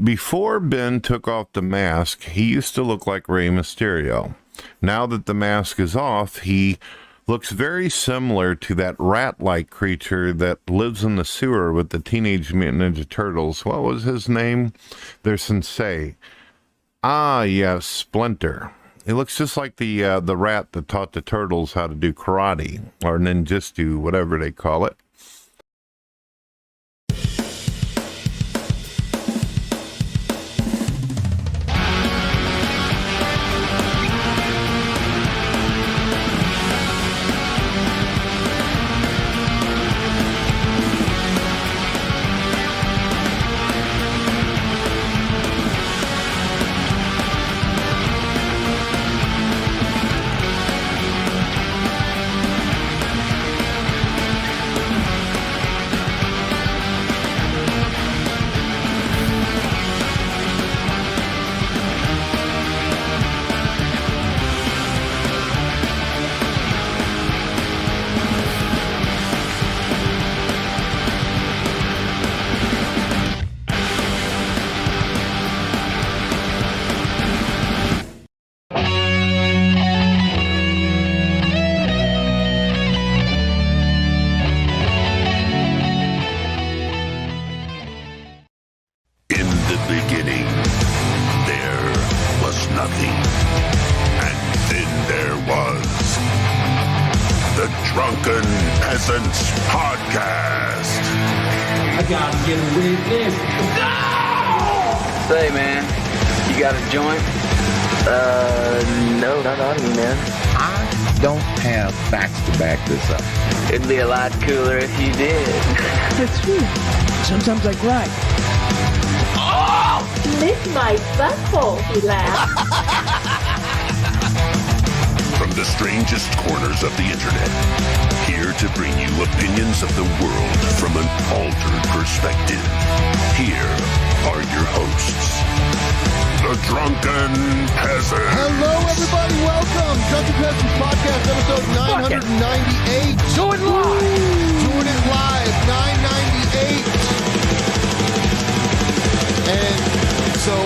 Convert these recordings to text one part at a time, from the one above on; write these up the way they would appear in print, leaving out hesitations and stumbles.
Before Ben took off the mask, he used to look like Rey Mysterio. Now that the mask is off, he looks very similar to that rat-like creature that lives in the sewer with the Teenage Mutant Ninja Turtles. What was his name? Their sensei. Ah, yes, Splinter. He looks just like the rat that taught the turtles how to do karate, or ninjutsu, whatever they call it. Drunken Peasants Podcast. I gotta get a witness. No! Say, man, you got a joint? No, not on me, man. I don't have facts to back this up. It'd be a lot cooler if you did. That's true. Sometimes I cry. Oh! Lick my butthole, he laughed. From the strangest corners of the internet, here to bring you opinions of the world from an altered perspective. Here are your hosts, the Drunken Peasants. Hello, everybody. Welcome. Drunken Peasants Podcast, episode 998. Do it live. Doing it live, 998. And so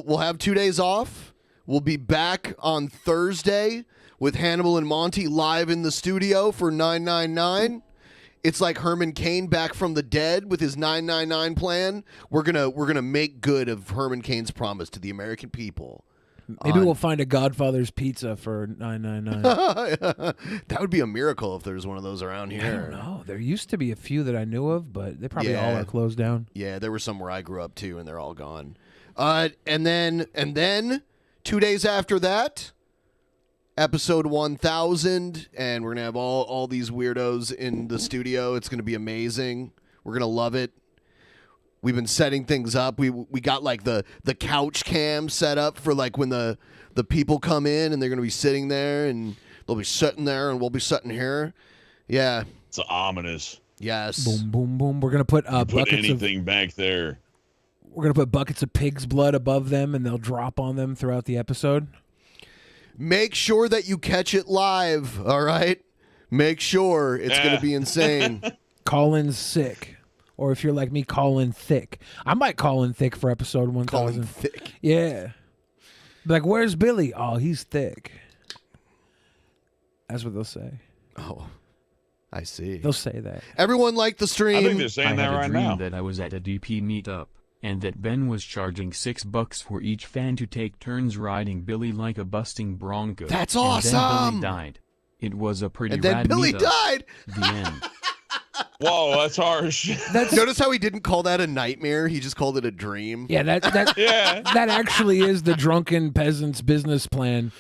we'll have 2 days off. We'll be back on Thursday with Hannibal and Monty live in the studio for 999. It's like Herman Cain back from the dead with his 999 plan. We're gonna make good of Herman Cain's promise to the American people. Maybe we'll find a Godfather's Pizza for $9.99. That would be a miracle if there's one of those around here. I don't know. There used to be a few that I knew of, but they probably all are closed down. Yeah, there were some where I grew up too, and they're all gone. And then 2 days after that, episode 1000, and we're going to have all these weirdos in the studio. It's going to be amazing. We're going to love it. We've been setting things up. We got like the couch cam set up for like when the people come in and they're going to be sitting there and they'll be sitting there and we'll be sitting here. Yeah. It's ominous. Yes. Boom, boom, boom. We're going to put buckets anything back there. We're going to put buckets of pig's blood above them, and they'll drop on them throughout the episode. Make sure that you catch it live, all right? Make sure. It's going to be insane. Call in sick. Or if you're like me, call in thick. I might call in thick for episode 1000. Call in thick. Yeah. Be like, where's Billy? Oh, he's thick. That's what they'll say. Oh, I see. They'll say that. Everyone like the stream. I think they're saying that right now. I had a dream that I was at a DP meetup, and that Ben was charging $6 for each fan to take turns riding Billy like a busting bronco. That's and awesome! then Billy died. It was a pretty and then rad Billy meetup. died! The end. Whoa, that's harsh. Notice how he didn't call that a nightmare? He just called it a dream. Yeah, yeah. That actually is the Drunken Peasants business plan,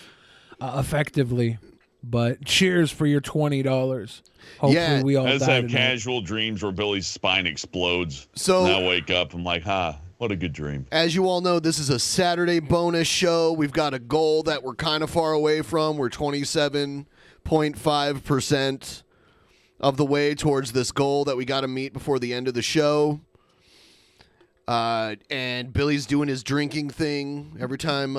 effectively. But cheers for your $20. Hopefully we all I just die have tonight. casual dreams where Billy's spine explodes. So and I wake up, I'm like, what a good dream. As you all know, this is a Saturday bonus show. We've got a goal that we're kind of far away from. We're 27.5% of the way towards this goal that we got to meet before the end of the show. And Billy's doing his drinking thing every time.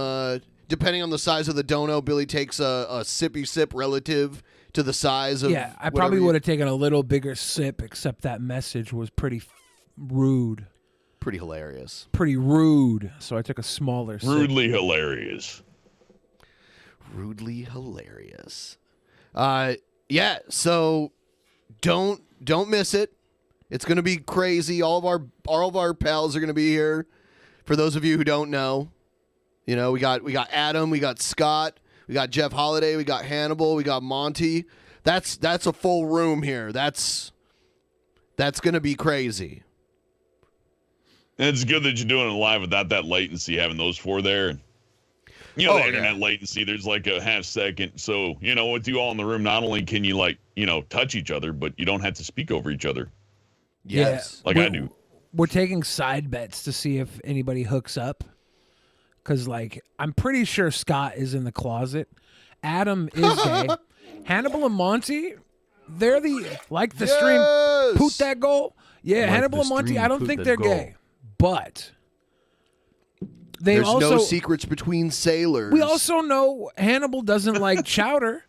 Depending on the size of the dono, Billy takes a sippy sip relative to the size of. Yeah, I probably would have taken a little bigger sip, except that message was pretty rude. Pretty hilarious. Pretty rude. So I took a smaller sip. Rudely hilarious. Rudely hilarious. Yeah, so don't miss it. It's going to be crazy. All of our pals are going to be here. For those of you who don't know, you know, we got Adam, we got Scott, we got Jeff Holiday, we got Hannibal, we got Monty. That's a full room here. That's going to be crazy. And it's good that you're doing it live without that latency, having those four there. You know, the internet latency, there's like a half second. So, you know, with you all in the room, not only can you, like, you know, touch each other, but you don't have to speak over each other. Yes. Like I do. We're taking side bets to see if anybody hooks up. Because, like, I'm pretty sure Scott is in the closet. Adam is gay. Hannibal and Monty, they're like the stream, poot that goal. Yeah, Like Hannibal the and Monty, stream, I don't poot think that they're goal. gay. But There's also, no secrets between sailors. we also know Hannibal doesn't like chowder,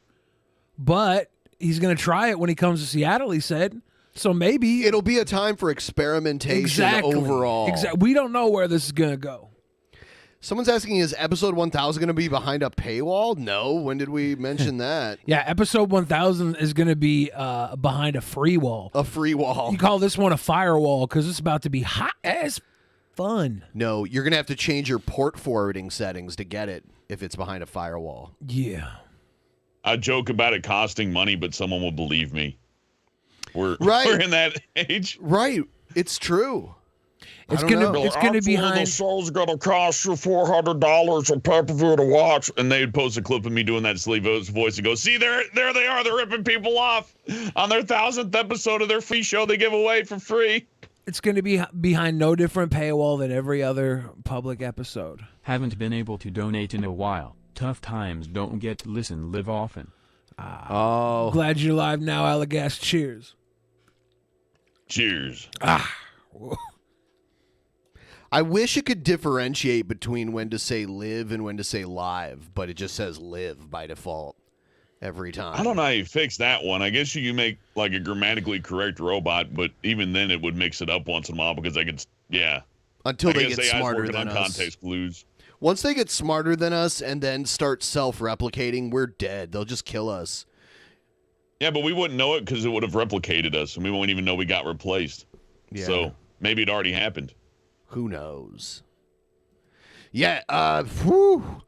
but he's going to try it when he comes to Seattle, he said. So maybe it'll be a time for experimentation overall. Exactly. We don't know where this is going to go. Someone's asking, is episode 1000 going to be behind a paywall? No. When did we mention that? Yeah, episode 1000 is going to be behind a free wall. A free wall. You call this one a firewall because it's about to be hot as fun. No, you're going to have to change your port forwarding settings to get it if it's behind a firewall. Yeah. I joke about it costing money, but someone will believe me. We're in that age. Right. It's true. It's gonna be behind. The show's gonna cost you $400 a pay-per-view to watch, and they'd post a clip of me doing that silly voice and go, "See, there they are. They're ripping people off on their 1000th episode of their free show they give away for free." It's going to be behind no different paywall than every other public episode. Haven't been able to donate in a while. Tough times don't get to listen live often. Glad you're live now, Allagass. Cheers. Cheers. I wish it could differentiate between when to say live and when to say live, but it just says live by default every time. I don't know how you fix that one. I guess you can make like a grammatically correct robot, but even then it would mix it up once in a while because they could, Until I they guess get AI's smarter working than on us. context clues. Once they get smarter than us and then start self-replicating, we're dead. They'll just kill us. Yeah, but we wouldn't know it because it would have replicated us, and we won't even know we got replaced. Yeah. So maybe it already happened. Who knows? Yeah, whew.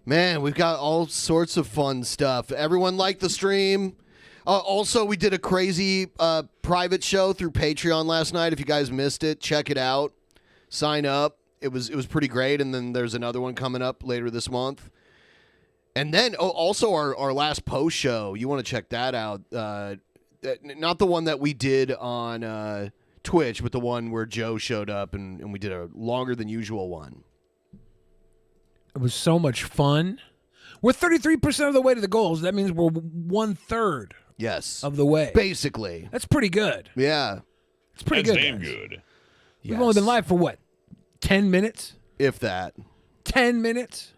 Man, we've got all sorts of fun stuff. Everyone liked the stream. Also, we did a crazy private show through Patreon last night. If you guys missed it, check it out. Sign up. It was pretty great. And then there's another one coming up later this month. And then also our last post show. You want to check that out. Not the one that we did on Twitch, but the one where Joe showed up and we did a longer than usual one. It was so much fun. We're 33% of the way to the goals. That means we're 1/3 of the way. Basically. That's pretty good. Yeah. It's pretty That's good. damn guys. good. We've only been live for what? 10 minutes? If that. 10 minutes?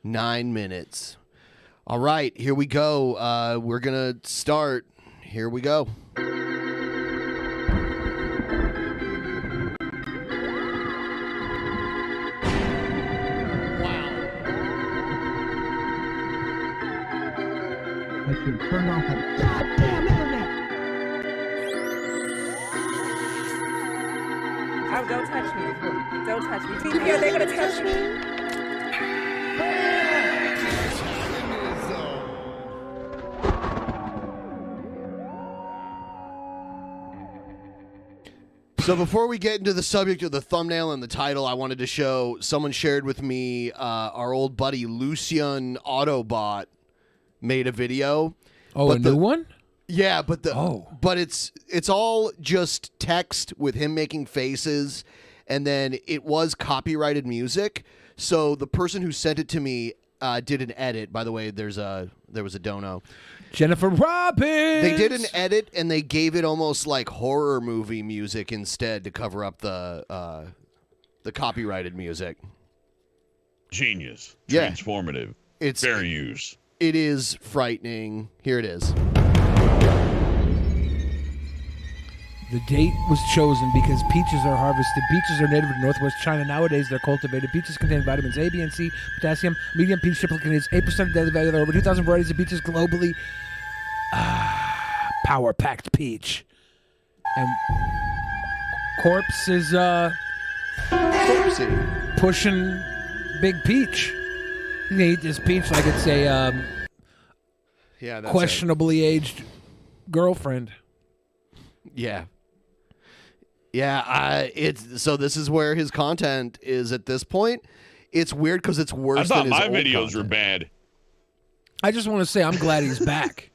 9 minutes. All right, here we go. We're going to start. Here we go. I should turn off the goddamn internet. Oh, don't touch me. Don't touch me. TV, are they going to touch me? So before we get into the subject of the thumbnail and the title, I wanted to show, someone shared with me, our old buddy Lucian Autobot made a video. Oh, a new one? Yeah, but it's all just text with him making faces, and then it was copyrighted music. So the person who sent it to me did an edit. By the way, there was a dono. Jennifer Robbins. They did an edit and they gave it almost like horror movie music instead to cover up the copyrighted music. Genius. Yeah. Transformative. It's fair use. It is frightening. Here it is. The date was chosen because peaches are harvested. Peaches are native to northwest China. Nowadays, they're cultivated. Peaches contain vitamins A, B, and C, potassium. Medium peach triple contains 8% of daily value. There are over 2,000 varieties of peaches globally. Power-packed peach. And Corpse is pushing Big Peach. You can eat this peach like it's a that's questionably aged girlfriend. Yeah. Yeah, it's so this is where his content is at this point. It's weird because it's worse I thought than his my old videos content. were bad. I just want to say I'm glad he's back.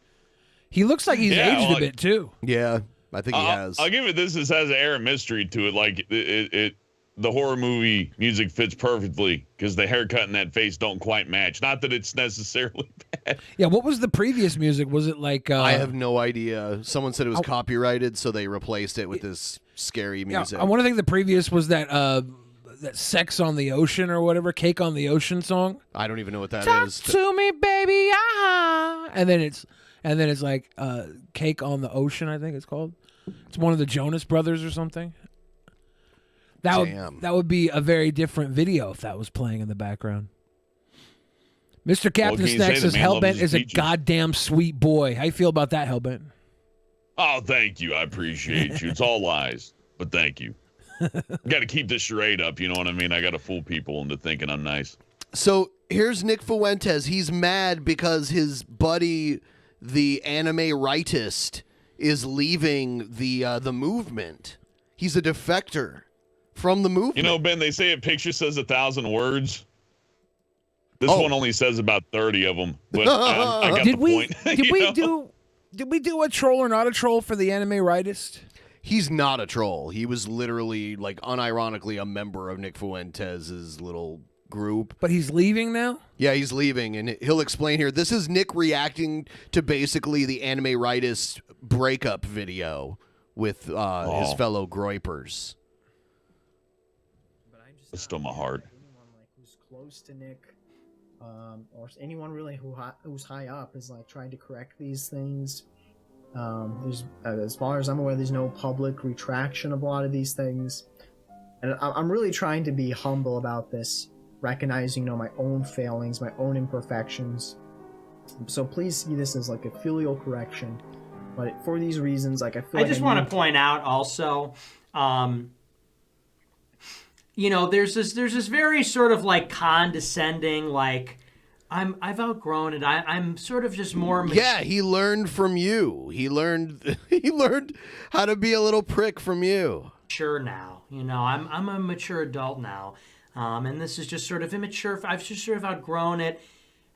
He looks like he's aged a bit too. Yeah, I think he has. I'll give it this. This has an air of mystery to it. Like it the horror movie music fits perfectly because the haircut and that face don't quite match. Not that it's necessarily bad. Yeah, what was the previous music? Was it like I have no idea. Someone said it was copyrighted, so they replaced it with this scary music. I want to think the previous was that that Sex on the Ocean or whatever, Cake on the Ocean song. I don't even know what that Talk is. to me, baby, and then it's like Cake on the Ocean, I think it's called. It's one of the Jonas Brothers or something. That would be a very different video if that was playing in the background. Mr. Captain Snack says Hellbent is a goddamn sweet boy. How you feel about that, Hellbent? Oh, thank you. I appreciate you. It's all lies, but thank you. Got to keep this charade up. You know what I mean? I got to fool people into thinking I'm nice. So here's Nick Fuentes. He's mad because his buddy, the anime rightist, is leaving the movement. He's a defector from the movement. You know, Ben, they say a picture says 1,000 words. This one only says about 30 of them. But I got the point. Did we do a troll or not a troll for the anime rightist? He's not a troll. He was literally, like, unironically a member of Nick Fuentes' little group. But he's leaving now? Yeah, he's leaving, and he'll explain here. This is Nick reacting to basically the anime rightist breakup video with his fellow groypers. It's still my heart. Anyone who's close to Nick, or anyone really who's high up is like trying to correct these things. There's, as far as I'm aware, there's no public retraction of a lot of these things, and I'm really trying to be humble about this, recognizing my own failings, my own imperfections. So please see this as like a filial correction. But for these reasons, like I feel I just want to point out also. There's this very sort of like condescending, like I've outgrown it. I'm sort of just more. Yeah, he learned from you. He learned how to be a little prick from you. Mature now, I'm a mature adult now, and this is just sort of immature. I've just sort of outgrown it,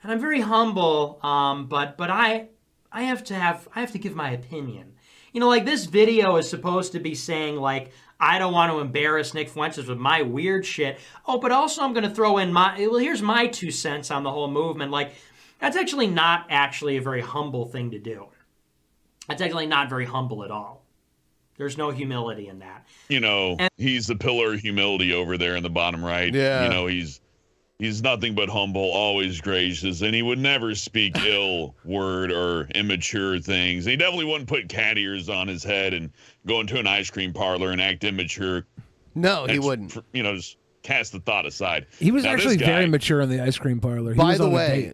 and I'm very humble. But I have to give my opinion. Like this video is supposed to be saying like, I don't want to embarrass Nick Fuentes with my weird shit. Oh, but also I'm going to throw in here's my 2 cents on the whole movement. Like, that's actually not a very humble thing to do. That's actually not very humble at all. There's no humility in that. He's the pillar of humility over there in the bottom right. Yeah. He's nothing but humble, always gracious, and he would never speak ill word or immature things. He definitely wouldn't put cat ears on his head and go into an ice cream parlor and act immature. No, he wouldn't. Just cast the thought aside. He was actually very mature in the ice cream parlor. By the way,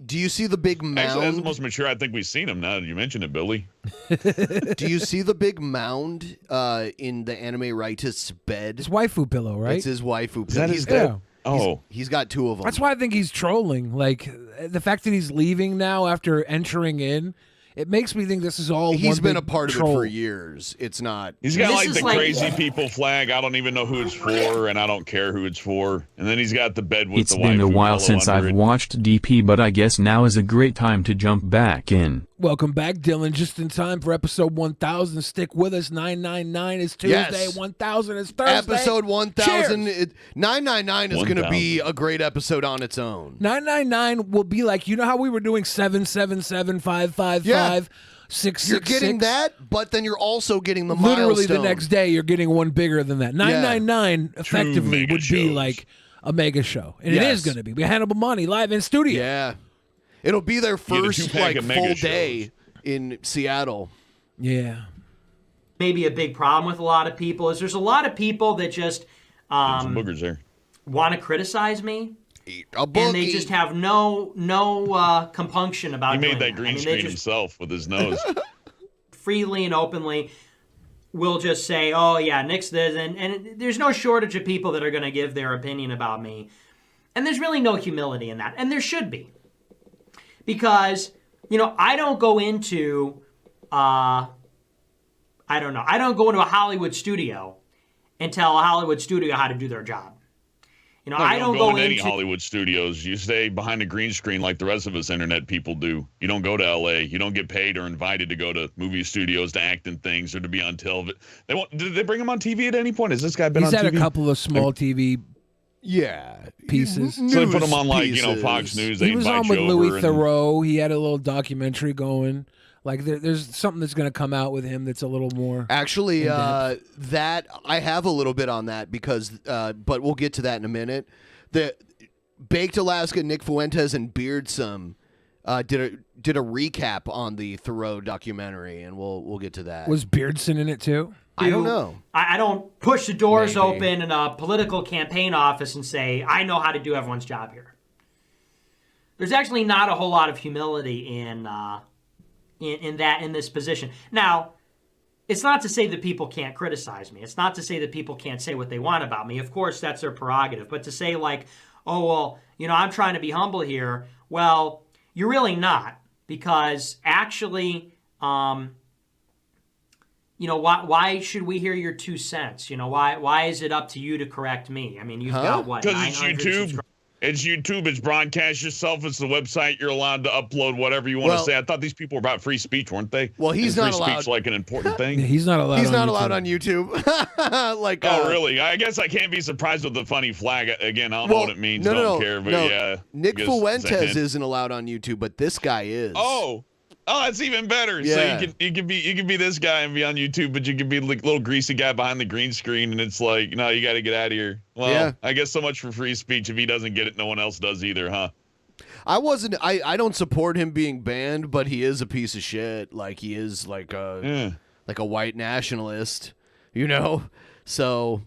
do you see the big mound? Actually, that's the most mature I think we've seen him now that you mention it, Billy. Do you see the big mound in the anime rightist's bed? His waifu pillow, right? It's his waifu pillow. Is that his pillow? He's got 2 of them. That's why I think he's trolling. Like, the fact that he's leaving now after entering in, it makes me think this is all He's one been big a part troll. of it for years. It's not. He's got like the crazy people flag. I don't even know who it's for, and I don't care who it's for. And then he's got the bed with It's the been a waifu while pillow since under I've it. watched DP, but I guess now is a great time to jump back in. Welcome back, Dylan. Just in time for episode 1000. Stick with us. 999 is Tuesday. Yes. 1000 is Thursday. Episode 1000. Cheers. 999 is going to be a great episode on its own. 999 will be like, how we were doing 777 555 666. You're getting that, but then you're also getting the Literally milestone. the next day, you're getting one bigger than that. 999 effectively would be like a mega show. And it is going to be. We have Hannibal Money live in studio. Yeah. It'll be their Get a first 2-pack of mega full shows. day in Seattle. Yeah. maybe a big problem with a lot of people is there's a lot of people that just some boogers there. want to criticize me. Eat a boogie. And they just have no compunction about He made doing that green screen himself with his nose. Freely and openly will just say, oh yeah, Nick's this, and there's no shortage of people that are going to give their opinion about me. And there's really no humility in that. And there should be. Because, I don't go into, I don't go into a Hollywood studio and tell a Hollywood studio how to do their job. No, I don't go into any Hollywood studios. You stay behind a green screen like the rest of us internet people do. You don't go to L.A. You don't get paid or invited to go to movie studios to act in things or to be on television. Did they bring him on TV at any point? Has this guy been on TV? He's had a couple of small TV pieces. So they put him on Fox News. He was on with Louis Theroux. He had a little documentary going. Like there's something that's going to come out with him that's a little more. Actually, that I have a little bit on that because, but we'll get to that in a minute. The Baked Alaska, Nick Fuentes, and Beardsome did a recap on the Theroux documentary, and we'll get to that. Was Beardson in it too? I don't know. I don't push the doors open in a political campaign office and say I know how to do everyone's job here. There's actually not a whole lot of humility in this position. Now, it's not to say that people can't criticize me. It's not to say that people can't say what they want about me. Of course, that's their prerogative. But to say like, oh, well, I'm trying to be humble here. Well, you're really not. Because actually, why should we hear your 2 cents? Why is it up to you to correct me? I mean, you've got what? Because it's YouTube. It's YouTube. It's broadcast yourself. It's the website. You're allowed to upload whatever you want to say. I thought these people were about free speech, weren't they? Well, he's not allowed. Free speech like an important thing. He's not allowed. He's not allowed on YouTube. Oh, really? I guess I can't be surprised with the funny flag. Again, I don't know what it means. Don't care. But yeah, Nick Fuentes isn't allowed on YouTube, but this guy is. Oh, that's even better. Yeah. So you can be this guy and be on YouTube, but you can be the little greasy guy behind the green screen, and it's like, no, you got to get out of here. Well, I guess so much for free speech. If he doesn't get it, no one else does either, huh? I don't support him being banned, but he is a piece of shit. Like he is like a white nationalist, So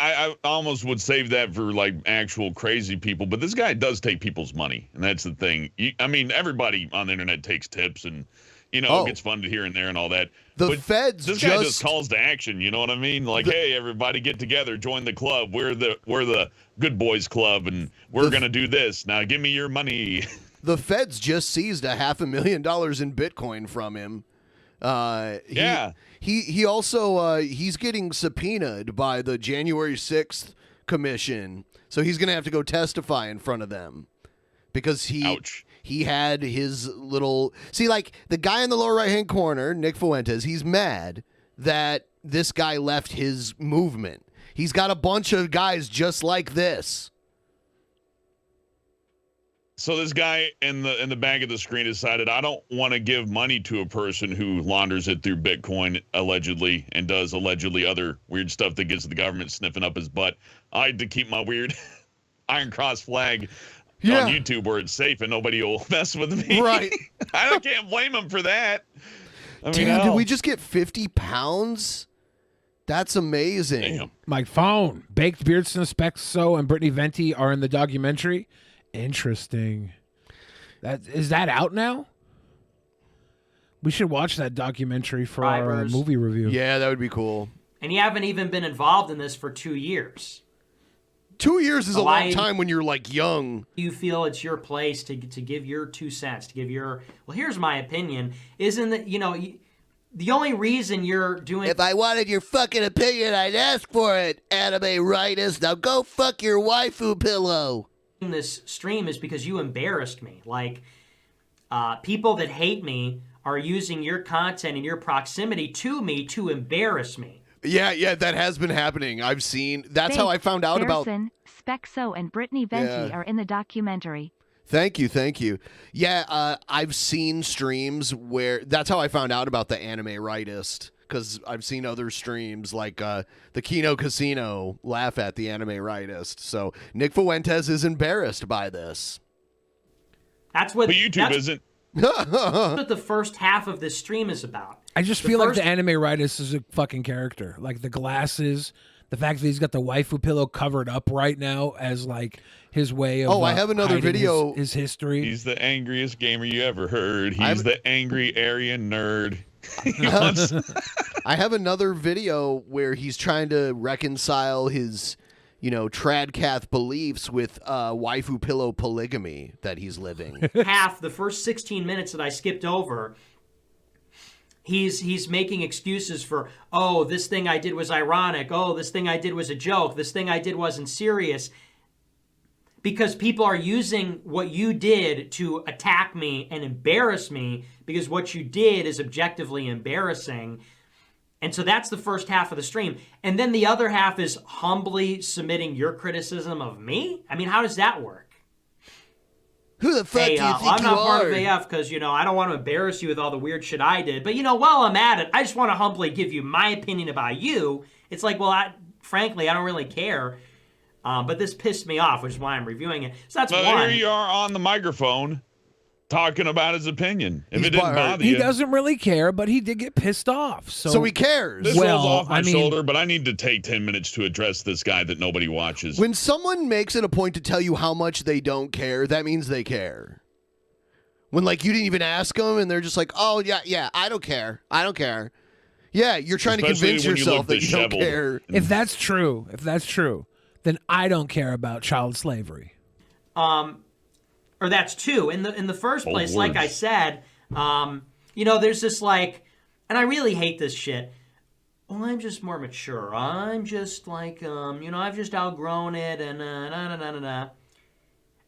I almost would save that for like actual crazy people, but this guy does take people's money, and that's the thing. Everybody on the internet takes tips, and it gets funded here and there and all that. But feds this guy just calls to action. You know what I mean? Like, hey, everybody, get together, join the club. We're the good boys club, and we're gonna do this. Now, give me your money. The feds just seized $500,000 in Bitcoin from him. He also he's getting subpoenaed by the January 6th commission, so he's gonna have to go testify in front of them because he had his little like the guy in the lower right hand corner, Nick Fuentes. He's mad that this guy left his movement. He's got a bunch of guys just like this. So this guy in the back of the screen decided, I don't want to give money to a person who launders it through Bitcoin allegedly and does allegedly other weird stuff that gets the government sniffing up his butt. I had to keep my weird Iron Cross flag on YouTube where it's safe and nobody will mess with me. Right. I can't blame him for that. Did we just get 50 pounds? That's amazing. Damn. My phone. Baked Beardson, Spexo, and Brittany Venti are in the documentary. Interesting. Is that out now? We should watch that documentary for our movie review. Yeah, that would be cool. And you haven't even been involved in this for 2 years. 2 years is a long time when you're like young. You feel it's your place to give your 2 cents, to give your. Well, here's my opinion. Isn't that the only reason you're doing? If I wanted your fucking opinion, I'd ask for it. Anime rightist. Now go fuck your waifu pillow. This stream is because you embarrassed me. Like, people that hate me are using your content and your proximity to me to embarrass me. Yeah, that has been happening. I've seen. That's how I found out about. Spexo and Brittany Venti are in the documentary. Thank you. Yeah, I've seen streams where that's how I found out about the anime rightist. Because I've seen other streams like the Kino Casino laugh at the anime rightist. So Nick Fuentes is embarrassed by this. That's what. But YouTube isn't. what the first half of this stream is about. I just feel like the anime writer is a fucking character. Like the glasses, the fact that he's got the waifu pillow covered up right now as like his way of. I have another video. His history. He's the angriest gamer you ever heard. He's the angry Aryan nerd. I have another video where he's trying to reconcile his, tradcath beliefs with waifu pillow polygamy that he's living. Half the first 16 minutes that I skipped over, he's making excuses for, oh, this thing I did was ironic. Oh, this thing I did was a joke. This thing I did wasn't serious. Because people are using what you did to attack me and embarrass me, because what you did is objectively embarrassing. And so that's the first half of the stream. And then the other half is humbly submitting your criticism of me? I mean, how does that work? Who the fuck do you think I'm not part of are? AF because, I don't want to embarrass you with all the weird shit I did. But, while I'm at it, I just want to humbly give you my opinion about you. It's like, well, frankly, I don't really care. But this pissed me off, which is why I'm reviewing it. So that's one. Here you are on the microphone talking about his opinion. If it didn't bother you. He doesn't really care, but he did get pissed off. So he cares. This rolls off my shoulder, but I need to take 10 minutes to address this guy that nobody watches. When someone makes it a point to tell you how much they don't care, that means they care. When, you didn't even ask them, and they're just like, oh, yeah, I don't care. Yeah, you're trying to convince yourself that you don't care. If that's true, then I don't care about child slavery. Or that's two. In the first place, like I said, there's this and I really hate this shit. Well, I'm just more mature. I'm just I've just outgrown it and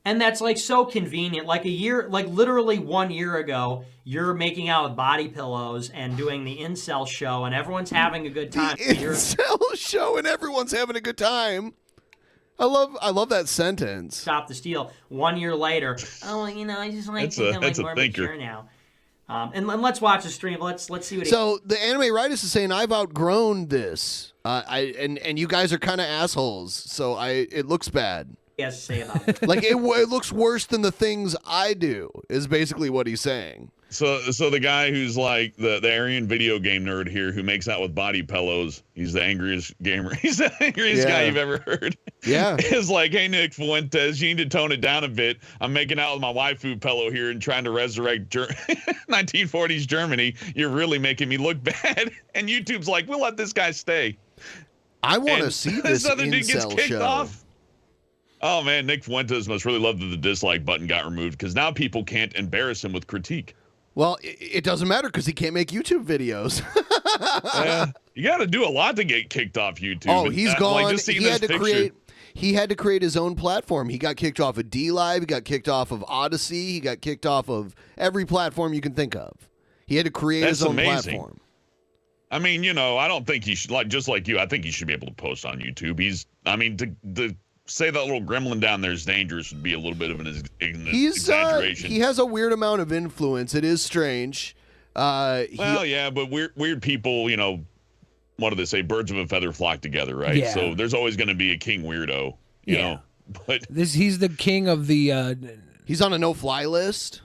And that's so convenient. Literally 1 year ago, you're making out with body pillows and doing the incel show, and everyone's having a good time. The incel show and everyone's having a good time. I love that sentence. Stop the steal. 1 year later, I just I'm more mature now. And let's watch the stream. Let's see what. So the anime writer is saying I've outgrown this. And you guys are kind of assholes. So it looks bad. He has to say about it. It looks worse than the things I do. Is basically what he's saying. So the guy who's the Aryan video game nerd here who makes out with body pillows, he's the angriest gamer. He's the angriest guy you've ever heard. Yeah. Is hey, Nick Fuentes, you need to tone it down a bit. I'm making out with my waifu pillow here and trying to resurrect 1940s Germany. You're really making me look bad. And YouTube's we'll let this guy stay. I want to see this other dude gets incel kicked show. off. Oh, man, Nick Fuentes must really love that the dislike button got removed because now people can't embarrass him with critique. Well, it doesn't matter because he can't make YouTube videos. You got to do a lot to get kicked off YouTube. Oh, he's gone. He had to create his own platform. He got kicked off of DLive. He got kicked off of Odyssey. He got kicked off of every platform you can think of. He had to create his own platform. I mean, I don't think he should, just like you, I think he should be able to post on YouTube. To say that little gremlin down there is dangerous would be a little bit of an exaggeration. He has a weird amount of influence. It is strange. But weird people, what do they say? Birds of a feather flock together, right? Yeah. So there's always going to be a king weirdo, you know. But he's the king of the. He's on a no-fly list.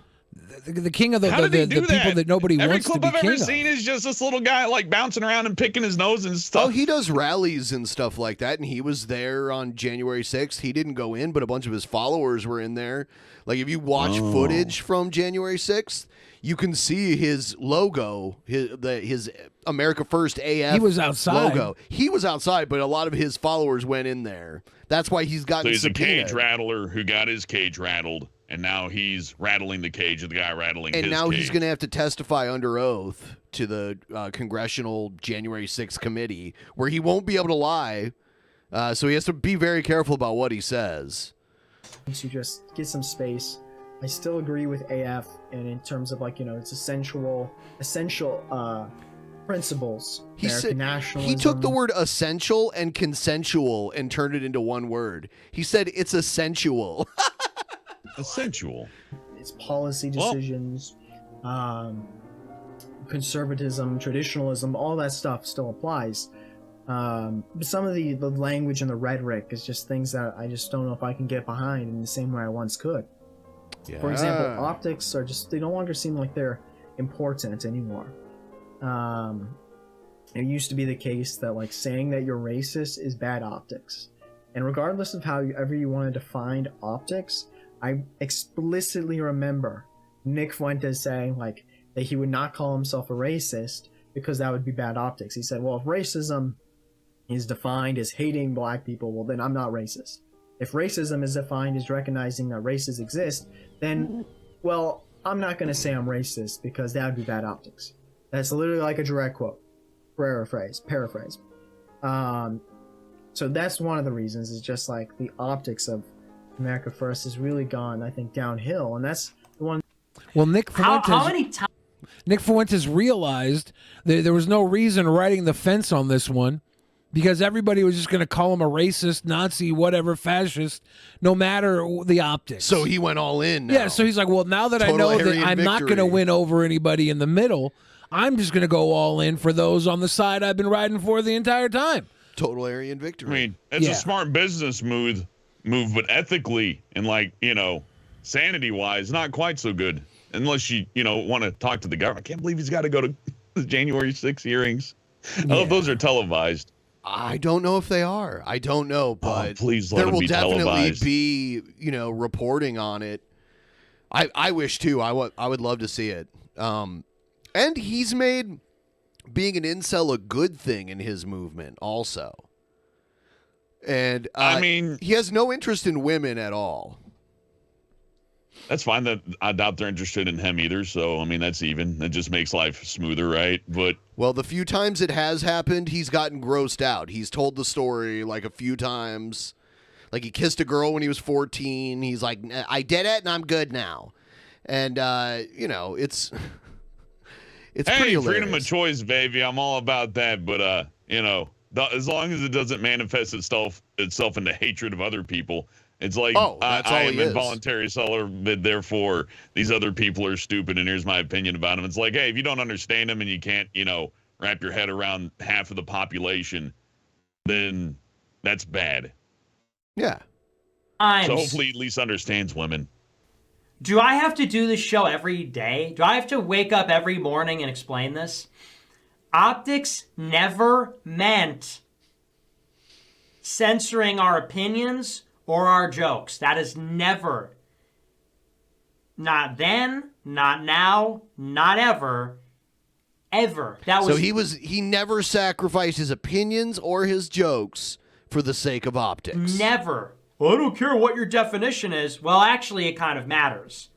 The king of the people that nobody Every wants to clip be I've king ever of. seen is just this little guy bouncing around and picking his nose and stuff. Oh, he does rallies and stuff like that, and he was there on January 6th. He didn't go in, but a bunch of his followers were in there. If you watch footage from January 6th, you can see his logo, his America First AF He was outside. logo. He was outside, but a lot of his followers went in there. That's why he's gotten So he's subpoenaed. a cage rattler who got his cage rattled, and now he's rattling the cage of the guy rattling his And now cage. he's going to have to testify under oath to the Congressional January 6th committee, where he won't be able to lie. So he has to be very careful about what he says. To just get some space. I still agree with AF, and in terms of it's essential principles. He American said nationalism. he took the word essential and consensual and turned it into one word. He said it's essential. Essential. It's policy decisions, conservatism, traditionalism, all that stuff still applies. But some of the language and the rhetoric is just things that I just don't know if I can get behind in the same way I once could. For example, optics are they no longer seem like they're important anymore. It used to be the case that like saying that you're racist is bad optics. And regardless of how ever you want to define optics, I explicitly remember Nick Fuentes saying like that he would not call himself a racist because that would be bad optics. He said, well, if racism is defined as hating black people, well, then I'm not racist. If racism is defined as recognizing that races exist, then, well, I'm not going to say I'm racist because that would be bad optics. That's literally like a direct quote. Paraphrase. So that's one of the reasons. It's just like the optics of America First has really gone, I think, downhill. And that's the one. Well, Nick Fuentes, how many times? Nick Fuentes realized that there was no reason writing the fence on this one because everybody was just going to call him a racist, Nazi, whatever, fascist, no matter the optics. So he went all in now. Yeah, so he's like, well, now that I know that I'm not going to win over anybody in the middle, I'm just going to go all in for those on the side I've been riding for the entire time. Total Aryan victory. I mean, it's a smart business move, but ethically and like, sanity-wise, not quite so good. Unless you want to talk to the government. I can't believe he's got to go to the January 6th hearings. I hope those are televised. I don't know if they are. I don't know, but please let there them will be definitely televised. be, reporting on it. I wish too. I would love to see it. And he's made being an incel a good thing in his movement also. And I mean, he has no interest in women at all. That's fine. That I doubt they're interested in him either. So I mean, that's even. It just makes life smoother, right? But well, the few times it has happened, he's gotten grossed out. He's told the story like a few times. Like he kissed a girl when he was 14. He's like, I did it and I'm good now. And it's it's hey, pretty hilarious. freedom of choice, baby. I'm all about that. But as long as it doesn't manifest itself into hatred of other people. It's like, I am involuntary celibate, therefore these other people are stupid, and here's my opinion about them. It's like, hey, if you don't understand them and you can't, wrap your head around half of the population, then that's bad. Yeah. So hopefully he at least understands women. Do I have to do this show every day? Do I have to wake up every morning and explain this? Optics never meant censoring our opinions or our jokes. That is never. Not then, not now, not ever. Ever. That was. So he never sacrificed his opinions or his jokes for the sake of optics. Never. Well, I don't care what your definition is. Well, actually, it kind of matters.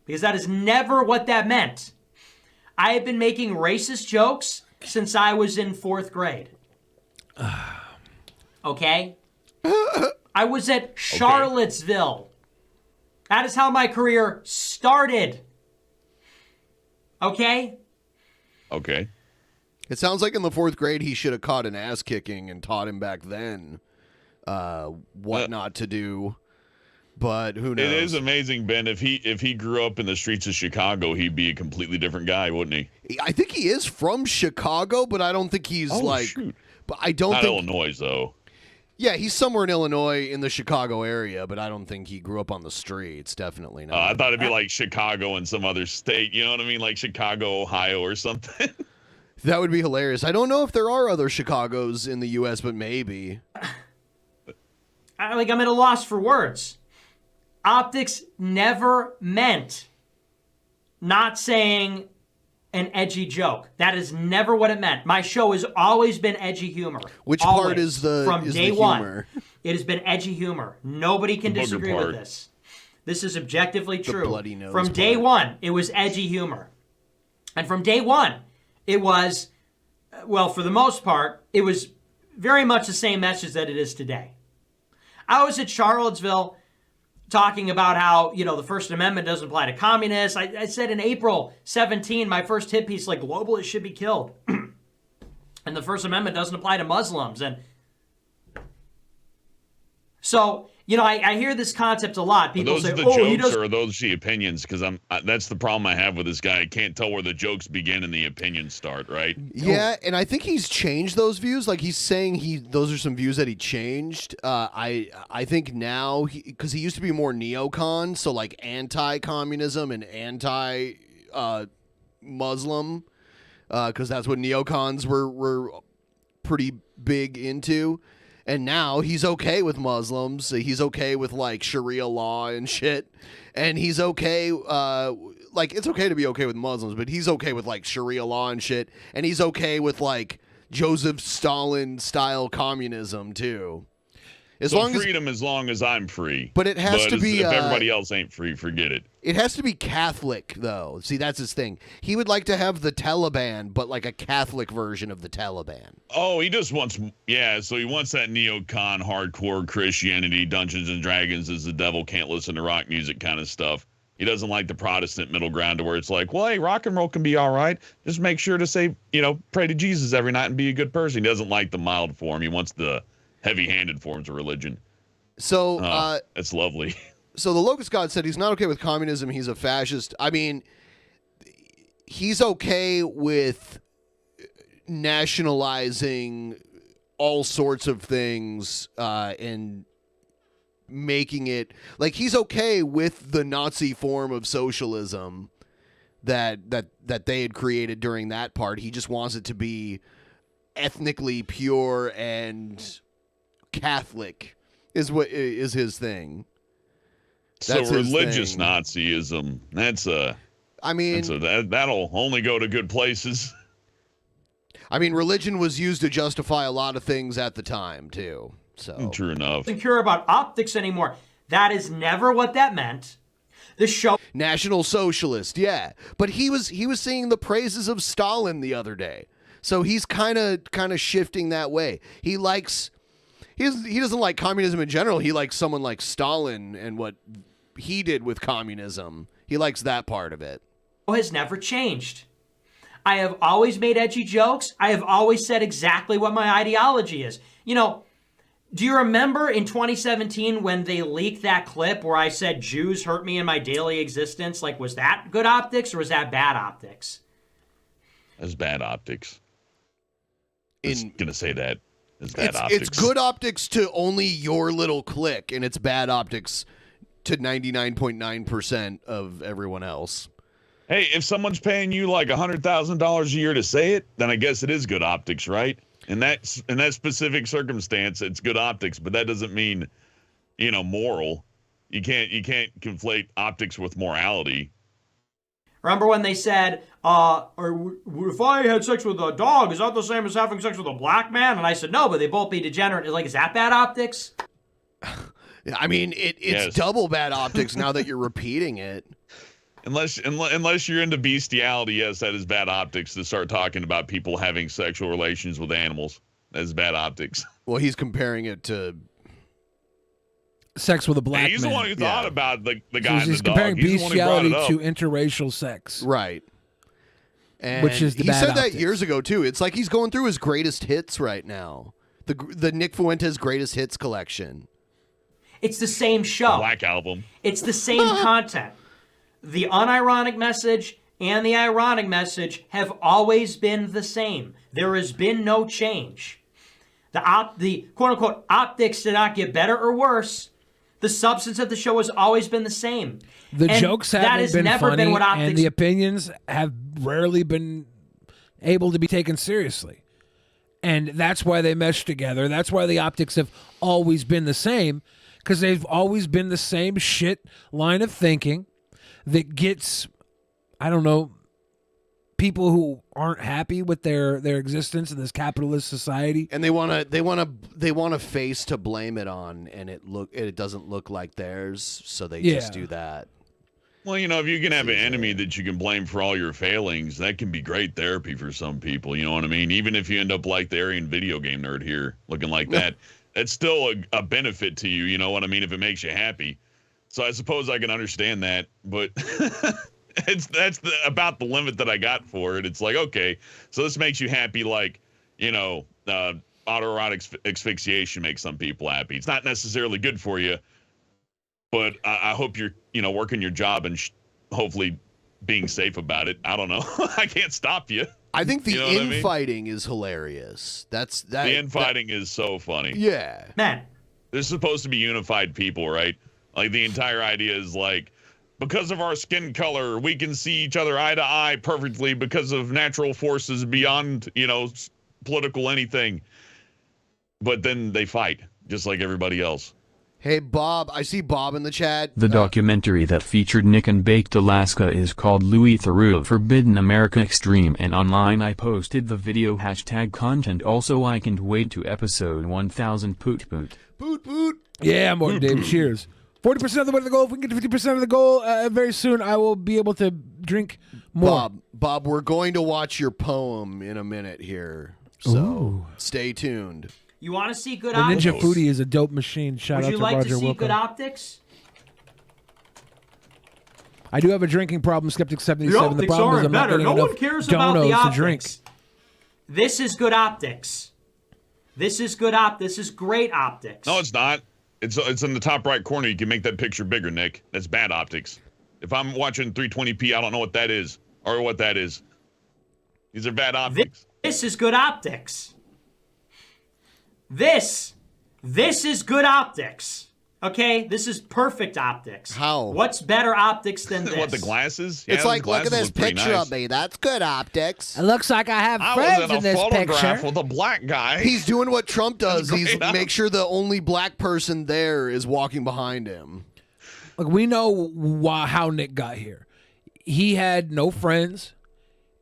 Because that is never what that meant. I have been making racist jokes since I was in 4th grade. Okay? I was at Charlottesville. That is how my career started. Okay? Okay. It sounds like in the 4th grade he should have caught an ass kicking and taught him back then what not to do. But who knows? It is amazing, Ben. If he grew up in the streets of Chicago, he'd be a completely different guy, wouldn't he? I think he is from Chicago, but I don't think he's Shoot. But I don't Not think Illinois, though. Yeah, he's somewhere in Illinois in the Chicago area, but I don't think he grew up on the streets. Definitely not. I thought it'd be like Chicago in some other state. You know what I mean? Like Chicago, Ohio or something. That would be hilarious. I don't know if there are other Chicagos in the U.S., but maybe. I'm at a loss for words. Optics never meant not saying an edgy joke. That is never what it meant. My show has always been edgy humor. Which always. part is the From is day the one, humor? it has been edgy humor. Nobody can The booger disagree with part. this. This is objectively true. bloody nose From day part. one, it was edgy humor. And from day one, it was, well, for the most part, it was very much the same message that it is today. I was at Charlottesville talking about how, the First Amendment doesn't apply to communists. I said in April 17, my first hit piece, like, globalists should be killed. And the First Amendment doesn't apply to Muslims. And so You know, I hear this concept a lot. Are People those say, the "Oh, he jokes does." or are those the opinions? Because that's the problem I have with this guy. I can't tell where the jokes begin and the opinions start. Right? Yeah, and I think he's changed those views. Like he's saying those are some views that he changed. I think now because he used to be more neocon, so like anti-communism and anti-Muslim, because that's what neocons were pretty big into. And now he's okay with Muslims. He's okay with like Sharia law and shit. And he's okay, like it's okay to be okay with Muslims, but he's okay with like Sharia law and shit. And he's okay with like Joseph Stalin style communism too. As long as I'm free. But it has to be if everybody else ain't free, forget it. It has to be Catholic, though. See, that's his thing. He would like to have the Taliban, but like a Catholic version of the Taliban. Oh, he just wants, so he wants that neocon, hardcore Christianity, Dungeons and Dragons is the devil, can't listen to rock music kind of stuff. He doesn't like the Protestant middle ground to where it's like, well, hey, rock and roll can be all right. Just make sure to say, pray to Jesus every night and be a good person. He doesn't like the mild form. He wants the heavy-handed forms of religion. So, that's lovely. So the Locust God said he's not okay with communism. He's a fascist. I mean, he's okay with nationalizing all sorts of things and making it like he's okay with the Nazi form of socialism that they had created during that part. He just wants it to be ethnically pure and Catholic is his thing. That's so religious Nazism. That'll only go to good places. I mean, religion was used to justify a lot of things at the time too. So true enough. Doesn't care about optics anymore. That is never what that meant. The show National Socialist, yeah. But he was singing the praises of Stalin the other day. So he's kind of shifting that way. He doesn't like communism in general. He likes someone like Stalin and what he did with communism. He likes that part of it. Has never changed. I have always made edgy jokes. I have always said exactly what my ideology is. Do you remember in 2017 when they leaked that clip where I said Jews hurt me in my daily existence? Like, was that good optics or was that bad optics? That's bad optics. I was going to say that. It's bad optics. It's good optics to only your little clique, and it's bad optics to 99.9% of everyone else. Hey, if someone's paying you like $100,000 a year to say it, then I guess it is good optics, right? In that specific circumstance, it's good optics, but that doesn't mean, moral. You can't conflate optics with morality. Remember when they said, if I had sex with a dog, is that the same as having sex with a black man? And I said, no, but they both be degenerate. It's like, is that bad optics? I mean, it's double bad optics now that you're repeating it. Unless you're into bestiality, yes, that is bad optics to start talking about people having sexual relations with animals. That is bad optics. Well, he's comparing it to sex with a black man. He's the one who thought about the guy and he's the dog. comparing He's bestiality the one who to interracial sex. Right. And which is the he bad said optics. that years ago, too. It's like he's going through his greatest hits right now. The Nick Fuentes greatest hits collection. It's the same show. Black Album. It's the same content. The unironic message and the ironic message have always been the same. There has been no change. The quote-unquote optics did not get better or worse. The substance of the show has always been the same. The And jokes that haven't has been never funny, been what optics. and the opinions have rarely been able to be taken seriously. And that's why they mesh together. That's why the optics have always been the same, because they've always been the same shit line of thinking that gets, I don't know, people who aren't happy with their existence in this capitalist society, and they want a face to blame it on, and it doesn't look like theirs, so they just do that. Well, if you can have an enemy that you can blame for all your failings, that can be great therapy for some people. You know what I mean? Even if you end up like the Aryan video game nerd here, looking like that, that's still a benefit to you. You know what I mean? If it makes you happy. So I suppose I can understand that, but that's about the limit that I got for it. It's like, okay, so this makes you happy, like, autoerotic asphyxiation makes some people happy. It's not necessarily good for you, But I hope you're, working your job and hopefully being safe about it. I don't know. I can't stop you. I think the You know what I mean? infighting is hilarious. That The infighting is so funny. Yeah. Man. They're supposed to be unified people, right? Like the entire idea is like, because of our skin color, we can see each other eye to eye perfectly because of natural forces beyond, political anything. But then they fight, just like everybody else. Hey, Bob. I see Bob in the chat. The documentary that featured Nick and Baked Alaska is called Louis Theroux Forbidden America Extreme, and online I posted the video #content. Also, I can't wait to episode 1000. Poot poot. Poot poot. Yeah, Morton David. Cheers. 40% of the way to the goal. If we can get to 50% of the goal, very soon I will be able to drink more. Bob, we're going to watch your poem in a minute here. So stay tuned. You want to see good The optics? Ninja Foodie is a dope machine. Shout Would out you to like Roger to see Wilco. good optics? I do have a drinking problem, Skeptic 77. The The optics problem is aren't I'm not better. getting No enough one cares about the donos to optics. drink. This is good optics. This is good This is great optics. No, it's not. It's in the top right corner. You can make that picture bigger, Nick. That's bad optics. If I'm watching 320p, I don't know what that is or what that is. These are bad optics. This is good optics. This is good optics. Okay, this is perfect optics. How? What's better optics than this? What, the glasses? It's Yeah, like, the look at glasses this pretty picture nice. of me. That's good optics. It looks like I have I friends was in a this photograph picture. with a black guy. He's doing what Trump does. That's He's great. make sure the only black person there is walking behind him. Look, we know how Nick got here. He had no friends.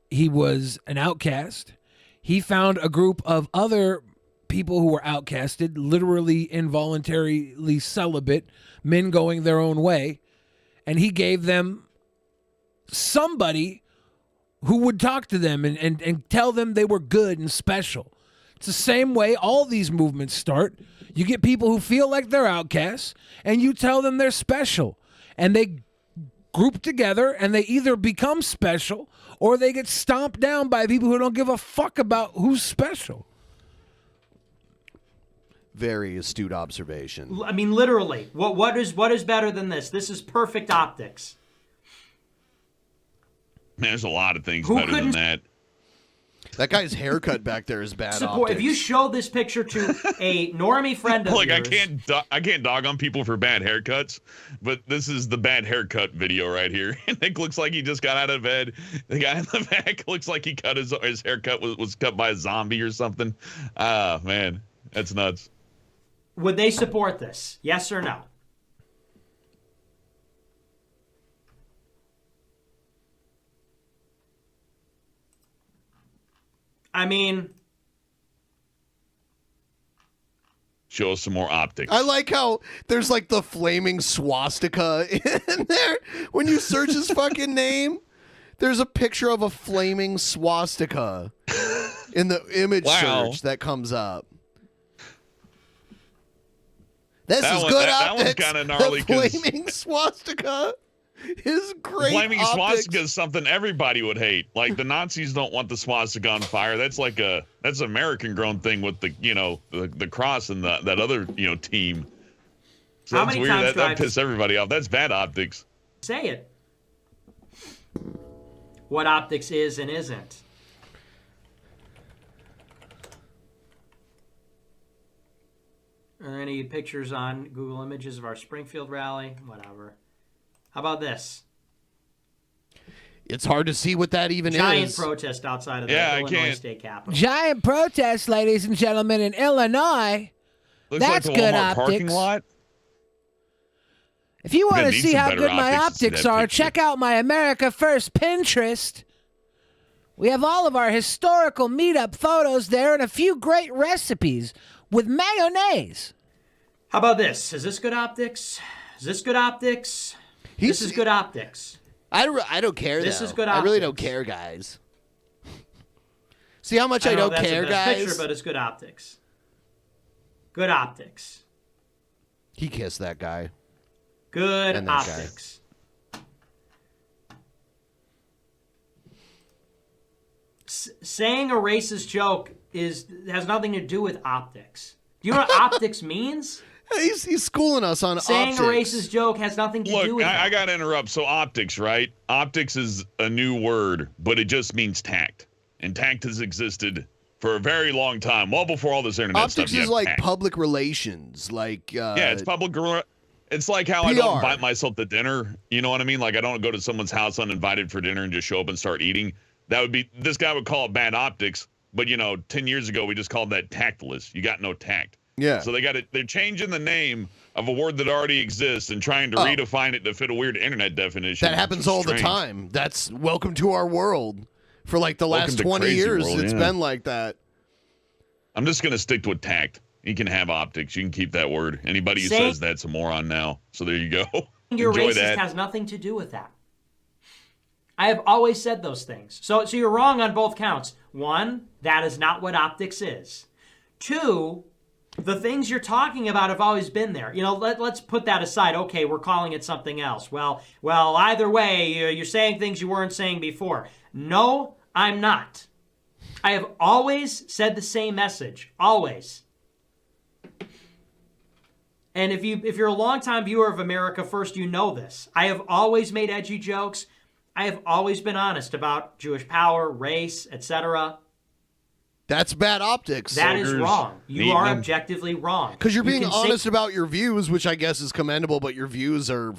He was an outcast. He found a group of other people who were outcasted, literally involuntarily celibate, men going their own way, and he gave them somebody who would talk to them and tell them they were good and special. It's the same way all these movements start. You get people who feel like they're outcasts, and you tell them they're special, and they group together, and they either become special or they get stomped down by people who don't give a fuck about who's special. Very astute observation. I mean, literally, what is better than this? This is perfect optics. Man, there's a lot of things Who better than couldn't- that. That guy's haircut back there is bad Support. optics. If you show this picture to a normie friend of Look, yours, I can't dog on people for bad haircuts, but this is the bad haircut video right here. Nick looks like he just got out of bed. The guy in the back looks like he cut his haircut was cut by a zombie or something. Ah, man, that's nuts. would they support this? Yes or no? I mean, Show us some more optics. I like how there's like the flaming swastika in there. When you search his fucking name, there's a picture of a flaming swastika in the image Wow. search that comes up. This That is one- good that one's optics. kinda gnarly The 'cause- flaming swastika is great. Flaming optics. swastika is something everybody would hate. Like the Nazis don't want the swastika on fire. That's like that's an American grown thing with the the cross and that other team. So How that's many weird. times That do I- pisses everybody off. That's bad optics. say it. What optics is and isn't. Are there any pictures on Google Images of our Springfield rally? Whatever. How about this? It's hard to see what that even Giant is. protest outside of the Yeah, I Illinois can't- State Capitol. Giant protest, ladies and gentlemen, in Illinois. Looks That's like the good Walmart parking optics. lot. If you want Gonna to need see some how better good my optics to see optics that are, picture. check out my America First Pinterest. We have all of our historical meetup photos there and a few great recipes with mayonnaise. How about this? Is this good optics? Is this good optics? This is good optics. I don't care. This though. is good I really don't optics. care, guys. See how much I know don't that's care, the best guys. picture, but it's good optics. Good optics. He kissed that guy. Good And that guy. optics. Saying a racist joke has nothing to do with optics. Do you know what optics means? He's schooling us on Saying optics. a racist joke has nothing to Look, do with I that. got to interrupt. So optics, right? Optics is a new word, but it just means tact. And tact has existed for a very long time, well before all this internet stuff. Optics You is have like tact. public relations, like Yeah, it's it's like how I don't PR. invite myself to dinner. You know what I mean? Like I don't go to someone's house uninvited for dinner and just show up and start eating. That would be, this guy would call it bad optics, but 10 years ago we just called that tactless. You got no tact. Yeah. So they're changing the name of a word that already exists and trying to redefine it to fit a weird internet definition. That happens all the time. That's welcome to our world. For like the Welcome last to 20 crazy years, world, it's yeah. been like that. I'm just gonna stick with tact. You can have optics. You can keep that word. Anybody who Saying- says that's a moron now. So there you go. You're Enjoy racist that. has nothing to do with that. I have always said those things. So you're wrong on both counts. One, that is not what optics is. Two, the things you're talking about have always been there. Let's put that aside. Okay, we're calling it something else. Well, either way, you're saying things you weren't saying before. No, I'm not. I have always said the same message. Always. And if you're a longtime viewer of America First, you know this. I have always made edgy jokes. I have always been honest about Jewish power, race, etc. That's bad optics. That is wrong. You are objectively wrong. Because you're You being can say- honest about your views, which I guess is commendable, but your views are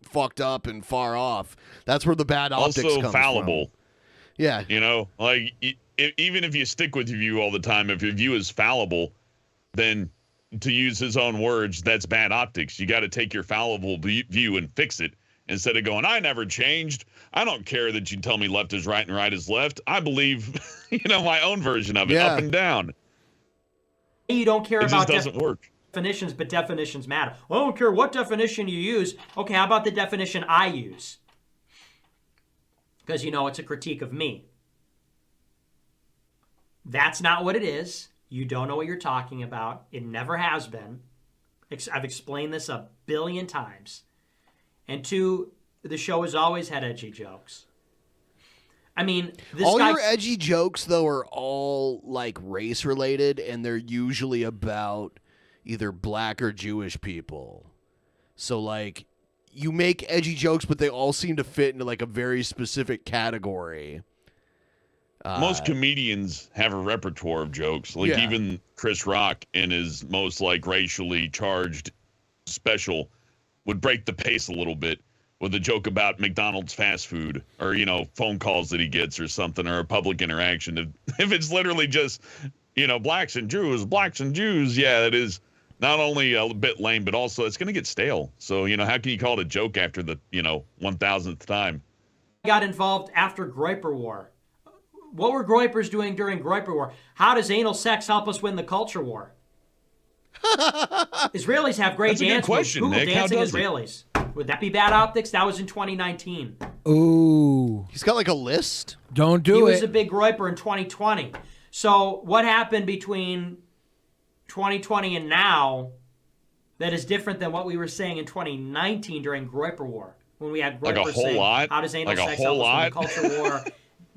fucked up and far off. That's where the bad optics Also comes fallible. from. Yeah. Like even if you stick with your view all the time, if your view is fallible, then to use his own words, that's bad optics. You got to take your fallible view and fix it instead of going, I never changed. I don't care that you tell me left is right and right is left. I believe, my own version of it, up and down. You don't care It about just doesn't work. definitions, but definitions matter. Well, I don't care what definition you use. Okay, how about the definition I use? Because it's a critique of me. That's not what it is. You don't know what you're talking about. It never has been. I've explained this a billion times. And two, the show has always had edgy jokes. I mean, Your edgy jokes, though, are all like race related, and they're usually about either black or Jewish people. So, like, you make edgy jokes, but they all seem to fit into like a very specific category. Most comedians have a repertoire of jokes. Like Yeah. even Chris Rock in his most racially charged special would break the pace a little bit with a joke about McDonald's fast food or, phone calls that he gets or something, or a public interaction. If it's literally just, blacks and Jews, yeah, it is not only a bit lame, but also it's going to get stale. So, how can you call it a joke after the, 1000th time? got involved after Groyper War. What were Groypers doing during Groyper War? How does anal sex help us win the culture war? Israelis have great That's a good dance question, moves. Google Nick. How dancing does it? Israelis. Would that be bad optics? That was in 2019. Ooh. He's got like a list. Don't He do was it. a big Groyper in 2020. So what happened between 2020 and now that is different than what we were saying in 2019 during Groyper War? When we had Like a Groyper whole saying, lot? how does anal Like a sex whole help us win the lot? culture war?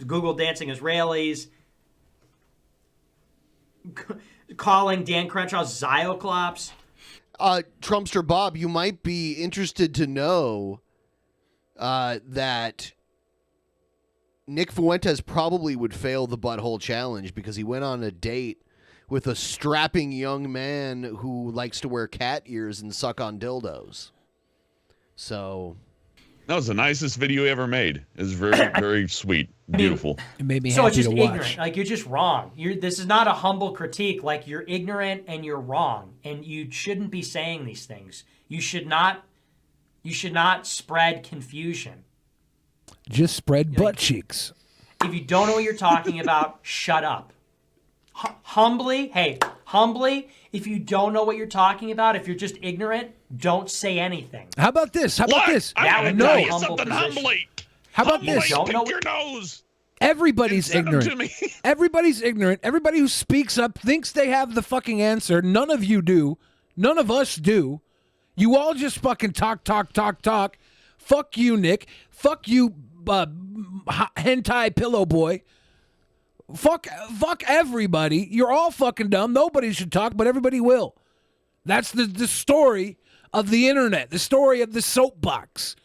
Google dancing Israelis. Calling Dan Crenshaw Zyoclops. Trumpster Bob, you might be interested to know that Nick Fuentes probably would fail the butthole challenge because he went on a date with a strapping young man who likes to wear cat ears and suck on dildos. So That was the nicest video he ever made. It was very, very sweet. Beautiful. It made me So it's happy just to watch. ignorant. Like, you're just wrong. This is not a humble critique. Like, you're ignorant and you're wrong. And you shouldn't be saying these things. You should not spread confusion. Just spread butt cheeks. If you don't know what you're talking about, shut up. Humbly, if you don't know what you're talking about, if you're just ignorant, don't say anything. How about this? How about this? I gotta No. tell you Humble something position. humbly. How about Humbly, this? Don't know pick your nose. Everybody's Send 'em to ignorant. me. Everybody's ignorant. Everybody who speaks up thinks they have the fucking answer. None of you do. None of us do. You all just fucking talk. Fuck you, Nick. Fuck you, hentai pillow boy. Fuck everybody. You're all fucking dumb. Nobody should talk, but everybody will. That's the story of the internet, the story of the soapbox.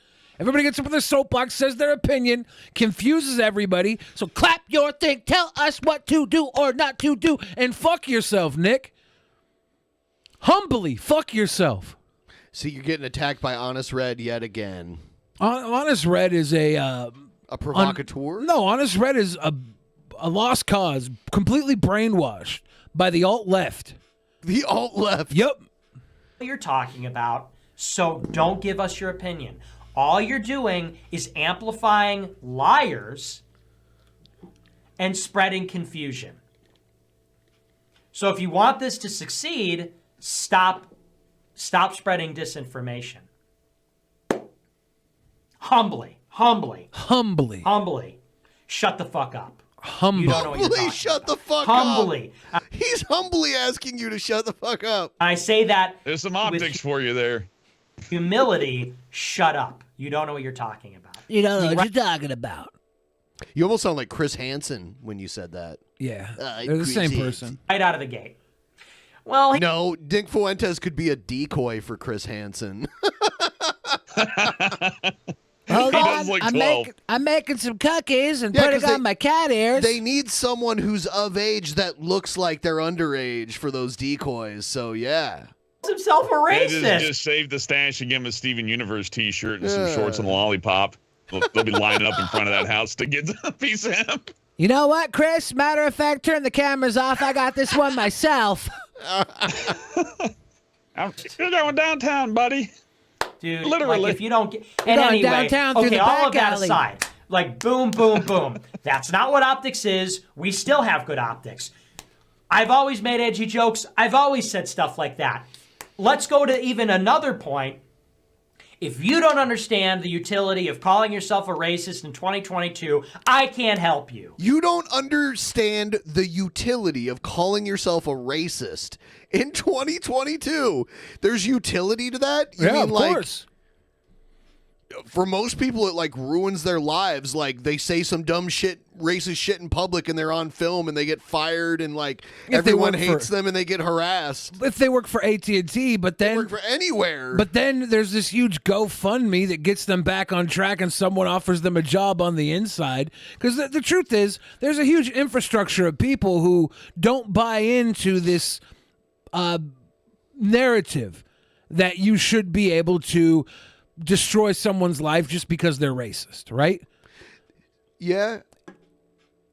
Everybody gets up on the soapbox, says their opinion, confuses everybody. So clap your thing. Tell us what to do or not to do. And fuck yourself, Nick. Humbly fuck yourself. See, you're getting attacked by Honest Red yet again. Honest Red is a provocateur? No, Honest Red is a lost cause, completely brainwashed by the alt-left. The alt-left? Yep. You're talking about, so don't give us your opinion. All you're doing is amplifying liars and spreading confusion. So if you want this to succeed, stop spreading disinformation. Humbly. Shut the fuck up. Humbly. You don't know what you're talking Shut the fuck humbly. up. He's humbly asking you to shut the fuck up. I say that There's some optics for you there. Humility, shut up. You don't know what you're talking about. You don't know what you're talking about. You almost sound like Chris Hansen when you said that. Yeah, they're the same person. Right out of the gate. Well, no, Nick Fuentes could be a decoy for Chris Hansen. Hold He on, does look 12. I'm making some cookies and 'cause putting on my cat ears. They need someone who's of age that looks like they're underage for those decoys. So yeah. Himself a racist. Just save the stash and give him a Steven Universe t-shirt and some shorts and a lollipop. They'll be lining up in front of that house to get a piece of him. You know what, Chris? Matter of fact, turn the cameras off. I got this one myself. You're going downtown, buddy. Dude, Literally. like if you don't get... You're And going anyway, downtown through okay, the all back of that alley. aside, like boom, boom, boom. That's not what optics is. We still have good optics. I've always made edgy jokes. I've always said stuff like that. Let's go to even another point. If you don't understand the utility of calling yourself a racist in 2022, I can't help you. You don't understand the utility of calling yourself a racist in 2022. There's utility to that? You mean, of like, course. For most people, it like ruins their lives. Like they say some dumb shit, racist shit in public, and they're on film, and they get fired, and like everyone hates them, and they get harassed. If they work for AT&T, but then They work for anywhere. But then there's this huge GoFundMe that gets them back on track, and someone offers them a job on the inside. Because the truth is, there's a huge infrastructure of people who don't buy into this narrative that you should be able to destroy someone's life just because they're racist, right? Yeah.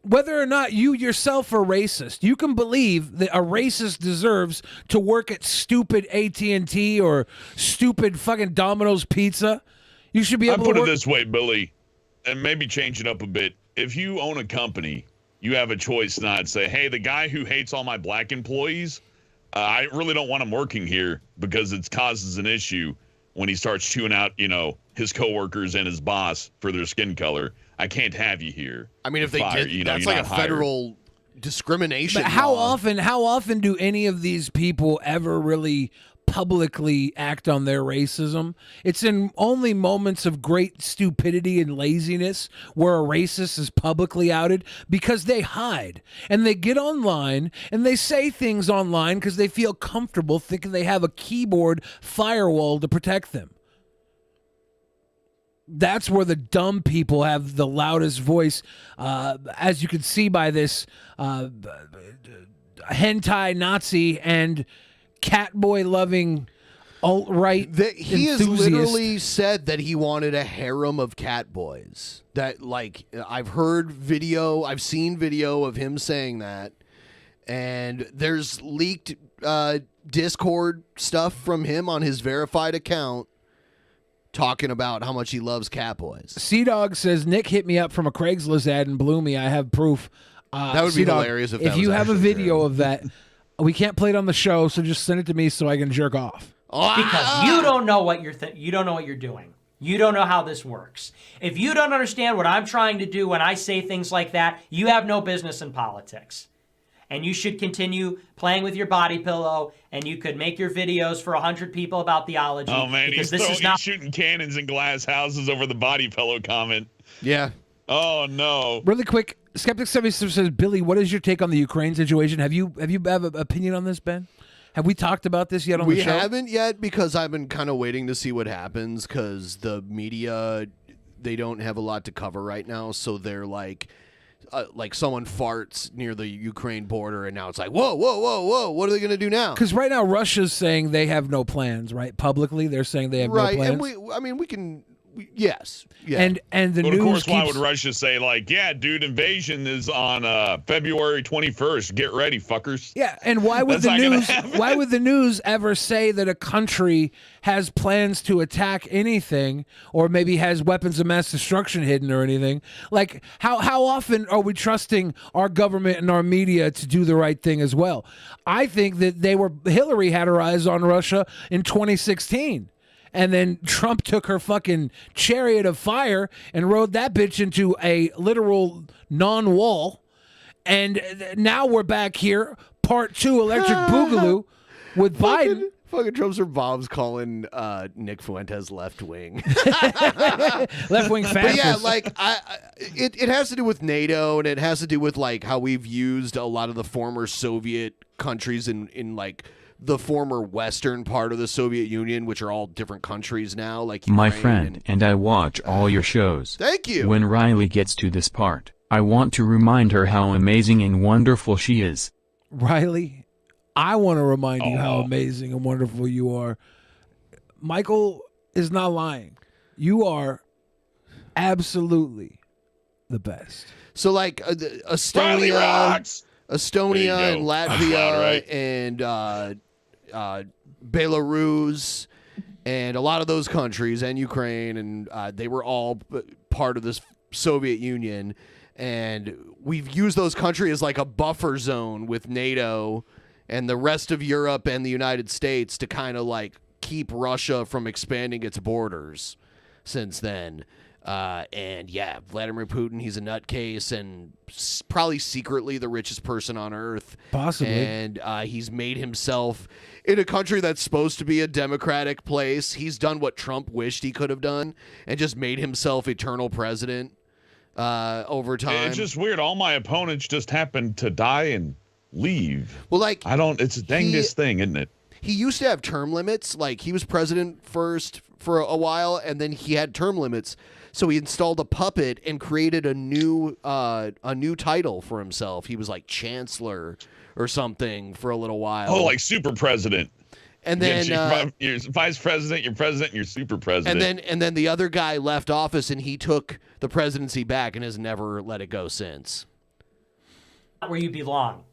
Whether or not you yourself are racist, you can believe that a racist deserves to work at stupid AT&T or stupid fucking Domino's Pizza. You should be I able put to it work... this way, Billy, and maybe change it up a bit. If you own a company, you have a choice not to say, hey, the guy who hates all my black employees, I really don't want him working here because it causes an issue when he starts chewing out, his coworkers and his boss for their skin color. I can't have you here. I mean, if they Fire, did, that's like a federal discrimination. But how law. often do any of these people ever really publicly act on their racism? It's in only moments of great stupidity and laziness where a racist is publicly outed, because they hide and they get online and they say things online because they feel comfortable thinking they have a keyboard firewall to protect them. That's where the dumb people have the loudest voice, as you can see by this hentai Nazi and catboy loving alt-right He has enthusiast. literally said that he wanted a harem of catboys. That, like, I've seen video of him saying that, and there's leaked Discord stuff from him on his verified account talking about how much he loves catboys. Sea-Dog says, Nick hit me up from a Craigslist ad and blew me. I have proof. That would be Sea-Dog, hilarious if if that you was have a actually video of that, we can't play it on the show, so just send it to me so I can jerk off. Because you don't know what you don't know what you're doing. You don't know how this works. If you don't understand what I'm trying to do when I say things like that, you have no business in politics. And you should continue playing with your body pillow, and you could make your videos for 100 people about theology. Oh, man, because he's shooting cannons in glass houses over the body pillow comment. Yeah. Oh, no. Really quick, Skeptic 76 says, Billy, what is your take on the Ukraine situation? Have you have an opinion on this, Ben? Have we talked about this yet on We the show? haven't yet because I've been kind of waiting to see what happens because the media, they don't have a lot to cover right now. So they're like someone farts near the Ukraine border and now it's like, whoa, what are they going to do now? Because right now Russia's saying they have no plans, right? Publicly, they're saying they have no plans. And we can, yes. Yeah. And the But news of course, why keeps- would Russia say like, yeah, dude, invasion is on February 21st. Get ready, fuckers. Yeah, and why would That's not gonna news? happen. Why would the news ever say that a country has plans to attack anything, or maybe has weapons of mass destruction hidden or anything? Like, how often are we trusting our government and our media to do the right thing as well? I think that Hillary had her eyes on Russia in 2016. And then Trump took her fucking chariot of fire and rode that bitch into a literal non-wall. And now we're back here, part 2, Electric Boogaloo, with Biden. Fucking Trump's or Bob's calling Nick Fuentes left wing. Left wing fascist. But yeah, like it has to do with NATO, and it has to do with like how we've used a lot of the former Soviet countries in like the former western part of the Soviet Union, which are all different countries now, like My Ukraine friend, and I watch all your shows. Thank you. When Riley gets to this part, I want to remind her how amazing and wonderful she is. Riley, I want to remind you how amazing and wonderful you are. Michael is not lying. You are absolutely the best. So like Estonia and Latvia and Belarus and a lot of those countries and Ukraine, and they were all part of this Soviet Union, and we've used those countries as like a buffer zone with NATO and the rest of Europe and the United States to kind of like keep Russia from expanding its borders since then. And yeah, Vladimir Putin, he's a nutcase and probably secretly the richest person on earth. Possibly. And he's made himself in a country that's supposed to be a democratic place. He's done what Trump wished he could have done and just made himself eternal president over time. It's just weird. All my opponents just happen to die and leave. Well, like it's a dangest thing, isn't it? He used to have term limits. Like he was president first for a while, and then he had term limits. So he installed a puppet and created a new title for himself. He was like chancellor or something for a little while. Oh, like super president. And then you're vice president, you're president, you're super president. and then the other guy left office and he took the presidency back and has never let it go since. Where you belong.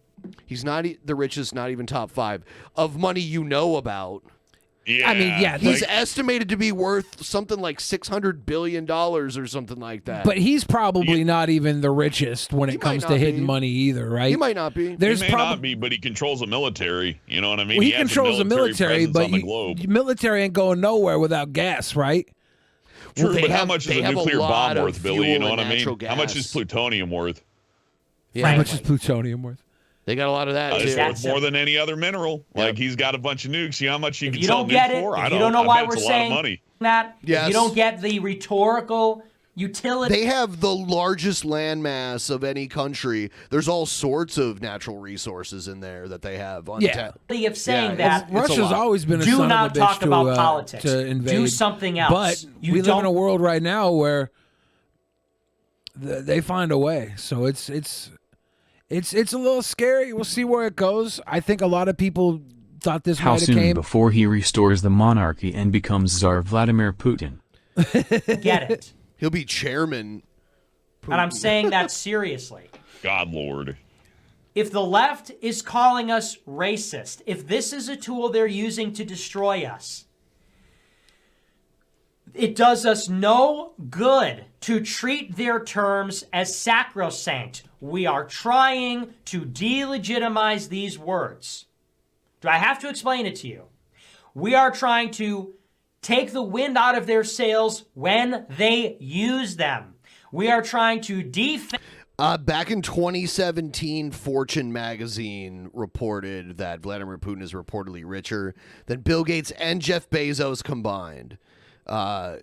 He's not the richest, not even top 5 of money you know about. Yeah, I mean, yeah, he's estimated to be worth something like $600 billion or something like that. But he's probably not even the richest when it comes to hidden money either, right? He might not be. He may not be, but he controls the military. You know what I mean? Well, he has a controls the military, presence but on the globe. military ain't going nowhere without gas, right? True, but how much is a nuclear bomb worth, Billy? You know what I mean? natural How much gas. is plutonium worth? Yeah. How much is plutonium worth? They got a lot of that It's too. worth more than any other mineral. Like he's got a bunch of nukes. See how much you If can you sell don't get nuke it, for? if I you don't know I why bet we're it's a lot of saying money. that, Yes. if you don't get the rhetorical utility. They have the largest landmass of any country. There's all sorts of natural resources in there that they have. Yeah. Of saying Yeah, that it's a Russia's lot. always been a Do son not of a bitch talk about politics. to invade. Do something else. But You we live in don't- a world right now where they find a way. So it's a little scary. We'll see where it goes. I think a lot of people thought this How might have soon came. before he restores the monarchy and becomes Tsar Vladimir Putin? Get it. He'll be chairman. And I'm saying that seriously. God Lord. If the left is calling us racist, if this is a tool they're using to destroy us, it does us no good to treat their terms as sacrosanct. We are trying to delegitimize these words. Do I have to explain it to you? We are trying to take the wind out of their sails when they use them. We are trying to defend. Back in 2017, Fortune magazine reported that Vladimir Putin is reportedly richer than Bill Gates and Jeff Bezos combined. I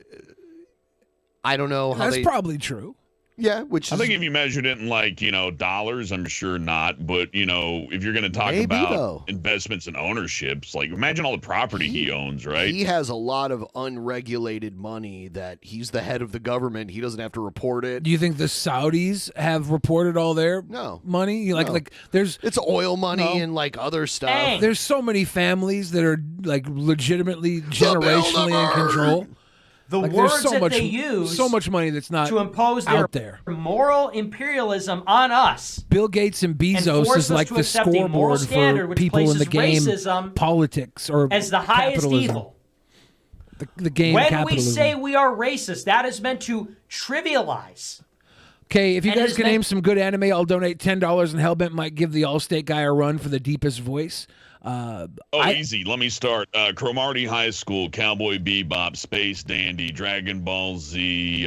don't know how That's probably true. Yeah, which I is think if you measured it in like, dollars, I'm sure not. But, if you're going to talk Maybe, about though. investments and ownerships, like imagine all the property he owns, right? he has a lot of unregulated money that he's the head of the government. He doesn't have to report it. Do you think the Saudis have reported all their money? No. There's It's oil money and like other stuff. There's so many families that are like legitimately generationally in control. The Like, words there's so that much, they use so much money that's not to impose their out there. moral imperialism on us. Bill Gates and Bezos force is us like to the accept a moral scoreboard standard for which people in the places game, racism politics or as the highest capitalism. evil. The game When capitalism. we say we are racist, that is meant to trivialize. Okay, if you And it guys is can meant- name some good anime, I'll donate $10, and Hellbent might give the Allstate guy a run for the deepest voice. Easy. Let me start. Cromartie High School, Cowboy Bebop, Space Dandy, Dragon Ball Z.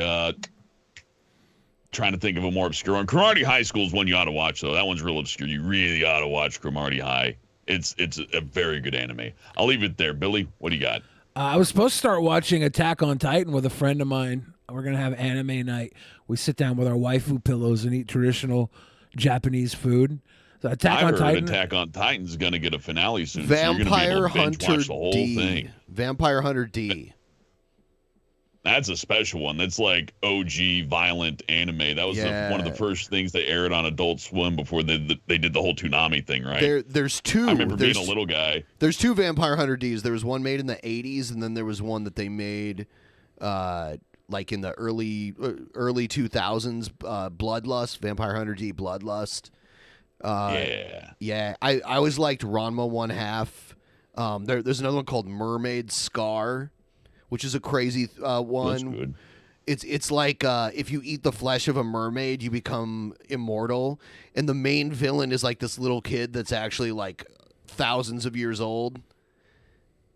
Trying to think of a more obscure one. Cromartie High School is one you ought to watch, though. That one's real obscure. You really ought to watch Cromartie High. It's a very good anime. I'll leave it there. Billy, what do you got? I was supposed to start watching Attack on Titan with a friend of mine. We're going to have anime night. We sit down with our waifu pillows and eat traditional Japanese food. So Attack I on heard Titan. Attack on Titan's going to get a finale soon. so you're Vampire gonna be able to binge Hunter watch the whole D. thing. Vampire Hunter D. That's a special one. That's like OG violent anime. That was one of the first things they aired on Adult Swim before they did the whole Toonami thing, right? There's two. I remember being a little guy. There's two Vampire Hunter Ds. There was one made in the 80s, and then there was one that they made like in the early 2000s, Bloodlust, Vampire Hunter D Bloodlust. Yeah. I always liked Ranma 1/2. There's another one called Mermaid Scar, which is a crazy one. That's good. It's like if you eat the flesh of a mermaid, you become immortal, and the main villain is like this little kid that's actually like thousands of years old.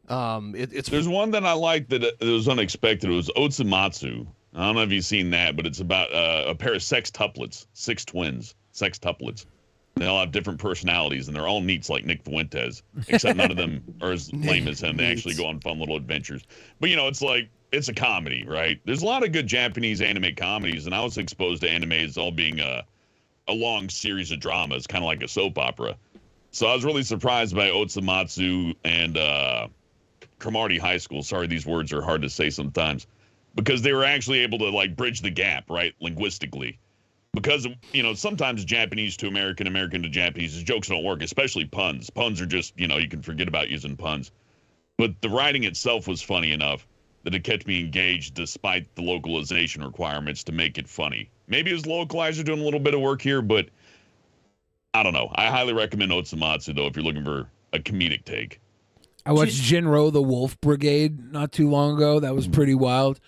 There's one that I liked that it was unexpected. It was Otsumatsu. I don't know if you've seen that, but it's about a pair of sextuplets, six twins, sextuplets. They all have different personalities, and they're all neats like Nick Fuentes, except none of them are as lame as him. They actually go on fun little adventures. But, it's a comedy, right? There's a lot of good Japanese anime comedies, and I was exposed to anime as all being a long series of dramas, kind of like a soap opera. So I was really surprised by Otsumatsu and Cromartie High School. Sorry, these words are hard to say sometimes. Because they were actually able to, bridge the gap, right, linguistically. Because, sometimes Japanese to American, American to Japanese, jokes don't work, especially puns. Puns are just, you can forget about using puns. But the writing itself was funny enough that it kept me engaged despite the localization requirements to make it funny. Maybe his localizer doing a little bit of work here, but I don't know. I highly recommend Otsumatsu, though, if you're looking for a comedic take. I watched Jinro the Wolf Brigade not too long ago. That was pretty wild.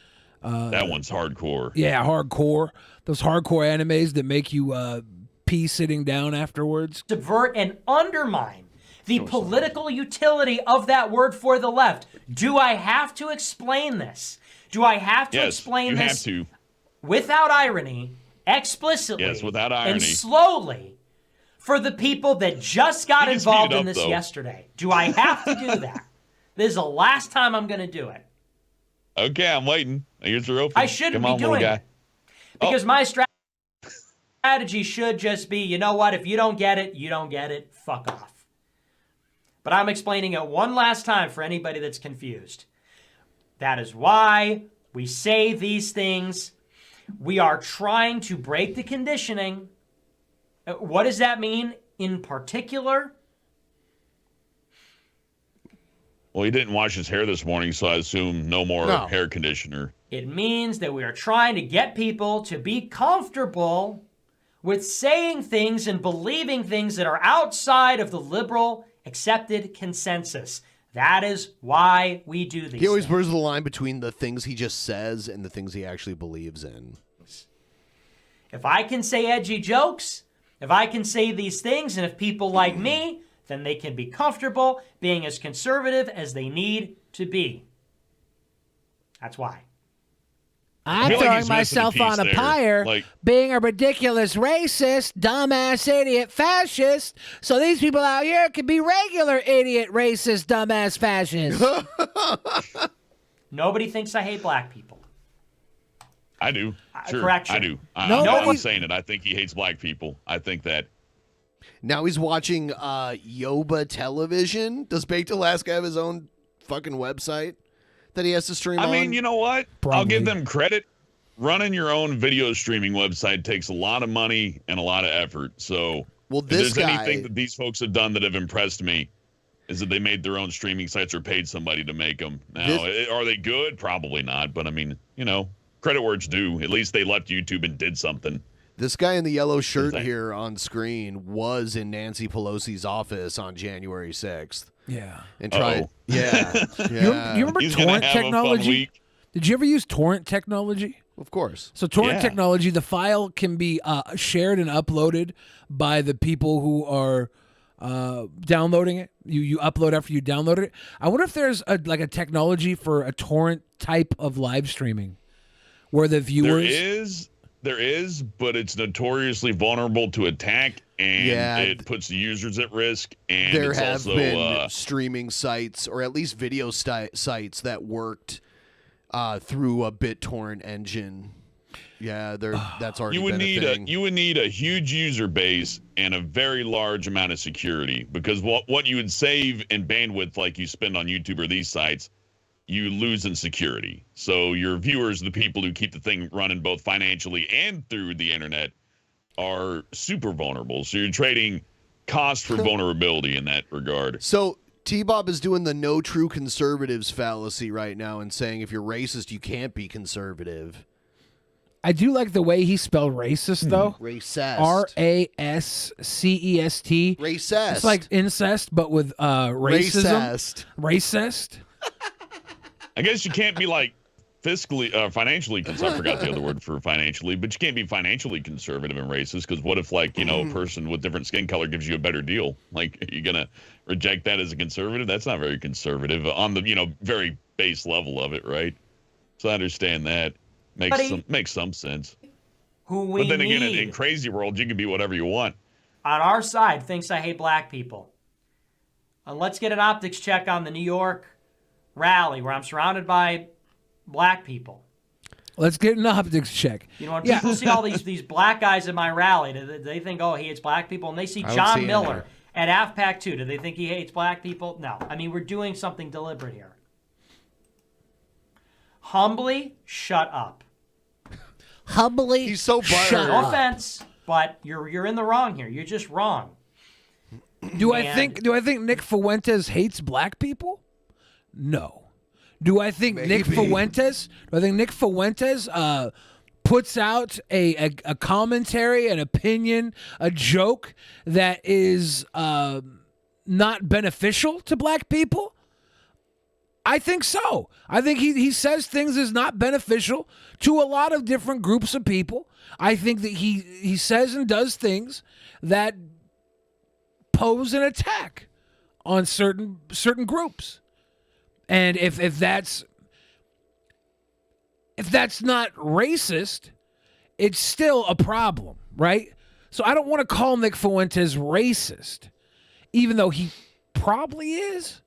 That one's hardcore. Yeah, hardcore. Those hardcore animes that make you pee sitting down afterwards. Subvert and undermine the political utility of that word for the left. Do I have to explain this? Do I have to explain you this have to. without irony, explicitly, Yes, without irony. and slowly for the people that just got You can speed involved it in up, this though. yesterday? Do I have to do that? This is the last time I'm going to do it. Okay, I'm waiting. Ears are open. I shouldn't Come be on, little doing guy. it. Because my strategy should just be, you know what, if you don't get it, you don't get it, fuck off. But I'm explaining it one last time for anybody that's confused. That is why we say these things. We are trying to break the conditioning. What does that mean in particular? Well, he didn't wash his hair this morning, so I assume no more hair conditioner. It means that we are trying to get people to be comfortable with saying things and believing things that are outside of the liberal accepted consensus. That is why we do these He always things. blurs the line between the things he just says and the things he actually believes in. If I can say edgy jokes, if I can say these things, and if people like me, then they can be comfortable being as conservative as they need to be. That's why. I'm feel like throwing he's missing a myself piece on a there. pyre, Like- being a ridiculous racist, dumbass, idiot, fascist, so these people out here can be regular idiot, racist, dumbass, fascists. Nobody thinks I hate black people. I do. Sure, correction. I do. No, I'm but not saying it. I think he hates black people. I think that. Now he's watching Yoba television. Does Baked Alaska have his own fucking website that he has to stream on? I mean, you know what? Probably. I'll give them credit. Running your own video streaming website takes a lot of money and a lot of effort. So, well, if this there's guy, anything that these folks have done that have impressed me, is that they made their own streaming sites or paid somebody to make them. Now, are they good? Probably not. But I mean, you know, credit where it's due. At least they left YouTube and did something. this guy in the yellow shirt here on screen was in Nancy Pelosi's office on January 6th. Yeah. And tried. Yeah. You remember He's gonna torrent have a fun technology? week. Did you ever use torrent technology? Of course. So torrent Yeah. technology, the file can be shared and uploaded by the people who are downloading it. You upload after you download it. I wonder if there's a technology for a torrent type of live streaming where the viewers. There is, but it's notoriously vulnerable to attack, and it puts the users at risk. And there it's have also, been streaming sites, or at least video sites that worked through a BitTorrent engine. Yeah, that's already you would been need a thing. you would need a huge user base and a very large amount of security, because what you would save in bandwidth, like you spend on YouTube or these sites, you lose in security. So your viewers, the people who keep the thing running both financially and through the internet, are super vulnerable. So you're trading cost for vulnerability in that regard. So T-Bob is doing the no true conservatives fallacy right now and saying if you're racist, you can't be conservative. I do like the way he spelled racist, though. Racist. R-A-S-C-E-S-T. Racist. It's like incest, but with racism. Racist. I guess you can't be like fiscally, financially conservative. I forgot the other word for financially, but you can't be financially conservative and racist, because what if, like, a person with different skin color gives you a better deal? Like, are you going to reject that as a conservative? That's not very conservative on the, very base level of it, right? So I understand that. Makes some sense. Who but then again, in crazy world, you can be whatever you want. On our side thinks I hate black people. Let's get an optics check on the New York rally where I'm surrounded by black people. Let's get an optics check. When people see all these black guys at my rally, do they think, oh, he hates black people? And they see John Miller at AFPAC 2. Do they think he hates black people? No. I mean, we're doing something deliberate here. Humbly, shut up. Humbly, he's so shut No up. offense, but you're in the wrong here. You're just wrong. Do I think Nick Fuentes hates black people? No. Do I think Nick Fuentes puts out a commentary, an opinion, a joke that is not beneficial to black people? I think so. I think he says things is not beneficial to a lot of different groups of people. I think that he says and does things that pose an attack on certain groups. And if that's not racist, it's still a problem, right? So I don't want to call Nick Fuentes racist, even though he probably is.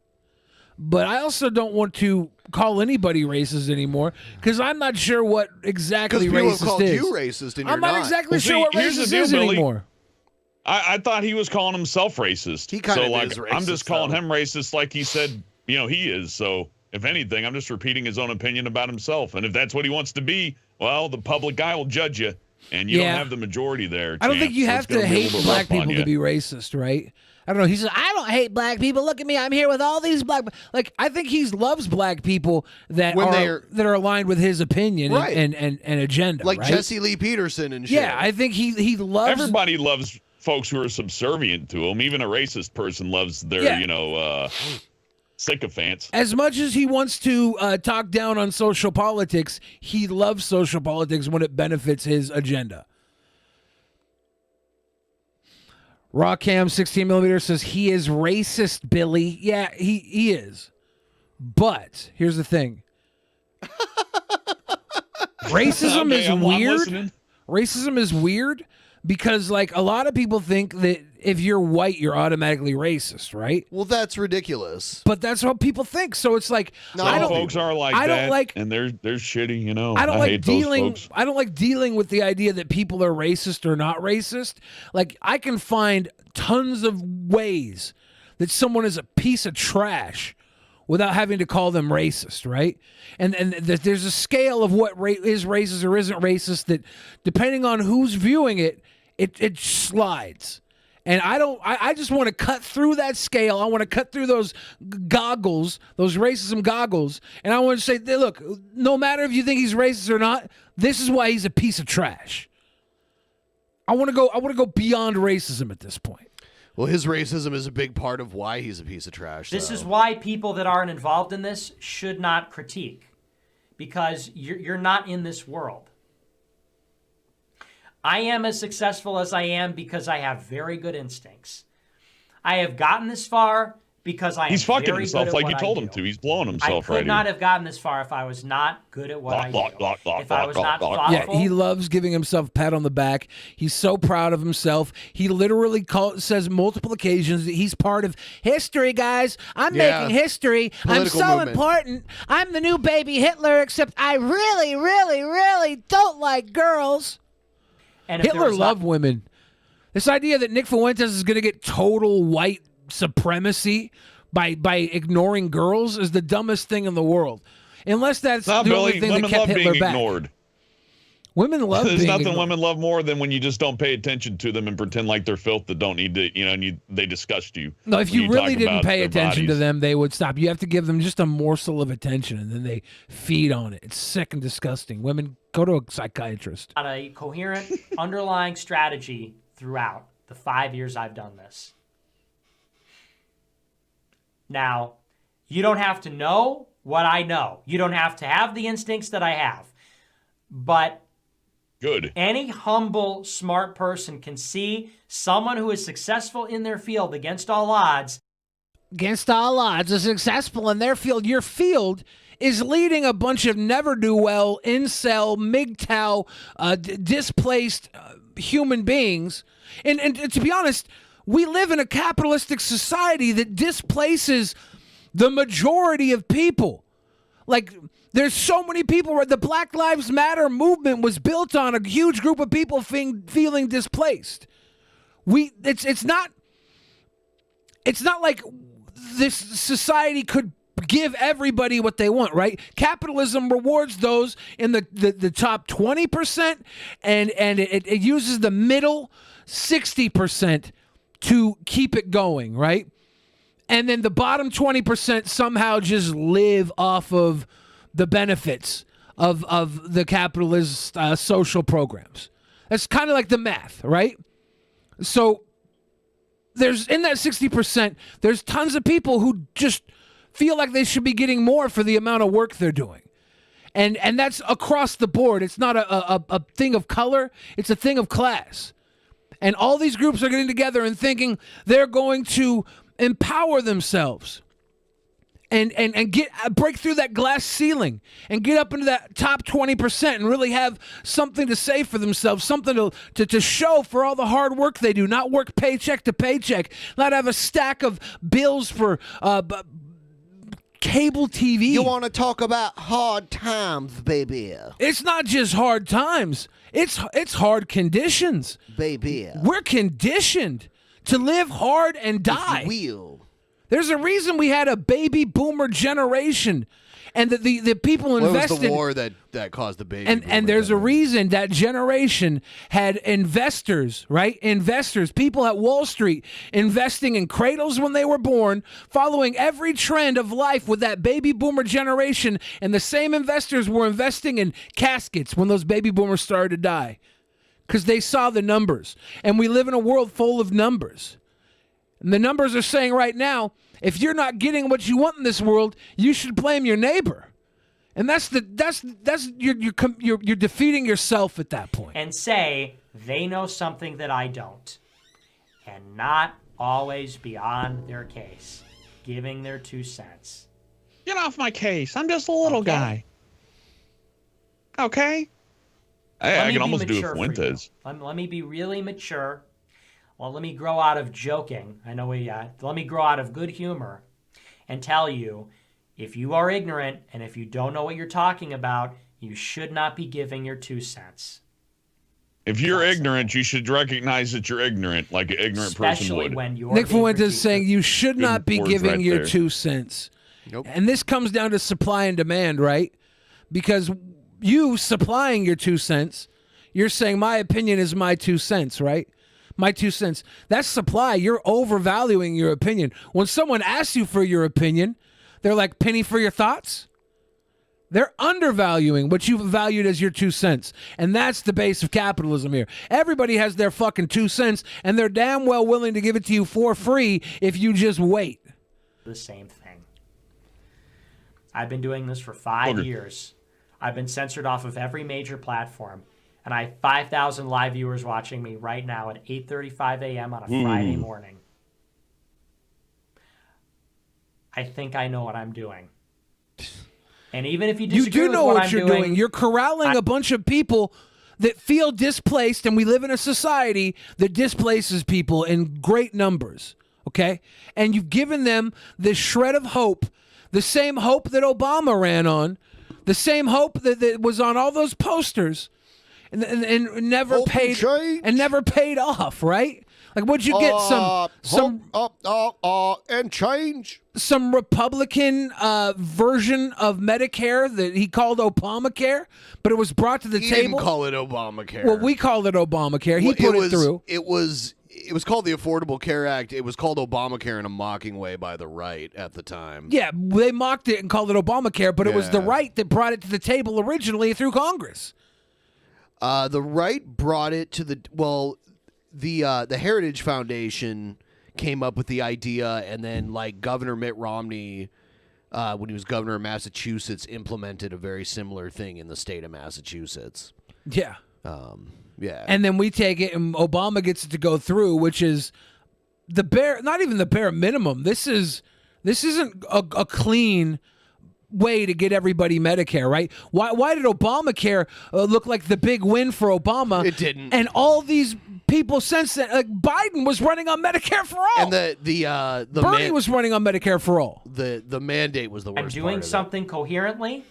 But I also don't want to call anybody racist anymore, because I'm not sure what exactly racist is. Because people have called you racist, and you're I'm not exactly sure what racist is Billy. anymore. I thought he was calling himself racist. He kind of is racist. I'm just calling him racist like he said, he is. So if anything, I'm just repeating his own opinion about himself. And if that's what he wants to be, well, the public eye will judge you. And you don't have the majority there. I don't think you have to hate black people to be racist, right? I don't know. He says, I don't hate black people. Look at me. I'm here with all these black. Like, I think he loves black people that are aligned with his opinion and agenda. Like right? Jesse Lee Peterson and shit. Yeah, I think he loves. Everybody loves folks who are subservient to him. Even a racist person loves their, sycophants. As much as he wants to talk down on social politics, he loves social politics when it benefits his agenda. Rawcam 16mm says he is racist, Billy. Yeah, he is. But here's the thing. Racism is weird. racism is weird because like a lot of people think that if you're white, you're automatically racist, right? Well, that's ridiculous. But that's what people think. So it's like Some folks are like I that, don't like, and they're shitty. You know, I don't like hate dealing. those folks. I don't like dealing with the idea that people are racist or not racist. Like I can find tons of ways that someone is a piece of trash without having to call them racist, right? And there's a scale of what is racist or isn't racist that, depending on who's viewing it, it slides. And I just want to cut through that scale. I want to cut through those goggles, those racism goggles. And I want to say, look, no matter if you think he's racist or not, this is why he's a piece of trash. I want to go beyond racism at this point. Well, his racism is a big part of why he's a piece of trash. This is why people that aren't involved in this should not critique, because you're not in this world. I am as successful as I am because I have very good instincts. I have gotten this far because He's fucking himself like you told him to. He's blowing himself I right could not have gotten this far if I was not good at what I do. If I was not thoughtful. Yeah, he loves giving himself a pat on the back. He's so proud of himself. He literally says multiple occasions that he's part of history, guys. I'm making history. Political I'm so movement. important. I'm the new baby Hitler, except I really, really, really don't like girls. And if there Hitler was loved women. This idea that Nick Fuentes is going to get total white supremacy by ignoring girls is the dumbest thing in the world. Unless that's the only thing that women kept love Hitler being back. ignored. Women love There's being nothing ignored. women love more than when you just don't pay attention to them and pretend like they're filth that don't need to, and they disgust you. No, if when you really talk didn't about pay their attention to bodies. them, they would stop. You have to give them just a morsel of attention, and then they feed on it. It's sick and disgusting. Women, go to a psychiatrist. not a coherent underlying strategy throughout the 5 years I've done this. Now, you don't have to know what I know. You don't have to have the instincts that I have. But good. Any humble, smart person can see someone who is successful in their field against all odds. Against all odds, is successful in their field. Your field is leading a bunch of never-do-well, incel, MGTOW, displaced human beings. And to be honest, we live in a capitalistic society that displaces the majority of people. Like, there's so many people where the Black Lives Matter movement was built on a huge group of people feeling displaced. It's not like this society could give everybody what they want, right? Capitalism rewards those in the top 20%, and it uses the middle 60% to keep it going, right? And then the bottom 20% somehow just live off of the benefits of the capitalist social programs. That's kind of like the math, right? So there's, in that 60%, there's tons of people who just feel like they should be getting more for the amount of work they're doing. And that's across the board. It's not a thing of color. It's a thing of class. And all these groups are getting together and thinking they're going to empower themselves and break through that glass ceiling and get up into that top 20% and really have something to say for themselves, something to show for all the hard work they do, not work paycheck to paycheck, not have a stack of bills for cable TV. You want to talk about hard times, baby. It's not just hard times. It's hard conditions. Baby. We're conditioned to live hard and die. If you will. There's a reason we had a baby boomer generation, and the people Well, invested. it was the war that caused the baby. And there's a reason that generation had investors, right? Investors, people at Wall Street investing in cradles when they were born, following every trend of life with that baby boomer generation. And the same investors were investing in caskets when those baby boomers started to die because they saw the numbers. And we live in a world full of numbers. And the numbers are saying right now, if you're not getting what you want in this world, you should blame your neighbor. And you're defeating yourself at that point. And say they know something that I don't. And not always beyond their case. Giving their 2 cents. Get off my case. I'm just a little guy. Okay? I me can be almost do mature a for you. Fuentes. Let me be really mature. Well, let me grow out of joking. I know let me grow out of good humor and tell you, if you are ignorant and if you don't know what you're talking about, you should not be giving your 2 cents. If you're ignorant, you should recognize that you're ignorant, like an ignorant person would. When you're Nick being Fuentes is saying you should Good not be words giving right your there. 2 cents. Nope. And this comes down to supply and demand, right? Because you supplying your 2 cents, you're saying my opinion is my 2 cents, right? My 2 cents. That's supply. You're overvaluing your opinion. When someone asks you for your opinion, they're like, penny for your thoughts? They're undervaluing what you've valued as your 2 cents. And that's the base of capitalism here. Everybody has their fucking 2 cents, and they're damn well willing to give it to you for free if you just wait. The same thing. I've been doing this for 5 years. I've been censored off of every major platform. And I have 5,000 live viewers watching me right now at 8:35 a.m. on a Friday morning. I think I know what I'm doing. And even if you disagree you do with know what what I'm you're doing. You're corralling a bunch of people that feel displaced, and we live in a society that displaces people in great numbers, okay? And you've given them this shred of hope, the same hope that Obama ran on, the same hope that was on all those posters, and never Hope paid and never paid off, right? Like, would you get and change? Some Republican version of Medicare that he called Obamacare, but it was brought to the He table. didn't call it Obamacare. Well, we called it Obamacare. He put it through. It was called the Affordable Care Act. It was called Obamacare in a mocking way by the right at the time. Yeah, they mocked it and called it Obamacare, but it was the right that brought it to the table originally through Congress. The right brought it to the Heritage Foundation came up with the idea, and then like Governor Mitt Romney, when he was governor of Massachusetts, implemented a very similar thing in the state of Massachusetts. Yeah. Yeah. And then we take it, and Obama gets it to go through, which is not even the bare minimum. This isn't a clean way to get everybody Medicare, right? Why did Obamacare look like the big win for Obama? It didn't. And all these people since then, like Biden was running on Medicare for all, And the Bernie was running on Medicare for all. The mandate was the worst. I'm doing something coherently.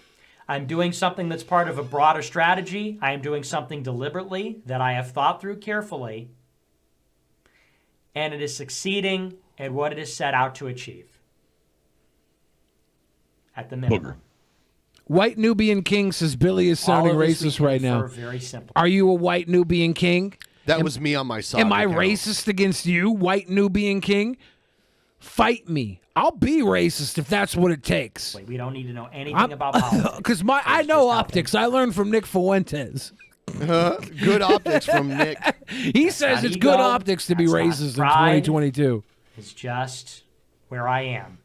I'm doing something that's part of a broader strategy. I am doing something deliberately that I have thought through carefully. And it is succeeding at what it is set out to achieve. At the minimum. White Nubian King says Billy is sounding All of this we racist can right now. infer very simple. Are you a white Nubian King? That was me on my side. Am I racist against you, white Nubian King? Fight me. I'll be racist if that's what it takes. Wait, we don't need to know anything about politics. Because I know optics. I learned from Nick Fuentes. Good optics from Nick. He says Not it's ego, good optics to be that's not racist in pride. 2022. It's just where I am.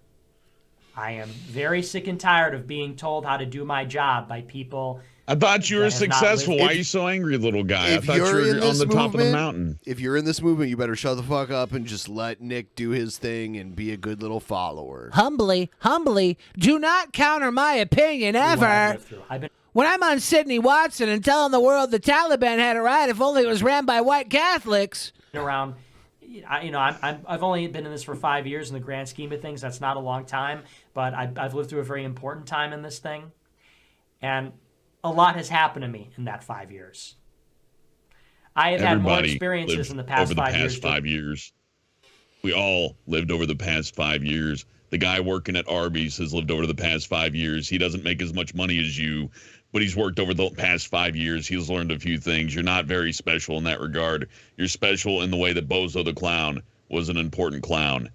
I am very sick and tired of being told how to do my job by people. I thought you were that have not successful. lived- Why are you so angry, little guy? I If thought you you're in were on this the top of the movement- mountain. If you're in this movement, you better shut the fuck up and just let Nick do his thing and be a good little follower. Humbly, do not counter my opinion ever. When I'm on Sidney Watson and telling the world the Taliban had it right if only it was ran by white Catholics. Around, I've only been in this for 5 years in the grand scheme of things. That's not a long time, but I've lived through a very important time in this thing, and a lot has happened to me in that 5 years. I have had more Everybody experiences lived in the past over the 5 past years. 5 years. We all lived over the past 5 years. The guy working at Arby's has lived over the past 5 years. He doesn't make as much money as you, but he's worked over the past 5 years. He's learned a few things. You're not very special in that regard. You're special in the way that Bozo the Clown was an important clown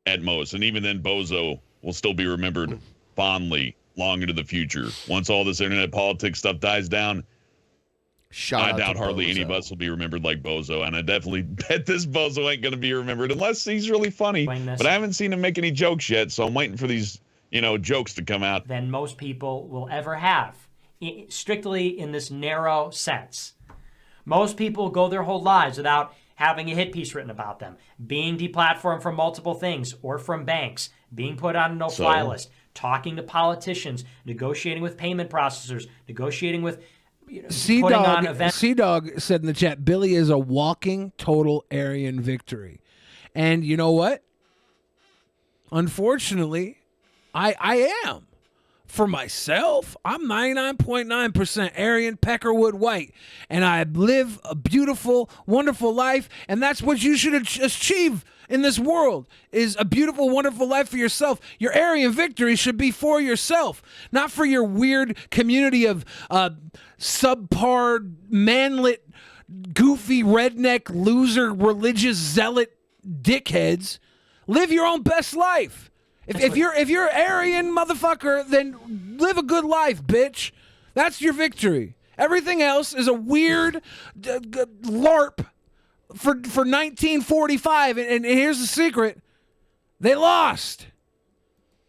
at most. And even then, Bozo will still be remembered fondly long into the future. Once all this internet politics stuff dies down, I doubt hardly any of us will be remembered like Bozo. And I definitely bet this Bozo ain't going to be remembered unless he's really funny. But I haven't seen him make any jokes yet, so I'm waiting for these, jokes to come out. Than most people will ever have, strictly in this narrow sense. Most people go their whole lives without having a hit piece written about them, being deplatformed from multiple things or from banks, being put on a no-fly list, talking to politicians, negotiating with payment processors, negotiating with Sea putting on events. Sea Dog said in the chat, Billy is a walking total Aryan victory. And you know what? Unfortunately, I am. For myself, I'm 99.9% Aryan Peckerwood white, and I live a beautiful, wonderful life, and that's what you should achieve in this world, is a beautiful, wonderful life for yourself. Your Aryan victory should be for yourself, not for your weird community of subpar, manlet, goofy, redneck, loser, religious, zealot dickheads. Live your own best life. If you're Aryan motherfucker, then live a good life, bitch. That's your victory. Everything else is a weird LARP for 1945. And here's the secret: they lost.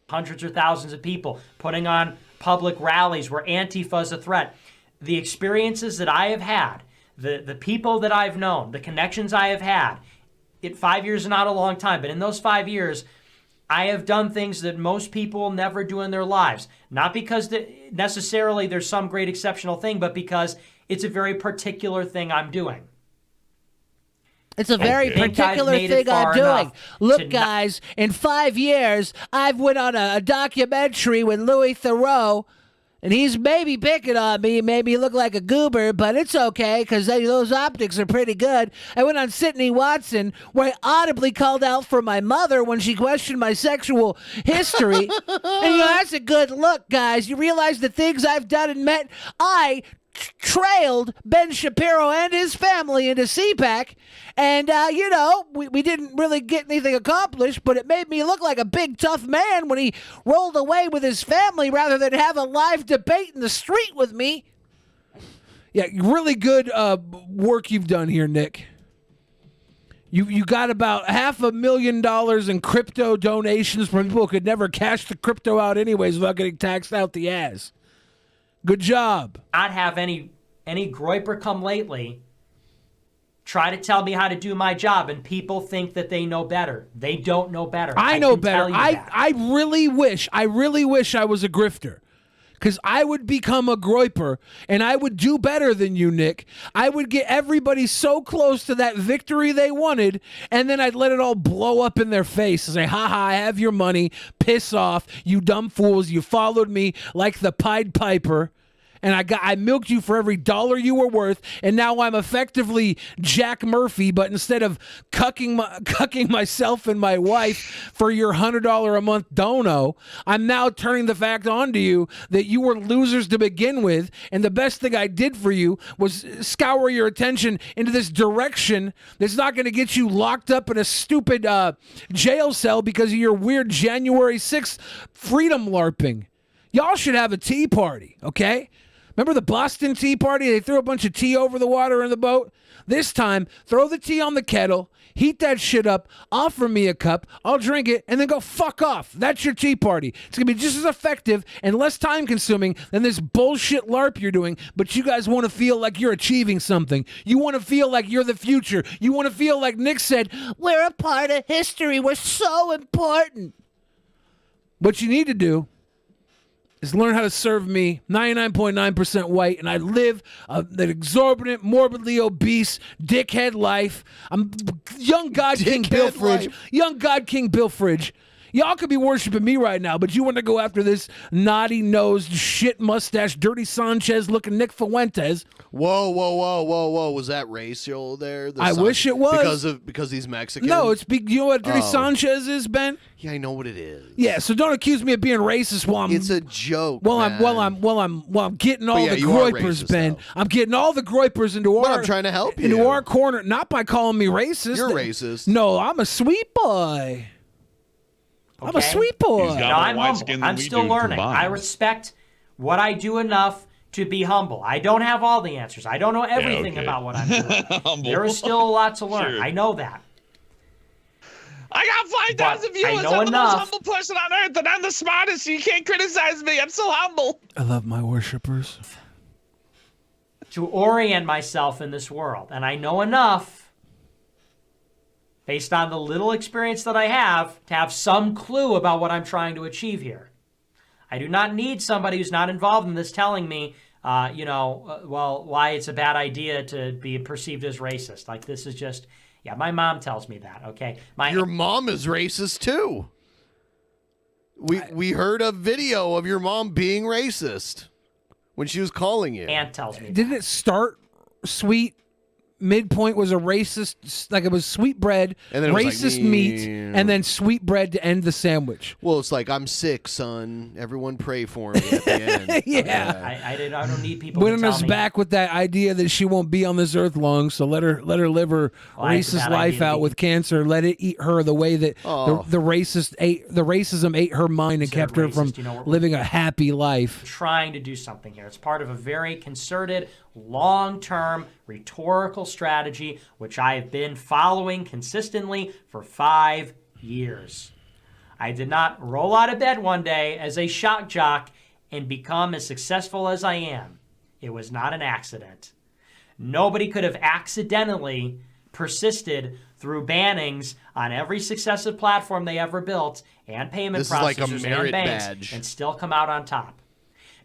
Hundreds or thousands of people putting on public rallies where Antifa is a threat. The experiences that I have had, the people that I've known, the connections I have had. 5 years is not a long time, but in those 5 years, I have done things that most people never do in their lives. Not because necessarily there's some great exceptional thing, but because it's a very particular thing I'm doing. It's a very particular thing I'm doing. Look, guys, in 5 years, I've went on a documentary with Louis Theroux, and he's maybe picking on me, made me look like a goober, but it's okay, because those optics are pretty good. I went on Sydney Watson, where I audibly called out for my mother when she questioned my sexual history. And, that's a good look, guys. You realize the things I've done and met. I trailed Ben Shapiro and his family into CPAC, and we didn't really get anything accomplished, but it made me look like a big tough man when he rolled away with his family rather than have a live debate in the street with me. Yeah, really good work you've done here, Nick. You got about $500,000 in crypto donations from people who could never cash the crypto out anyways without getting taxed out the ass. Good job. Not have any groiper come lately try to tell me how to do my job, and people think that they know better. They don't know better. I know better. I really wish I was a grifter, because I would become a groiper, and I would do better than you, Nick. I would get everybody so close to that victory they wanted, and then I'd let it all blow up in their face and say, ha, I have your money. Piss off, you dumb fools. You followed me like the Pied Piper. And I milked you for every dollar you were worth, and now I'm effectively Jack Murphy, but instead of cucking myself and my wife for your $100 a month dono, I'm now turning the fact onto you that you were losers to begin with, and the best thing I did for you was scour your attention into this direction that's not going to get you locked up in a stupid jail cell because of your weird January 6th freedom LARPing. Y'all should have a tea party, okay? Remember the Boston Tea Party? They threw a bunch of tea over the water in the boat. This time, throw the tea on the kettle, heat that shit up, offer me a cup, I'll drink it, and then go fuck off. That's your tea party. It's going to be just as effective and less time-consuming than this bullshit LARP you're doing, but you guys want to feel like you're achieving something. You want to feel like you're the future. You want to feel like Nick said, we're a part of history. We're so important. What you need to do is learn how to serve me, 99.9% white, and I live an exorbitant, morbidly obese, dickhead life. I'm young God King Bill Fridge. Young God King Bill Fridge. Y'all could be worshiping me right now, but you want to go after this naughty-nosed, shit-mustache, dirty Sanchez-looking Nick Fuentes. Whoa. Was that racial there? I wish it was. Because he's Mexican? No, you know what Dirty Sanchez is, Ben? Yeah, I know what it is. Yeah, so don't accuse me of being racist while It's a joke. While I'm getting all the groipers, Ben. Though. I'm getting all the groipers into I'm trying to help you. Into our corner, not by calling me racist. You're racist. No, I'm a sweet boy. Okay. I'm a sweet boy. No, I'm humble. I'm still learning. I respect what I do enough to be humble. I don't have all the answers. I don't know everything about what I'm doing. There is still a lot to learn. Sure. I know that. I got 5,000 viewers. I'm the most humble person on earth, and I'm the smartest, so you can't criticize me. I'm so humble. I love my worshipers. To orient myself in this world. And I know enough, based on the little experience that I have, to have some clue about what I'm trying to achieve here. I do not need somebody who's not involved in this telling me why it's a bad idea to be perceived as racist. Like, this is just, my mom tells me that, okay? Your mom is racist, too. We heard a video of your mom being racist when she was calling you. Aunt tells me Didn't it start sweet? Midpoint was a racist, like it was sweet bread, and then racist meat, and then sweet bread to end the sandwich. Well, it's like, I'm sick, son. Everyone pray for me at the end. Yeah. I don't need people Winning to tell us me. back with that idea that she won't be on this earth long, so let her live her it's a racist bad life idea to out be- with cancer. Let it eat her the way that the racism ate her mind and kept her from living a happy life. Trying to do something here. It's part of a very concerted, long-term rhetorical strategy, which I have been following consistently for 5 years. I did not roll out of bed one day as a shock jock and become as successful as I am. It was not an accident. Nobody could have accidentally persisted through bannings on every successive platform they ever built and payment This is like a processors and merit banks badge. and still come out on top.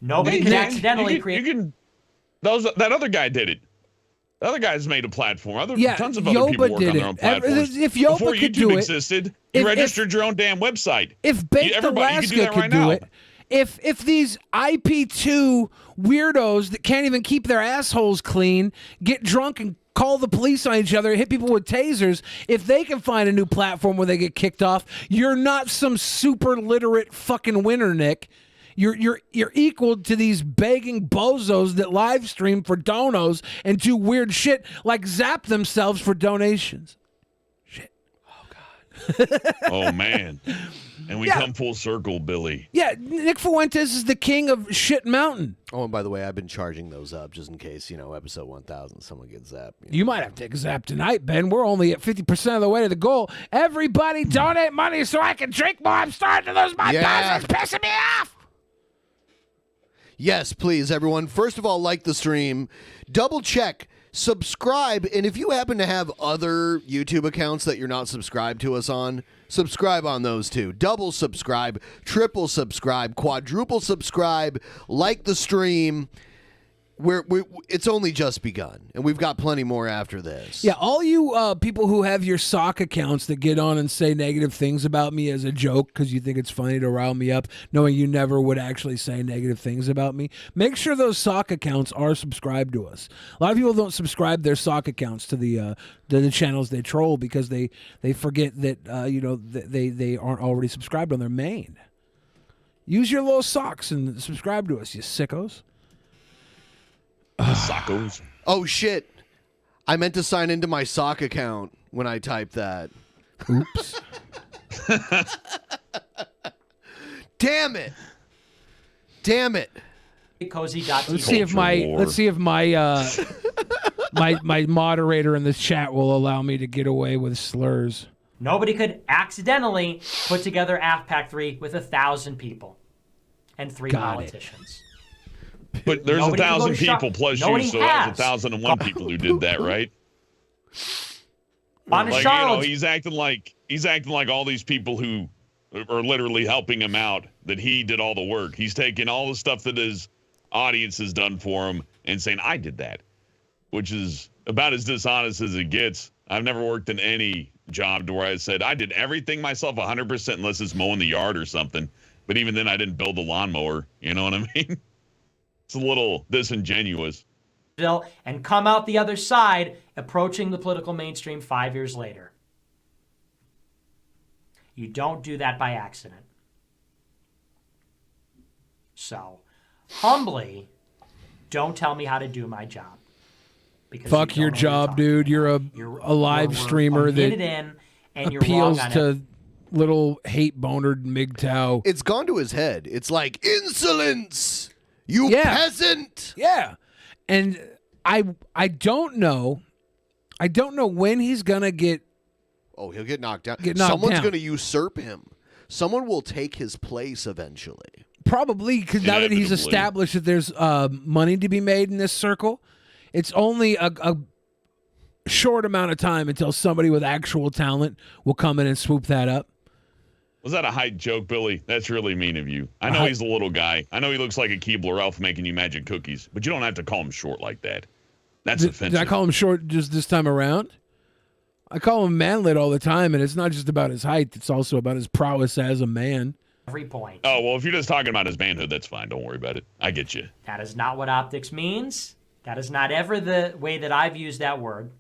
Nobody could accidentally create... That other guy did it. The other guy's made a platform. Tons of other Yoba people work did on their it. own platforms. If Yoba Before could YouTube do it, existed, you registered your own damn website. If Baked Everybody, you can do Alaska that could right do now. it, if these IP2 weirdos that can't even keep their assholes clean get drunk and call the police on each other, hit people with tasers, if they can find a new platform where they get kicked off, you're not some super literate fucking winner, Nick. You're equal to these begging bozos that live stream for donos and do weird shit like zap themselves for donations. Oh, man. And we come full circle, Billy. Yeah, Nick Fuentes is the king of Shit Mountain. Oh, and by the way, I've been charging those up just in case, episode 1000, someone gets zapped. You might have to take a zap tonight, Ben. We're only at 50% of the way to the goal. Everybody donate money so I can drink more. I'm starting to lose my balance. It's pissing me off. Yes, please, everyone. First of all, like the stream. Double check. Subscribe. And if you happen to have other YouTube accounts that you're not subscribed to us on, subscribe on those too. Double subscribe, triple subscribe, quadruple subscribe. Like the stream. It's only just begun, and we've got plenty more after this. Yeah, all you people who have your sock accounts that get on and say negative things about me as a joke because you think it's funny to rile me up, knowing you never would actually say negative things about me, make sure those sock accounts are subscribed to us. A lot of people don't subscribe their sock accounts to the channels they troll because they forget that they aren't already subscribed on their main. Use your little socks and subscribe to us, you sickos. Sockos. Oh, shit. I meant to sign into my sock account when I typed that. Oops. Damn it. Cozy.tv. Let's see if my moderator in this chat will allow me to get away with slurs. Nobody could accidentally put together AFPAC 3 with 1,000 people and 3 politicians. But there's Nobody 1,000 can go to people plus Nobody you, so that's has. 1,001 people who did that, right? On Like, Charlotte, he's acting like all these people who are literally helping him out, that he did all the work. He's taking all the stuff that his audience has done for him and saying, I did that, which is about as dishonest as it gets. I've never worked in any job to where I said, I did everything myself 100% unless it's mowing the yard or something. But even then, I didn't build the lawnmower. You know what I mean? It's a little disingenuous. and come out the other side, approaching the political mainstream 5 years later. You don't do that by accident. So, humbly, don't tell me how to do my job. Because Fuck your job, dude. You're a live streamer that appeals to little hate bonered MGTOW. It's gone to his head. It's like, insolence! You peasant! Yeah. And I don't know when he's gonna get. Oh, he'll get knocked down. Someone's Someone's going to usurp him. Someone will take his place eventually. Probably because now that he's established that there's money to be made in this circle, it's only a short amount of time until somebody with actual talent will come in and swoop that up. Was that a height joke, Billy? That's really mean of you. I know he's a little guy. I know he looks like a Keebler elf making you magic cookies, but you don't have to call him short like that. That's offensive. Did I call him short just this time around? I call him manlet all the time, and it's not just about his height. It's also about his prowess as a man. Every point. Oh, well, if you're just talking about his manhood, that's fine. Don't worry about it. I get you. That is not what optics means. That is not ever the way that I've used that word.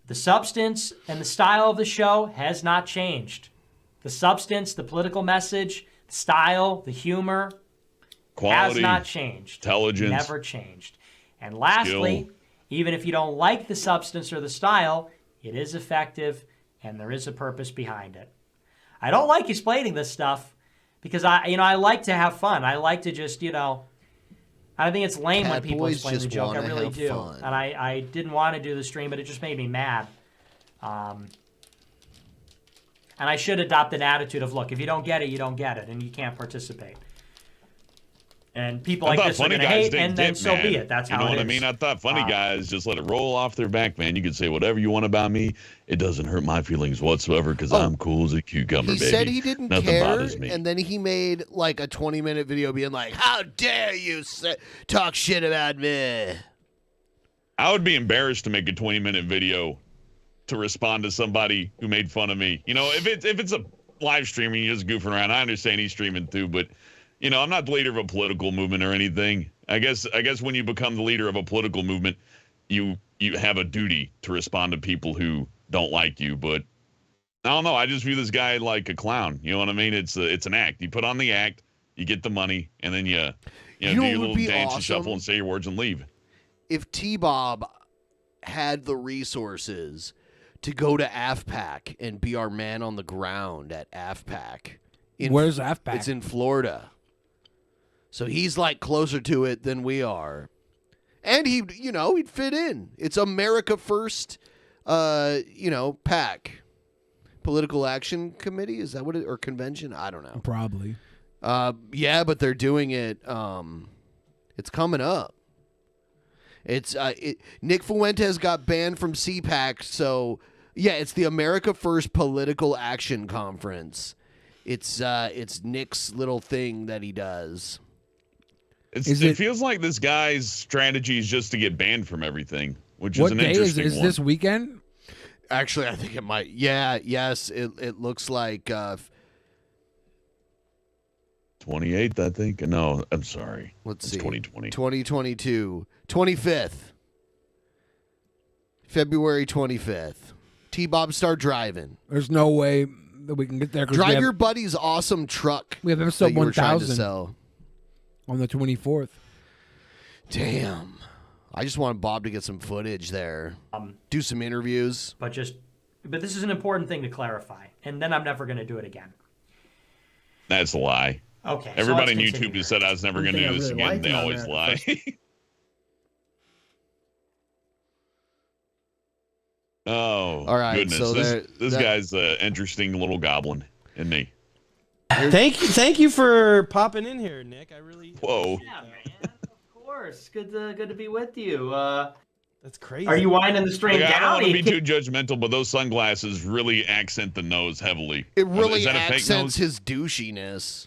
The substance and the style of the show has not changed. The substance, the political message, the style, the humor Quality, has not changed. Intelligence. Never changed. And lastly, even if you don't like the substance or the style, it is effective and there is a purpose behind it. I don't like explaining this stuff because I like to have fun. I like to just, I think it's lame when people explain the joke. I really do. Fun. And I didn't want to do the stream, but it just made me mad. And I should adopt an attitude of, look, if you don't get it, you don't get it, and you can't participate. And people like this are going to hate, and then so be it. That's how it is. You know what I mean? I thought funny guys just let it roll off their back, man. You can say whatever you want about me. It doesn't hurt my feelings whatsoever because I'm cool as a cucumber, baby. He said he didn't Nothing care, bothers me. and then he made like a 20-minute video being like, how dare you talk shit about me? I would be embarrassed to make a 20-minute video to respond to somebody who made fun of me. If it's a live stream and you're just goofing around, I understand he's streaming too, but I'm not the leader of a political movement or anything. I guess when you become the leader of a political movement, you have a duty to respond to people who don't like you. But I don't know. I just view this guy like a clown. You know what I mean? It's an act. You put on the act, you get the money, and then you do your little dance and shuffle and say your words and leave. If T-Bob had the resources to go to AFPAC and be our man on the ground at AFPAC. Where's AFPAC? It's in Florida. So he's like closer to it than we are. And he'd fit in. It's America First, PAC. Political Action Committee? Is that what it, or convention? I don't know. Probably. Yeah, but they're doing it. It's coming up. It's Nick Fuentes got banned from CPAC, so yeah, it's the America First Political Action Conference. It's Nick's little thing that he does. It feels like this guy's strategy is just to get banned from everything, which is an interesting one. Is this weekend? Actually, I think it might. Yeah, yes, it looks like 28th, I think. No, I'm sorry. Let's it's see. 2020. 2022. 25th. February 25th. T-Bob, start driving. There's no way that we can get there. Drive your buddy's awesome truck. We have episode 1000 sell on the 24th. Damn. I just want Bob to get some footage there. Do some interviews. But this is an important thing to clarify, and then I'm never going to do it again. That's a lie. Okay. Everybody on YouTube who said I was never going to do this again, they always lie. Oh, all right, goodness. So this guy's an interesting little goblin, isn't he? Thank you for popping in here, Nick. I really. Whoa. Yeah, man. Of course. Good to be with you. That's crazy. Are you winding the stream down? I don't want to be too judgmental, but those sunglasses really accent the nose heavily. It really accents his douchiness.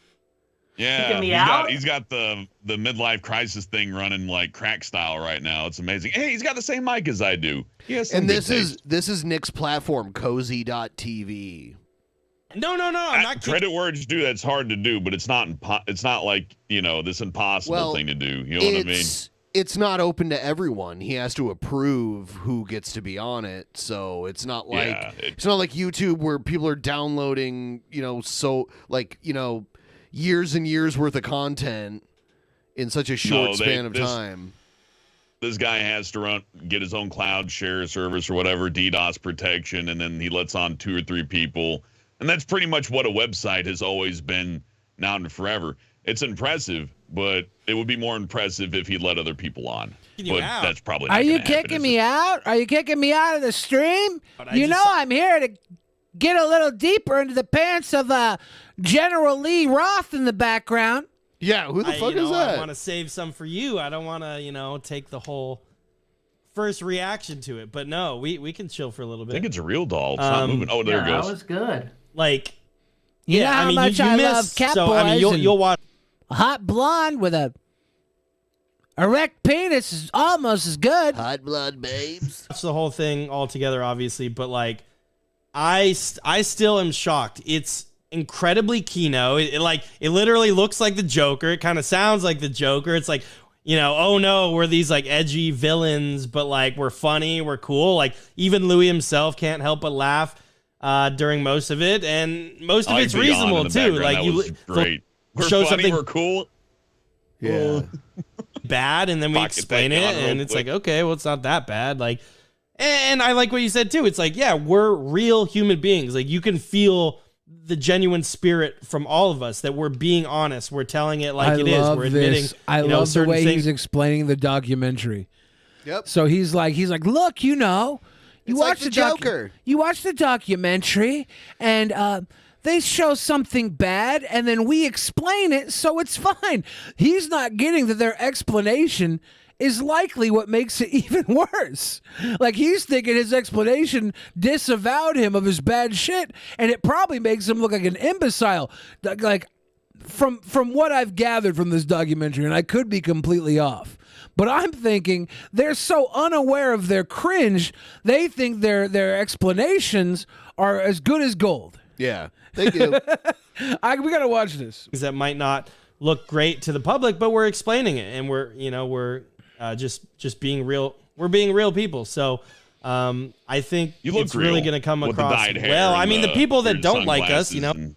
Yeah, he's got the midlife crisis thing running like crack style right now. It's amazing. Hey, he's got the same mic as I do. Yes, and this is Nick's platform, cozy.tv. No, I'm not. Credit where it's due. That's hard to do, but it's not like this impossible thing to do. You know what I mean? It's not open to everyone. He has to approve who gets to be on it. So it's not like it's not like YouTube where people are downloading years and years worth of content in such a short span of time. This guy has to get his own cloud share service or whatever, DDoS protection, and then he lets on 2 or 3 people. And that's pretty much what a website has always been now and forever. It's impressive, but it would be more impressive if he let other people on. But that's probably not Are you gonna happen, kicking me out? Are you kicking me out of the stream? I'm here to get a little deeper into the pants of General Lee Roth in the background. Yeah, who the fuck is that? I want to save some for you. I don't want to, take the whole first reaction to it. But no, we can chill for a little bit. I think it's a real doll. It's not moving. Oh, there it goes. That was good. Like, You know how much I love cat so, boys. I mean, you'll watch. A hot blonde with a erect penis is almost as good. Hot blood babes. Watch the whole thing all together, obviously, but like, I still am shocked. It's incredibly Kino. It literally looks like the Joker. It kind of sounds like the Joker. It's like, you know, oh no, we're these like edgy villains, but like we're funny, we're cool. Like even Louis himself can't help but laugh during most of it, and most of it's reasonable too. Like great. We're show funny, something we're cool. Yeah. bad, and then we Pocket explain that it, yawn real and it's quick. like, okay, well, it's not that bad. Like, and I like what you said too. It's like, yeah, we're real human beings. Like you can feel the genuine spirit from all of us that we're being honest. We're telling it like it is. We're admitting. I you know, love the certain way things. he's explaining the documentary. Yep. So he's like, look, you know, you It's watch like the docu- Joker. You watch the documentary, and they show something bad, and then we explain it, so it's fine. He's not getting that their explanation is likely what makes it even worse. Like he's thinking his explanation disavowed him of his bad shit, and it probably makes him look like an imbecile. Like from what I've gathered from this documentary, and I could be completely off, but I'm thinking they're so unaware of their cringe, they think their explanations are as good as gold. Yeah, they do. We gotta watch this. That might not look great to the public, but we're explaining it, and we're just being real. We're being real people. So I think You look it's really real going to come with the across dyed hair well. and I mean, the people that weird don't like us, you know. sunglasses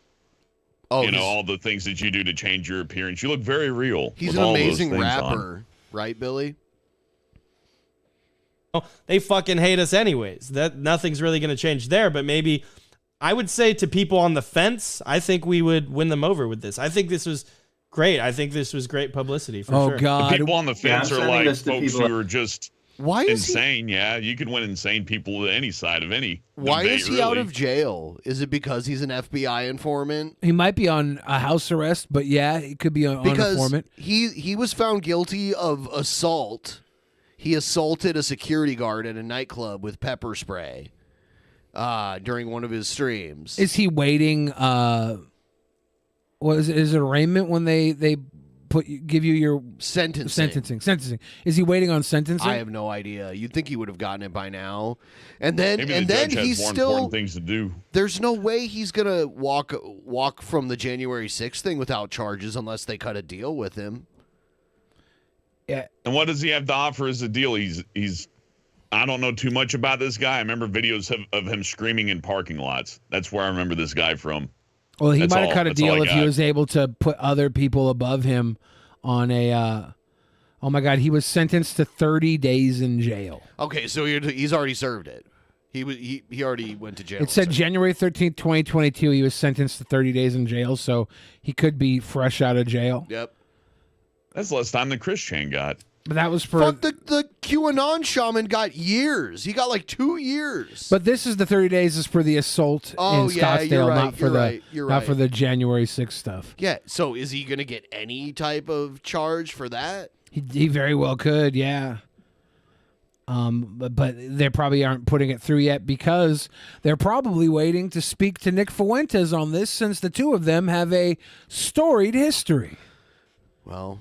Oh, you know, all the things that you do to change your appearance. You look very real. He's with an all those amazing things rapper, on. right, Billy? They fucking hate us anyways. That nothing's really going to change there. But maybe I would say to people on the fence, I think we would win them over with this. I think this was great. I think this was great publicity for sure. God. The people on the fence are like folks who are just Why is insane. Yeah, you could win insane people to any side of any. Why debate, is he out really. of jail? Is it because he's an FBI informant? He might be on a house arrest, but yeah, he could be on Because informant. he was found guilty of assault. He assaulted a security guard at a nightclub with pepper spray during one of his streams. Is he waiting? What is it? Is it arraignment when they give you your sentencing? Sentencing. Is he waiting on sentencing? I have no idea. You'd think he would have gotten it by now. And then Maybe and the then judge has he's more still important things to do. There's no way he's gonna walk from the January 6th thing without charges unless they cut a deal with him. Yeah. And what does he have to offer as a deal? He's I don't know too much about this guy. I remember videos of him screaming in parking lots. That's where I remember this guy from. Well, he That's might have all- cut a that's all deal I if he got. was able to put other people above him on a. Oh my God, he was sentenced to 30 days in jail. Okay, so he's already served it. He already went to jail. It said January 13th, 2022, he was sentenced to 30 days in jail, so he could be fresh out of jail. Yep. That's less time than Chris Chan got. But that was for. Fuck, the QAnon shaman got years. He got like 2 years. But this is the 30 days is for the assault Oh, in yeah, Scottsdale, you're right, not for you're the right, you're not for right. the January 6th stuff. Yeah, so is he going to get any type of charge for that? He very well could, yeah. But they probably aren't putting it through yet because they're probably waiting to speak to Nick Fuentes on this, since the two of them have a storied history. Well,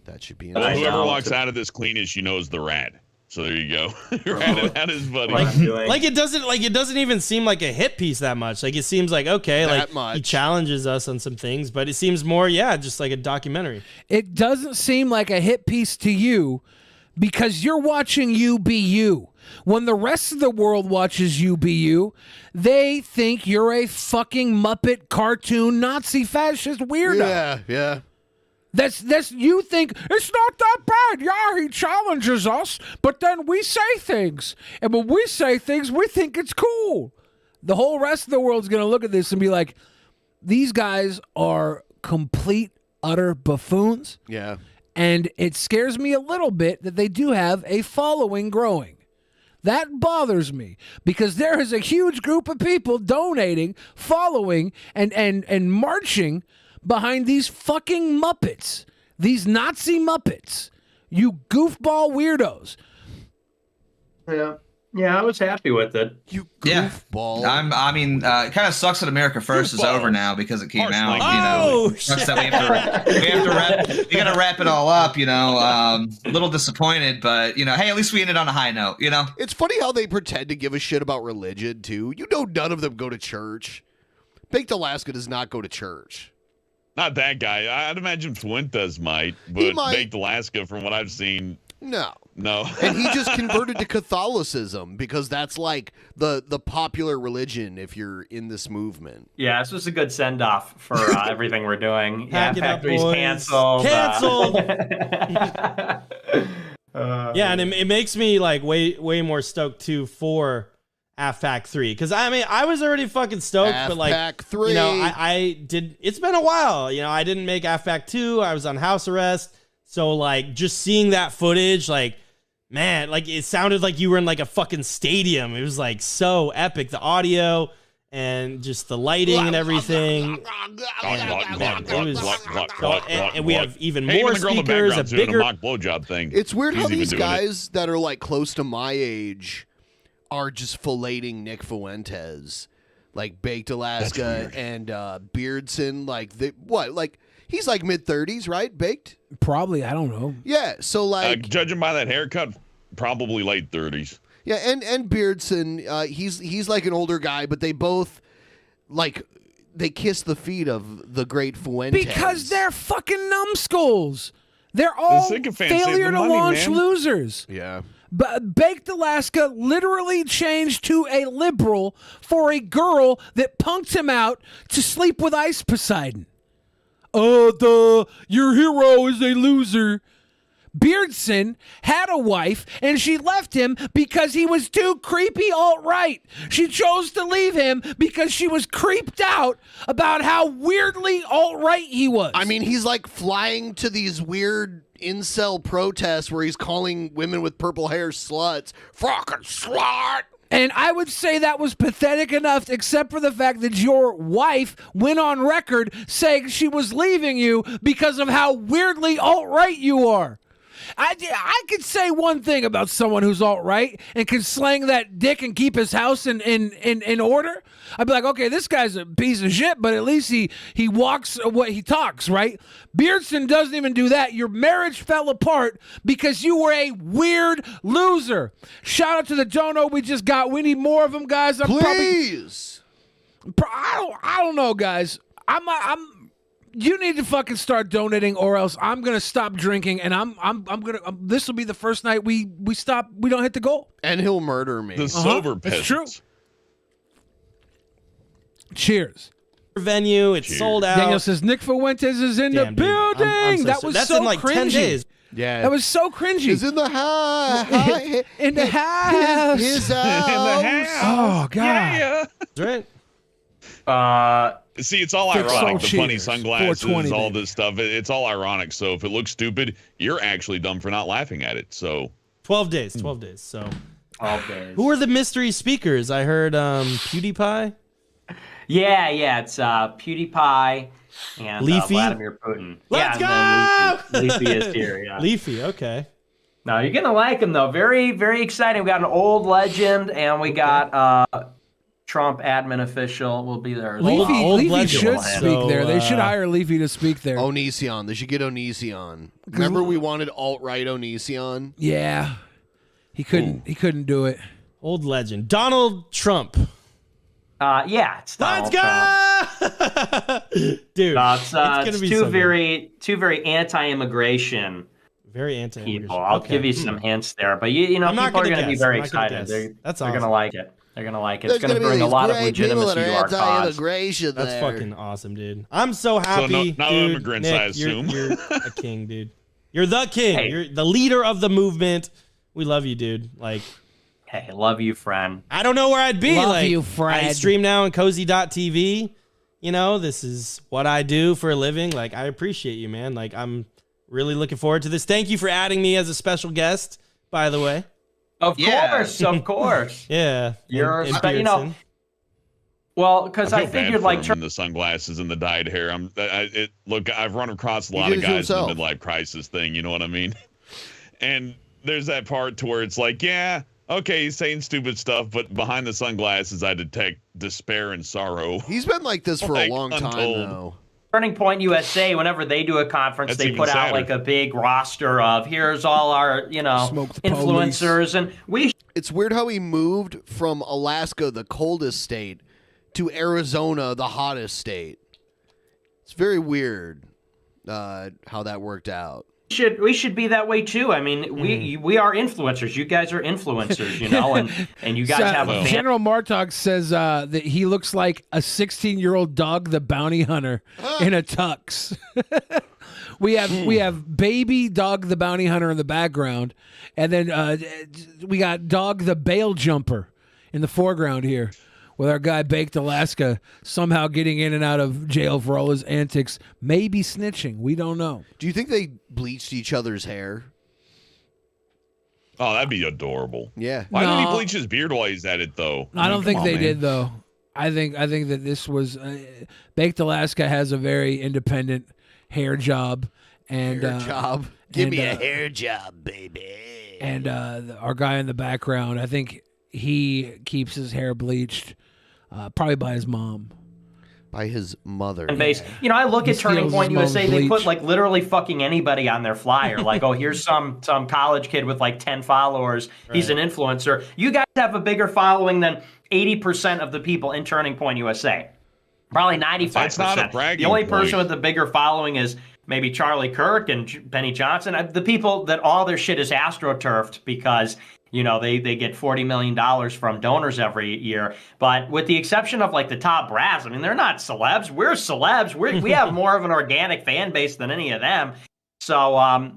that should be Well, interesting. whoever walks out of this clean as she knows the rat. So there you go. Rat had his buddy. Like it doesn't even seem like a hit piece that much. Like it seems like okay, That like much. he challenges us on some things, but it seems more, yeah, just like a documentary. It doesn't seem like a hit piece to you because you're watching you be you. When the rest of the world watches you be you, they think you're a fucking Muppet cartoon Nazi fascist weirdo. Yeah. That's you think it's not that bad. Yeah, he challenges us, but then we say things. And when we say things, we think it's cool. The whole rest of the world's going to look at this and be like, these guys are complete, utter buffoons. Yeah. And it scares me a little bit that they do have a following growing. That bothers me because there is a huge group of people donating, following, and marching behind these fucking Muppets. These Nazi Muppets. You goofball weirdos. Yeah. Yeah, I was happy with it. You Yeah. goofball. I mean, it kind of sucks that America First is over now because it came out. It sucks that we gotta wrap it all up. A little disappointed, but hey, at least we ended on a high note. It's funny how they pretend to give a shit about religion too. None of them go to church. Baked Alaska does not go to church. Not that guy. I'd imagine Fuentes might, but Baked Alaska, from what I've seen, no. And he just converted to Catholicism because that's like the popular religion if you're in this movement. Yeah, this was a good send off for everything we're doing. Pack it up, Factory's boys. canceled. Yeah, and it makes me like way more stoked too for AFPAC 3 because I was already fucking stoked, but like AFPAC 3. I did. It's been a while. I didn't make AFPAC 2. I was on house arrest, so like just seeing that footage, like man, like it sounded like you were in like a fucking stadium. It was like so epic, the audio and just the lighting and everything. And we have even more speakers, a bigger mock blowjob thing. It's weird how He's even these doing guys that are like close to my age are just filleting Nick Fuentes, like Baked Alaska and Beardson. Like he's like mid-30s, right? Baked? Probably, I don't know. Yeah, so like judging by that haircut, probably late 30s. Yeah, and Beardson, he's like an older guy, but they both they kiss the feet of the great Fuentes Because they're fucking numbskulls. They're all sycophants save failure the to money, launch man. losers. Yeah. But Baked Alaska literally changed to a liberal for a girl that punked him out to sleep with Ice Poseidon. Your hero is a loser. Beardson had a wife, and she left him because he was too creepy alt-right. She chose to leave him because she was creeped out about how weirdly alt-right he was. I mean, he's like flying to these weird incel protests where he's calling women with purple hair sluts. Fucking slut! And I would say that was pathetic enough, except for the fact that your wife went on record saying she was leaving you because of how weirdly alt-right you are. I could say one thing about someone who's alt-right and can slang that dick and keep his house in order. I'd be like, okay, this guy's a piece of shit, but at least he walks what he talks, right? Beardson doesn't even do that. Your marriage fell apart because you were a weird loser. Shout out to the dono we just got. We need more of them, guys. Please. I don't know, guys. You need to fucking start donating, or else I'm gonna stop drinking, and I'm gonna. This will be the first night we stop. We don't hit the goal, and he'll murder me. The sober It's peasants. true. Cheers. Venue, it's sold out. Daniel says Nick Fuentes is in the Dude. building. I'm That was that's so in like cringy. 10 days. Yeah, that was so cringy. He's in the house. In the house. His house. In the house. Oh God. Yeah. That's right. See, it's all Fix ironic. all The funny cheers. sunglasses, 420, all baby. this stuff. It's all ironic. So if it looks stupid, you're actually dumb for not laughing at it. So 12 days. 12 days. So 12 days. who are the mystery speakers? I heard PewDiePie. Yeah, it's PewDiePie and Leafy? Vladimir Putin. Let's yeah, go! Leafy is here, yeah. Leafy, okay. No, you're going to like him, though. Very, very exciting. We got an old legend, and we got Trump admin official will be there as well. Leafy should speak there. They should hire Leafy to speak there. Onision. They should get Onision. Remember we wanted alt-right Onision? Yeah. He couldn't do it. Old legend. Donald Trump. Yeah, it's Let's Donald go! Trump. Dude, it's gonna be two so very anti-immigration very anti-immigration. people. I'll give you some hints there, but you know, I'm not people are gonna going to be guess. very I'm not gonna excited. guess. That's they're going to awesome. like it. They're going to like it. There's It's going to gonna be bring a these lot of great people legitimacy that to are our cause. anti-immigration That's there. fucking awesome, dude. I'm so happy. no dude. immigrants, Nick, I assume. You're a king, dude. You're the king. Hey. You're the leader of the movement. We love you, dude. Like, Hey, love you, friend. I don't know where I'd be. Love like, you, Fred. I stream now on cozy.tv. You know, this is what I do for a living. Like, I appreciate you, man. Like, I'm really looking forward to this. Thank you for adding me as a special guest, by the way. Of course, of course. Yeah. You're, and you know, Beardson. well, because I I feel bad figured for like him in the sunglasses and the dyed hair. Look, I've run across a lot did of it to guys in the himself. midlife crisis thing. You know what I mean? And there's that part to where it's like, yeah, Okay, he's saying stupid stuff, but behind the sunglasses, I detect despair and sorrow. He's been like this for a long time, untold. though. Turning Point USA, whenever they do a conference, That's they even put out sadder. like a big roster of here's all our, influencers, and we. It's weird how he moved from Alaska, the coldest state, to Arizona, the hottest state. It's very weird how that worked out. We should be that way too. I mean, we are influencers. You guys are influencers, and you guys have a fan. General Martog says that he looks like a 16-year-old Dog the Bounty Hunter in a tux. we have baby Dog the Bounty Hunter in the background, and then we got Dog the Bail Jumper in the foreground here, with our guy Baked Alaska somehow getting in and out of jail for all his antics, maybe snitching. We don't know. Do you think they bleached each other's hair? Oh, that'd be adorable. Yeah. Why did he bleach his beard while he's at it, though? I don't think they did, though. I think that this was Baked Alaska has a very independent hair job, and Give me a hair job, baby. And our guy in the background, I think he keeps his hair bleached, probably by his mom. By his mother. Base. I look at Turning Point USA, they put bleach. like literally fucking anybody on their flyer. Like, oh, here's some college kid with like 10 followers. He's an influencer. You guys have a bigger following than 80% of the people in Turning Point USA. Probably 95%. That's not a bragging The only point. person with the bigger following is maybe Charlie Kirk and Benny Johnson. The people that all their shit is astroturfed because they get $40 million from donors every year. But with the exception of like the top brass, I mean, they're not celebs. We're celebs. We have more of an organic fan base than any of them. So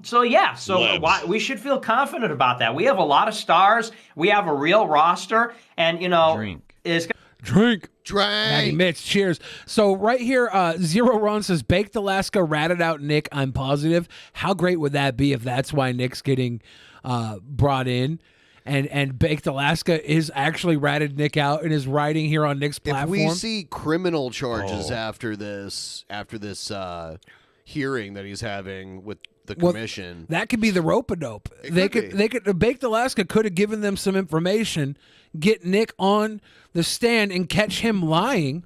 we should feel confident about that. We have a lot of stars. We have a real roster, and Drink. Maggie Mitch, cheers. So right here, Zero Ron says, Baked Alaska ratted out Nick, I'm positive. How great would that be if that's why Nick's getting brought in? And Baked Alaska is actually ratted Nick out and is riding here on Nick's platform. If we see criminal charges after this hearing that he's having with the commission, that could be the rope-a-dope. They could Baked Alaska could have given them some information, get Nick on the stand and catch him lying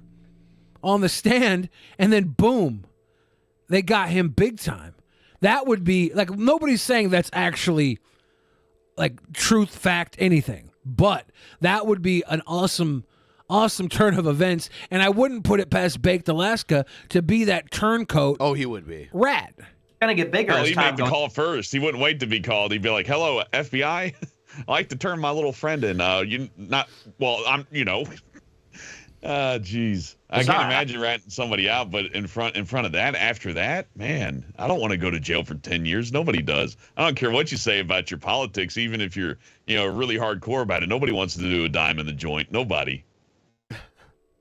on the stand, and then boom, they got him big time. That would be like, nobody's saying that's actually like truth, fact, anything, but that would be an awesome turn of events, and I wouldn't put it past Baked Alaska to be that turncoat. Oh, he would be rat. Gonna get bigger. He'd make the call first. He wouldn't wait to be called. He'd be like, "Hello, FBI. I like to turn my little friend in. Jeez. I can't imagine ratting somebody out, but in front of that, after that, man, I don't want to go to jail for 10 years. Nobody does. I don't care what you say about your politics, even if you're, really hardcore about it. Nobody wants to do a dime in the joint. Nobody.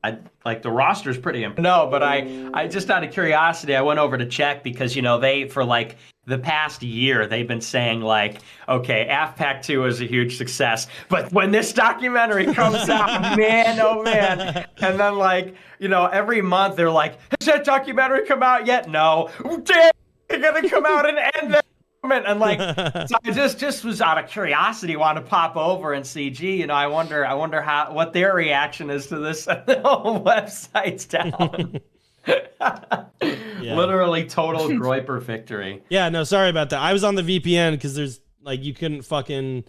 The roster's pretty important. No, but I just out of curiosity, I went over to check because, they, for like the past year, they've been saying like, okay, AFPAC 2 is a huge success, but when this documentary comes out, man, oh man. And then like, every month they're like, has that documentary come out yet? No. Damn, it's going to come out and end that. And like, so I just was out of curiosity, want to pop over and see. Gee, I wonder what their reaction is to this. The whole website's down. Literally total Groiper victory. Yeah, no, sorry about that. I was on the VPN because there's like you couldn't fucking.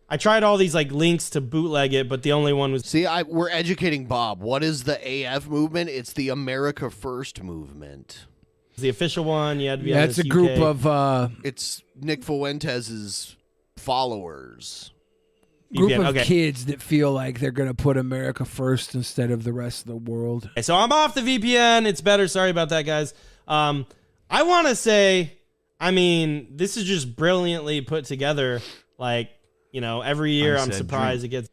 I tried all these like links to bootleg it, but the only one was. See, we're educating Bob. What is the AF movement? It's the America First movement. The official one, you had to be. Yeah, on it's a this group UK. of. It's Nick Fuentes' followers. Group of kids that feel like they're going to put America first instead of the rest of the world. Okay, so I'm off the VPN. It's better. Sorry about that, guys. I want to say, this is just brilliantly put together. Like, every year I'm surprised it gets.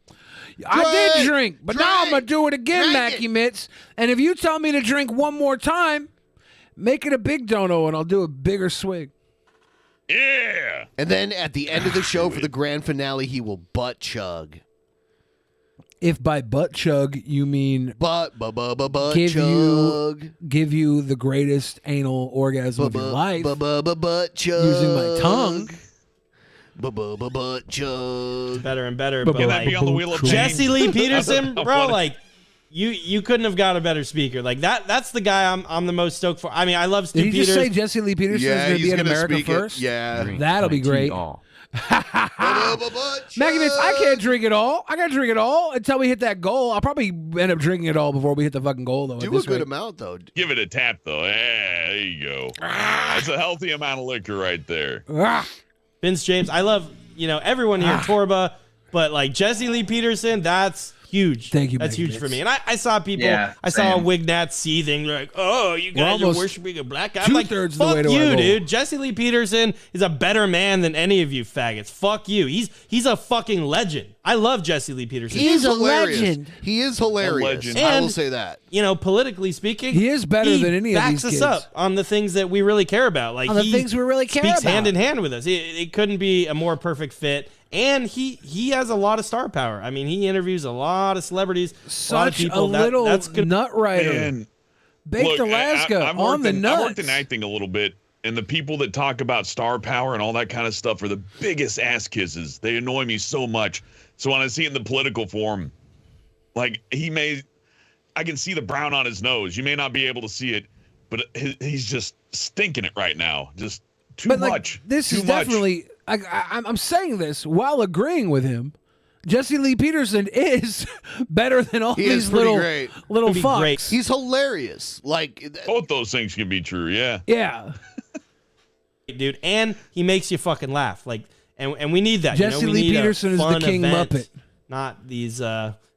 I did drink, but now I'm going to do it again, Mackie Mitts. And if you tell me to drink one more time, make it a big dono and I'll do a bigger swig. Yeah. And then at the end of the show for the grand finale, he will butt chug. If by butt chug you mean butt give chug, give you the greatest anal orgasm of your life, butt chug, using my tongue. Butt chug. Better and better. Can But that be on the wheel of Jesse change? Lee Peterson, I bro, wanna- like you couldn't have got a better speaker. Like that's the guy I'm the most stoked for. I mean, I love Stu Did he Peters. just say Jesse Lee Peterson is going to be in America speak first? Yeah. That'll be great. Maggie Vince, I can't drink it all. I got to drink it all until we hit that goal. I'll probably end up drinking it all before we hit the fucking goal, though. Do a good amount, though. Give it a tap, though. Yeah, there you go. That's a healthy amount of liquor right there. Vince James, I love, everyone here, Torba, but like Jesse Lee Peterson, that's huge. Thank you, That's Maggie huge for Vince. me. And I saw people, Yeah, I saw same. Wignat seething, like, oh, you We're guys are almost worshiping a black guy. I'm like, two-thirds of the fuck way to our you, goal. dude. Jesse Lee Peterson is a better man than any of you faggots. Fuck you. He's a fucking legend. I love Jesse Lee Peterson. He is a hilarious. legend. He is hilarious. legend. I will And- say that. Politically speaking, He is better than any of backs these us kids. up on the things that we really care about. Like On the he things we really care speaks about. hand in hand with us. It couldn't be a more perfect fit. And he has a lot of star power. I mean, he interviews a lot of celebrities, a lot of Such people. a little that's good. nut writer. Man, Baked look, Alaska I've on worked the in, nuts. I worked in acting a little bit, and the people that talk about star power and all that kind of stuff are the biggest ass kisses. They annoy me so much. So when I see it in the political form, like I can see the brown on his nose. You may not be able to see it, but he's just stinking it right now. Just too But like, much. this too is much. definitely. I'm saying this while agreeing with him. Jesse Lee Peterson is better than all He is these pretty little great. little He'd be fucks. great. He's hilarious. Like, Both those things can be true. Yeah. Yeah, Dude, and he makes you fucking laugh. Like, and we need that. Jesse we Lee need a Peterson is the fun King event, Muppet. Not these.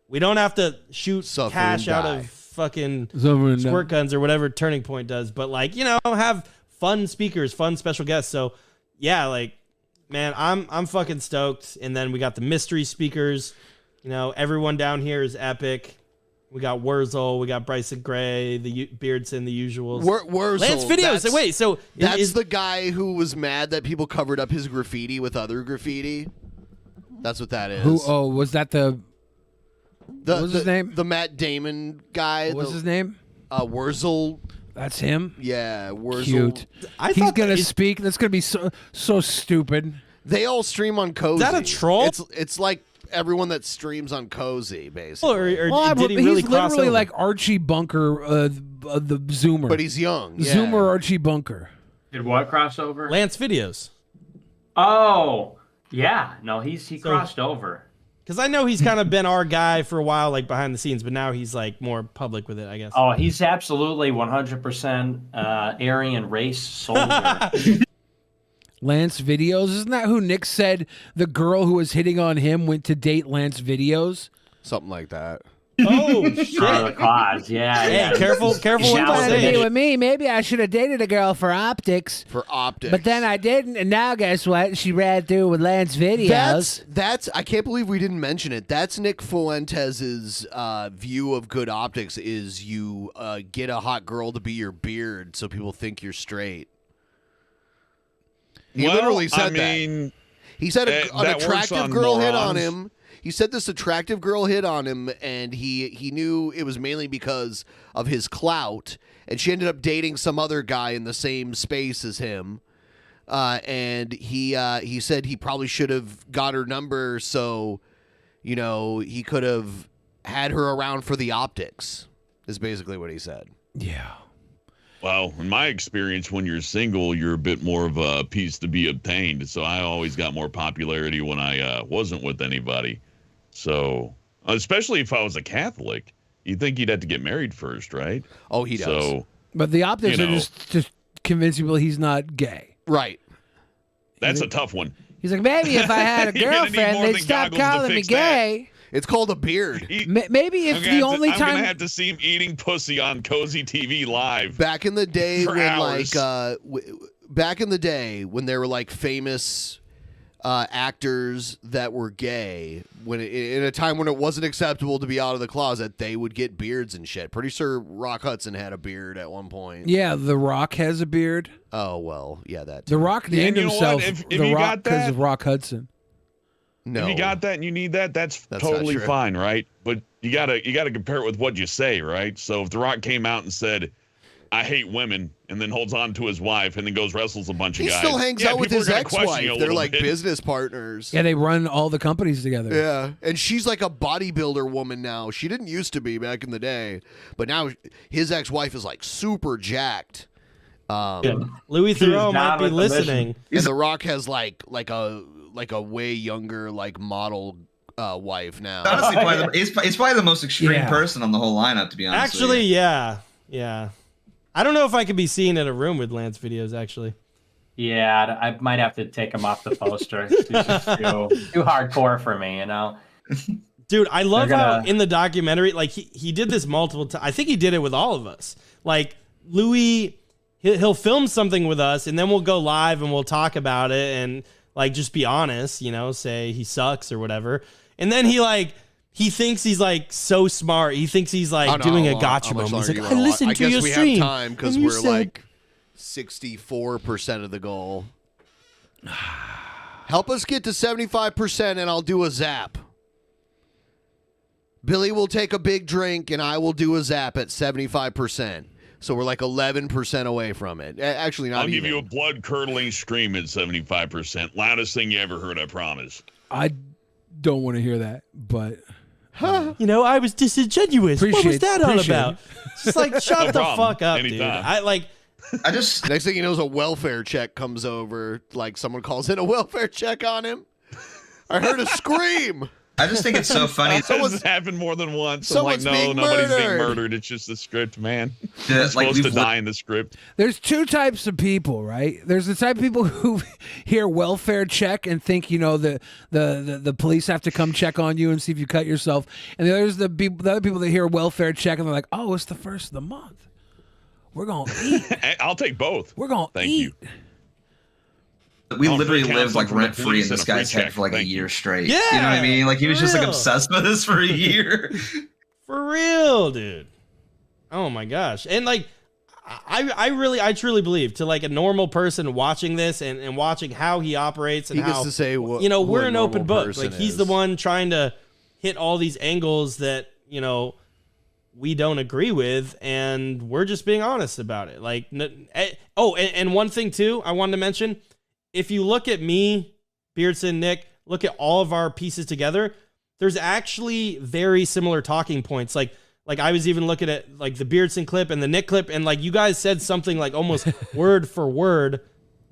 We don't have to shoot Suffer cash and out die. of fucking Suffer and squirt guns or whatever Turning Point does. But like, have fun speakers, fun special guests. So yeah, like, man, I'm fucking stoked. And then we got the mystery speakers. Everyone down here is epic. We got Wurzel, we got Bryson Gray, the Beardson, the usuals. Wurzel. Lance Videos. Wait, so that's the guy who was mad that people covered up his graffiti with other graffiti. That's what that is. Who? Oh, was that the? What was his name? The Matt Damon guy. What was his name? Wurzel. That's him. Yeah, Wurzel. Cute. He's gonna speak. That's gonna be so stupid. They all stream on Cozy. Is that a troll? It's like everyone that streams on Cozy, basically. Or did he really he's cross literally over? like Archie Bunker, the Zoomer. But he's young. Yeah. Zoomer Archie Bunker. Did what crossover? Lance Videos. Oh, yeah. No, he crossed over. Because I know he's kind of been our guy for a while, like behind the scenes, but now he's like more public with it, I guess. Oh, he's absolutely 100% Aryan race soldier. Lance Videos. Isn't that who Nick said the girl who was hitting on him went to date Lance Videos? Something like that. Oh, For the cause, yeah. Hey, yeah. careful what you Wanted to say. be with me. Maybe I should have dated a girl for optics. For optics. But then I didn't, and now guess what? She ran through with Lance Videos. That's I can't believe we didn't mention it. That's Nick Fuentes' view of good optics is you get a hot girl to be your beard so people think you're straight. He literally said that. He said an that works attractive on girl hit on morons. him. He said this attractive girl hit on him, and he knew it was mainly because of his clout. And she ended up dating some other guy in the same space as him. And he said he probably should have got her number so, he could have had her around for the optics. Is basically what he said. Yeah. Well, in my experience, when you're single, you're a bit more of a piece to be obtained. So I always got more popularity when I wasn't with anybody. So, especially if I was a Catholic, you'd think you'd have to get married first, right? Oh, he does. So, But the optics are just convince people he's not gay. Right. That's a tough one. He's like, maybe if I had a You're gonna need girlfriend, more they'd than stop goggles to calling me fix that. gay. It's called a beard. Maybe if the only I'm gonna time have to see him eating pussy on Cozy TV live. Back in the day for when hours. back in the day when there were like famous actors that were gay, when in a time when it wasn't acceptable to be out of the closet, they would get beards and shit. Pretty sure Rock Hudson had a beard at one point. Yeah, The Rock has a beard. Oh well, yeah, that The Rock named you know himself what? If The you Rock got because that- of Rock Hudson. No. If you got that and you need that, that's not totally true. fine, right? But you gotta compare it with what you say, right? So if The Rock came out and said, I hate women, and then holds on to his wife, and then goes wrestles a bunch of He guys. still hangs Yeah, out with people are his gonna question ex-wife. you a They're little like bit. business partners. Yeah, they run all the companies together. Yeah, and she's like a bodybuilder woman now. She didn't used to be back in the day, but now his ex-wife is like super jacked. Louis Theroux might be listening. And The Rock has like a way younger like model wife now. Honestly, he's probably the most extreme person on the whole lineup, to be honest. Actually, yeah. I don't know if I could be seen in a room with Lance videos, actually. Yeah, I might have to take him off the poster. He's just too hardcore for me, you know? Dude, I love They're how gonna- in the documentary, like he did this multiple times. I think he did it with all of us. Like Louis, he'll film something with us, and then we'll go live and we'll talk about it and like just be honest, you know, say he sucks or whatever. And then he thinks he's like so smart. He thinks he's like doing a gotcha moment. He's like, I listened to your stream. I guess we have time because and you we're said-" like 64% of the goal. Help us get to 75% and I'll do a zap. Billy will take a big drink and I will do a zap at 75%. So we're like 11% away from it. Actually, not I'll even. give you a blood-curdling scream at 75%. Loudest thing you ever heard, I promise. I don't want to hear that, but you know, I was disingenuous. What was that all about? It's just like, shut No the problem. fuck up, dude. Anytime. I just next thing you know is a welfare check comes over. Like someone calls in a welfare check on him. I heard a scream. I just think it's so funny. It's happened more than once. I'm like, someone's no, being nobody's being murdered. murdered. It's just the script, man. Yeah, You're like, supposed to we've die in the script. There's two types of people, right? There's the type of people who hear welfare check and think, you know, the police have to come check on you and see if you cut yourself. And there's the other people that hear welfare check and they're like, oh, it's the first of the month. We're going to eat. I'll take both. We're going to Thank eat. you. We Oh, literally free lived like counseling from the rent free police in this and a free guy's head check. for like a Thank you. year straight. Yeah, You know what I mean? Like he was just like real. obsessed with us for a year. For real, dude. Oh my gosh. And like I truly believe to like a normal person watching this and watching how he operates and He gets how to say what- you know, who we're a an open normal book. Like person he's is. the one trying to hit all these angles that, you know, we don't agree with, and we're just being honest about it. Like, and one thing too, I wanted to mention, if you look at me, Beardson, Nick, look at all of our pieces together, there's actually very similar talking points. Like I was even looking at like the Beardson clip and the Nick clip, and like you guys said something like almost word for word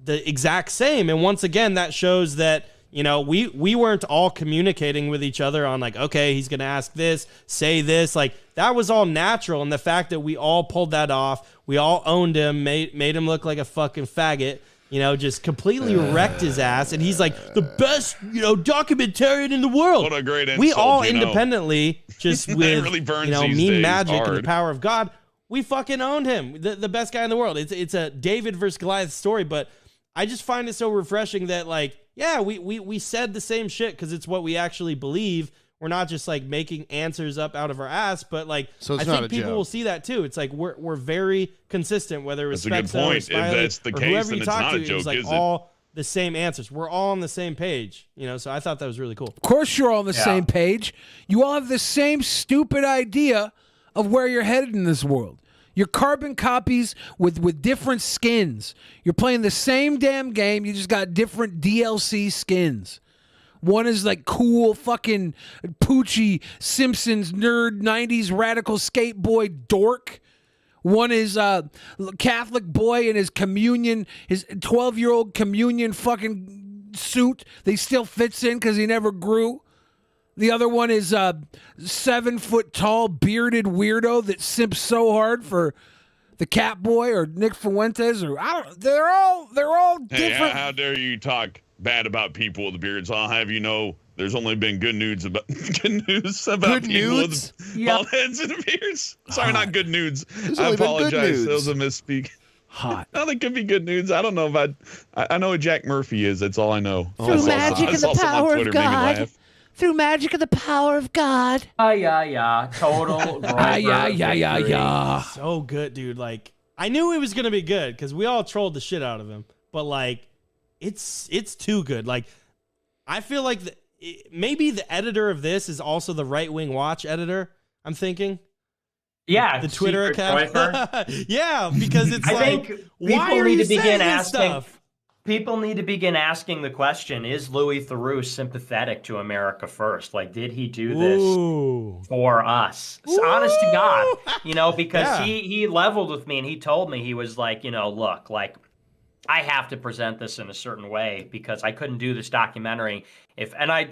the exact same. And once again, that shows that, you know, we weren't all communicating with each other on like, okay, he's going to ask this, say this. Like that was all natural. And the fact that we all pulled that off, we all owned him, made him look like a fucking faggot, you know, just completely wrecked his ass. And he's like the best, you know, documentarian in the world. What a great insult, we all you know. independently, just That with, really burns you know, these meme days magic and the hard. power of God, we fucking owned him. The best guy in the world. It's a David versus Goliath story, but I just find it so refreshing that like, yeah, we said the same shit because it's what we actually believe. We're not just like making answers up out of our ass, but like So it's I not think a people joke. will see that too. It's like we're very consistent, whether it's That's a good Spexo or point. If Smiley that's the or case, whoever then you it's talk not to. a It was joke, like is it? all the same answers. We're all on the same page, you know. So I thought that was really cool. Of course you're all on the same page. You all have the same stupid idea of where you're headed in this world. You're carbon copies with different skins. You're playing the same damn game. You just got different DLC skins. One is like cool fucking Poochie Simpsons nerd 90s radical skate boy dork. One is Catholic boy in his communion, his 12-year-old communion fucking suit that he still fits in because he never grew. The other one is 7 foot tall bearded weirdo that simps so hard for the Cat Boy or Nick Fuentes or I don't. They're all Hey, different. how dare you talk bad about people with beards? I'll have you know, there's only been good news about people nudes? with bald heads and beards. Sorry, not good nudes. There's I only been good apologize. That was a nudes. misspeak. Hot. No, that could be good news. I don't know if I know who Jack Murphy is. That's all I know. Through I saw magic some- I and saw the some on power Twitter, of made me God. laugh. Through magic and the power of God. Yeah. Total. Yeah. So good, dude. Like I knew it was gonna be good because we all trolled the shit out of him, but like it's too good. Like I feel like maybe the editor of this is also the Right Wing Watch editor. I'm thinking Yeah, the Twitter secret account. Troifer. Yeah, because it's I like, think why people are need you to begin saying this asking. stuff? People need to begin asking the question: is Louis Theroux sympathetic to America First? Like, did he do this for us? Honest to God, because Yeah. he leveled with me and he told me, he was like, look, like, I have to present this in a certain way because I couldn't do this documentary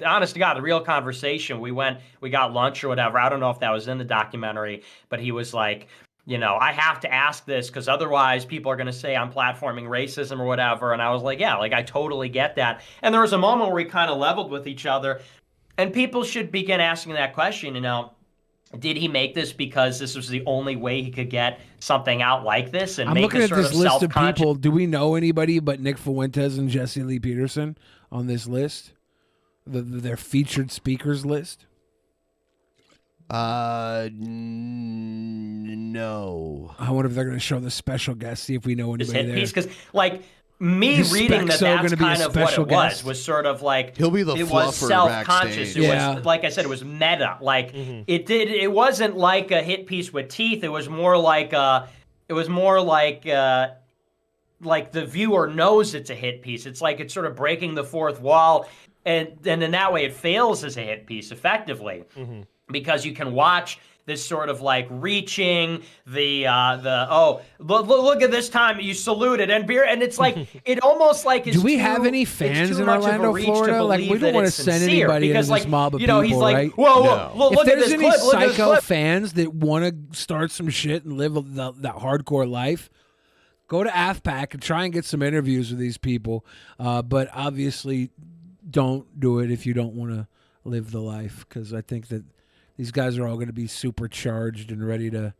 honest to God, the real conversation, we got lunch or whatever. I don't know if that was in the documentary, but he was like, I have to ask this because otherwise people are going to say I'm platforming racism or whatever. And I was like, yeah, like I totally get that. And there was a moment where we kind of leveled with each other, and people should begin asking that question, did he make this because this was the only way he could get something out like this? And I'm make looking a at sort this of list of self-conscious- people. Do we know anybody but Nick Fuentes and Jesse Lee Peterson on this list? Their featured speakers list? No. I wonder if they're going to show the special guest, see if we know This anybody hit there. piece, because like me Is reading Spexo that's gonna be a kind of what special it guest? was sort of like He'll be the it was fluffer self-conscious. backstage. It Yeah. was, like I said, it was meta. Like it wasn't like a hit piece with teeth. It was more like like the viewer knows it's a hit piece. It's like it's sort of breaking the fourth wall, and in that way it fails as a hit piece effectively because you can watch this sort of like reaching look at this time you saluted and beer, and it's like it almost like it's Do we too, have any it's fans too in much of a Orlando, reach Florida? to Like, we believe don't that want to it's send sincere, anybody because into this like mob of he's people, like, right? whoa, If look at there's this any clip, look at this psycho clip. fans that want to start some shit and live that hardcore life, go to AFPAC and try and get some interviews with these people. But obviously, don't do it if you don't want to live the life, because I think that these guys are all going to be supercharged and ready to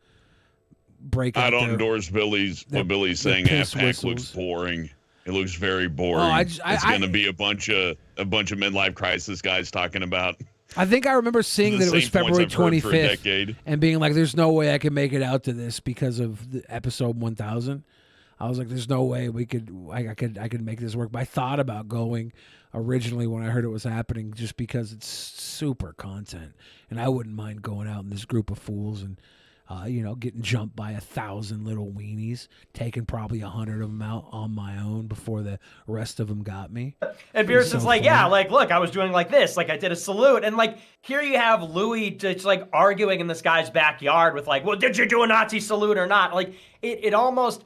break out I don't their- endorse what Billy's their saying. piss AFPAC whistles. looks boring. It looks very boring. I- it's going to be a bunch of midlife crisis guys talking about. I think I remember seeing the that it was same points February I've heard for a 25th decade. and being like, there's no way I can make it out to this because of the episode 1000. I was like, there's no way I could make this work. But I thought about going originally when I heard it was happening, just because it's super content. And I wouldn't mind going out in this group of fools and, getting jumped by 1,000 little weenies, taking probably 100 of them out on my own before the rest of them got me. And Pearson's like, yeah, like, look, I was doing like this, like I did a salute. And like, here you have Louis just like arguing in this guy's backyard with like, well, did you do a Nazi salute or not? Like, it almost,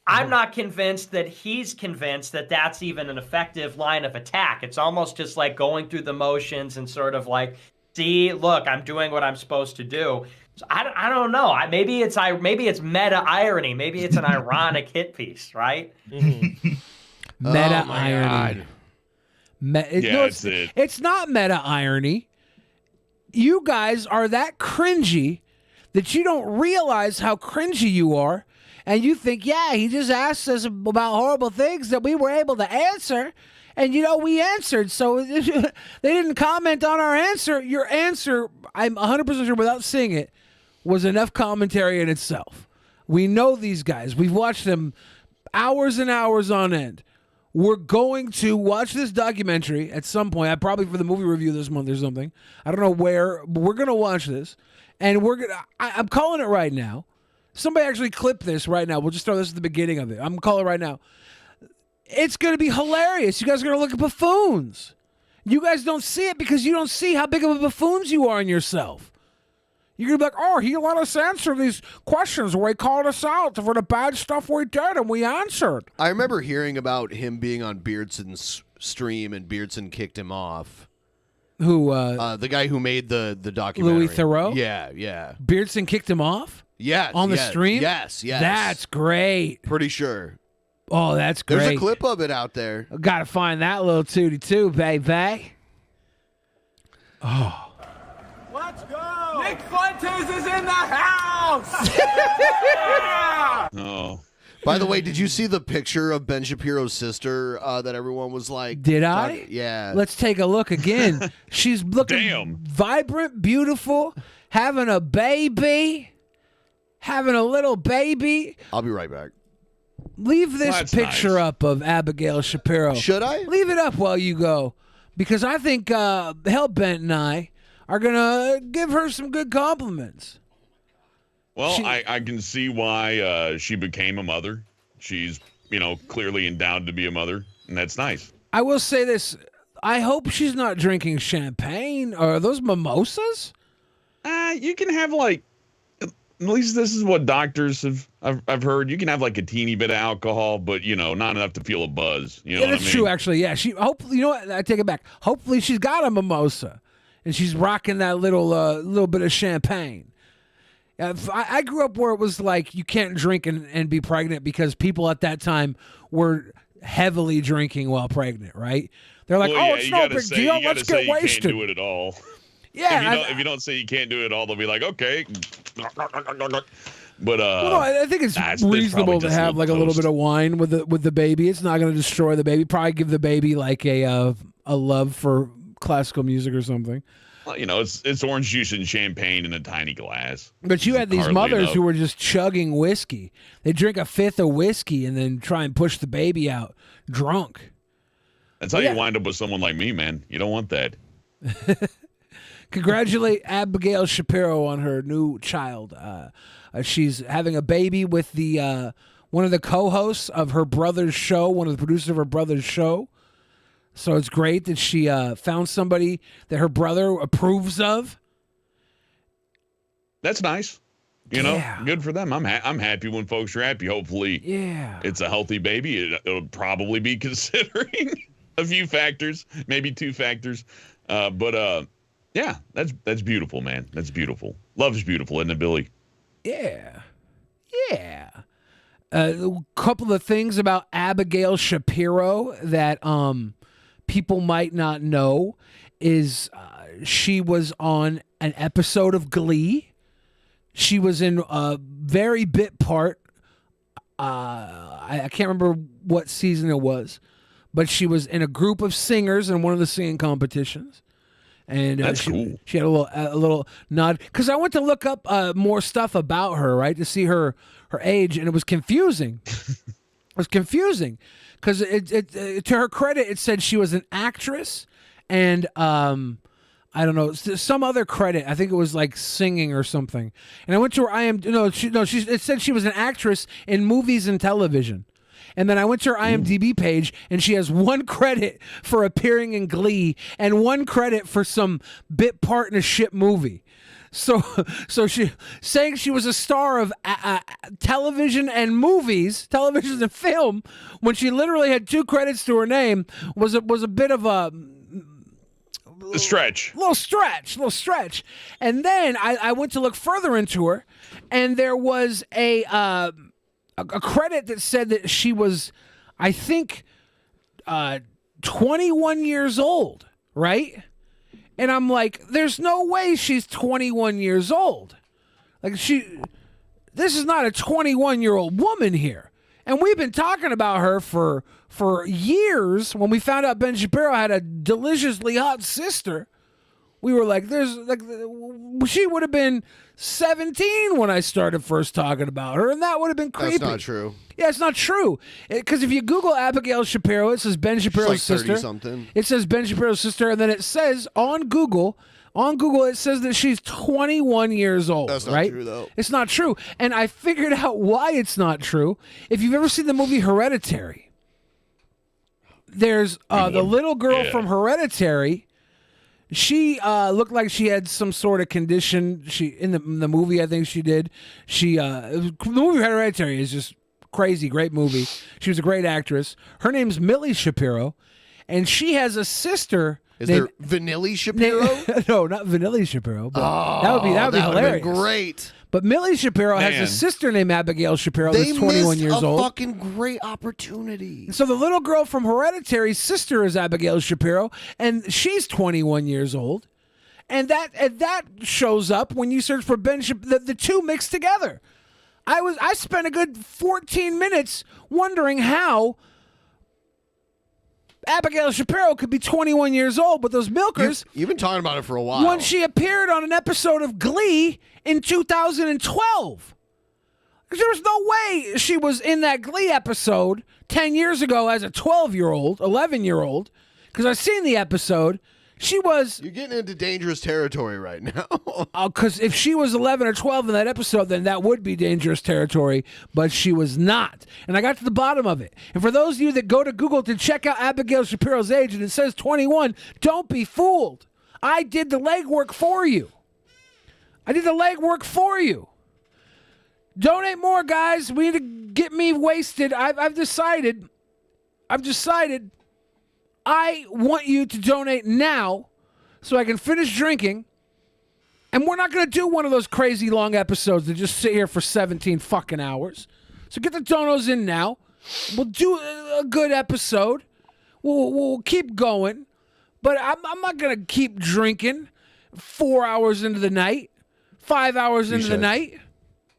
I'm not convinced that he's convinced that that's even an effective line of attack. It's almost just like going through the motions and sort of like, see, look, I'm doing what I'm supposed to do. So I don't know. Maybe it's meta irony. Maybe it's an ironic hit piece, right? Meta irony. It's not meta irony. You guys are that cringy that you don't realize how cringy you are, and you think, yeah, he just asked us about horrible things that we were able to answer, and we answered. So they didn't comment on our answer. Your answer, I'm 100% sure without seeing it, was enough commentary in itself. We know these guys. We've watched them hours and hours on end. We're going to watch this documentary at some point. Probably for the movie review this month or something. I don't know where, but we're going to watch this. And I'm calling it right now. Somebody actually clip this right now. We'll just throw this at the beginning of it. I'm calling it right now. It's going to be hilarious. You guys are going to look at buffoons. You guys don't see it because you don't see how big of a buffoons you are in yourself. You're going to be like, oh, he let us answer these questions where he called us out for the bad stuff we did, and we answered. I remember hearing about him being on Beardson's stream, and Beardson kicked him off. Who? The guy who made the documentary. Louis Theroux? Yeah. Beardson kicked him off? Yes. On the stream? Yes. That's great. Pretty sure. Oh, that's great. There's a clip of it out there. Got to find that little tootie too, baby. Oh. Let's go! Nick Fuentes is in the house! Yeah! Oh. By the way, did you see the picture of Ben Shapiro's sister that everyone was like... Did I? Yeah. Let's take a look again. She's looking vibrant, beautiful, having a baby, having a little baby. I'll be right back. Leave this That's picture nice. up of Abigail Shapiro. Should I? Leave it up while you go. Because I think Hellbent and I are going to give her some good compliments. Well, I can see why she became a mother. She's, clearly endowed to be a mother, and that's nice. I will say this. I hope she's not drinking champagne. Are those mimosas? You can have at least this is what doctors I've heard. You can have a teeny bit of alcohol, but not enough to feel a buzz. You know what I mean? That's true. Actually, yeah. She hopefully, you know what? I take it back. Hopefully, she's got a mimosa, and she's rocking that little bit of champagne. I grew up where it was like you can't drink and be pregnant because people at that time were heavily drinking while pregnant, right? They're like, it's no big deal. Let's get wasted. You can't do it at all. Yeah. If you don't say you can't do it at all, they'll be like, okay. But I think it's reasonable to have a little bit of wine with the baby. It's not going to destroy the baby. Probably give the baby a love for classical music or something. Well, it's orange juice and champagne in a tiny glass. But you had these Hardly mothers enough. who were just chugging whiskey. They drink a fifth of whiskey and then try and push the baby out drunk. That's how you wind up with someone like me, man. You don't want that. Congratulate Abigail Shapiro on her new child. She's having a baby with the one of the co-hosts of her brother's show, one of the producers of her brother's show. So it's great that she found somebody that her brother approves of. That's nice. Good for them. I'm happy when folks are happy. Hopefully, it's a healthy baby. It'll probably be considering a few factors, maybe 2 factors. Yeah, that's beautiful, man. That's beautiful. Love's beautiful, isn't it, Billy? Yeah. A couple of things about Abigail Shapiro that people might not know is she was on an episode of Glee. She was in a very bit part. I can't remember what season it was, but she was in a group of singers in one of the singing competitions. And that's cool. She had a little nod because I went to look up more stuff about her, right, to see her age, and it was confusing. It was confusing because it to her credit, it said she was an actress and I don't know, some other credit. I think it was like singing or something. And I went to her it said she was an actress in movies and television. And then I went to her IMDb page, and she has 1 credit for appearing in Glee and 1 credit for some bit part in a shit movie. So she saying she was a star of television and movies, television and film, when she literally had 2 credits to her name was a bit of a stretch. Little stretch. And then I went to look further into her, and there was a credit that said that she was, I think, 21 years old, right? And I'm like, there's no way she's 21 years old. This is not a 21-year-old woman here. And we've been talking about her for years. When we found out Ben Shapiro had a deliciously hot sister, we were like, she would have been 17 when I started first talking about her, and that would have been creepy. That's not true. Yeah, it's not true. Because if you Google Abigail Shapiro, it says Ben Shapiro's sister. 30-something. It says Ben Shapiro's sister, and then it says on Google, it says that she's 21 years old. That's not right? true, though. It's not true. And I figured out why it's not true. If you've ever seen the movie Hereditary, there's the little girl from Hereditary. She looked like she had some sort of condition. She in the movie, I think she did. The movie Hereditary is just crazy, great movie. She was a great actress. Her name's Millie Shapiro, and she has a sister. Is there Vanilli Shapiro? No, not Vanilli Shapiro. But that would be hilarious. Been great. But Millie Shapiro has a sister named Abigail Shapiro that's 21 years old. A fucking great opportunity. So the little girl from Hereditary's sister is Abigail Shapiro, and she's 21 years old. And that shows up when you search for Ben Shapiro. The two mixed together. I spent a good 14 minutes wondering how Abigail Shapiro could be 21 years old, but those milkers... You've been talking about it for a while. When she appeared on an episode of Glee in 2012. Because there was no way she was in that Glee episode 10 years ago as a 12-year-old, 11-year-old. Because I've seen the episode. She was. You're getting into dangerous territory right now. Because if she was 11 or 12 in that episode, then that would be dangerous territory, but she was not. And I got to the bottom of it. And for those of you that go to Google to check out Abigail Shapiro's age and it says 21, don't be fooled. I did the legwork for you. Donate more, guys. We need to get me wasted. I've decided I want you to donate now so I can finish drinking. And we're not going to do one of those crazy long episodes that just sit here for 17 fucking hours. So get the donos in now. We'll do a good episode. We'll keep going. But I'm not going to keep drinking 4 hours into the night, 5 hours into the night.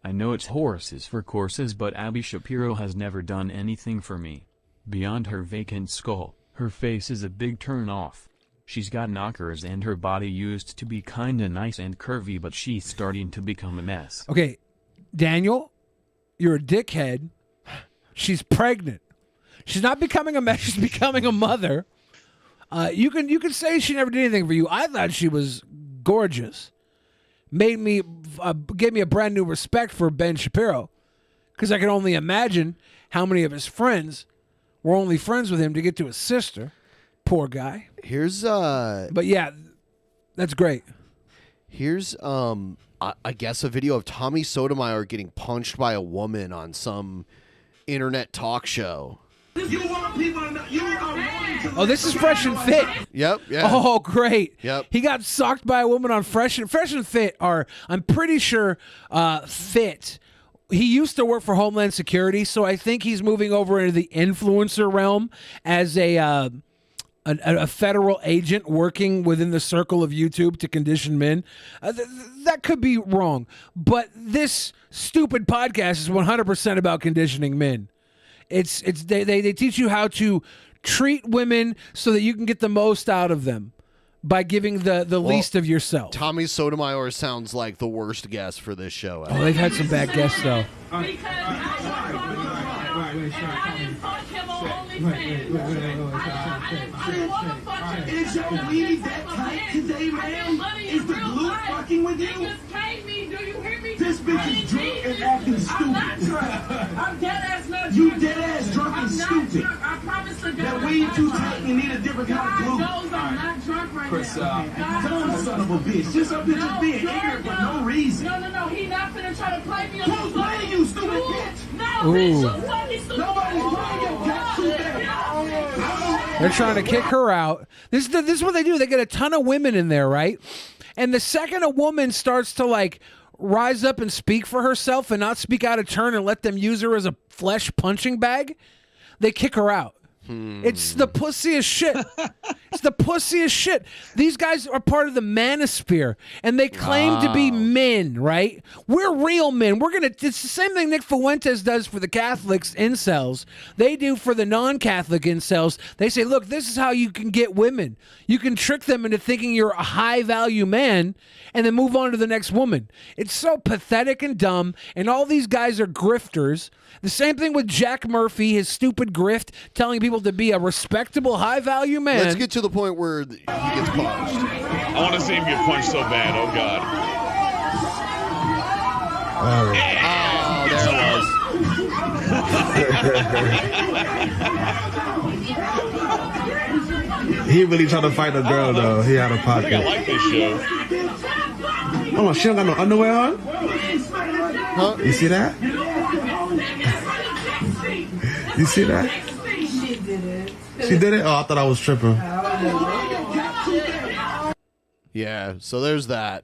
I know it's horses for courses, but Abby Shapiro has never done anything for me. Beyond her vacant skull, her face is a big turn-off. She's got knockers and her body used to be kinda nice and curvy, but she's starting to become a mess. Okay, Daniel, you're a dickhead. She's pregnant. She's not becoming a mess. She's becoming a mother. You can say she never did anything for you. I thought she was gorgeous. Gave me a brand new respect for Ben Shapiro, because I can only imagine how many of his friends were only friends with him to get to his sister. Poor guy. But yeah, that's great. Here's I guess a video of Tommy Sotomayor getting punched by a woman on some internet talk show. You want people to know you are willing to. Oh, this is Fresh and Fit. Yep. Yeah. Oh, great. Yep. He got socked by a woman on Fresh and Fit are, I'm pretty sure, Fit. He used to work for Homeland Security, so I think he's moving over into the influencer realm as a federal agent working within the circle of YouTube to condition men. That could be wrong, but this stupid podcast is 100% about conditioning men. They teach you how to treat women so that you can get the most out of them by giving the least of yourself. Tommy Sotomayor sounds like the worst guest for this show. Oh, they've had some bad guests though. Is your weed that tight today, man? Is the glue fucking with you? This bitch is drunk and acting stupid. I'm not drunk. I'm dead ass not drunk. You dead ass drunk and stupid. I promise to God. That weed too tight. You need a different kind of glue. God knows I'm not drunk right now. Dumb son of a bitch. Just up there just being ignorant for no reason. No. He not finna try to play me. Who's playing you, stupid bitch? No, bitch. Who's playing me, stupid bitch? Nobody's playing your goddamn. They're trying to kick her out. This is what they do. They get a ton of women in there, right? And the second a woman starts to like rise up and speak for herself and not speak out of turn and let them use her as a flesh punching bag, they kick her out. It's the pussiest shit. It's the pussiest shit. These guys are part of the manosphere, and they claim to be men, right? We're real men. It's the same thing Nick Fuentes does for the Catholics incels. They do for the non-Catholic incels. They say, look, this is how you can get women. You can trick them into thinking you're a high-value man and then move on to the next woman. It's so pathetic and dumb, and all these guys are grifters. The same thing with Jack Murphy, his stupid grift, telling people to be a respectable, high-value man. Let's get to the point where he gets punched. I want to see him get punched so bad. Oh, God. Oh, there it was. He really tried to fight the girl, though. He had a pocket. I like this show. Hold on, she don't got no underwear on? Huh? You see that? You see that? She did it? Oh, I thought I was tripping. Yeah, so there's that.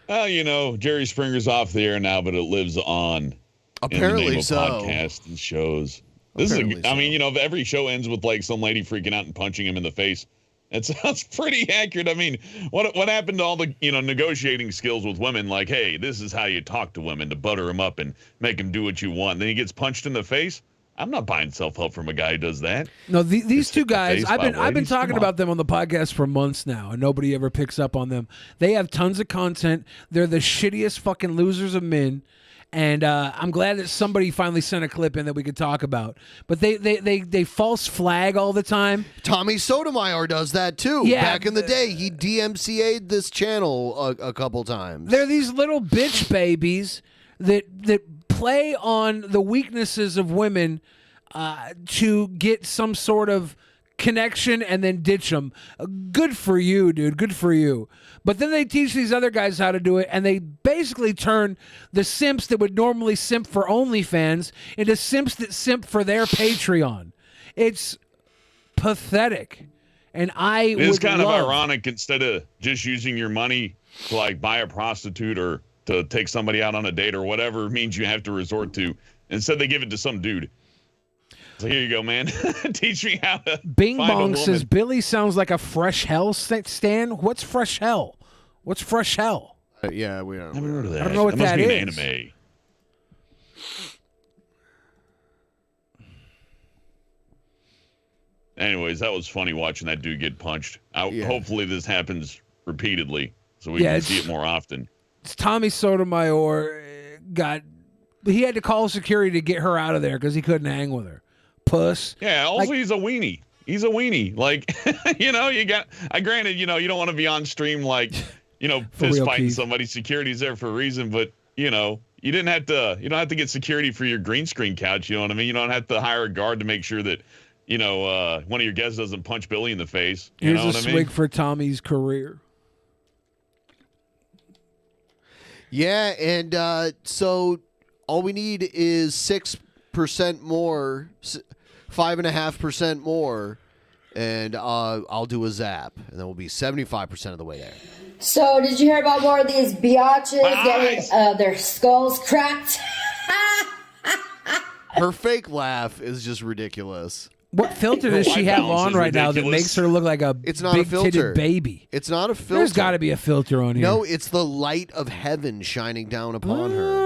Jerry Springer's off the air now, but it lives on. Apparently in the name of so. Podcasts and shows. Every show ends with like some lady freaking out and punching him in the face. It sounds pretty accurate. I mean, what happened to all the negotiating skills with women? Like, hey, this is how you talk to women to butter them up and make them do what you want. Then he gets punched in the face. I'm not buying self-help from a guy who does that. No, these two guys, I've been talking about them on the podcast for months now, and nobody ever picks up on them. They have tons of content. They're the shittiest fucking losers of men, And I'm glad that somebody finally sent a clip in that we could talk about. But they false flag all the time. Tommy Sotomayor does that too. Yeah, Back in the day, he DMCA'd this channel a couple times. They're these little bitch babies that play on the weaknesses of women to get some sort of connection and then ditch them. Good for you, dude. Good for you. But then they teach these other guys how to do it, and they basically turn the simps that would normally simp for OnlyFans into simps that simp for their Patreon. It's pathetic. And it's kind of ironic. Instead of just using your money to like buy a prostitute or to take somebody out on a date or whatever means you have to resort to, instead they give it to some dude. So here you go, man. Teach me how to. Bing find a Bong woman. says Billy sounds like a Fresh Hell Stan. What's Fresh Hell? What's Fresh Hell? Yeah, we don't. Never heard of that. I don't know what must that be is. An anime. Anyways, that was funny watching that dude get punched. Hopefully this happens repeatedly so we can see it more often. It's Tommy Sotomayor he had to call security to get her out of there because he couldn't hang with her. Puss. Yeah, also he's a weenie. He's a weenie. Like, granted, you don't want to be on stream like, fist fighting somebody. Security's there for a reason, but you don't have to get security for your green screen couch. You know what I mean? You don't have to hire a guard to make sure that, one of your guests doesn't punch Billy in the face. You Here's know a what I mean? swig for Tommy's career. Yeah, and so all we need is 6% more, 5.5% more, and I'll do a zap, and then we'll be 75% of the way there. So, did you hear about more of these biatches getting their skulls cracked? Her fake laugh is just ridiculous. What filter does she have on right now that makes her look like a big-titted baby? It's not a filter. There's got to be a filter on here. No, it's the light of heaven shining down upon her.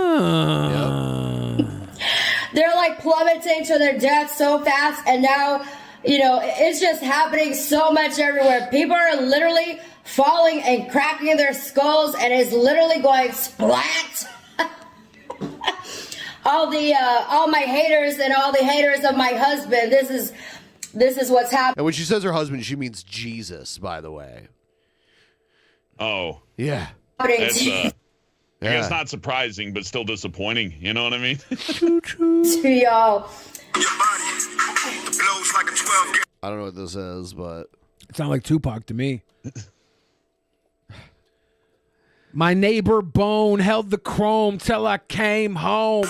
They're like plummeting to their death so fast, and now, it's just happening so much everywhere. People are literally falling and cracking their skulls, and it's literally going splat. All my haters and all the haters of my husband. This is what's happening. And when she says her husband, she means Jesus, by the way. Oh. Yeah. That's, I guess not surprising, but still disappointing. You know what I mean? Y'all. I don't know what this is, but it sounds like Tupac to me. My neighbor Bone held the chrome till I came home.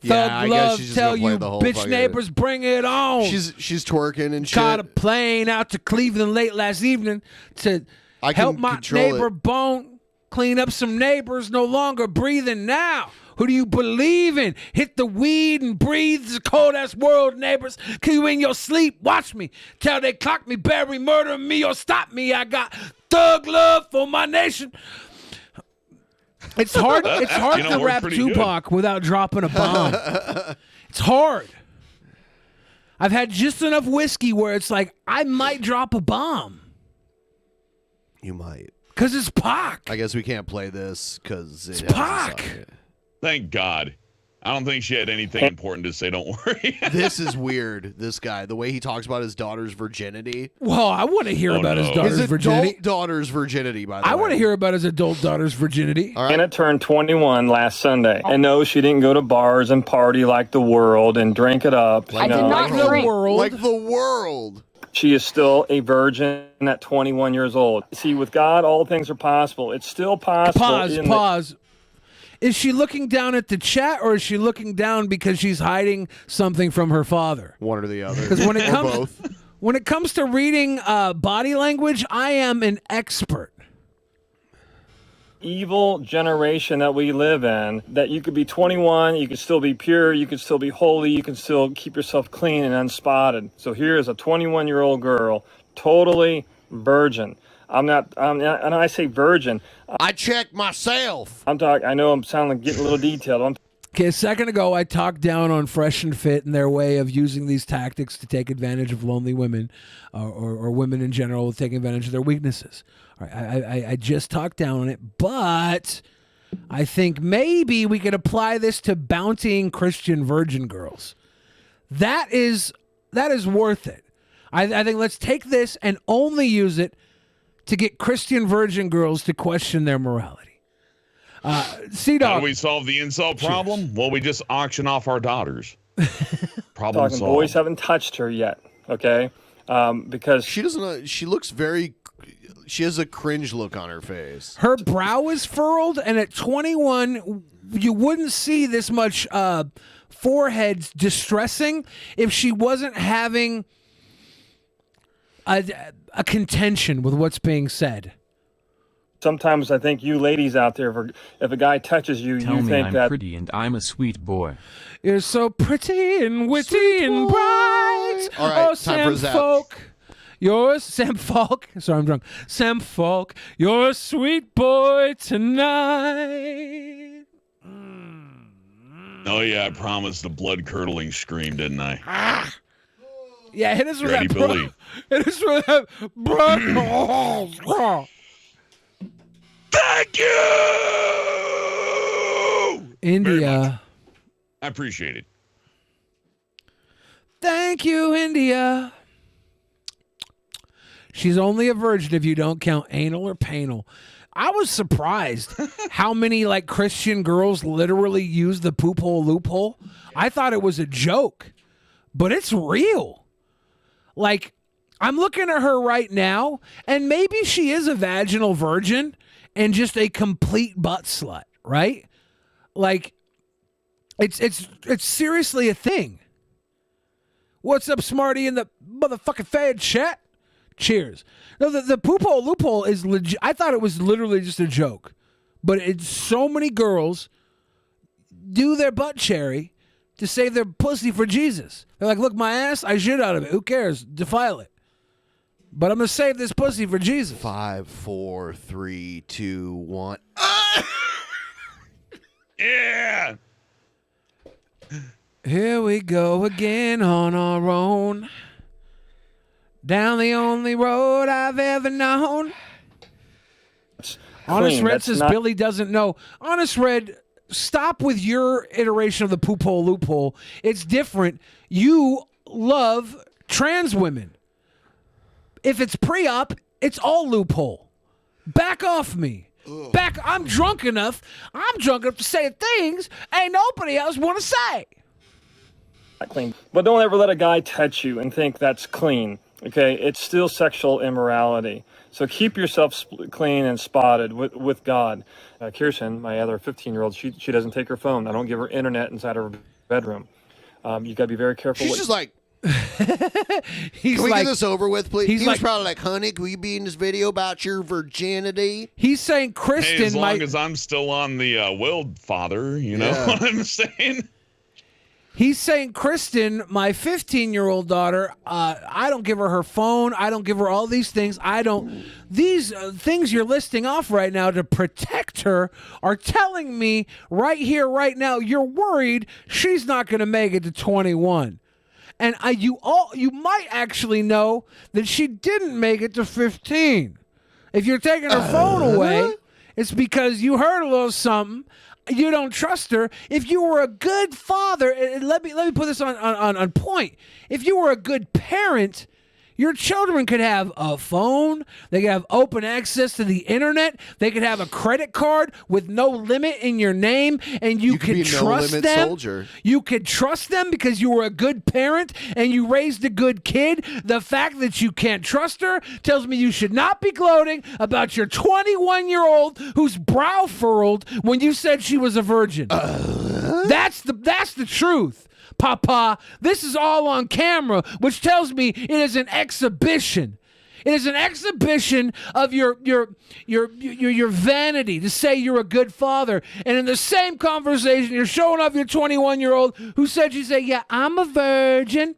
Yeah, Thug I guess love she's just tell gonna play you, the whole bitch fucking- neighbors, bring it on. she's twerking and shit. Caught a plane out to Cleveland late last evening to I can help my control neighbor it. Bone clean up some neighbors no longer breathing now. Who do you believe in? Hit the weed and breathe the cold ass world, neighbors. Can you in your sleep? Watch me till they clock me, bury, murder me, or stop me. I got thug love for my nation. It's hard. It's hard to rap Tupac without dropping a bomb. It's hard. I've had just enough whiskey where it's like I might drop a bomb. You might. Because it's Pac. I guess we can't play this because it's Pac. Thank God. I don't think she had anything important to say. Don't worry. This is weird. This guy, the way he talks about his daughter's virginity. Well, I want to hear about his daughter's His virginity. adult daughter's virginity. By the way, I want to hear about his adult daughter's virginity. Anna turned 21 last Sunday. And no, she didn't go to bars and party like the world and drink it up. Like the world. Like the world. She is still a virgin at 21 years old. See, with God, all things are possible. It's still possible. Pause. Is she looking down at the chat, or is she looking down because she's hiding something from her father? One or the other. Because when it Or comes, both. when it comes to reading body language, I am an expert. Evil generation that we live in, that you could be 21, you could still be pure, you could still be holy, you can still keep yourself clean and unspotted. So here is a 21-year-old girl, totally virgin. I'm not, and I say virgin. I checked myself. I'm talking, I know I'm sounding like getting a little detailed. Okay, a second ago, I talked down on Fresh and Fit and their way of using these tactics to take advantage of lonely women or women in general taking advantage of their weaknesses. All right, I just talked down on it, but I think maybe we could apply this to bountying Christian virgin girls. That is worth it. I think let's take this and only use it to get Christian virgin girls to question their morality. C-Dog. How do we solve the incel problem? Well, we just auction off our daughters. Problem Talking solved. boys haven't touched her yet, okay? Because she doesn't. She looks very. She has a cringe look on her face. Her brow is furrowed, and at 21, you wouldn't see this much forehead distressing if she wasn't having a contention with what's being said. sometimes I think you ladies out there, if a guy touches you, Tell you me think I'm that pretty and I'm a sweet boy. You're so pretty and witty and bright. All right, oh, time Sam for Zap. Folk. You're Sam Falk. Sorry, I'm drunk. Sam Falk, you're a sweet boy tonight. Oh yeah, I promised a blood-curdling scream, didn't I? Yeah, hit us with Ready, that, Billy? Hit us with that, bro. Thank you. India. I appreciate it. Thank you, India. She's only a virgin if you don't count anal or panal. I was surprised how many like Christian girls literally use the poop hole loophole. I thought it was a joke, but it's real. Like, I'm looking at her right now, and maybe she is a vaginal virgin and just a complete butt slut, right? Like, it's seriously a thing. What's up, Smarty, in the motherfucking fan chat? Cheers. No, the poop hole loophole is legit. I thought it was literally just a joke, but it's so many girls do their butt cherry to save their pussy for Jesus. They're like, look, my ass, I shit out of it. Who cares? Defile it. But I'm gonna save this pussy for Jesus. 5, 4, 3, 2, 1. Yeah. Here we go again on our own. Down the only road I've ever known. Honest Clean, Red that's says not- Billy doesn't know. Honest Red, stop with your iteration of the poop hole loophole. It's different. You love trans women. If it's pre-op, it's all loophole. Back off me. I'm drunk enough. I'm drunk enough to say things ain't nobody else want to say. not clean. But don't ever let a guy touch you and think that's clean. Okay, it's still sexual immorality. So keep yourself clean and spotted with God. Kirsten, my other 15-year-old, she doesn't take her phone. I don't give her internet inside her bedroom. You got to be very careful. She's just like, He's can we like- get this over with, please? he's He was like- probably like, honey, will you be in this video about your virginity? He's saying Kristen Hey, as long might. as I'm still on the willed father, you know what I'm saying? He's saying Kristen, my 15-year-old daughter, I don't give her her phone. I don't give her all these things. These things you're listing off right now to protect her are telling me right here, right now, you're worried she's not going to make it to 21. And you might actually know that she didn't make it to 15. If you're taking her phone away, it's because you heard a little something. You don't trust her. If you were a good father, and let me put this on point. If you were a good parent, your children could have a phone. They could have open access to the internet. They could have a credit card with no limit in your name, and you could be a trust no-limit them. soldier. You could trust them because you were a good parent and you raised a good kid. The fact that you can't trust her tells me you should not be gloating about your 21-year-old whose brow furrowed when you said she was a virgin. That's the truth. Papa, this is all on camera, which tells me it is an exhibition. It is an exhibition of your vanity to say you're a good father. And in the same conversation, you're showing off your 21-year-old who said, you say, yeah, I'm a virgin.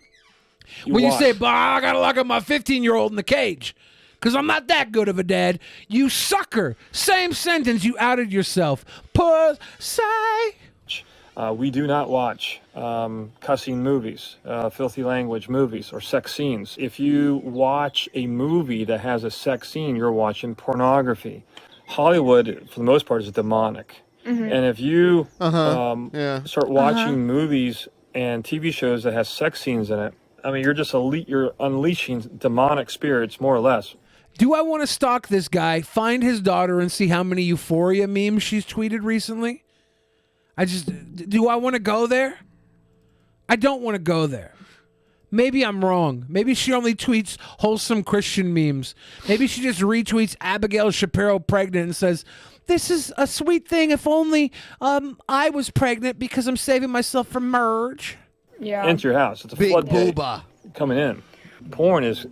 When you say, bah, I got to lock up my 15-year-old in the cage because I'm not that good of a dad. You sucker. Same sentence, you outed yourself. Pussy. We do not watch cussing movies, filthy language movies, or sex scenes. If you watch a movie that has a sex scene, you're watching pornography. Hollywood, for the most part, is demonic. And if you start watching Uh-huh. movies and TV shows that have sex scenes in it, I mean, you're unleashing demonic spirits, more or less. Do I want to stalk this guy, find his daughter, and see how many Euphoria memes she's tweeted recently? Do I want to go there? I don't want to go there. Maybe I'm wrong. Maybe she only tweets wholesome Christian memes. Maybe she just retweets Abigail Shapiro pregnant and says, "This is a sweet thing. If only I was pregnant because I'm saving myself from merge." Yeah. Into your house. It's a Big floodgate booba. coming in. Porn is,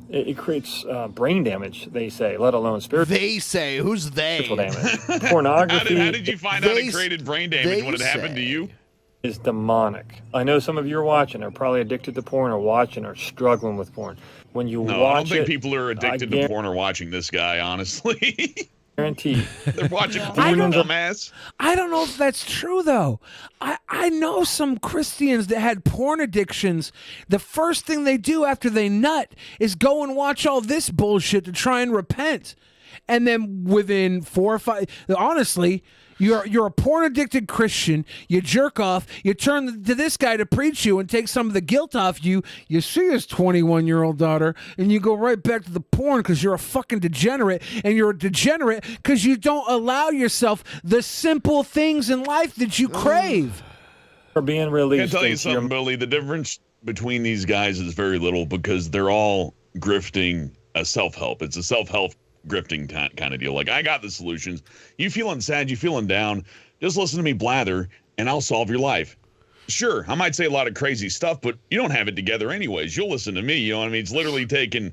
it creates brain damage, they say, let alone spiritual. They say, who's they? Damage. Pornography. How did you find out it created brain damage when it happened to you? Is demonic. I know some of you are watching, are probably addicted to porn, or watching, or struggling with porn. When you No, watch I don't think it, people are addicted to porn or watching this guy, honestly. Guaranteed. They're watching porn for mass. I don't know if that's true, though. I know some Christians that had porn addictions. The first thing they do after they nut is go and watch all this bullshit to try and repent. And then within 4 or 5, honestly, you're a porn addicted Christian. You jerk off. You turn to this guy to preach you and take some of the guilt off you. You see his 21-year-old daughter, and you go right back to the porn because you're a fucking degenerate, and you're a degenerate because you don't allow yourself the simple things in life that you crave. Are being I can released. tell you into your- something, Billy. The difference between these guys is very little because they're all grifting a self-help. It's a self-help grifting kind of deal. Like, I got the solutions. You feeling sad, you feeling down, just listen to me blather and I'll solve your life. Sure, I might say a lot of crazy stuff, but you don't have it together anyways. You'll listen to me, you know what I mean? It's literally taking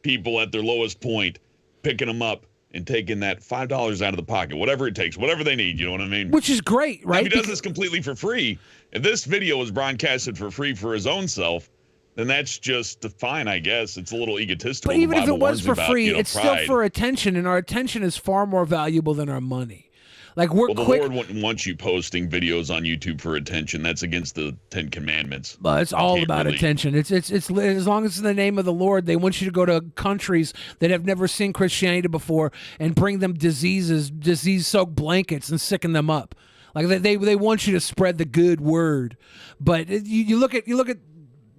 people at their lowest point, picking them up, and taking that $5 out of the pocket, whatever it takes, whatever they need, you know what I mean? Which is great, right? If he does this completely for free, if this video was broadcasted for free for his own self, then that's just fine, I guess. It's a little egotistical. But even The if it Bible was warns for about, free, you know, it's pride. still for attention, and our attention is far more valuable than our money. Like, we're Well, the quick. Lord wouldn't want you posting videos on YouTube for attention. That's against the 10 Commandments. But it's all about attention. It's as long as it's in the name of the Lord. They want you to go to countries that have never seen Christianity before and bring them disease-soaked blankets and sicken them up. Like they want you to spread the good word. But you look at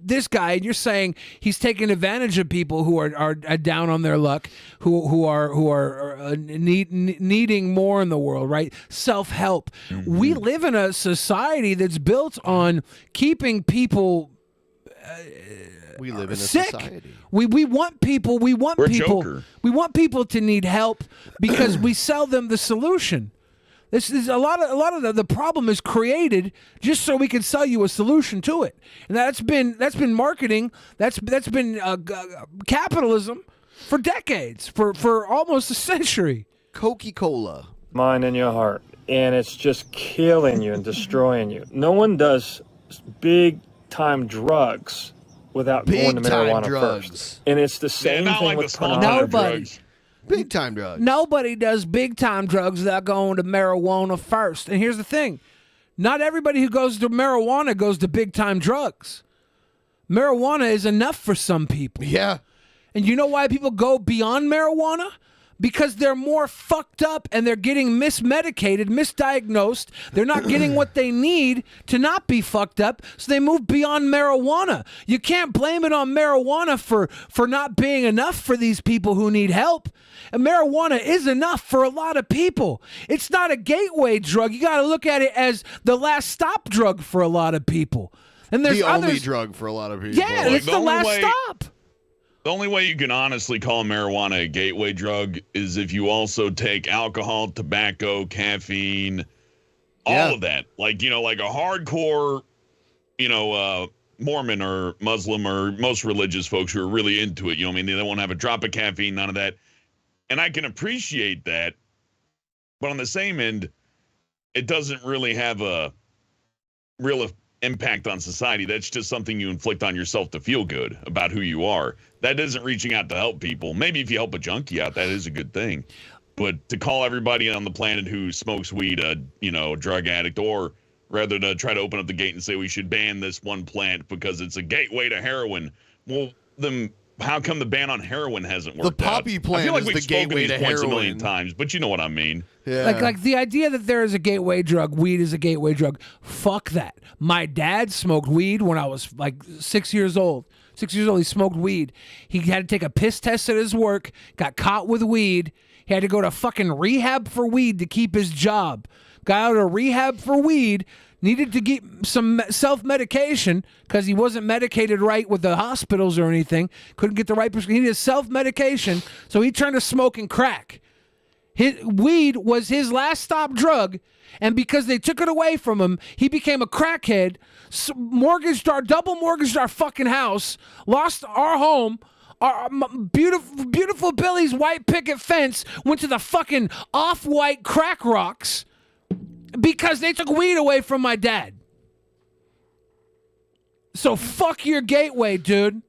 this guy and you're saying he's taking advantage of people who are down on their luck, who are needing more in the world, right? Self-help. We live in a society that's built on keeping people We live in a sick. society. We want people. We're a joker. We want people to need help because we sell them the solution. This is a lot of the problem is created just so we can sell you a solution to it, and that's been marketing. That's been capitalism for decades, for almost a century. Coca-Cola. Mind in your heart, and it's just killing you and destroying you. No one does big time drugs without going to Big-time marijuana drugs. first, and it's the same not thing like with the small pornography. Nobody. Big time drugs. Nobody does big time drugs without going to marijuana first. And here's the thing. Not everybody who goes to marijuana goes to big time drugs. Marijuana is enough for some people. Yeah. And you know why people go beyond marijuana? Because they're more fucked up and they're getting mismedicated, misdiagnosed. They're not getting what they need to not be fucked up, so they move beyond marijuana. You can't blame it on marijuana for not being enough for these people who need help. And marijuana is enough for a lot of people. It's not a gateway drug. You got to look at it as the last stop drug for a lot of people. And there's the only others. drug for a lot of people. Yeah, it's the last stop. The only way you can honestly call marijuana a gateway drug is if you also take alcohol, tobacco, caffeine, all of that. Like, you know, like a hardcore, you know, Mormon or Muslim or most religious folks who are really into it. You know what I mean? They won't have a drop of caffeine, none of that. And I can appreciate that. But on the same end, it doesn't really have a real impact on society. That's just something you inflict on yourself to feel good about who you are. That isn't reaching out to help people. Maybe if you help a junkie out, that is a good thing. But to call everybody on the planet who smokes weed a, you know, drug addict, or rather to try to open up the gate and say we should ban this one plant because it's a gateway to heroin. Well, then how come the ban on heroin hasn't worked The poppy out? plant I feel like is we've the spoken gateway these to points a million heroin. times, but you know what I mean. Yeah. Like the idea that there is a gateway drug, weed is a gateway drug. Fuck that. My dad smoked weed when I was like 6 years old. 6 years old, he smoked weed. He had to take a piss test at his work, got caught with weed. He had to go to fucking rehab for weed to keep his job. Got out of rehab for weed, needed to get some self-medication because he wasn't medicated right with the hospitals or anything. Couldn't get the right prescription. He needed self-medication, so he turned to smoking crack. Weed was his last stop drug, and because they took it away from him, he became a crackhead, double mortgaged our fucking house, lost our home, our beautiful Billy's white picket fence, went to the fucking off-white crack rocks because they took weed away from my dad. So fuck your gateway, dude.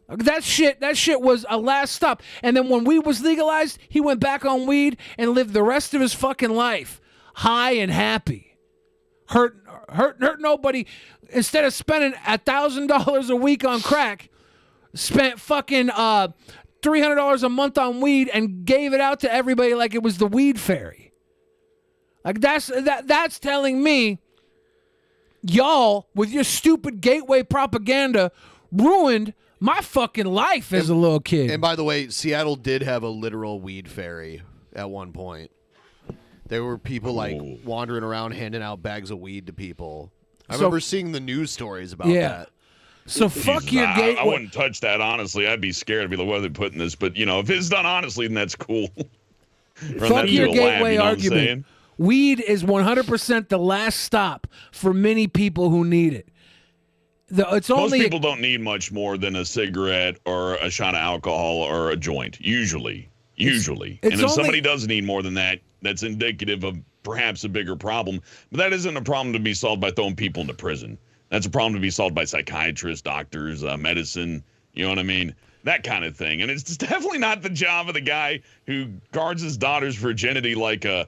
That shit was a last stop. And then when weed was legalized, he went back on weed and lived the rest of his fucking life high and happy. Hurt nobody. Instead of spending $1,000 a week on crack, spent fucking $300 a month on weed and gave it out to everybody like it was the weed fairy. Like that's telling me y'all with your stupid gateway propaganda ruined my fucking life as a little kid. And by the way, Seattle did have a literal weed fairy at one point. There were people like wandering around handing out bags of weed to people. I remember seeing the news stories about that. So fuck your gateway. I wouldn't touch that, honestly. I'd be scared. I'd be like, what are they putting this? But, you know, if it's done honestly, then that's cool. Fuck your gateway argument. Weed is 100% the last stop for many people who need it. Most people don't need much more than a cigarette or a shot of alcohol or a joint, usually. And if somebody does need more than that, that's indicative of perhaps a bigger problem. But that isn't a problem to be solved by throwing people into prison. That's a problem to be solved by psychiatrists, doctors, medicine, you know what I mean? That kind of thing. And it's definitely not the job of the guy who guards his daughter's virginity like a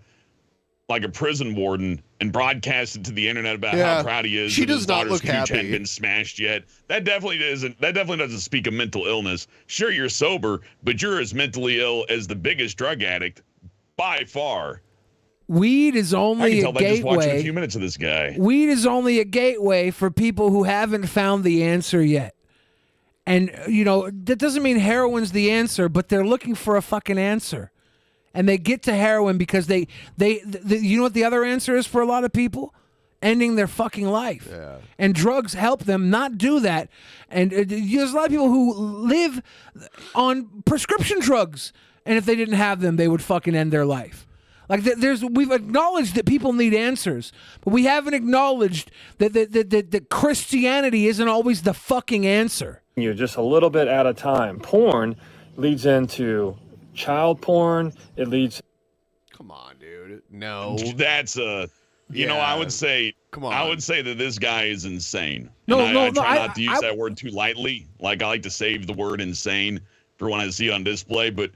prison warden and broadcasts it to the internet about how proud he is. She does not look cooch happy. Hadn't been smashed yet. That definitely doesn't speak of mental illness. Sure, you're sober, but you're as mentally ill as the biggest drug addict by far. Weed is only a gateway. Just watching a few minutes of this guy. Weed is only a gateway for people who haven't found the answer yet. And, you know, that doesn't mean heroin's the answer, but they're looking for a fucking answer. And they get to heroin because they you know what the other answer is for a lot of people? Ending their fucking life. Yeah. And drugs help them not do that. And there's a lot of people who live on prescription drugs. And if they didn't have them, they would fucking end their life. Like we've acknowledged that people need answers, but we haven't acknowledged that Christianity isn't always the fucking answer. You're just a little bit at a time. Porn leads into child porn. It leads. Come on, dude. No. That's you know, I would say. Come on. I would say that this guy is insane. No, and I try I not to use that word too lightly. Like I like to save the word insane for when I see it on display, but.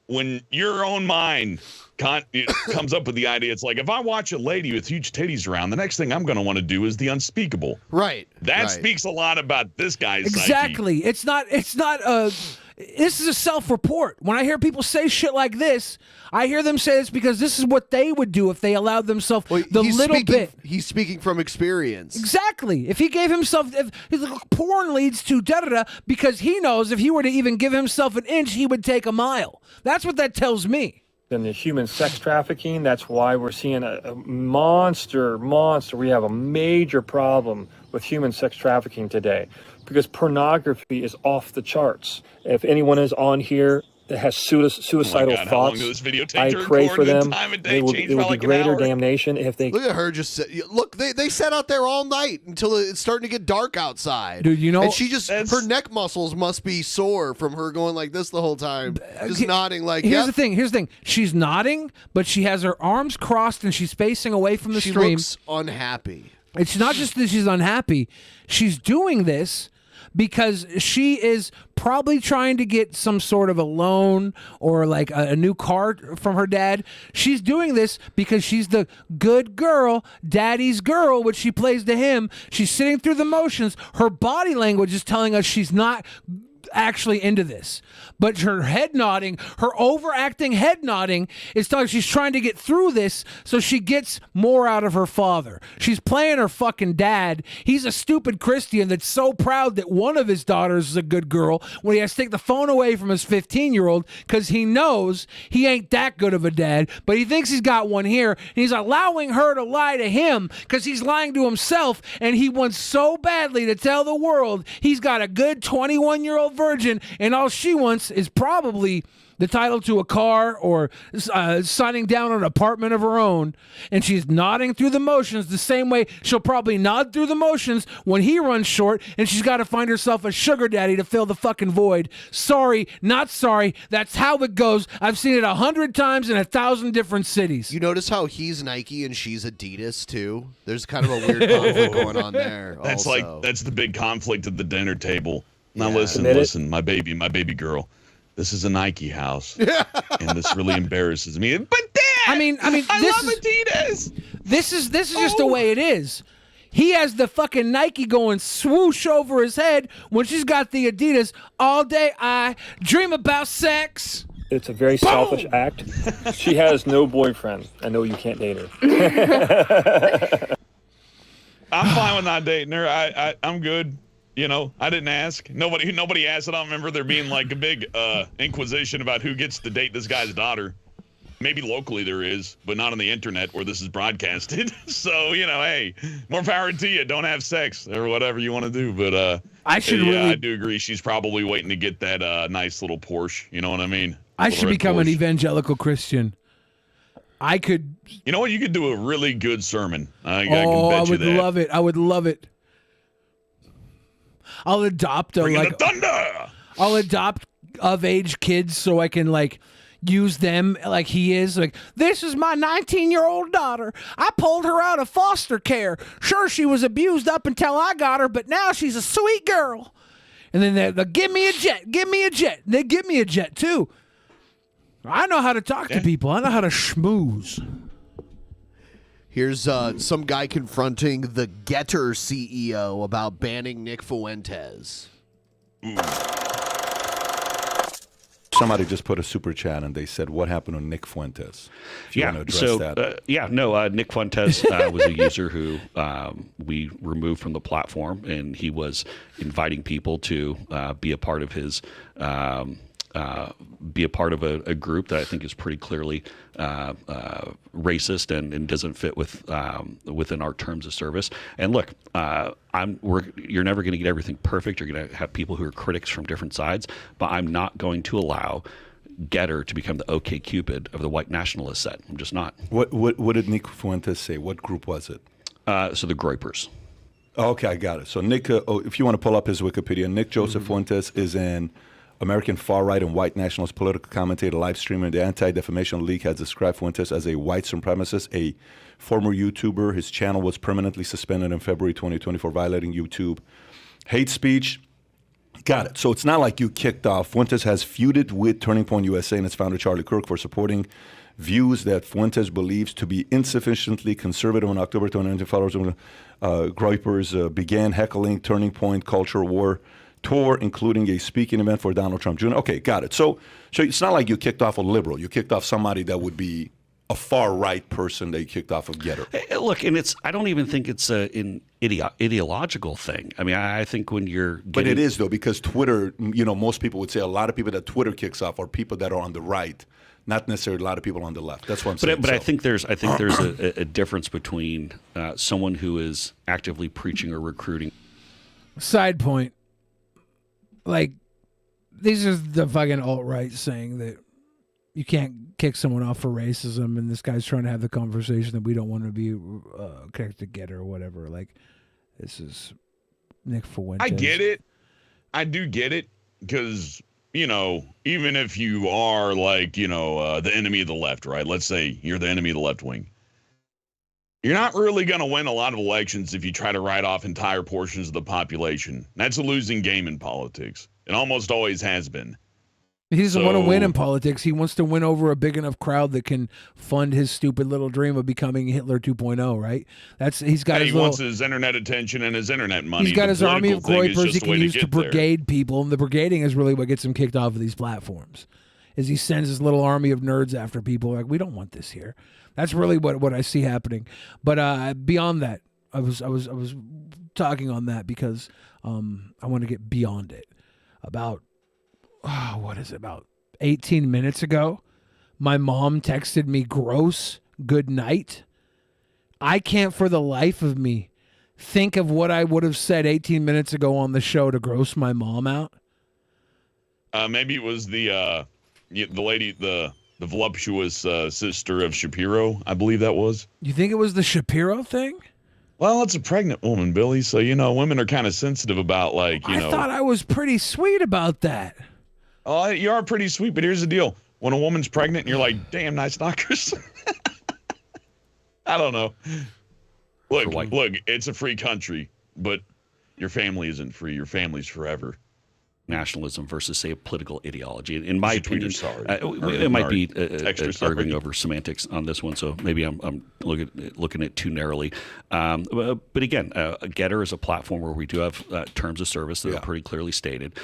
When your own mind comes up with the idea, it's like, if I watch a lady with huge titties around, the next thing I'm going to want to do is the unspeakable. Right. That speaks a lot about this guy's exactly. psyche. It's not this is a self-report. When I hear people say shit like this, I hear them say this because this is what they would do if they allowed themselves bit. He's speaking from experience. Exactly. If he gave himself, porn leads to da-da-da, because he knows if he were to even give himself an inch, he would take a mile. That's what that tells me. In the human sex trafficking, that's why we're seeing a monster. We have a major problem with human sex trafficking today because pornography is off the charts. If anyone is on here that has suicidal how long thoughts, did this video take I to pray record? for The them. time of day It will changed be by like an greater hour. damnation if they. Look at her just look. They sat out there all night until it's starting to get dark outside. Dude, you know, and she just her neck muscles must be sore from her going like this the whole time, just nodding like. Here's the thing. She's nodding, but she has her arms crossed and she's facing away from the stream. She looks unhappy. It's not just that she's unhappy. She's doing this because she is probably trying to get some sort of a loan or like a new car from her dad. She's doing this because she's the good girl, daddy's girl, which she plays to him. She's sitting through the motions. Her body language is telling us she's not actually into this. But her head nodding, her overacting head nodding is telling she's trying to get through this so she gets more out of her father. She's playing her fucking dad. He's a stupid Christian that's so proud that one of his daughters is a good girl when he has to take the phone away from his 15-year-old because he knows he ain't that good of a dad, but he thinks he's got one here, and he's allowing her to lie to him because he's lying to himself, and he wants so badly to tell the world he's got a good 21-year-old virgin, and all she wants is probably the title to a car or signing down an apartment of her own, and she's nodding through the motions the same way she'll probably nod through the motions when he runs short, and she's got to find herself a sugar daddy to fill the fucking void. Sorry, not sorry. That's how it goes. I've seen it 100 times in 1,000 different cities. You notice how he's Nike and she's Adidas too? There's kind of a weird conflict going on there. That's that's the big conflict at the dinner table. Now Yeah. listen, my baby girl. This is a Nike house, and this really embarrasses me. But Dad, I mean, I this love Adidas. This is just the way it is. He has the fucking Nike going swoosh over his head when she's got the Adidas all day. I dream about sex. It's a very selfish act. She has no boyfriend. I know you can't date her. I'm fine with not dating her. I'm good. You know, I didn't ask. Nobody asked. I don't remember there being like a big inquisition about who gets to date this guy's daughter. Maybe locally there is, but not on the internet where this is broadcasted. So, you know, hey, more power to you. Don't have sex or whatever you want to do. But I do agree. She's probably waiting to get that nice little Porsche. You know what I mean? I should become an evangelical Christian. I could. You know what? You could do a really good sermon. I can I bet you would that. love it. I would love it. I'll adopt the thunder. I'll adopt of age kids so I can like use them like he is. Like, this is my 19-year-old daughter. I pulled her out of foster care. Sure, she was abused up until I got her, but now she's a sweet girl. And then they'll give me a jet. Give me a jet. They give me a jet too. I know how to talk to people. I know how to schmooze. Here's some guy confronting the Getter CEO about banning Nick Fuentes. Somebody just put a super chat and they said, "What happened to Nick Fuentes?" If you want to address that. Nick Fuentes was a user who we removed from the platform, and he was inviting people to be a part of his. Be a part of a group that I think is pretty clearly racist and doesn't fit within our terms of service. And look, you're never going to get everything perfect. You're going to have people who are critics from different sides, but I'm not going to allow Getter to become the OK Cupid of the white nationalist set. I'm just not. What did Nick Fuentes say? What group was it? So the Groypers. Oh, okay, I got it. So Nick, if you want to pull up his Wikipedia, Nick Joseph Fuentes is an American far-right and white nationalist political commentator, live streamer. The Anti-Defamation League has described Fuentes as a white supremacist, a former YouTuber. His channel was permanently suspended in February 2020 for violating YouTube hate speech. Got it. So it's not like you kicked off. Fuentes has feuded with Turning Point USA and its founder, Charlie Kirk, for supporting views that Fuentes believes to be insufficiently conservative. On October 29, followers of Groypers began heckling Turning Point Culture War Tour, including a speaking event for Donald Trump Jr. Okay, got it. So it's not like you kicked off a liberal. You kicked off somebody that would be a far-right person that you kicked off of Getter. Look, and I don't even think it's an ideological thing. I mean, I think when you're getting... But it is, though, because Twitter, most people would say a lot of people that Twitter kicks off are people that are on the right, not necessarily a lot of people on the left. That's what I'm saying. But I think there's a difference between someone who is actively preaching or recruiting. Side point. Like, these are the fucking alt-right saying that you can't kick someone off for racism, and this guy's trying to have the conversation that we don't want to be kicked to Getter or whatever. Like, this is Nick Fuentes. I get it. I do get it, because, even if you are like, the enemy of the left, right? Let's say you're the enemy of the left wing. You're not really going to win a lot of elections if you try to write off entire portions of the population. That's a losing game in politics. It almost always has been. He doesn't want to win in politics. He wants to win over a big enough crowd that can fund his stupid little dream of becoming Hitler 2.0, right? He's got he wants his internet attention and his internet money. He's got his army of groypers he can use to there. brigade people, and the brigading is really what gets him kicked off of these platforms. Is he sends his little army of nerds after people like, we don't want this here. That's really what I see happening. But beyond that, I was talking on that because I want to get beyond it. About what is it, about 18 minutes ago, my mom texted me gross good night. I can't for the life of me think of what I would have said 18 minutes ago on the show to gross my mom out. Maybe it was the lady, the voluptuous sister of Shapiro, I believe that was. You think it was the Shapiro thing? Well, it's a pregnant woman, Billy, so, women are kind of sensitive about, I thought I was pretty sweet about that. Oh, you are pretty sweet, but here's the deal. When a woman's pregnant and you're like, damn, nice knockers. I don't know. Look, it's a free country, but your family isn't free. Your family's forever. Nationalism versus, say, a political ideology. In my opinion, it might be arguing over semantics on this one, so maybe I'm looking at it too narrowly. But again, Getter is a platform where we do have terms of service that are pretty clearly stated.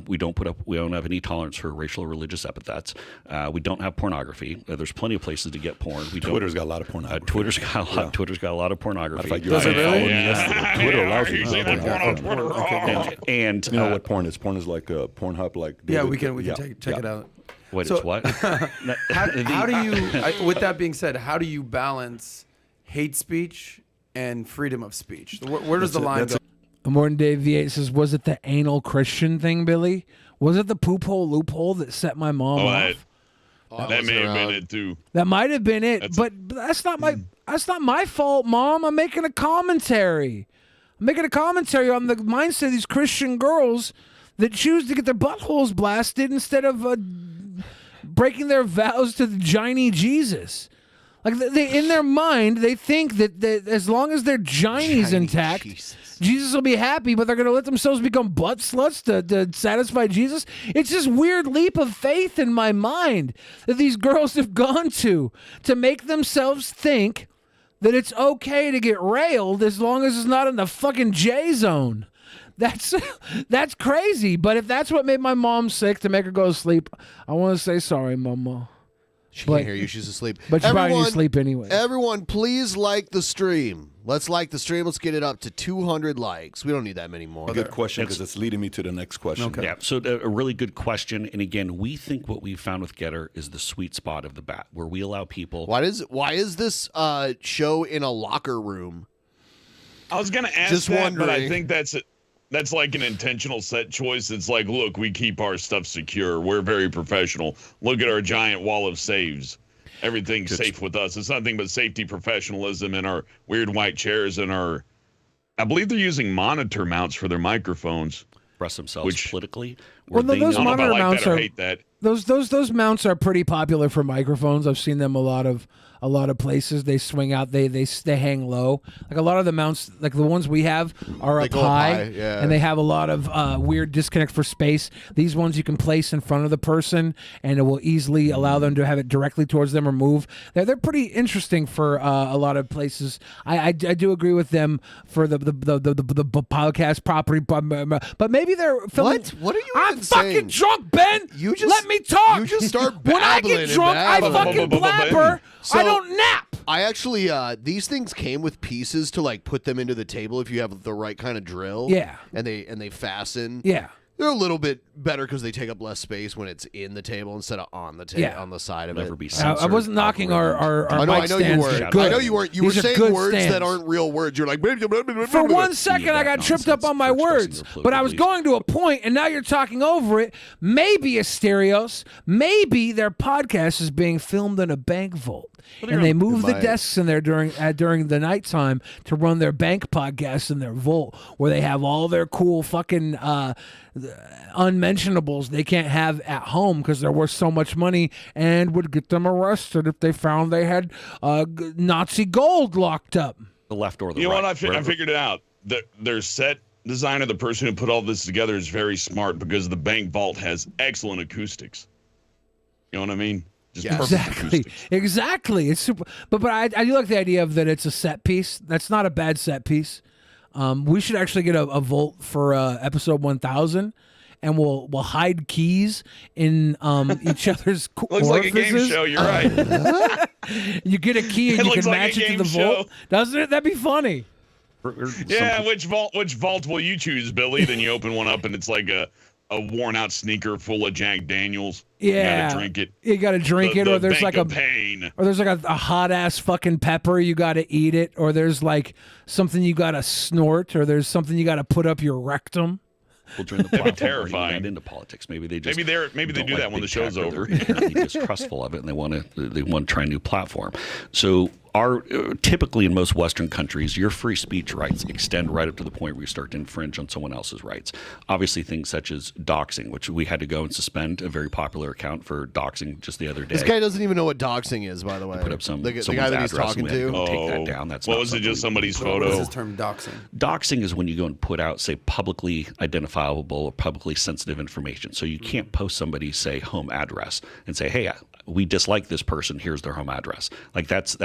We don't have any tolerance for racial or religious epithets. We don't have pornography. There's plenty of places to get porn. Twitter's got a lot of pornography. Twitter's got a lot of pornography. Does it really? Twitter allows you to say that porn on Twitter. And you know what porn is? Porn is like Pornhub, like we can check it out. What is what? How do you? With that being said, how do you balance hate speech and freedom of speech? Where does the line go? Morton Dave V8 says, was it the anal Christian thing, Billy? Was it the poop hole loophole that set my mom off? That may have been it too. That might have been it, but that's not my fault, Mom. I'm making a commentary. I'm making a commentary on the mindset of these Christian girls that choose to get their buttholes blasted instead of breaking their vows to the giny Jesus. Like they in their mind, they think that as long as their giny's intact, Jesus will be happy, but they're going to let themselves become butt sluts to satisfy Jesus. It's this weird leap of faith in my mind that these girls have gone to make themselves think that it's okay to get railed as long as it's not in the fucking J zone. That's crazy. But if that's what made my mom sick to make her go to sleep, I want to say sorry, Mama. She can't hear you. She's asleep. But she's probably asleep anyway. Everyone, please like the stream. Let's like the stream. Let's get it up to 200 likes. We don't need that many more. Good question, because it's leading me to the next question. Okay. Yeah, so a really good question. And again, we think what we've found with Getter is the sweet spot of the bat, where we allow people. Why is this show in a locker room? I was going to ask but I think that's like an intentional set choice. It's like, look, we keep our stuff secure. We're very professional. Look at our giant wall of saves. Everything's safe with us. It's nothing but safety, professionalism, and our weird white chairs and our. I believe they're using monitor mounts for their microphones. Express themselves politically. Well, those monitor mounts are. Hate that. Those mounts are pretty popular for microphones. I've seen them a lot of places. They swing out. They hang low. Like a lot of the mounts, like the ones we have, are up high, and they have a lot of weird disconnect for space. These ones you can place in front of the person, and it will easily allow them to have it directly towards them or move. They're pretty interesting for a lot of places. I do agree with them for the podcast property, but maybe they're filming. What are you? I'm fucking drunk, Ben. Let me talk. You just start when I get drunk, I fucking blabber. I don't nap. I actually, these things came with pieces to like put them into the table if you have the right kind of drill. Yeah. And they fasten. Yeah. They're a little bit better because they take up less space when it's in the table instead of on the table on the side of it. I wasn't knocking our I know mic you stands. weren't. Good. I know you weren't. You These were are saying good words stands. that aren't real words. You're like for 1 second I got tripped up on my words, but I was going to a point, and now you're talking over it. Maybe Asterios, maybe their podcast is being filmed in a bank vault, and they move the desks in there during the nighttime to run their bank podcast in their vault, where they have all their cool fucking unmentionables they can't have at home because they're worth so much money and would get them arrested if they found they had Nazi gold locked up. The left or the right. You know what? I figured it out. They're set designer, the person who put all this together, is very smart because the bank vault has excellent acoustics. You know what I mean? Just perfect acoustics. Exactly. It's super. But I do like the idea of that it's a set piece. That's not a bad set piece. We should actually get a vault for episode 1000. And we'll hide keys in each other's Looks like a game show. You're right. You get a key and It you looks can like a match it to game the vault, show. doesn't it? That'd be funny. Yeah, which vault will you choose, Billy? Then you open one up and it's like a worn out sneaker full of Jack Daniels. Yeah, you gotta drink it. You gotta drink it, or there's bank like of pain. or there's like a hot ass fucking pepper. You gotta eat it, or there's like something you gotta snort, or there's something you gotta put up your rectum. Well, during the That'd be platform, already terrifying. got into politics. Maybe they just Maybe they don't do like that when the big show's tech, or over. They're inherently distrustful of it, and they want to try a new platform. So, typically in most Western countries, your free speech rights extend right up to the point where you start to infringe on someone else's rights. Obviously, things such as doxing, which we had to go and suspend a very popular account for doxing just the other day. This guy doesn't even know what doxing is, by the way. Put up the guy that he's talking to. Take that down. That's what not was it? Just something we somebody's can photo? do. What is this term, doxing? Doxing is when you go and put out, say, publicly identifiable or publicly sensitive information. So you can't post somebody's, say, home address and say, hey, we dislike this person. Here's their home address. Like that's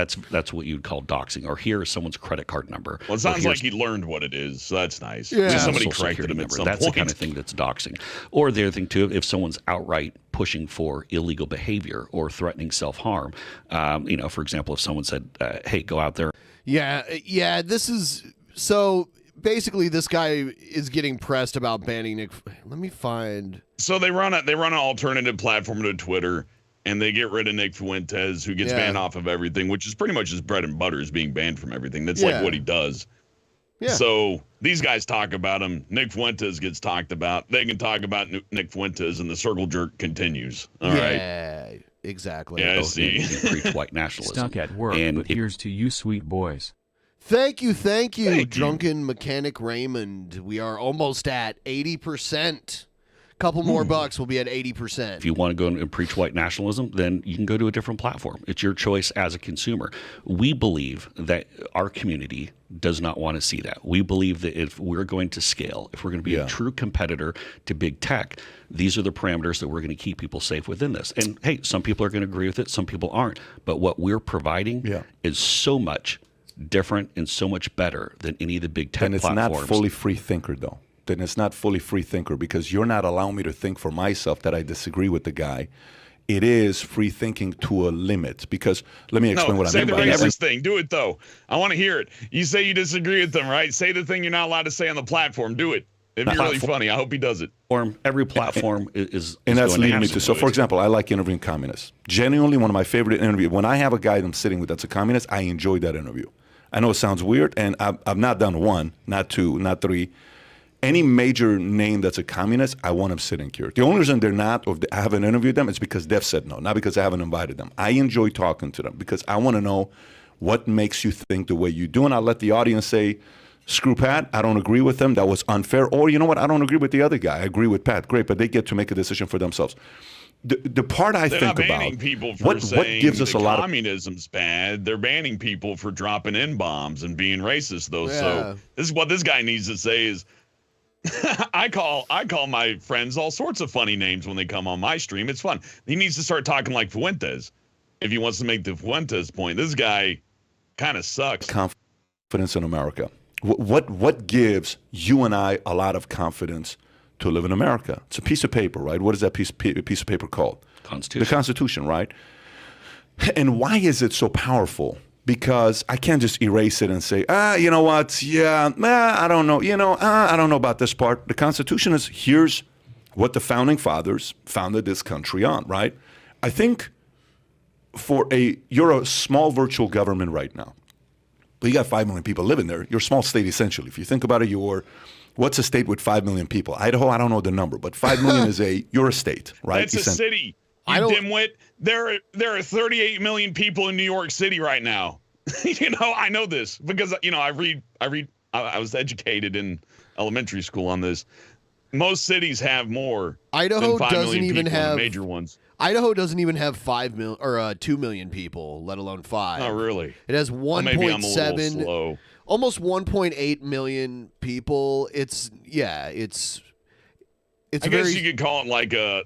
what you'd call doxing. Or here is someone's credit card number. Well, it sounds like he learned what it is, so that's nice. Yeah. Just somebody Social corrected Security him at number. some That's point. the kind of thing that's doxing. Or the other thing too, if someone's outright pushing for illegal behavior or threatening self-harm, for example, if someone said, "Hey, go out there." Yeah. This is so. Basically, this guy is getting pressed about banning Nick. Let me find. So they run an alternative platform to Twitter, and they get rid of Nick Fuentes, who gets banned off of everything, which is pretty much his bread and butter, is being banned from everything. That's like what he does. Yeah. So these guys talk about him. Nick Fuentes gets talked about. They can talk about Nick Fuentes, and the circle jerk continues. All right. Yeah, exactly. Yeah, I see. Preach white nationalism. Stuck at work, but here's to you, sweet boys. Thank you, Drunken Mechanic Raymond. We are almost at 80%. Couple more bucks, we'll be at 80%. If you want to go and preach white nationalism, then you can go to a different platform. It's your choice as a consumer. We believe that our community does not want to see that. We believe that if we're going to scale, if we're going to be a true competitor to big tech, these are the parameters that we're going to keep people safe within this. And hey, some people are going to agree with it, some people aren't. But what we're providing is so much different and so much better than any of the big tech platforms. And it's not fully free thinker, though. Then it's not fully free thinker because you're not allowing me to think for myself that I disagree with the guy. It is free thinking to a limit because let me explain what I mean by say the racist thing. Do it, though. I want to hear it. You say you disagree with them, right? Say the thing you're not allowed to say on the platform. Do it. It'd be really funny. I hope he does it. Every platform is and that's leading me to. So, for example, I like interviewing communists. Genuinely, one of my favorite interviews. When I have a guy I'm sitting with that's a communist, I enjoy that interview. I know it sounds weird, and I've not done one, not two, not three. Any major name that's a communist, I want them sitting here. The only reason they're not, or I haven't interviewed them, is because they've said no, not because I haven't invited them. I enjoy talking to them because I want to know what makes you think the way you do, and I'll let the audience say, screw Pat, I don't agree with him, that was unfair, or you know what, I don't agree with the other guy, I agree with Pat, great, but they get to make a decision for themselves. The part I They're think not banning about, people for what gives us a lot of... communism's bad. They're banning people for dropping N-bombs and being racist, though. Yeah. So this is what this guy needs to say is, I call my friends all sorts of funny names when they come on my stream. It's fun. He needs to start talking like Fuentes if he wants to make the Fuentes point. This guy kind of sucks. Confidence in America. What gives you and I a lot of confidence to live in America? It's a piece of paper, right? What is that piece of paper called? Constitution. The Constitution, right? And why is it so powerful? Because I can't just erase it and say, you know what? Yeah, I don't know. I don't know about this part. The Constitution is, here's what the founding fathers founded this country on, right? I think you're a small virtual government right now. But you got 5 million people living there. You're a small state, essentially. If you think about it, what's a state with 5 million people? Idaho, I don't know the number, but 5 million you're a state, right? That's a city. You dimwit. There are 38 million people in New York City right now. I know this because I was educated in elementary school on this. Most cities have more. Idaho than 5 doesn't million even people, have major ones. Idaho doesn't even have 5 million or 2 million people, let alone 5. Oh, really? It has Well, maybe I'm a little 1.7. slow. almost 1.8 million people. It's I guess you could call it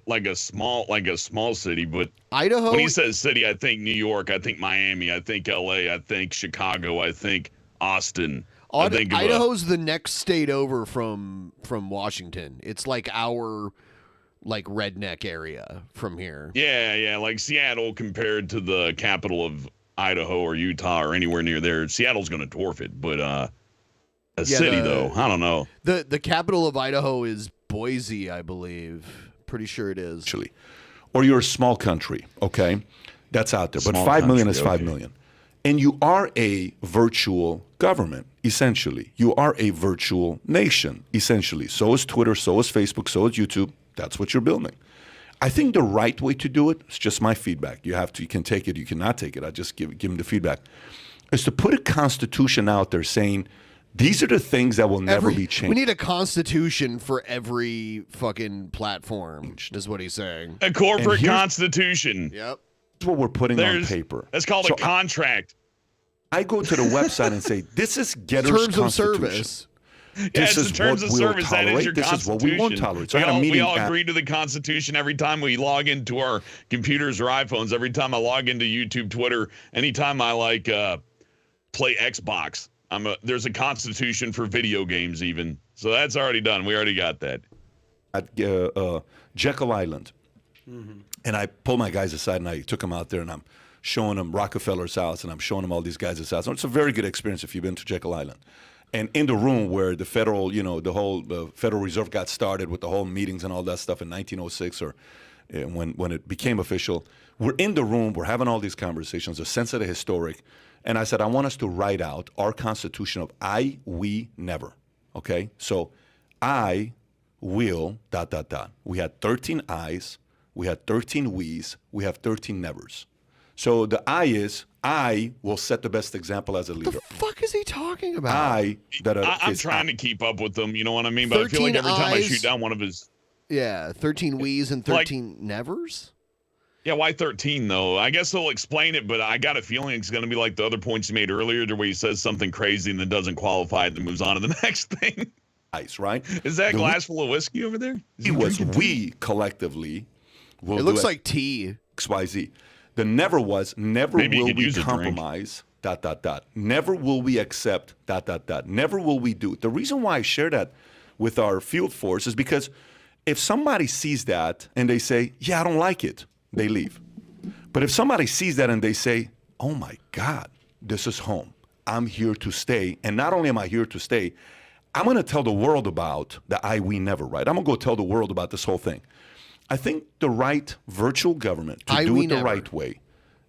like a small city, but Idaho. When he says city, I think New York, I think Miami, I think LA, I think Chicago, I think Austin. I think of Idaho's the next state over from Washington. It's like our redneck area from here. Yeah, like Seattle compared to the capital of Idaho or Utah or anywhere near there. Seattle's going to dwarf it, but a city though, I don't know. The capital of Idaho is Boise, I believe. Pretty sure it is. Actually, or you're a small country, okay? That's out there. But Small 5 million country, is 5 million. And you are a virtual government, essentially. You are a virtual nation, essentially. So is Twitter, so is Facebook, so is YouTube. That's what you're building. I think the right way to do it, it's just my feedback. You can take it, you cannot take it. I just give them the feedback. Is to put a constitution out there saying, these are the things that will never be changed. We need a constitution for every fucking platform, is what he's saying. A corporate constitution. Yep. That's what we're putting on paper. That's called a contract. I go to the website and say, this is Getter's Terms of Constitution. service. This is terms what of we'll service. That is tolerate. your This is what we won't tolerate. So I had a meeting. We all agree to the Constitution every time we log into our computers or iPhones. Every time I log into YouTube, Twitter, anytime I play Xbox, there's a Constitution for video games even. So that's already done. We already got that. At Jekyll Island, and I pulled my guys aside and I took them out there and I'm showing them Rockefeller's house and I'm showing them all these guys' house. It's a very good experience if you've been to Jekyll Island. And in the room where the federal, the whole Federal Reserve got started with the whole meetings and all that stuff in 1906 or when it became official, we're in the room, we're having all these conversations, a sense of the historic. And I said, I want us to write out our Constitution of I, we, never. Okay? So I will, ... We had 13 I's, we had 13 we's, we have 13 nevers. So the I is, I will set the best example as a leader. What the fuck is he talking about? I'm trying to keep up with them, you know what I mean? But I feel like every time I shoot down one of his... Yeah, 13 we's and 13 nevers? Yeah, why 13, though? I guess they'll explain it, but I got a feeling it's going to be like the other points he made earlier, where he says something crazy and then doesn't qualify it and moves on to the next thing. Nice, right? Is that a glass full of whiskey over there? We collectively will It looks like tea. XYZ. The never was, never Maybe will you could we use a compromise, ... Never will we accept, ... Never will we do. The reason why I share that with our field force is because if somebody sees that and they say, yeah, I don't like it, they leave. But if somebody sees that and they say, oh my God, this is home. I'm here to stay. And not only am I here to stay, I'm going to tell the world about the I, we, never, right? I'm going to go tell the world about this whole thing. I think the right virtual government to do it the right way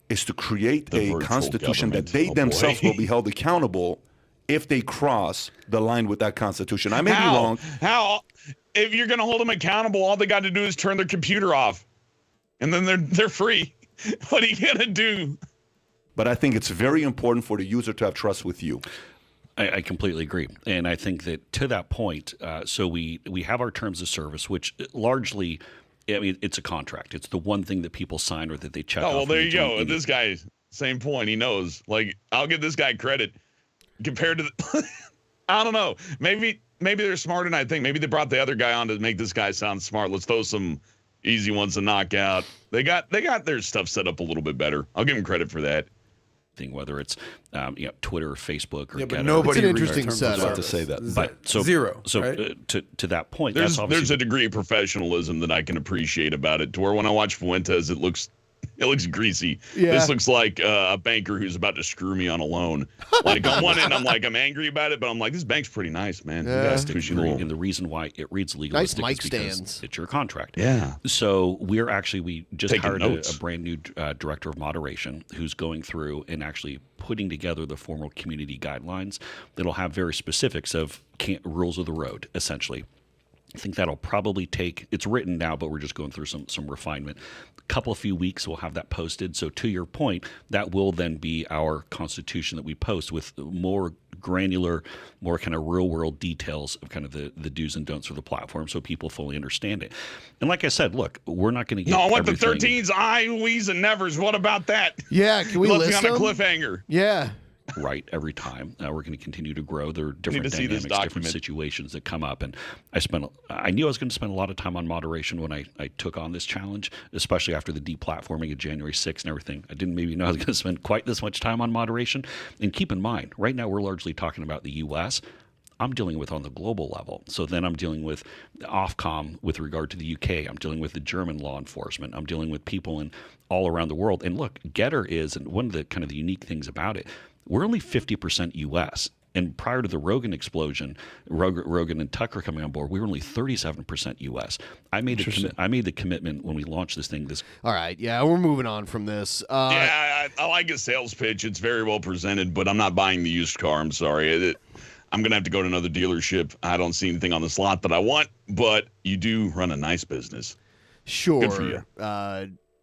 is to create a constitution that they themselves will be held accountable if they cross the line with that constitution. I may be wrong. How? If you're going to hold them accountable, all they got to do is turn their computer off, and then they're free. What are you going to do? But I think it's very important for the user to have trust with you. I completely agree. And I think that to that point, so we have our terms of service, which largely, I mean, it's a contract. It's the one thing that people sign or that they check off. Oh, well, there you go. This guy, same point. He knows. Like, I'll give this guy credit compared to the I don't know. Maybe they're smarter than I think. Maybe they brought the other guy on to make this guy sound smart. Let's throw some easy ones to knock out. They got their stuff set up a little bit better. I'll give them credit for that. Whether it's Twitter or Facebook or but nobody it's an interesting setup to say that. But so zero. So right? To that point, there's a degree of professionalism that I can appreciate about it. To where when I watch Fuentes, it looks greasy. Yeah. This looks like a banker who's about to screw me on a loan. Like on one end, I'm angry about it, but I'm like, this bank's pretty nice, man. Yeah. And the reason why it reads legalistic nice mic is because stands. it's your contract. Yeah. So we just Taking hired notes. a brand new director of moderation who's going through and actually putting together the formal community guidelines that'll have very specifics of rules of the road, essentially. I think that'll probably take, it's written now, but we're just going through some refinement. A few weeks, we'll have that posted. So to your point, that will then be our constitution that we post with more granular, more kind of real world details of kind of the do's and don'ts of the platform so people fully understand it. And like I said, look, we're not going to get No, I want the everything. 13s, I, we's, and nevers. What about that? Yeah, can we left list me on them? a cliffhanger. Yeah. right every time. We're going to continue to grow. There are different to see this dynamics, different document. situations that come up. And I knew I was going to spend a lot of time on moderation when I took on this challenge, especially after the deplatforming of January 6th and everything. I didn't maybe know I was going to spend quite this much time on moderation. And keep in mind, right now we're largely talking about the U.S., I'm dealing with on the global level. So then I'm dealing with Ofcom with regard to the UK. I'm dealing with the German law enforcement. I'm dealing with people in all around the world. And look, Getter is, and one of the kind of the unique things about it, we're only 50% US. And prior to the Rogan explosion, Rogan and Tucker coming on board, we were only 37% US. I made the commitment when we launched this thing. All right, yeah, we're moving on from this. I like a sales pitch. It's very well presented, but I'm not buying the used car. I'm sorry. I'm going to have to go to another dealership. I don't see anything on the slot that I want, but you do run a nice business. Sure. Good for you.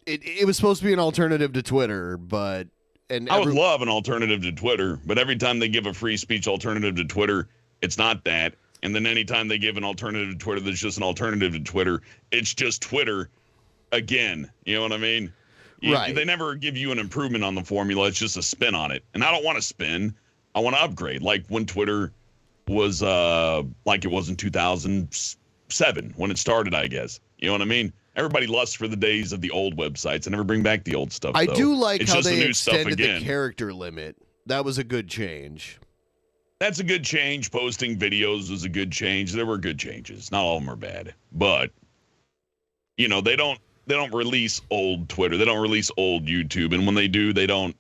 It was supposed to be an alternative to Twitter, but... I would love an alternative to Twitter, but every time they give a free speech alternative to Twitter, it's not that. And then anytime they give an alternative to Twitter that's just an alternative to Twitter, it's just Twitter again. You know what I mean? Right. They never give you an improvement on the formula. It's just a spin on it. And I don't want to spin. I want to upgrade. Like when Twitter was like it was in 2007 when it started, I guess. You know what I mean? Everybody lusts for the days of the old websites and never bring back the old stuff. I though. do like it's how just the they new stuff extended again. the character limit. That was a good change. That's a good change. Posting videos was a good change. There were good changes. Not all of them are bad, but you know they don't release old Twitter. They don't release old YouTube, and when they do, they don't.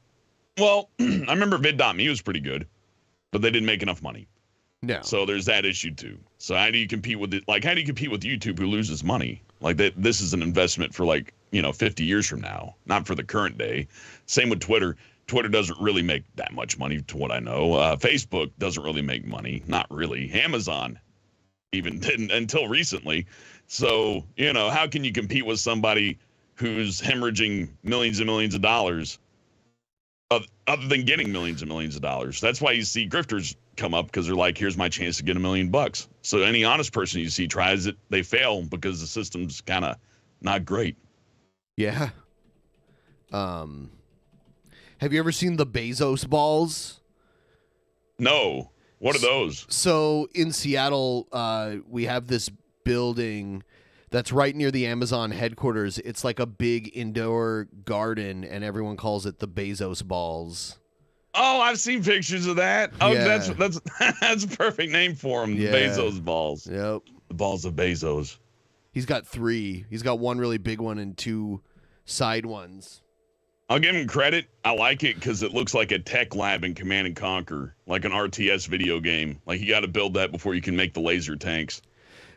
Well, I remember vid.me was pretty good, but they didn't make enough money. No. So there's that issue too. So how do you compete with it? Like how do you compete with YouTube who loses money? Like that, this is an investment for 50 years from now, not for the current day. Same with Twitter. Twitter doesn't really make that much money to what I know. Facebook doesn't really make money. Not really. Amazon even didn't until recently. So, how can you compete with somebody who's hemorrhaging millions and millions of dollars other than getting millions and millions of dollars? That's why you see grifters come up because they're like, here's my chance to get $1 million. So any honest person you see tries it, they fail because the system's kind of not great. Yeah. Have you ever seen the Bezos balls? No. What are those? So in Seattle, we have this building that's right near the Amazon headquarters. It's like a big indoor garden, and everyone calls it the Bezos balls. Oh, I've seen pictures of that. Oh, Yeah. that's a perfect name for them. Yeah. The Bezos balls. Yep. The balls of Bezos. He's got 3. He's got one really big one and 2 side ones. I'll give him credit. I like it because it looks like a tech lab in Command and Conquer, like an RTS video game. Like you got to build that before you can make the laser tanks.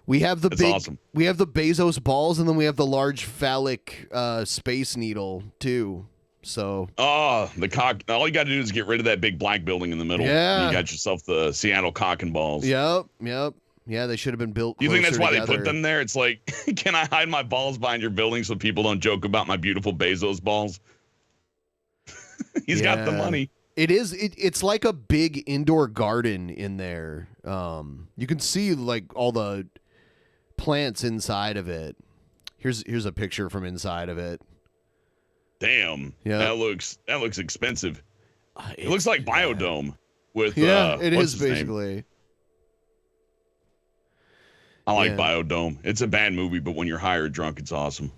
We have the That's awesome. We have the Bezos balls, and then we have the large phallic space needle too. So the cock. All you got to do is get rid of that big black building in the middle. Yeah. And you got yourself the Seattle cock and balls. Yep. Yeah, they should have been built. You think that's why closer they put together. them there? It's like, can I hide my balls behind your building so people don't joke about my beautiful Bezos balls? He's got the Yeah. money. It is. It's like a big indoor garden in there. You can see like all the plants inside of it. Here's a picture from inside of it. Damn. Yeah. That looks expensive. It looks like Biodome with It what's is his name? basically. I like Yeah. Biodome. It's a bad movie, but when you're high or drunk, it's awesome.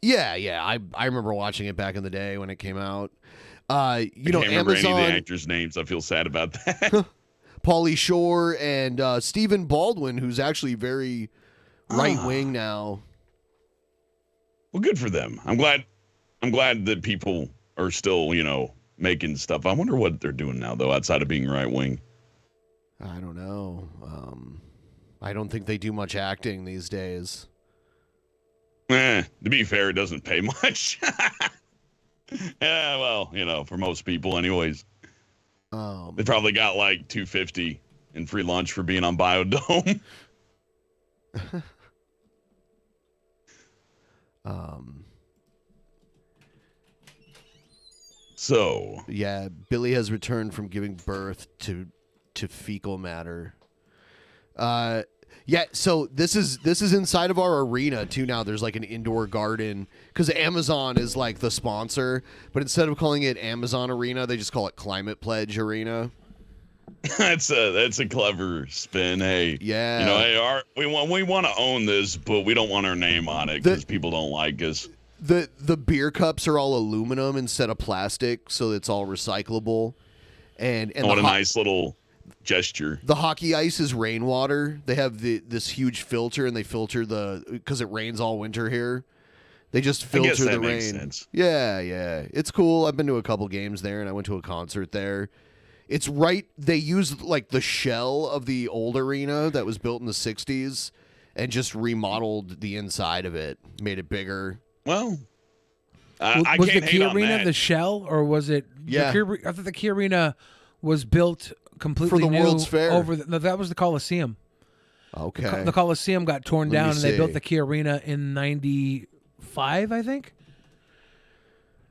Yeah. I remember watching it back in the day when it came out. You I know, can't remember Amazon, any of the actors' names. I feel sad about that. Pauly Shore, and Stephen Baldwin, who's actually very right wing now. Well, good for them. I'm glad that people are still, making stuff. I wonder what they're doing now, though, outside of being right wing. I don't know. I don't think they do much acting these days. To be fair, it doesn't pay much. Yeah, well, for most people, anyways. They probably got like $250 in free lunch for being on Biodome. So yeah, Billy has returned from giving birth to fecal matter. Yeah, so this is inside of our arena too now. There's like an indoor garden because Amazon is like the sponsor, but instead of calling it Amazon Arena, they just call it Climate Pledge Arena. That's a clever spin. Hey, yeah, you know, hey, we want to own this, but we don't want our name on it because people don't like us. The beer cups are all aluminum instead of plastic, so it's all recyclable. And what a nice little gesture. The hockey ice is rainwater. They have this huge filter, and they filter because it rains all winter here. They just filter the rain. Sense. Yeah, it's cool. I've been to a couple games there, and I went to a concert there. It's right. They used like the shell of the old arena that was built in the '60s, and just remodeled the inside of it, made it bigger. Well, I was the Key Arena the shell, or was it? Yeah, I thought the Key Arena was built completely for the new World's Fair. No, that was the Coliseum. Okay, the Coliseum got torn Let me down, and they built see. the Key Arena in '95, I think.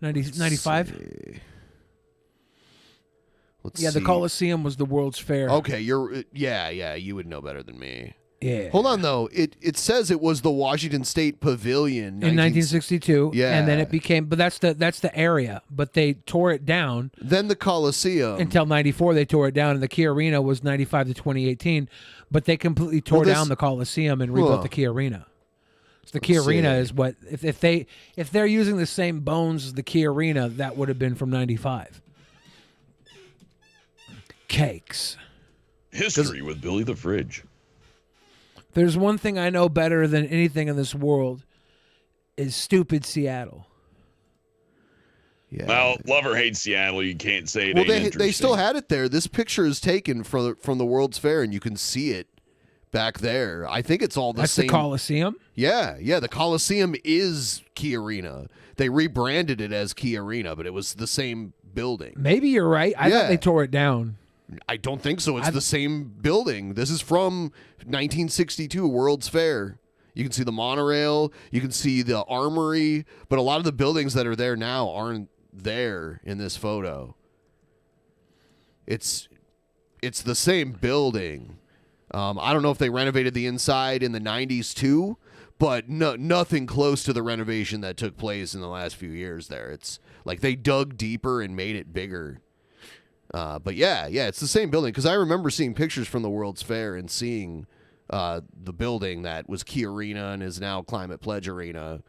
95. Let's the see. Coliseum was the World's Fair. Okay, you would know better than me. Yeah. Hold on though. It says it was the Washington State Pavilion In 1962, Yeah. and then it became. But that's the area. But they tore it down. Then the Coliseum Until '94, they tore it down, and the Key Arena was '95 to 2018. But they completely tore down the Coliseum and rebuilt the Key Arena. So the Key Let's Arena see. is what if they're using the same bones as the Key Arena, that would have been from '95. Cakes. History with Billy the Fridge. There's one thing I know better than anything in this world is stupid Seattle. Yeah. Well, love or hate Seattle, you can't say it Well, ain't they still had it there. This picture is taken from the World's Fair, and you can see it back there. I think it's all the That's same. the Coliseum? Yeah. The Coliseum is Key Arena. They rebranded it as Key Arena, but it was the same building. Maybe you're right. I thought they tore it down. I don't think so. It's the same building. This is from 1962 World's Fair. You can see the monorail. You can see the armory. But a lot of the buildings that are there now aren't there in this photo. It's the same building. I don't know if they renovated the inside in the 90s too, but nothing close to the renovation that took place in the last few years there. It's like they dug deeper and made it bigger. But yeah, it's the same building because I remember seeing pictures from the World's Fair and seeing the building that was Key Arena and is now Climate Pledge Arena.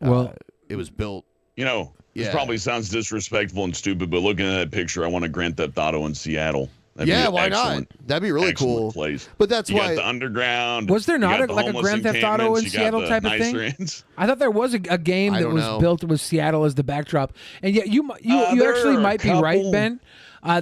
Well, it was built. You know, this Yeah. probably sounds disrespectful and stupid, but looking at that picture, I want a Grand Theft Auto in Seattle. That'd be Yeah, an why not? excellent- That'd be really excellent cool. Place. But that's you why- got the underground. Was there you not got the like a homeless Grand Theft Auto in encampments, you got Seattle the type of nice thing? rands. I thought there was a game I that don't was know. built with Seattle as the backdrop, and yet you there actually are a might be right, couple- Ben.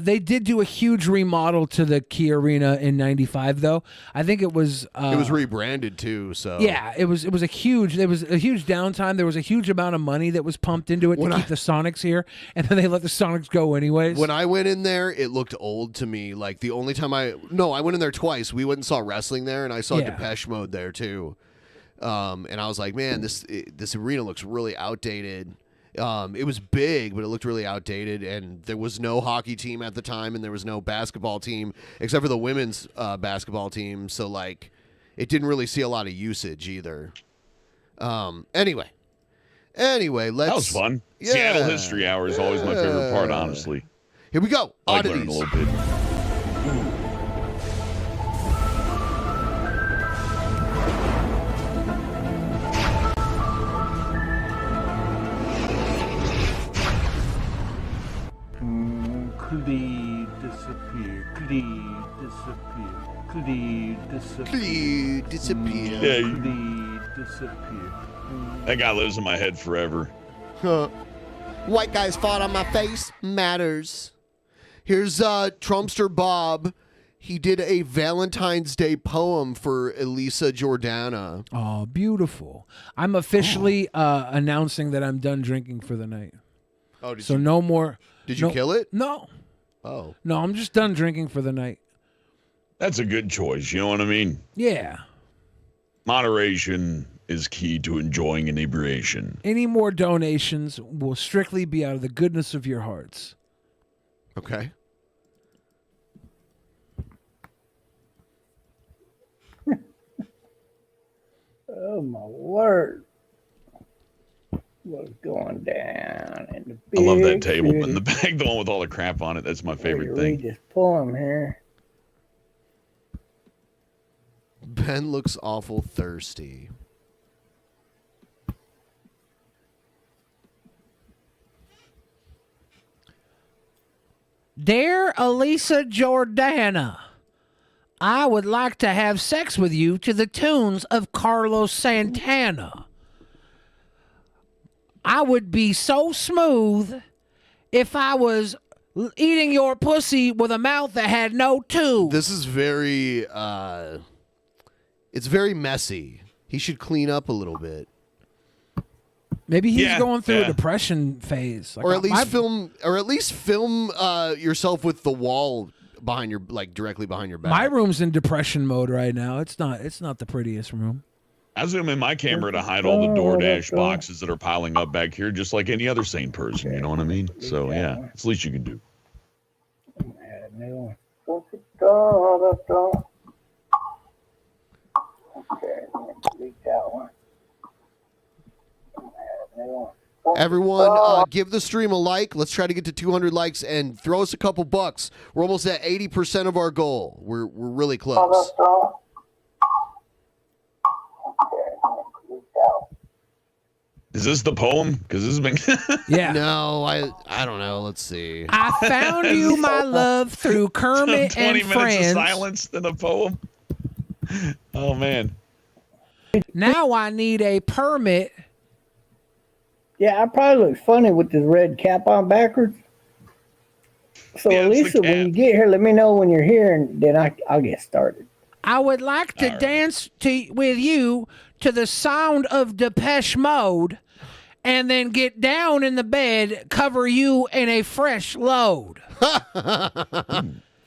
They did do a huge remodel to the Key Arena in '95, though. I think it was. It was rebranded too. So Yeah, it was a huge. There was a huge downtime. There was a huge amount of money that was pumped into it to keep the Sonics here, and then they let the Sonics go anyways. When I went in there, it looked old to me. Like the only time I went in there twice. We went and saw wrestling there, and I saw Yeah. Depeche Mode there too. And I was like, man, this arena looks really outdated. It was big, but it looked really outdated, and there was no hockey team at the time, and there was no basketball team except for the women's basketball team. So like, it didn't really see a lot of usage either. Anyway, let's. That was fun. Yeah. Seattle History Hour is always my favorite part, honestly. Here we go. I like learning a little bit. Clee disappear. Clee disappear. Clee disappear. Clee disappear. Yeah, you- Clee disappear. That guy lives in my head forever. White guy's fought on my face matters. Here's Trumpster Bob. He did a Valentine's Day poem for Elisa Jordana. Oh, beautiful! I'm officially announcing that I'm done drinking for the night. Oh, so no more. Did you kill it? No. Oh. No, I'm just done drinking for the night. That's a good choice. You know what I mean? Yeah. Moderation is key to enjoying inebriation. Any more donations will strictly be out of the goodness of your hearts. Okay. Oh my word. What's going down in the big I love that table city? in the back, the one with all the crap on it. That's my favorite Read thing. this poem here. Ben looks awful thirsty. Dear Elisa Jordana, I would like to have sex with you to the tunes of Carlos Santana. I would be so smooth if I was eating your pussy with a mouth that had no tube. This is very, it's very messy. He should clean up a little bit. Maybe he's going through a depression phase. Like, Or at least film yourself with the wall behind your, like, directly behind your back. my room's in depression mode right now. It's not the prettiest room. I zoom in my camera to hide all the DoorDash boxes that are piling up back here, just like any other sane person. You know what I mean? So yeah, it's the least you can do. Everyone, give the stream a like. Let's try to get to 200 likes and throw us a couple bucks. We're almost at 80% of our goal. We're really close. Is this the poem? Because this has been. Yeah. No, I don't know. Let's see. I found you, my love, through Kermit 20 and minutes Friends. of silence in a poem. Oh man. Now I need a permit. Yeah, I probably look funny with this red cap on backwards. So, Elisa, when you get here, let me know when you're here, and then I'll get started. I would like to dance with you to the sound of Depeche Mode and then get down in the bed, cover you in a fresh load.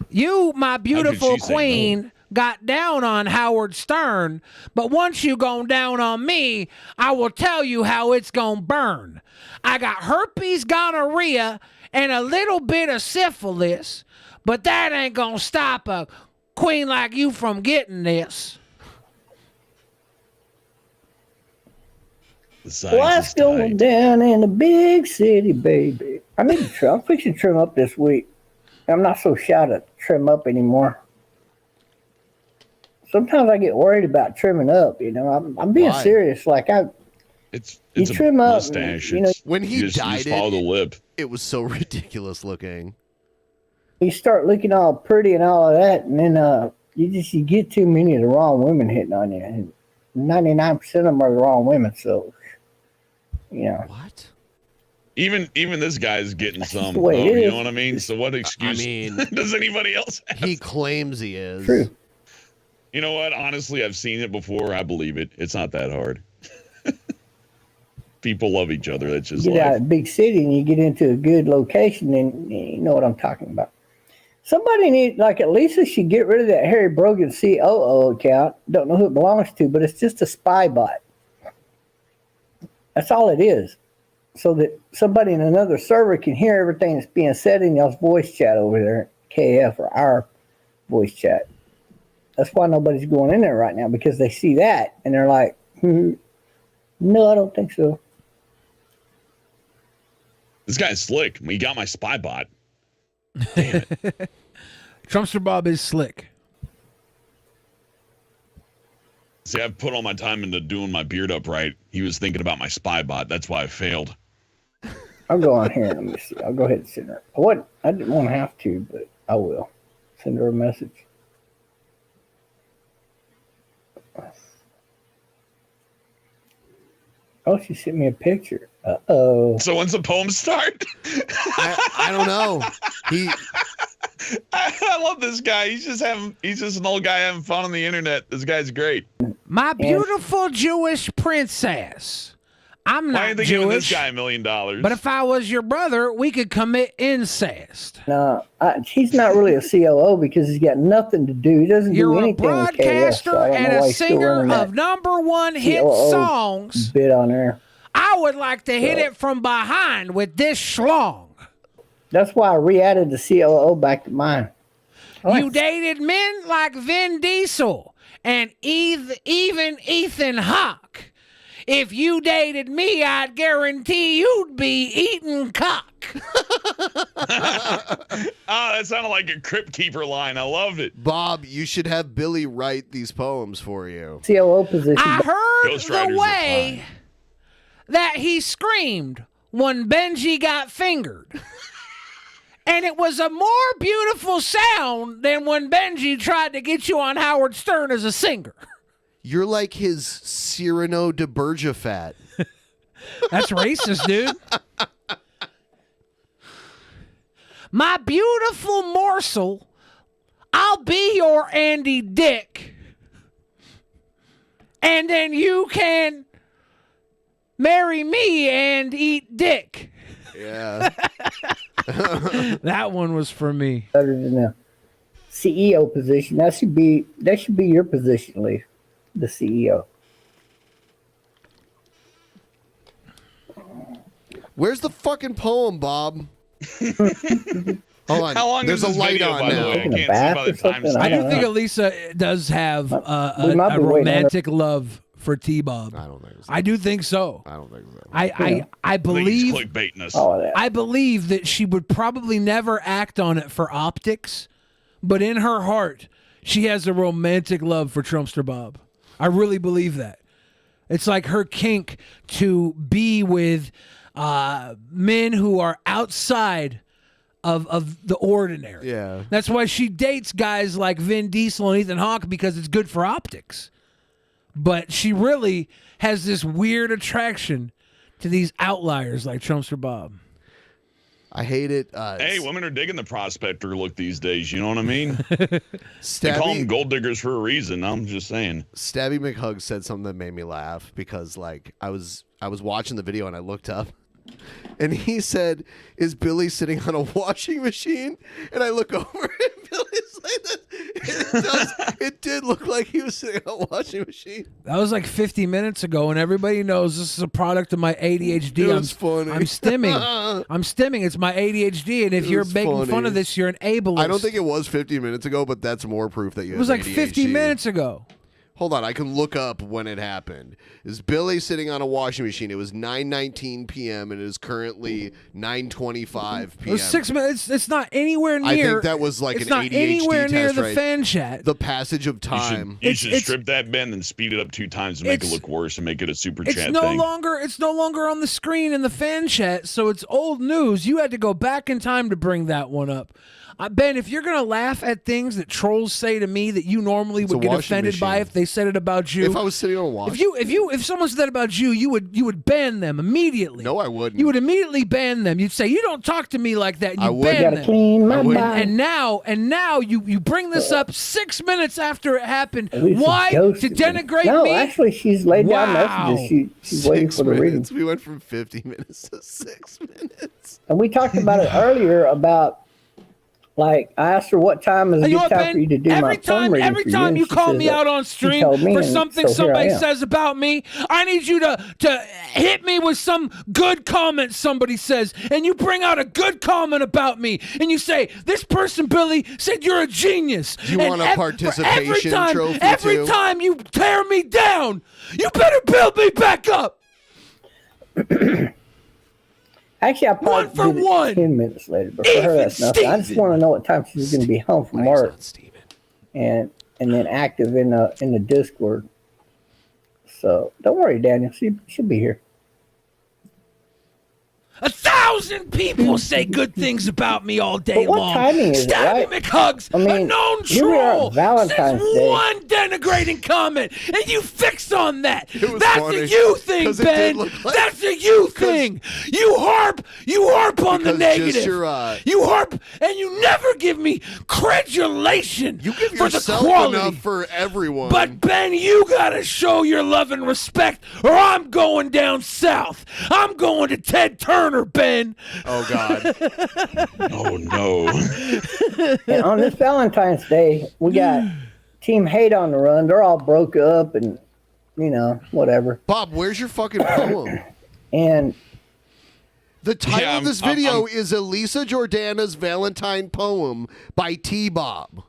You, my beautiful queen, got down on Howard Stern, but once you gone down on me, I will tell you how it's gonna burn. I got herpes, gonorrhea, and a little bit of syphilis, but that ain't gonna stop a queen like you from getting this. What's going down in the big city, baby? I'm fixing to trim up this week. I'm not so shy to trim up anymore. Sometimes I get worried about trimming up. You know, I'm being Why? serious. Like It's you trim a up. mustache. You know, When he you just dyed follow the lip. it was so ridiculous looking. you start looking all pretty and all of that, and then you get too many of the wrong women hitting on you, and 99% of them are the wrong women. So, you know. What? Even this guy's getting some. the way it You is. know what I mean? So what excuse does anybody else have? He claims he is. True. You know what? Honestly, I've seen it before. I believe it. It's not that hard. People love each other. That's just You get out life. of a big city and you get into a good location, and you know what I'm talking about. Somebody need, like, at least they should get rid of that Harry Brogan COO account. Don't know who it belongs to, but it's just a spy bot. That's all it is. So that somebody in another server can hear everything that's being said in y'all's voice chat over there, KF or our voice chat. That's why nobody's going in there right now, because they see that and they're like, no, I don't think so. This guy's slick. He got my spy bot. Trumpster Bob is slick. See, I've put all my time into doing my beard up right. He was thinking about my spy bot. That's why I failed. I'll go on here and let me see. I'll go ahead and send her. I didn't want to have to, but I will. Send her a message. Oh, she sent me a picture. Uh-oh. So when's the poem start? I don't know. I love this guy. He's just an old guy having fun on the internet. This guy's great. My beautiful Jewish princess. I'm Why not are they giving this Jewish, guy $1 million? but if I was your brother, we could commit incest. No, he's not really a COO because he's got nothing to do. He doesn't You're do a anything with KS. broadcaster So I don't and know why a he's still singer running of that #1 hit COO songs. bit on there. I would like to hit it from behind with this schlong. That's why I re-added the COO back to mine. You dated men like Vin Diesel and even Ethan Hawke. If you dated me, I'd guarantee you'd be eating cock. That sounded like a Crypt Keeper line. I loved it. Bob, you should have Billy write these poems for you. COO position. I heard Ghost the Riders are way that he screamed when Benji got fingered. And it was a more beautiful sound than when Benji tried to get you on Howard Stern as a singer. You're like his Cyrano de Bergerac. That's racist, dude. My beautiful morsel, I'll be your Andy Dick. And then you can marry me and eat dick. Yeah. That one was for me. Better than the CEO position. That should be your position, Lee. The CEO. Where's the fucking poem, Bob? Hold on. How long There's is a this light video, on by the now. way? I can't see by the time I do stamp. think Elisa does have We might a be waiting on romantic love for T-Bob. I don't think so. I do think so. I don't think so. I believe he's clickbaiting us. I believe that she would probably never act on it for optics, but in her heart, she has a romantic love for Trumpster Bob. I really believe that. It's like her kink to be with men who are outside of the ordinary. Yeah. That's why she dates guys like Vin Diesel and Ethan Hawke, because it's good for optics. But she really has this weird attraction to these outliers like Trumpster Bob. I hate it. Hey, women are digging the prospector look these days. You know what I mean? They call them gold diggers for a reason. I'm just saying. Stabby McHug said something that made me laugh because, like, I was watching the video and I looked up, and he said, "Is Billy sitting on a washing machine?" And I look over and Billy's like that. It did look like he was sitting on a washing machine. That was like 50 minutes ago, and everybody knows this is a product of my ADHD. It was funny. I'm stimming. I'm stimming. It's my ADHD, and if It you're was making fun funny. of this, you're an ableist. I don't think it was 50 minutes ago, but that's more proof that you It was have like ADHD. 50 minutes ago. Hold on, I can look up when it happened. Is Billy sitting on a washing machine? It was 9:19 p.m. and it is currently 9:25 It p.m. was 6 minutes. It's not anywhere near. I think that was like it's an not ADHD anywhere near test, the right? fan chat. The passage of time. You should strip that bend and speed it up 2 times to make it look worse and make it a super It's chat no thing. longer. It's no longer on the screen in the fan chat, so it's old news. You had to go back in time to bring that one up. Ben, if you're gonna laugh at things that trolls say to me that you normally It's would a get washing offended by machine. if they said it about you, If I was sitting on a wash, if someone said that about you, you would ban them immediately. No, I wouldn't. You would immediately ban them. You'd say, "You don't talk to me like that." And I you would. ban Gotta them. clean my And- mind. and now you bring this up 6 minutes after it happened. Lisa's Why? To ghosted me. denigrate No, me? actually, she's laid down Wow. messages. She's waiting 6 for the reading. minutes. We went from 50 minutes to 6 minutes. And we talked about it earlier about, like, I asked her what time is a You know good what, time Ben? for you to do my phone reading Every for time you. you And she call says me that out on she stream told me, for and something so here I somebody am. says about me, I need you to hit me with some good comment somebody says, and you bring out a good comment about me, and you say, "This person, Billy, said you're a genius." You And want a participation trophy, every too? time you tear me down, you better build me back up. Actually, I'll probably One for do it one. 10 minutes later, but for her, that's nothing. I just want to know what time she's going to be home from work, and then active in the Discord. So don't worry, Daniel. She'll be here. 1,000 people say good things about me all day But what long. timing is it, Stabby right? McHugs, I mean, a known here we are at troll, Valentine's says Day. one denigrating comment, and you fix on that. was That's funny, a you thing, 'cause it Ben. did look like- That's a you thing. You harp on the Because just negative. your, You harp, and you never give me credulation You give for the yourself quality. enough for everyone. But Ben, you gotta show your love and respect, or I'm going down south. I'm going to Ted Turner, Ben. Oh God. Oh no. And on this Valentine's Day, we got Team Hate on the run. They're all broke up and, whatever. Bob, where's your fucking poem? And The title Yeah, of this video is Elisa Jordana's Valentine poem by T-Bob.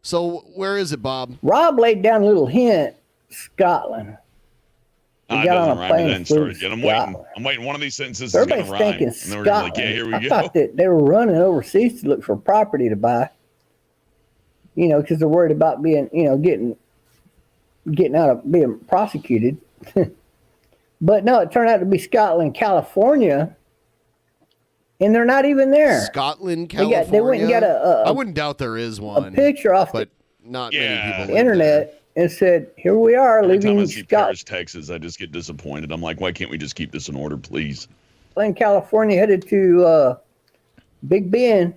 So where is it, Bob? Rob laid down a little hint. Scotland. He It got on doesn't a rhyme. plane It and didn't flew start to yet. I'm Scotland. waiting. I'm waiting. One of these sentences Everybody's is going to rhyme. thinking And then we're gonna be Scotland. like, yeah, here we I go. thought that they were running overseas to look for property to buy. You know, because they're worried about being, you know, getting out of being prosecuted. But no, it turned out to be Scotland, California, and they're not even there. Scotland, They California. went and got I wouldn't doubt there is one. picture off but not many people the live internet and said, "Here we are, Every time I leaving see Scotland, Paris, Texas, I just get disappointed. I'm like, why can't we just keep this in order, please? California, headed to Big Bend."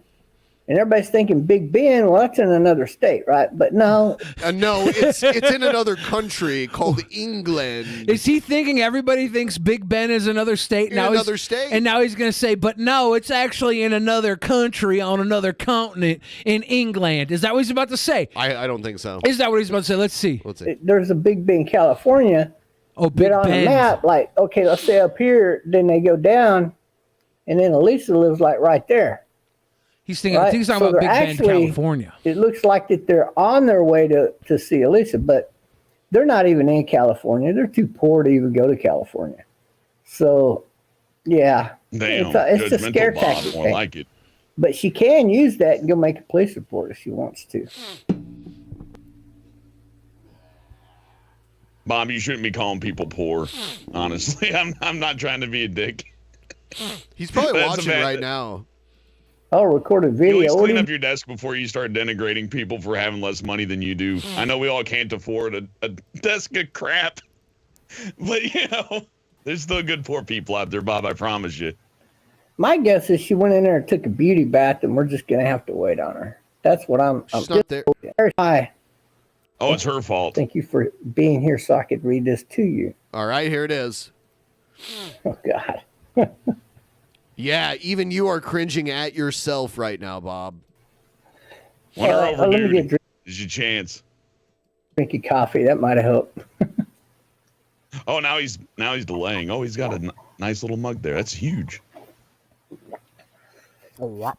And everybody's thinking Big Bend, well, that's in another state, right? But no. No, it's in another country called England. Is he thinking everybody thinks Big Ben is another state? In another state. And now he's going to say, but no, it's actually in another country on another continent in England. Is that what he's about to say? I don't think so. Is that what he's about to say? Let's see. There's a Big Bend, California. Oh, Big Bend. On Bend. the map, like, okay, let's say up here, then they go down, and then Elisa lives like right there. He's thinking, I think he's talking about Big Bend, California. It looks like that they're on their way to see Elisa, but they're not even in California. They're too poor to even go to California. So, yeah, Damn, it's a scare judgmental, tactic. Bob. I like it. But she can use that and go make a police report if she wants to. Bob, you shouldn't be calling people poor. Honestly, I'm not trying to be a dick. He's probably That's a watching bad- right now. Oh, recorded You video. always What clean do up your desk before you start denigrating people for having less money than you do. I know we all can't afford a desk of crap, but you know, there's still good poor people out there, Bob. I promise you. My guess is she went in there and took a beauty bath, and we're just gonna have to wait on her. That's what I'm. She's not there. Hi. Oh, it's her fault. Thank you for being here, so I could read this to you. All right, here it is. Oh God. Yeah, even you are cringing at yourself right now, Bob. When her over, let me dude, get is your chance. drinking coffee. That might have helped. Oh, now he's delaying. Oh, he's got a nice little mug there. That's huge. Or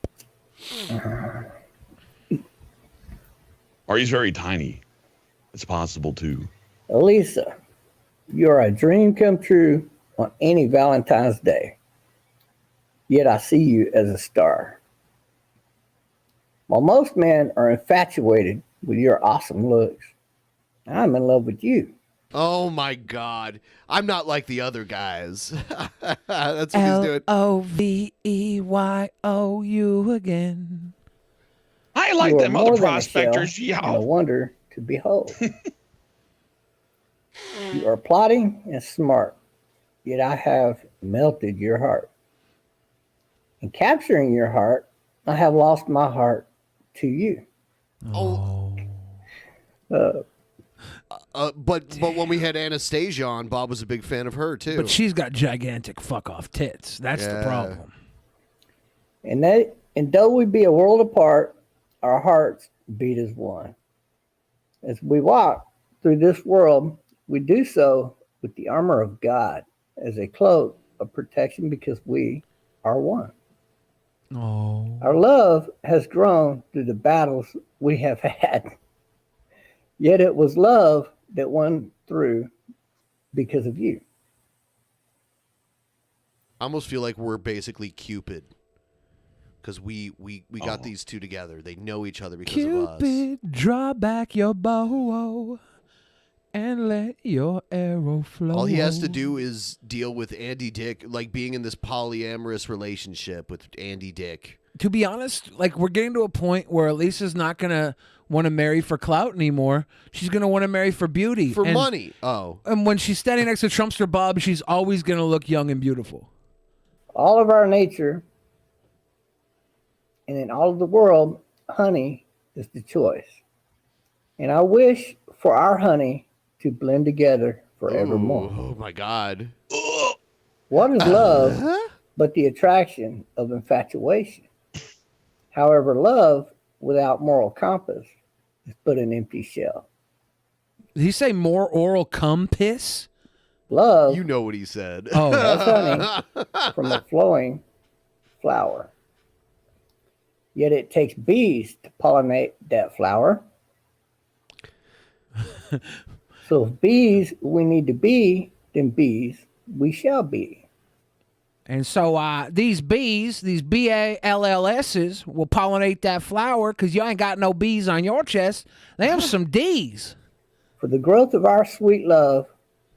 he's very tiny. It's possible too. Elisa, you're a dream come true on any Valentine's Day. Yet I see you as a star. While most men are infatuated with your awesome looks, I'm in love with you. Oh my God. I'm not like the other guys. That's what he's doing. LOVEYOU again. I like You are them more other than a prospectors. shell and Yeah. a wonder to behold. You are plotting and smart, yet I have melted your heart. In capturing your heart, I have lost my heart to you. Oh. But when we had Anastasia on, Bob was a big fan of her too. But she's got gigantic fuck off tits. That's the problem. And though we be a world apart, our hearts beat as one. As we walk through this world, we do so with the armor of God as a cloak of protection because we are one. Oh. Our love has grown through the battles we have had. Yet it was love that won through because of you. I almost feel like we're basically Cupid. Because we got these two together. They know each other because of us. Cupid, draw back your bow and let your arrow flow. All he has to do is deal with Andy Dick, like being in this polyamorous relationship with Andy Dick. To be honest, like we're getting to a point where Elisa's not going to want to marry for clout anymore. She's going to want to marry for beauty. For money. Oh. And when she's standing next to Trumpster Bob, she's always going to look young and beautiful. All of our nature and in all of the world, honey is the choice. And I wish for our honey to blend together forevermore. Oh my God. What is love but the attraction of infatuation? However, love without moral compass is but an empty shell. Did he say more oral cum piss? Love. You know what he said. Oh, that's honey from a flowing flower. Yet it takes bees to pollinate that flower. So if bees we need to be, then bees we shall be. And so these bees, these BALLSs, will pollinate that flower because you ain't got no B's on your chest. They have some D's. For the growth of our sweet love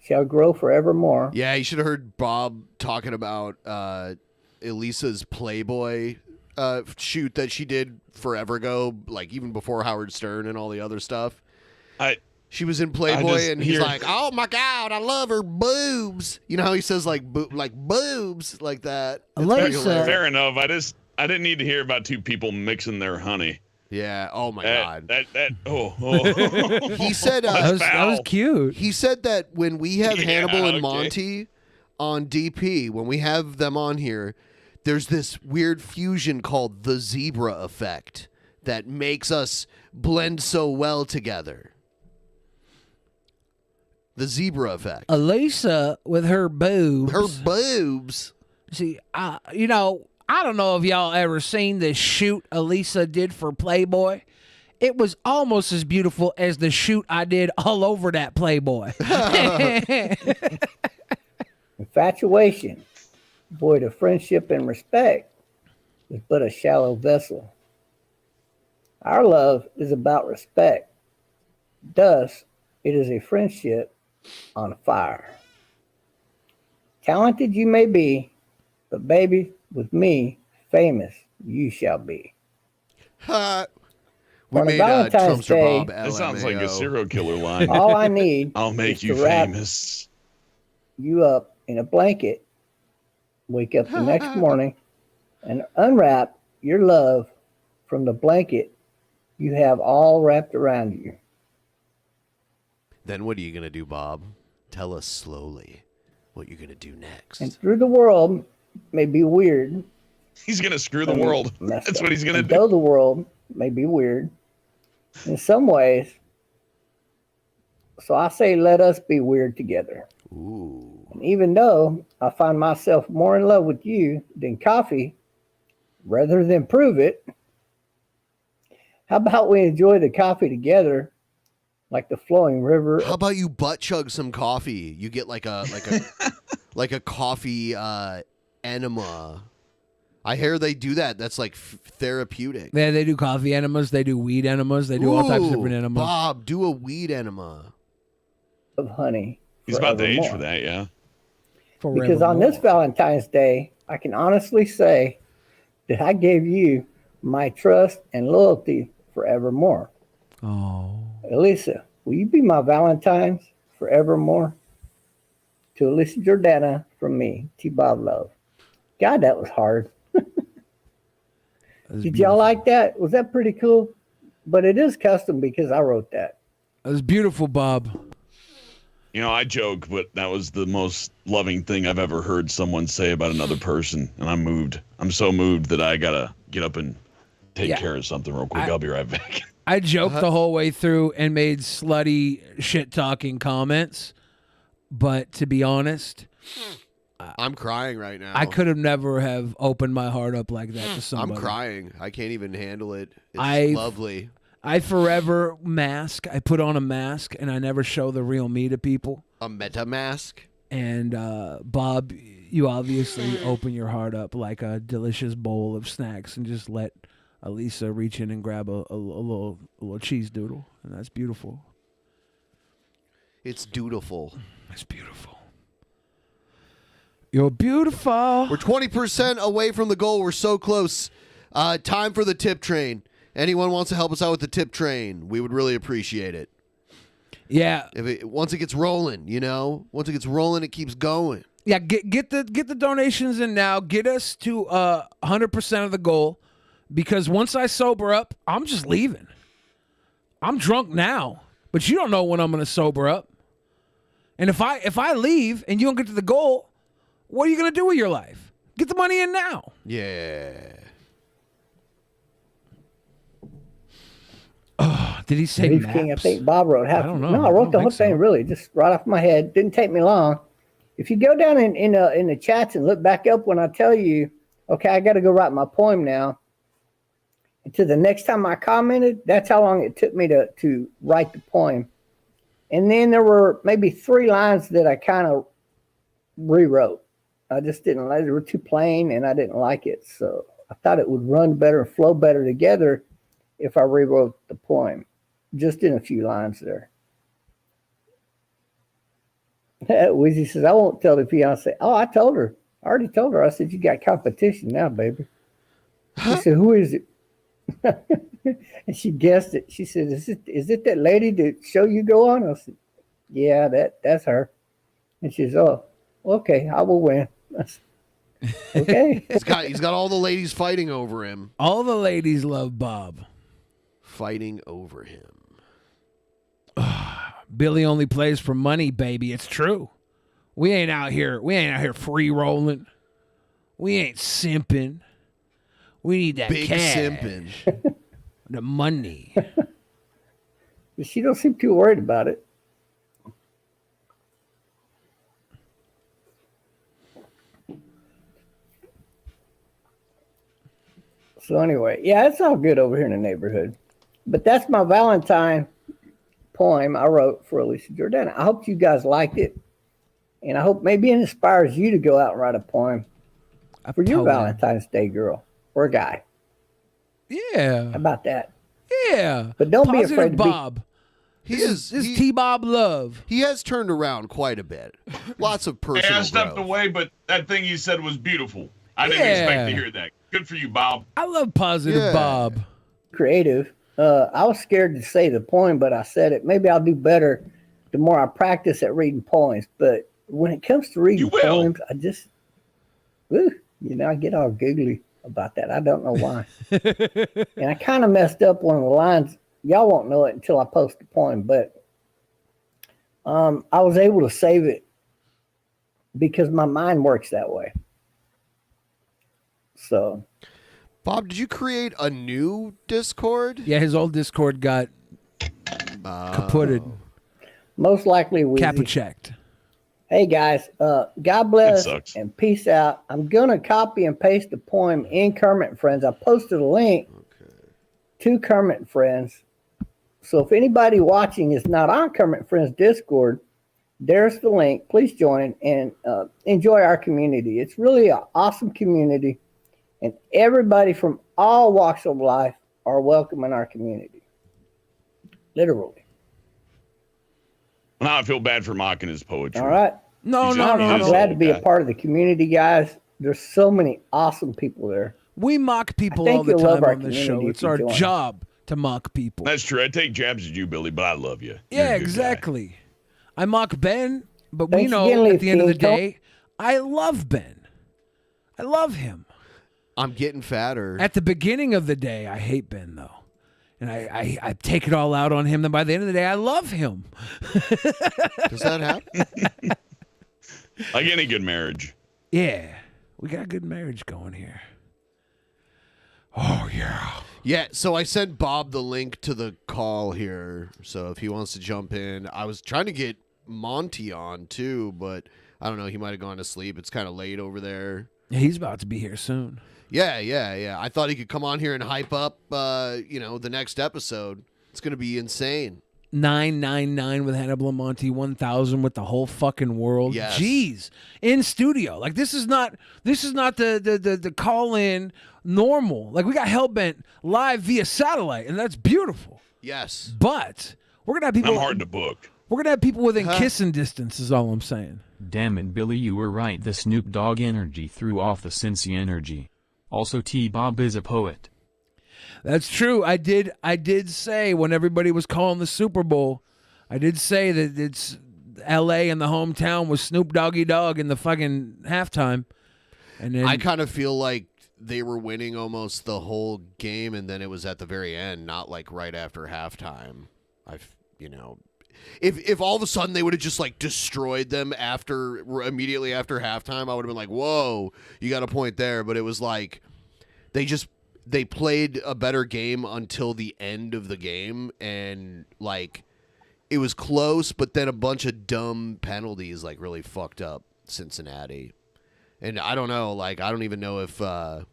shall grow forevermore. Yeah, you should have heard Bob talking about Elisa's Playboy shoot that she did forever ago, like even before Howard Stern and all the other stuff. She was in Playboy, and he's like, "Oh my God, I love her boobs." You know how he says like boobs like that. Fair enough. I didn't need to hear about two people mixing their honey. Yeah. Oh my God. He said that was cute. He said that when we have Hannibal and Monty on DP, when we have them on here, there's this weird fusion called the zebra effect that makes us blend so well together. The zebra effect. Elisa with her boobs. Her boobs. See, you know, I don't know if y'all ever seen this shoot Elisa did for Playboy. It was almost as beautiful as the shoot I did all over that Playboy. Infatuation, void of friendship and respect, is but a shallow vessel. Our love is about respect. Thus, it is a friendship on fire. Talented you may be, but baby, with me, famous you shall be. We On made Valentine's Trumpster Day, Bob That sounds like a LMAO. serial killer line. all I need I'll make is you to wrap famous. you up in a blanket, wake up the next morning, and unwrap your love from the blanket you have all wrapped around you. Then what are you going to do, Bob? Tell us slowly what you're going to do next. And through the world may be weird. He's going to screw the world. That's what he's going to do. Though the world may be weird in some ways, so I say let us be weird together. Ooh. And even though I find myself more in love with you than coffee, rather than prove it, how about we enjoy the coffee together like the flowing river? How about you butt chug some coffee? You get like a like a coffee enema. I hear they do that. That's like therapeutic. Yeah, they do coffee enemas. They do weed enemas. They do all types of different enemas. Bob, do a weed enema. Of honey. He's about the age forevermore. for that, yeah. Because on this Valentine's Day, I can honestly say that I gave you my trust and loyalty forevermore. Oh. Elisa, will you be my Valentine's forevermore? To Elisa Jordana from me, T-Bob Love. God, that was hard. Did y'all like that? Was that pretty cool? But it is custom because I wrote that. It was beautiful, Bob. You know, I joke, but that was the most loving thing I've ever heard someone say about another person, and I'm moved. I'm so moved that I gotta get up and take care of something real quick. I'll be right back. I joked the whole way through and made slutty shit-talking comments, but to be honest, I'm crying right now. I could have never have opened my heart up like that to somebody. I'm crying. I can't even handle it. It's I've- lovely. I forever mask. I put on a mask, and I never show the real me to people. A meta mask? And Bob, you obviously open your heart up like a delicious bowl of snacks and just let Elisa reach in and grab a little cheese doodle. And that's beautiful. It's dutiful. It's beautiful. You're beautiful. We're 20% away from the goal. We're so close. Time for the tip train. Anyone wants to help us out with the tip train, we would really appreciate it. Yeah. Once it gets rolling, you know? Once it gets rolling, it keeps going. Yeah, get the donations in now. Get us to 100% of the goal, because once I sober up, I'm just leaving. I'm drunk now, but you don't know when I'm going to sober up. And if I leave and you don't get to the goal, what are you going to do with your life? Get the money in now. Yeah. Did he say Beef maps? King, I think Bob wrote half. I don't know. No, I I wrote don't the whole think so. thing really, just right off my head. Didn't take me long. If you go down in the chats and look back up when I tell you, okay, I got to go write my poem now. Until the next time I commented, that's how long it took me to write the poem. And then there were maybe 3 lines that I kind of rewrote. I just didn't like it. They were too plain and I didn't like it. So I thought it would run better and flow better together if I rewrote the poem. Just in a few lines there. Wizzy says, I won't tell the fiance. Oh, I told her. I already told her. I said, you got competition now, baby. She said, who is it? And she guessed it. She said, is it that lady that show you go on? I said, yeah, that's her. And she says, oh, okay, I will win. Okay. He's got all the ladies fighting over him. All the ladies love Bob. Fighting over him. Billy only plays for money, baby. It's true. We ain't out here free rolling. We ain't simping. We need that Big cash. simping. The money. But she don't seem too worried about it. So anyway, yeah, it's all good over here in the neighborhood. But that's my Valentine poem I wrote for Alicia Jordana. I hope you guys liked it. And I hope maybe it inspires you to go out and write a poem for your Valentine's Day girl or guy. Yeah. How about that? Yeah. But don't be Positive afraid to Bob. This is T-Bob love. He has turned around quite a bit. Lots of personal Hey, I stepped growth. away, but that thing you said was beautiful. I didn't expect to hear that. Good for you, Bob. I love positive Bob. Creative. I was scared to say the poem, but I said it. Maybe I'll do better the more I practice at reading poems. But when it comes to reading poems, I just, I get all googly about that. I don't know why. And I kind of messed up one of the lines. Y'all won't know it until I post the poem, but I was able to save it because my mind works that way. So, Bob, did you create a new Discord? Yeah, his old Discord got kaputted. Most likely we Kappa checked. Hey guys, God bless and peace out. I'm gonna copy and paste the poem in Kermit and Friends. I posted a link to Kermit and Friends. So if anybody watching is not on Kermit and Friends Discord, there's the link. Please join and enjoy our community. It's really an awesome community, and everybody from all walks of life are welcome in our community. Literally. Now I feel bad for mocking his poetry. All right. No. I'm glad to be a part of the community, guys. There's so many awesome people there. We mock people I think all the you'll love time our on this community show. if It's you our join. job to mock people. That's true. I take jabs at you, Billy, but I love you. Yeah, exactly. I mock Ben, but we Thanks know again, at the end of the Leaf King. day, I love Ben. I love him. I'm getting fatter. At the beginning of the day, I hate Ben, though. And I take it all out on him. Then by the end of the day, I love him. Does that happen? Like any good marriage. Yeah. We got a good marriage going here. Oh, yeah. Yeah, so I sent Bob the link to the call here. So if he wants to jump in, I was trying to get Monty on too, but I don't know. He might have gone to sleep. It's kind of late over there. Yeah, he's about to be here soon. Yeah. I thought he could come on here and hype up, the next episode. It's going to be insane. 999 with Hannibal and Monty, 1000 with the whole fucking world. Yes. Jeez. In studio. Like this is not the call in normal. Like we got Hellbent live via satellite, and that's beautiful. Yes. But we're gonna have people I'm hard to book. We're gonna have people within kissing distance, is all I'm saying. Damn it, Billy, you were right. The Snoop Dogg energy threw off the Cincy energy. Also, T-Bob is a poet. That's true. I did say when everybody was calling the Super Bowl, I did say that it's L.A. and the hometown was Snoop Doggy Dogg in the fucking halftime. And then I kind of feel like they were winning almost the whole game, and then it was at the very end, not like right after halftime. If all of a sudden they would have just like destroyed them immediately after halftime, I would have been like, whoa, you got a point there. But it was like they played a better game until the end of the game, and like it was close, but then a bunch of dumb penalties like really fucked up Cincinnati. And I don't know, like I don't even know if I'm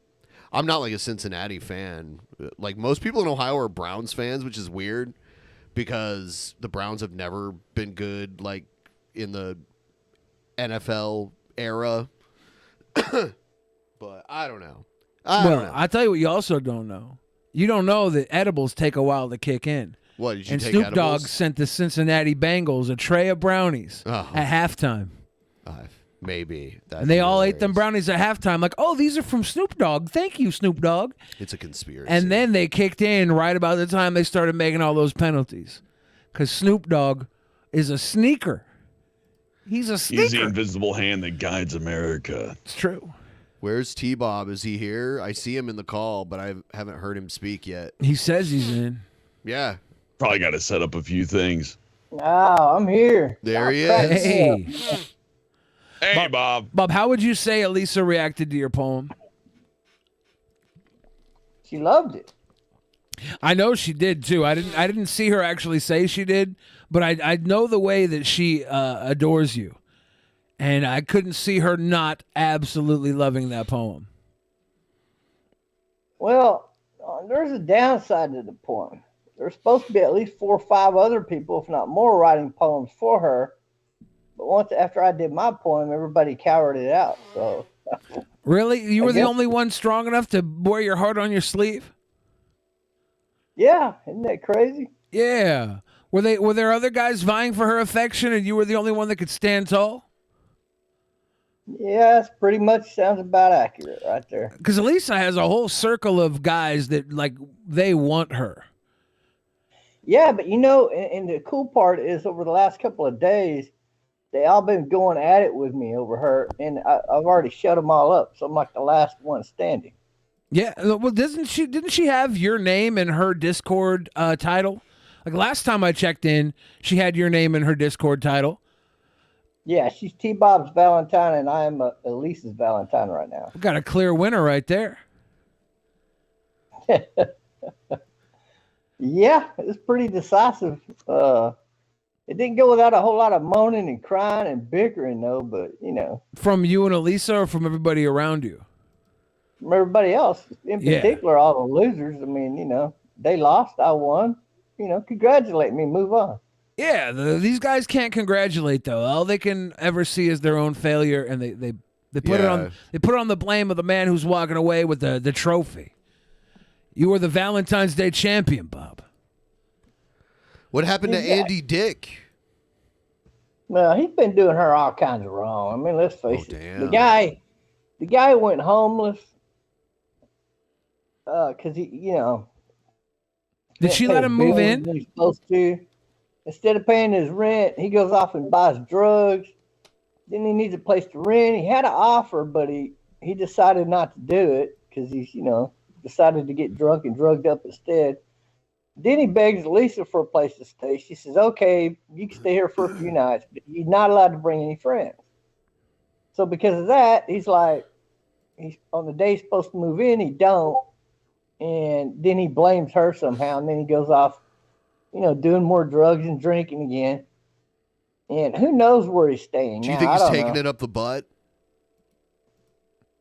not like a Cincinnati fan. Like most people in Ohio are Browns fans, which is weird because the Browns have never been good like in the NFL era. But I don't know. I don't know. I tell you what, you also don't know. You don't know that edibles take a while to kick in. What, did you and take Snoop edibles? Dogg sent the Cincinnati Bengals a tray of brownies at halftime. Maybe. And they all ate them brownies at halftime, like, oh, these are from Snoop Dogg. Thank you, Snoop Dogg. It's a conspiracy. And then they kicked in right about the time they started making all those penalties. Because Snoop Dogg is a sneaker. He's a sneaker. He's the invisible hand that guides America. It's true. Where's T-Bob? Is he here? I see him in the call, but I haven't heard him speak yet. He says he's in. Yeah. Probably got to set up a few things. Oh, I'm here. There he is. Hey. Hey, Bob. Bob, how would you say Elisa reacted to your poem? She loved it. I know she did too. I didn't see her actually say she did, but I know the way that she adores you, and I couldn't see her not absolutely loving that poem. Well, there's a downside to the poem. There's supposed to be at least 4 or 5 other people, if not more, writing poems for her. But once after I did my poem, everybody cowered it out. So Really? You were the only one strong enough to wear your heart on your sleeve? Yeah, isn't that crazy? Yeah. Were there other guys vying for her affection and you were the only one that could stand tall? Yeah, that's pretty much sounds about accurate right there. Because Elisa has a whole circle of guys that, like, they want her. Yeah, but you know, and the cool part is over the last couple of days, they all been going at it with me over her, and I've already shut them all up, so I'm like the last one standing. Yeah, well, didn't she have your name in her Discord title? Like last time I checked in, she had your name in her Discord title. Yeah, she's T-Bob's Valentine, and I am Elisa's Valentine right now. We got a clear winner right there. Yeah, it's pretty decisive. It didn't go without a whole lot of moaning and crying and bickering, though, but, you know. From you and Elisa or from everybody around you? From everybody else. In Yeah. particular, all the losers. I mean, you know, they lost, I won. You know, congratulate me, move on. Yeah, these guys can't congratulate though. All they can ever see is their own failure, and they put it on the blame of the man who's walking away with the trophy. You were the Valentine's Day champion, Bob. What happened to Andy Dick? Well, he's been doing her all kinds of wrong. I mean, let's face it. The guy went homeless because he, you know. Did she let him move in? When he's supposed to. Instead of paying his rent, he goes off and buys drugs. Then he needs a place to rent. He had an offer, but he decided not to do it because he's, you know, decided to get drunk and drugged up instead. Then he begs Lisa for a place to stay. She says, okay, you can stay here for a few nights, but you're not allowed to bring any friends. So because of that, he's on the day he's supposed to move in, he don't. And then he blames her somehow, and then he goes off, you know, doing more drugs and drinking again. And who knows where he's staying. Do you now. think I he's don't taking know. it up the butt?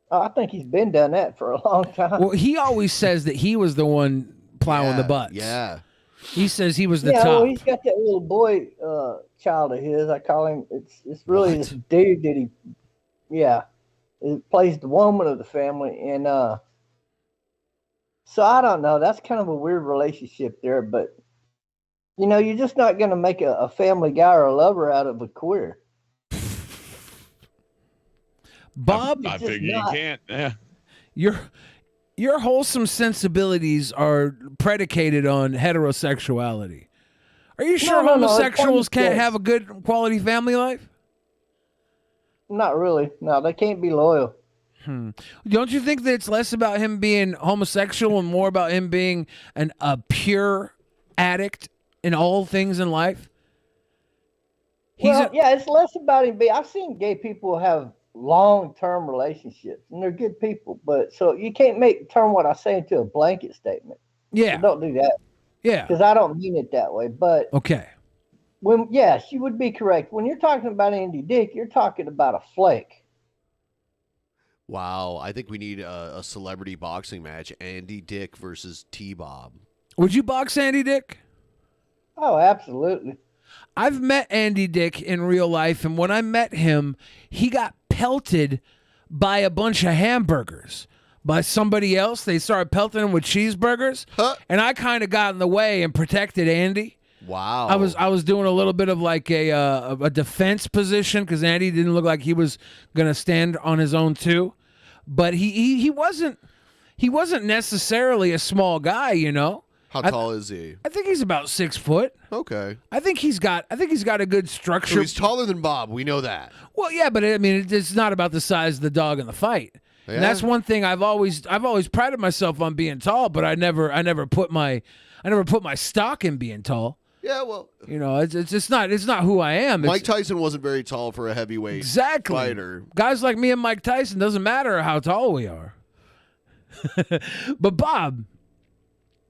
Oh, I think he's been done that for a long time. Well, he always says that he was the one plowing the butts. Yeah. He says he was the yeah, top. well, he's got that little boy child of his. I call him. It's really this dude that he plays the woman of the family, and so I don't know. That's kind of a weird relationship there, but you know, you're just not going to make a family guy or a lover out of a queer. Bob, I figure you can't. Yeah. Your wholesome sensibilities are predicated on heterosexuality. Are you sure No, homosexuals it's can't just- have a good quality family life? Not really. No, they can't be loyal. Don't you think that it's less about him being homosexual and more about him being a pure addict in all things in life? Yeah, it's less about him. I've seen gay people have long-term relationships, and they're good people. But so you can't turn what I say into a blanket statement. Yeah, So don't do that. Yeah, because I don't mean it that way. But okay, yes, you would be correct. When you're talking about Andy Dick, you're talking about a flake. Wow, I think we need a celebrity boxing match. Andy Dick versus T-Bob. Would you box Andy Dick? Oh, absolutely. I've met Andy Dick in real life, and when I met him, he got pelted by a bunch of hamburgers. By somebody else, they started pelting him with cheeseburgers, and I kind of got in the way and protected Andy. Wow. I was doing a little bit of like a defense position because Andy didn't look like he was gonna stand on his own too, but he wasn't necessarily a small guy, you know. How tall is he? I think he's about 6 foot. Okay. I think he's got a good structure. So he's taller than Bob. We know that. Well, yeah, but I mean, it's not about the size of the dog in the fight. Yeah. And that's one thing I've always prided myself on being tall, but I never put my stock in being tall. Yeah, well, you know, it's not who I am. Mike Tyson wasn't very tall for a heavyweight fighter. Guys like me and Mike Tyson, doesn't matter how tall we are. But Bob,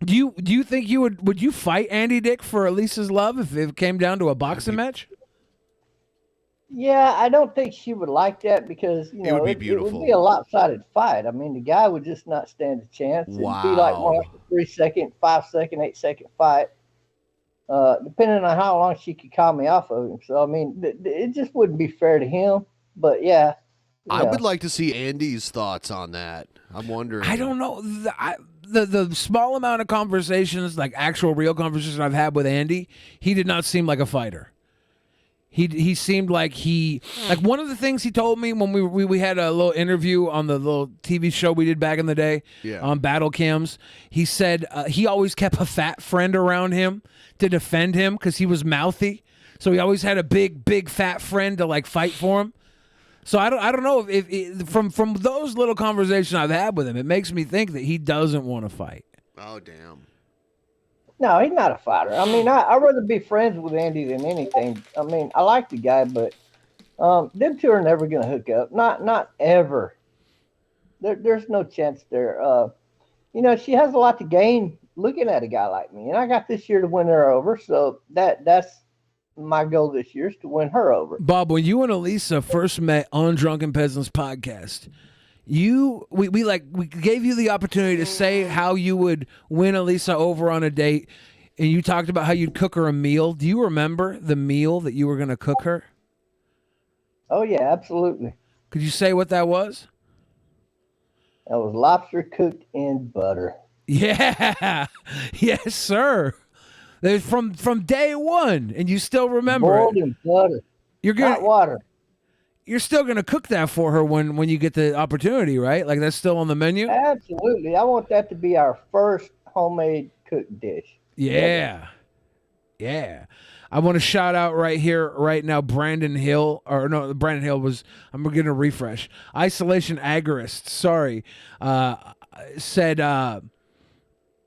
do you think would you fight Andy Dick for Elisa's love if it came down to a boxing match? Yeah, I don't think she would like that because It would be beautiful. It would be a lopsided fight. I mean, the guy would just not stand a chance. It'd be like more like a 3 second, 5 second, 8 second fight, depending on how long she could call me off of him. So I mean, it just wouldn't be fair to him. But yeah, I would like to see Andy's thoughts on that. I'm wondering. I don't know. The small amount of conversations, like actual real conversations I've had with Andy, he did not seem like a fighter. He seemed like one of the things he told me when we had a little interview on the little TV show we did back in the day on Battle Cams. He said he always kept a fat friend around him to defend him because he was mouthy. So he always had a big fat friend to like fight for him. So I don't know if from those little conversations I've had with him, it makes me think that he doesn't want to fight. Oh damn. No, he's not a fighter. I mean, I'd rather be friends with Andy than anything. I mean, I like the guy, but them two are never going to hook up. Not ever. There's no chance there. You know, she has a lot to gain looking at a guy like me, and I got this year to win her over. So that's my goal this year is to win her over. Bob, when you and Elisa first met on Drunken Peasants podcast, we gave you the opportunity to say how you would win Elisa over on a date, and you talked about how you'd cook her a meal. Do you remember the meal that you were going to cook her? Oh yeah, absolutely. Could you say what that was? That was lobster cooked in butter. Yeah, yes, sir. From day one, and you still remember boiled in butter. You're gonna not water. You're still gonna cook that for her when you get the opportunity, right? Like that's still on the menu. Absolutely, I want that to be our first homemade cooked dish. Yeah. I want to shout out right here, right now, Brandon Hill. I'm going to refresh. Isolation Agorist, sorry, said,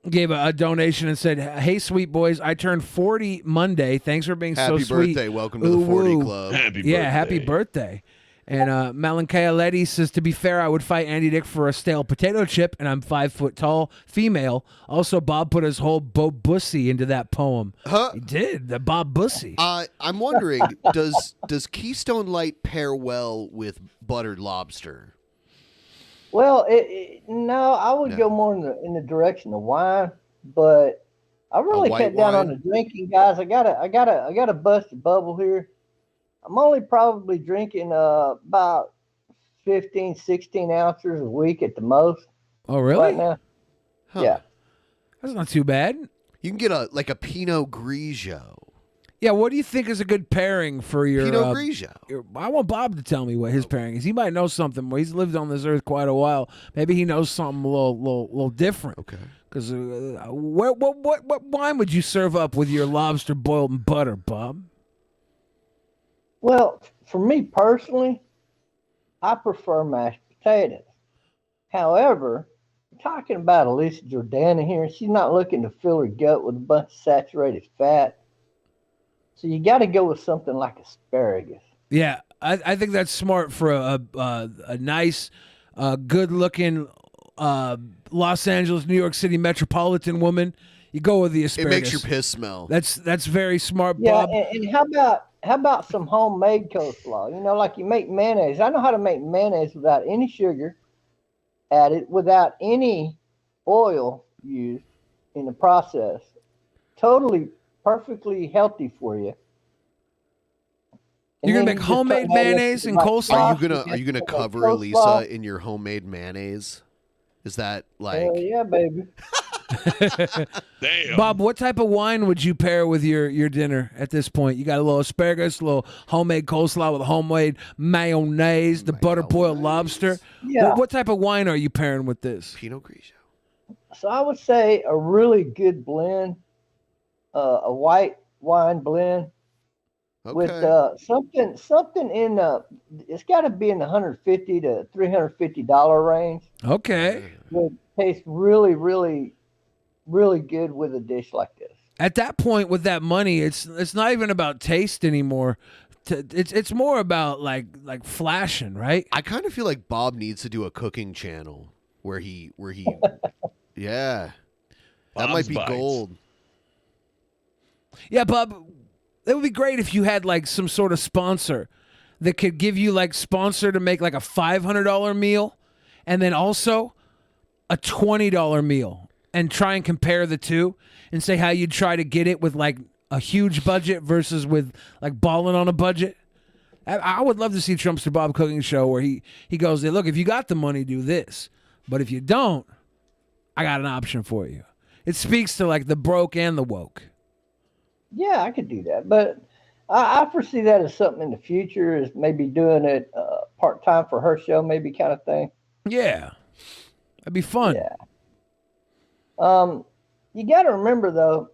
gave a donation and said, hey, sweet boys, I turned 40 Monday. Thanks for being so sweet. Happy birthday. Welcome to the 40 Club. Happy birthday. And Malankaya says, to be fair, I would fight Andy Dick for a stale potato chip, and I'm 5 foot tall, female. Also, Bob put his whole Bob Bussy into that poem. He did, the Bob Bussy. I'm wondering, does Keystone Light pair well with buttered lobster? Well, no, I would go more in the direction of wine, but I really cut down on the drinking, guys. I got a busted bubble here. I'm only probably drinking about 15, 16 ounces a week at the most. Oh, really? Right now. Huh. Yeah. That's not too bad. You can get a Pinot Grigio. Yeah, what do you think is a good pairing for your Pinot Grigio? I want Bob to tell me what his pairing is. He might know something more. He's lived on this earth quite a while. Maybe he knows something a little different. Okay. Because what wine would you serve up with your lobster boiled in butter, Bob? Well, for me personally, I prefer mashed potatoes. However, we're talking about Elisa Jordana here. She's not looking to fill her gut with a bunch of saturated fat. So you got to go with something like asparagus. Yeah, I think that's smart for a nice, good-looking Los Angeles, New York City metropolitan woman. You go with the asparagus. It makes your piss smell. That's very smart, Bob. Yeah, and how about some homemade coleslaw? You know, like you make mayonnaise. I know how to make mayonnaise without any sugar added, without any oil used in the process. Totally perfectly healthy for you. You're gonna make homemade mayonnaise and coleslaw. Are you gonna cover coleslaw. Lisa in your homemade mayonnaise? Is that like? Yeah, baby. Damn. Bob, what type of wine would you pair with your dinner at this point? You got a little asparagus, a little homemade coleslaw with a homemade mayonnaise, the butter boiled lobster. Yeah. What type of wine are you pairing with this? Pinot Grigio. So I would say a really good blend, a white wine blend with something in it's got to be in the $150 to $350 range. Okay. It tastes really, really, really good with a dish like this. At that point, with that money, it's not even about taste anymore. It's more about like flashing, right? I kind of feel like Bob needs to do a cooking channel where he yeah. That Bob's might be Bites. gold. Yeah, Bob, it would be great if you had like some sort of sponsor that could give you like sponsor to make like a $500 meal and then also a $20 meal and try and compare the two and say how you'd try to get it with like a huge budget versus with like balling on a budget. I would love to see Trumpster Bob Cooking Show where he goes, look, if you got the money, do this. But if you don't, I got an option for you. It speaks to like the broke and the woke. Yeah, I could do that, but I foresee that as something in the future, is maybe doing it part-time for her show, maybe kind of thing. Yeah, that'd be fun. Yeah. You got to remember though,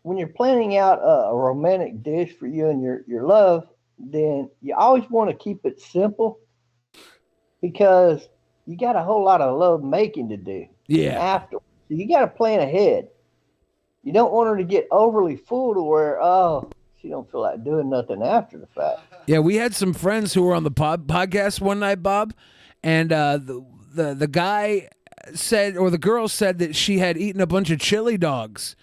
when you're planning out a romantic dish for you and your love, then you always want to keep it simple because you got a whole lot of love making to do. Yeah. Afterwards, so you got to plan ahead. You don't want her to get overly full to where she don't feel like doing nothing after the fact. Yeah, we had some friends who were on the podcast one night, Bob, and the guy said, or the girl said that she had eaten a bunch of chili dogs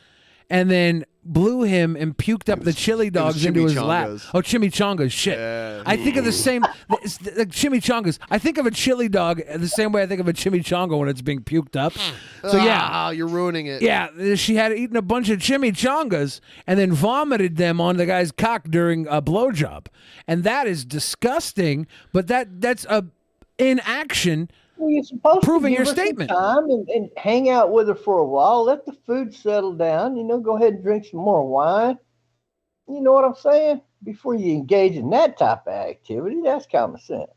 and then blew him and puked up the chili dogs into his lap. Oh, chimichangas, shit. Yeah. I think of the same, like chimichangas. I think of a chili dog the same way I think of a chimichanga when it's being puked up. So yeah. You're ruining it. Yeah, she had eaten a bunch of chimichangas and then vomited them on the guy's cock during a blowjob. And that is disgusting, but that's in action. Well, you're supposed proving to give your her some statement. time and hang out with her for a while. Let the food settle down. Go ahead and drink some more wine. You know what I'm saying? Before you engage in that type of activity, that's common sense.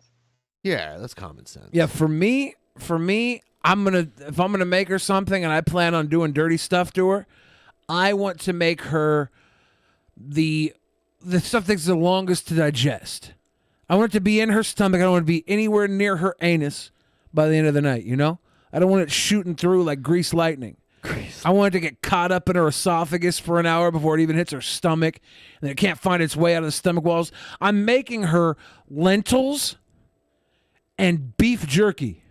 Yeah, that's common sense. Yeah, for me, if I'm gonna make her something and I plan on doing dirty stuff to her, I want to make her the stuff that's the longest to digest. I want it to be in her stomach. I don't want it to be anywhere near her anus by the end of the night, I don't want it shooting through like grease lightning. I want it to get caught up in her esophagus for an hour before it even hits her stomach, and then it can't find its way out of the stomach walls. I'm making her lentils and beef jerky.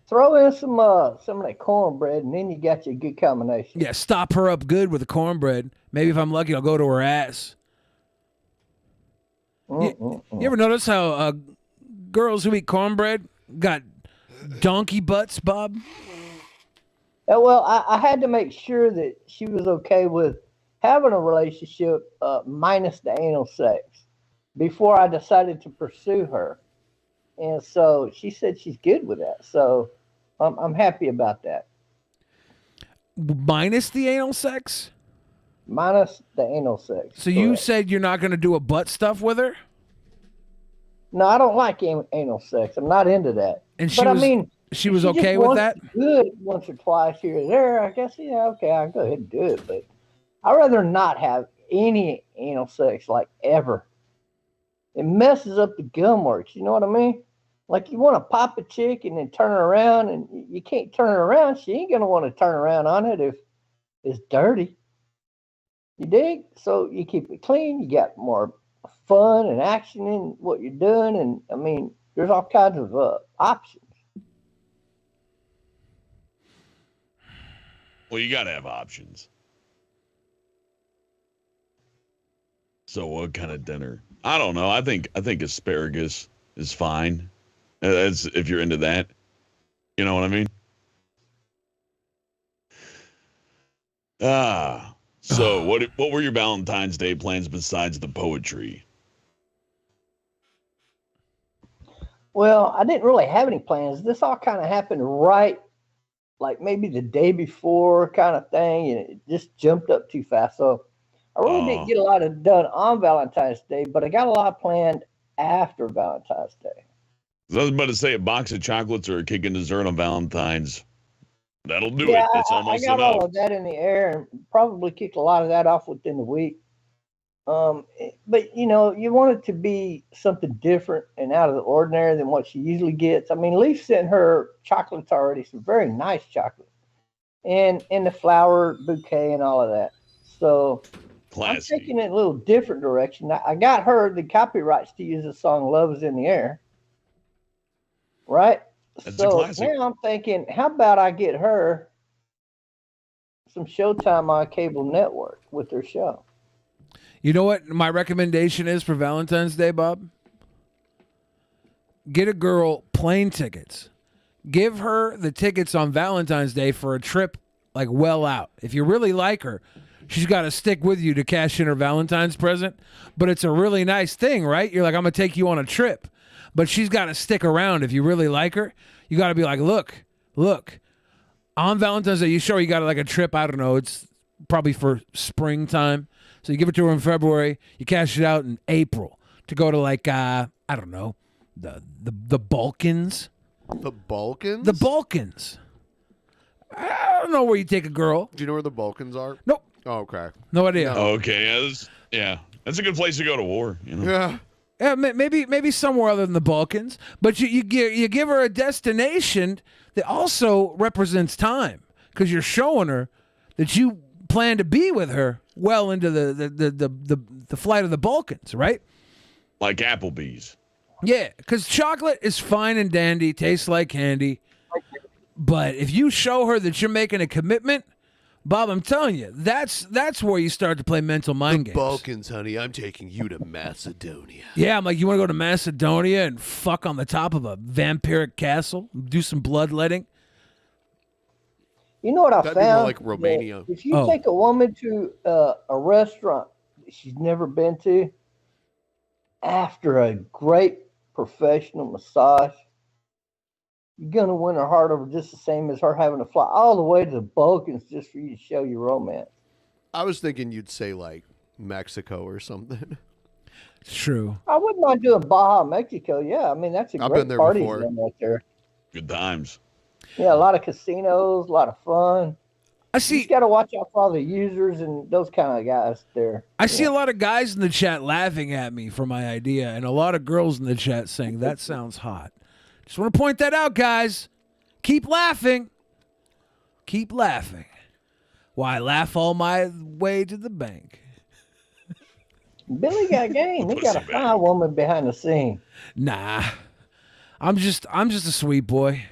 Throw in some of that cornbread, and then you got your good combination. Yeah, stop her up good with the cornbread. Maybe if I'm lucky, I'll go to her ass. You ever notice how girls who eat cornbread got donkey butts, Bob? Well, I had to make sure that she was okay with having a relationship minus the anal sex before I decided to pursue her. And so she said she's good with that. So I'm happy about that. Minus the anal sex? Minus the anal sex. So you said you're not going to do a butt stuff with her? No, I don't like anal sex. I'm not into that. And she was okay with that? Good once or twice here or there. I guess, yeah, okay, I'll go ahead and do it. But I'd rather not have any anal sex, like ever. It messes up the gum works. You know what I mean? Like you want to pop a chick and then turn her around, and you can't turn her around. She ain't going to want to turn around on it if it's dirty. You dig? So you keep it clean. You got more fun and action in what you're doing. And I mean, there's all kinds of options. Well, you got to have options. So what kind of dinner? I don't know. I think asparagus is fine. As if you're into that. You know what I mean? So what were your Valentine's Day plans besides the poetry? Well, I didn't really have any plans. This all kind of happened right, like maybe the day before kind of thing, and it just jumped up too fast. So I really didn't get a lot of done on Valentine's Day, but I got a lot planned after Valentine's Day. I was about to say a box of chocolates or a cake and dessert on Valentine's. That'll do it. It's almost I got enough. all of that in the air and probably kicked a lot of that off within the week. But you know, you want it to be something different and out of the ordinary than what she usually gets. I mean, Leaf sent her chocolates already, some very nice chocolates, and the flower bouquet and all of that. So Classy. I'm taking it a little different direction. I got her the copyrights to use the song "Love Is in the Air," right? That's so a classic. now I'm thinking, how about I get her some Showtime on cable network with her show? You know what my recommendation is for Valentine's Day, Bob? Get a girl plane tickets. Give her the tickets on Valentine's Day for a trip like well out. If you really like her, she's got to stick with you to cash in her Valentine's present. But it's a really nice thing, right? You're like, I'm going to take you on a trip. But she's got to stick around if you really like her. You got to be like, look, on Valentine's Day, you show her you got like a trip. I don't know. It's probably for springtime. So you give it to her in February. You cash it out in April to go to like, I don't know, the Balkans. The Balkans? The Balkans. I don't know where you take a girl. Do you know where the Balkans are? Nope. Oh, okay. No idea. Okay, yeah, that's a good place to go to war. You know? Yeah. Yeah, maybe somewhere other than the Balkans. But you give her a destination that also represents time because you're showing her that you plan to be with her well into the flight of the Balkans, right? Like Applebee's. Yeah, because chocolate is fine and dandy, tastes like candy. But if you show her that you're making a commitment, Bob, I'm telling you, that's where you start to play mental mind games. Balkans, honey, I'm taking you to Macedonia. Yeah, I'm like, you want to go to Macedonia and fuck on the top of a vampiric castle, do some bloodletting? You know what I That'd be more found? like Romania. If you take a woman to a restaurant that she's never been to, after a great professional massage, you're gonna win her heart over just the same as her having to fly all the way to the Balkans just for you to show your romance. I was thinking you'd say like Mexico or something. It's true. I wouldn't mind doing Baja, Mexico. Yeah, I mean that's a I've great been there party before. zone right there. Good times. Yeah, a lot of casinos, a lot of fun. I see. You just got to watch out for all the users and those kind of guys there. I see a lot of guys in the chat laughing at me for my idea, and a lot of girls in the chat saying, that sounds hot. Just want to point that out, guys. Keep laughing. Keep laughing. Why, laugh all my way to the bank. Billy got game. He got a fine woman behind the scene. Nah. I'm just a sweet boy.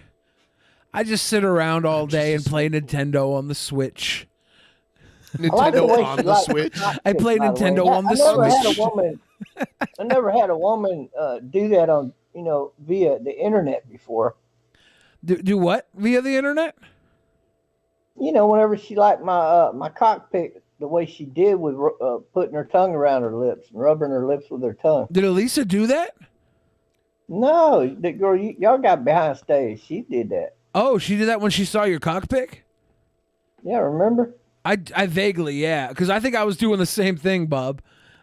I just sit around all day and play Nintendo on the Switch. Nintendo on the Switch? I play Nintendo on the Switch. I never had a woman do that on, via the internet before. Do what? Via the internet? Whenever she liked my cockpit the way she did with putting her tongue around her lips and rubbing her lips with her tongue. Did Elisa do that? No, the girl, y'all got behind stage. She did that. Oh, she did that when she saw your cockpit? Yeah, remember? I vaguely, yeah, because I think I was doing the same thing, Bob.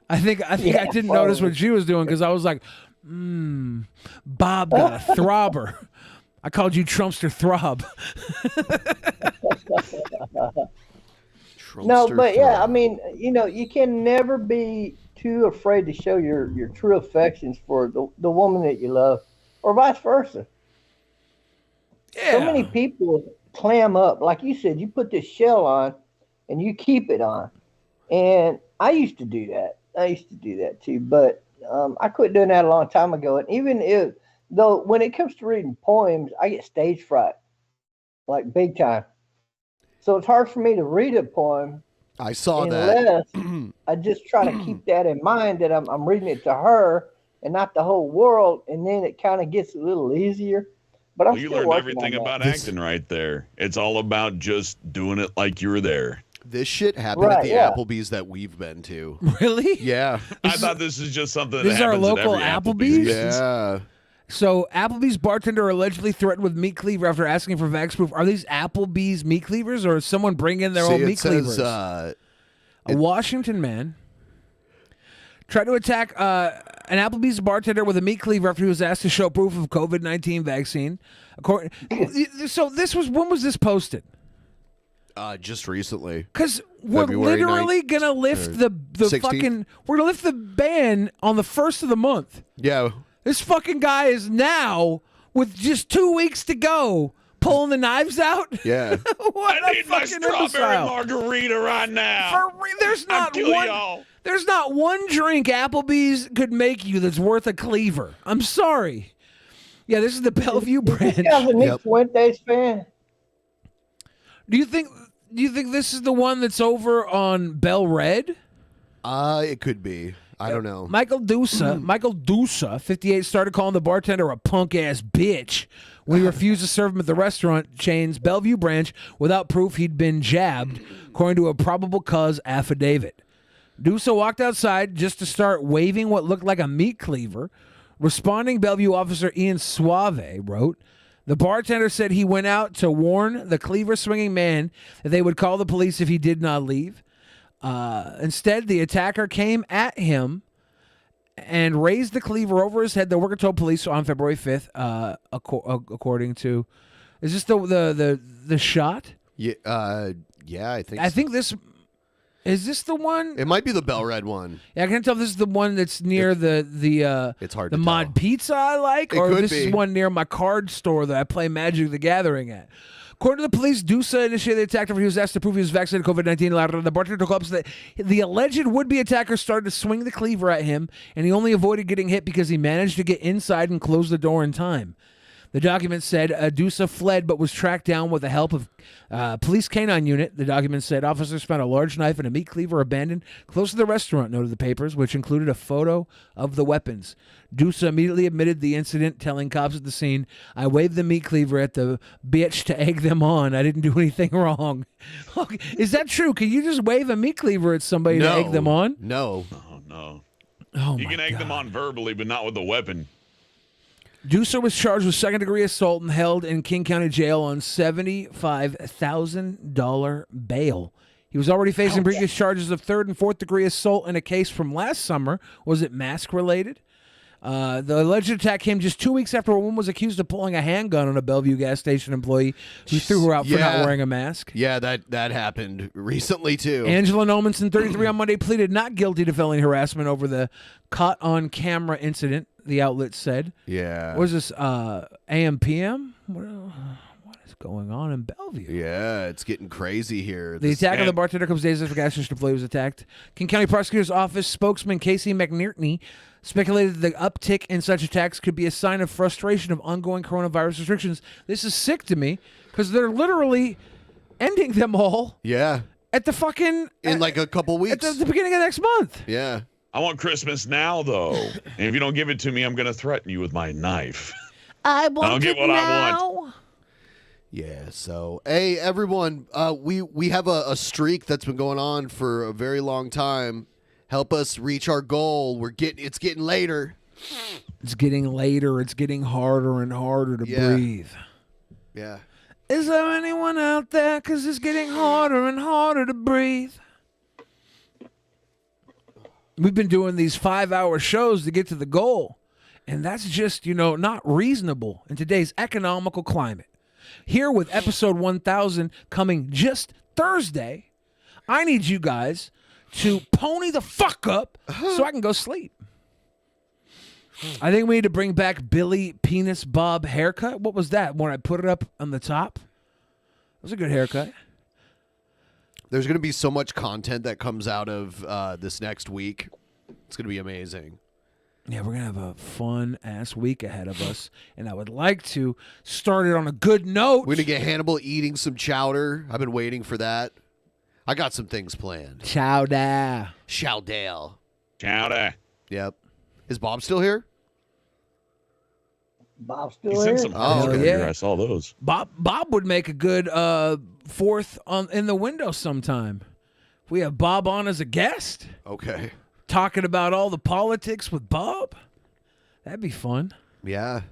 I think I didn't notice what she was doing because I was like, Bob got a throbber. I called you Trumpster Throb. No, but yeah, I mean, you can never be too afraid to show your true affections for the woman that you love, or vice versa. Yeah. So many people clam up. Like you said, you put this shell on and you keep it on. And I used to do that. I used to do that too. But I quit doing that a long time ago. And even though when it comes to reading poems, I get stage fright, like big time. So it's hard for me to read a poem. I saw unless that. I just try to keep that in mind that I'm reading it to her and not the whole world. And then it kind of gets a little easier. But You learned everything about acting right there. It's all about just doing it like you were there. This shit happened at the Applebee's that we've been to. Really? Yeah. I thought this is just something This that is our happens local at every Applebee's? Yeah. So Applebee's bartender allegedly threatened with meat cleaver after asking for vax proof. Are these Applebee's meat cleavers, or is someone bringing their own meat cleavers? A Washington man tried to attack an Applebee's bartender with a meat cleaver after he was asked to show proof of COVID-19 vaccine. So when was this posted? Just recently. Because we're literally gonna lift the 16th? fucking we're gonna lift the ban on the 1st of the month. Yeah. This fucking guy is now with just 2 weeks to go pulling the knives out. Yeah. What I a need my fucking strawberry imbecile. margarita right now. There's not kill one. y'all. There's not one drink Applebee's could make you that's worth a cleaver. I'm sorry. Yeah, this is the Bellevue branch. This guy's a Nick Fuentes fan. Do you think this is the one that's over on Bell Red? It could be. I don't know. Michael Dusa, 58, started calling the bartender a punk-ass bitch when he refused to serve him at the restaurant chain's Bellevue branch without proof he'd been jabbed, according to a probable cause affidavit. Dusa walked outside just to start waving what looked like a meat cleaver. Responding Bellevue officer Ian Suave wrote, the bartender said he went out to warn the cleaver-swinging man that they would call the police if he did not leave. Instead, the attacker came at him and raised the cleaver over his head. The worker told police on February 5th, according to... Is this the shot? Yeah, yeah, I think so. I think this... Is this the one? It might be the Bell Red one. Yeah, I can't tell if this is the one that's near it's hard the to Mod Pizza I like, It or could this be. is one near my card store that I play Magic the Gathering at. According to the police, Dusa initiated the attack after he was asked to prove he was vaccinated COVID-19. The bartender told cops that the alleged would-be attacker started to swing the cleaver at him, and he only avoided getting hit because he managed to get inside and close the door in time. The document said Dusa fled but was tracked down with the help of police canine unit. The document said officers found a large knife and a meat cleaver abandoned close to the restaurant, noted the papers, which included a photo of the weapons. Dusa immediately admitted the incident, telling cops at the scene, I waved the meat cleaver at the bitch to egg them on. I didn't do anything wrong. Okay, is that true? Can you just wave a meat cleaver at somebody to egg them on? No. Oh, no. Oh, you can egg them on verbally, but not with a weapon. Dusa was charged with second-degree assault and held in King County Jail on $75,000 bail. He was already facing previous charges of third and fourth-degree assault in a case from last summer. Was it mask-related? The alleged attack came just 2 weeks after a woman was accused of pulling a handgun on a Bellevue gas station employee who threw her out for not wearing a mask. Yeah, that happened recently, too. Angela Nomanson, 33, on Monday pleaded not guilty to felony harassment over the caught-on-camera incident, the outlet said. Yeah. What is this, AM/PM? What is going on in Bellevue? Yeah, it's getting crazy here. The attack on the bartender comes days after the gas station employee was attacked. King County Prosecutor's Office spokesman Casey McNierney speculated the uptick in such attacks could be a sign of frustration of ongoing coronavirus restrictions. This is sick to me because they're literally ending them all. Yeah. At the fucking... In like a couple weeks. At the beginning of next month. Yeah. I want Christmas now, though. And if you don't give it to me, I'm going to threaten you with my knife. I want I'll get it what I now. want. Yeah, so hey everyone, we have a streak that's been going on for a very long time. Help us reach our goal. It's getting later. It's getting later. It's getting harder and harder to breathe. Yeah. Is there anyone out there? Because it's getting harder and harder to breathe. We've been doing these 5-hour shows to get to the goal. And that's just, not reasonable in today's economical climate. Here with episode 1000 coming just Thursday, I need you guys to pony the fuck up so I can go sleep. I think we need to bring back Billy Penis Bob haircut. What was that when I put it up on the top? It was a good haircut. There's going to be so much content that comes out of this next week. It's going to be amazing. Yeah, we're going to have a fun-ass week ahead of us, and I would like to start it on a good note. We're going to get Hannibal eating some chowder. I've been waiting for that. I got some things planned. Chowder. Chowdale. Chowder. Yep. Is Bob still here? Bob's He still sent here. some pictures earlier. I saw those. Bob would make a good fourth in the window sometime. we have Bob on as a guest. Okay. Talking about all the politics with Bob. That'd be fun. Yeah.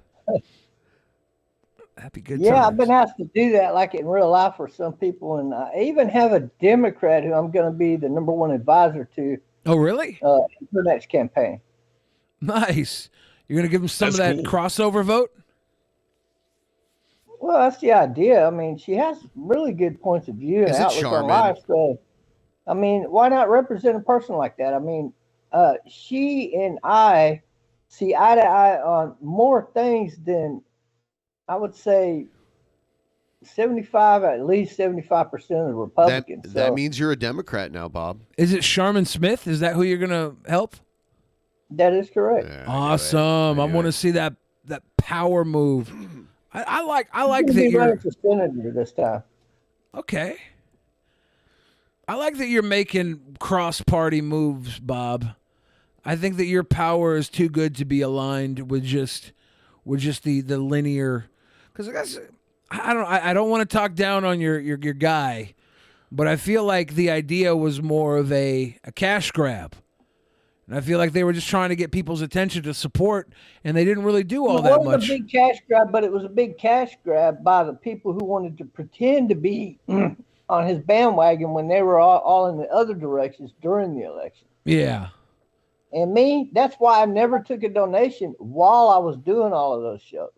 That'd be good. Yeah, times. I've been asked to do that, like in real life for some people, and I even have a Democrat who I'm going to be the #1 advisor to. Oh, really? For next campaign. Nice. You're going to give him some That's of that cool. crossover vote? Well, that's the idea. I mean, she has really good points of view and Is it outlook on Charmin? life. So, I mean, why not represent a person like that? I mean, she and I see eye to eye on more things than I would say at least 75% of the Republicans. That means you're a Democrat now, Bob. Is it Sharman Smith? Is that who you're going to help? That is correct. Awesome. I want to see that power move. I like I'm that gonna be you're running for senator this time. okay. I like that you're making cross-party moves, Bob. I think that your power is too good to be aligned with just the linear. Because I guess I don't want to talk down on your guy, but I feel like the idea was more of a cash grab. And I feel like they were just trying to get people's attention to support, and they didn't really do all that It much. was a big cash grab, but it was a big cash grab by the people who wanted to pretend to be on his bandwagon when they were all in the other directions during the election. Yeah. And me, that's why I never took a donation while I was doing all of those shows.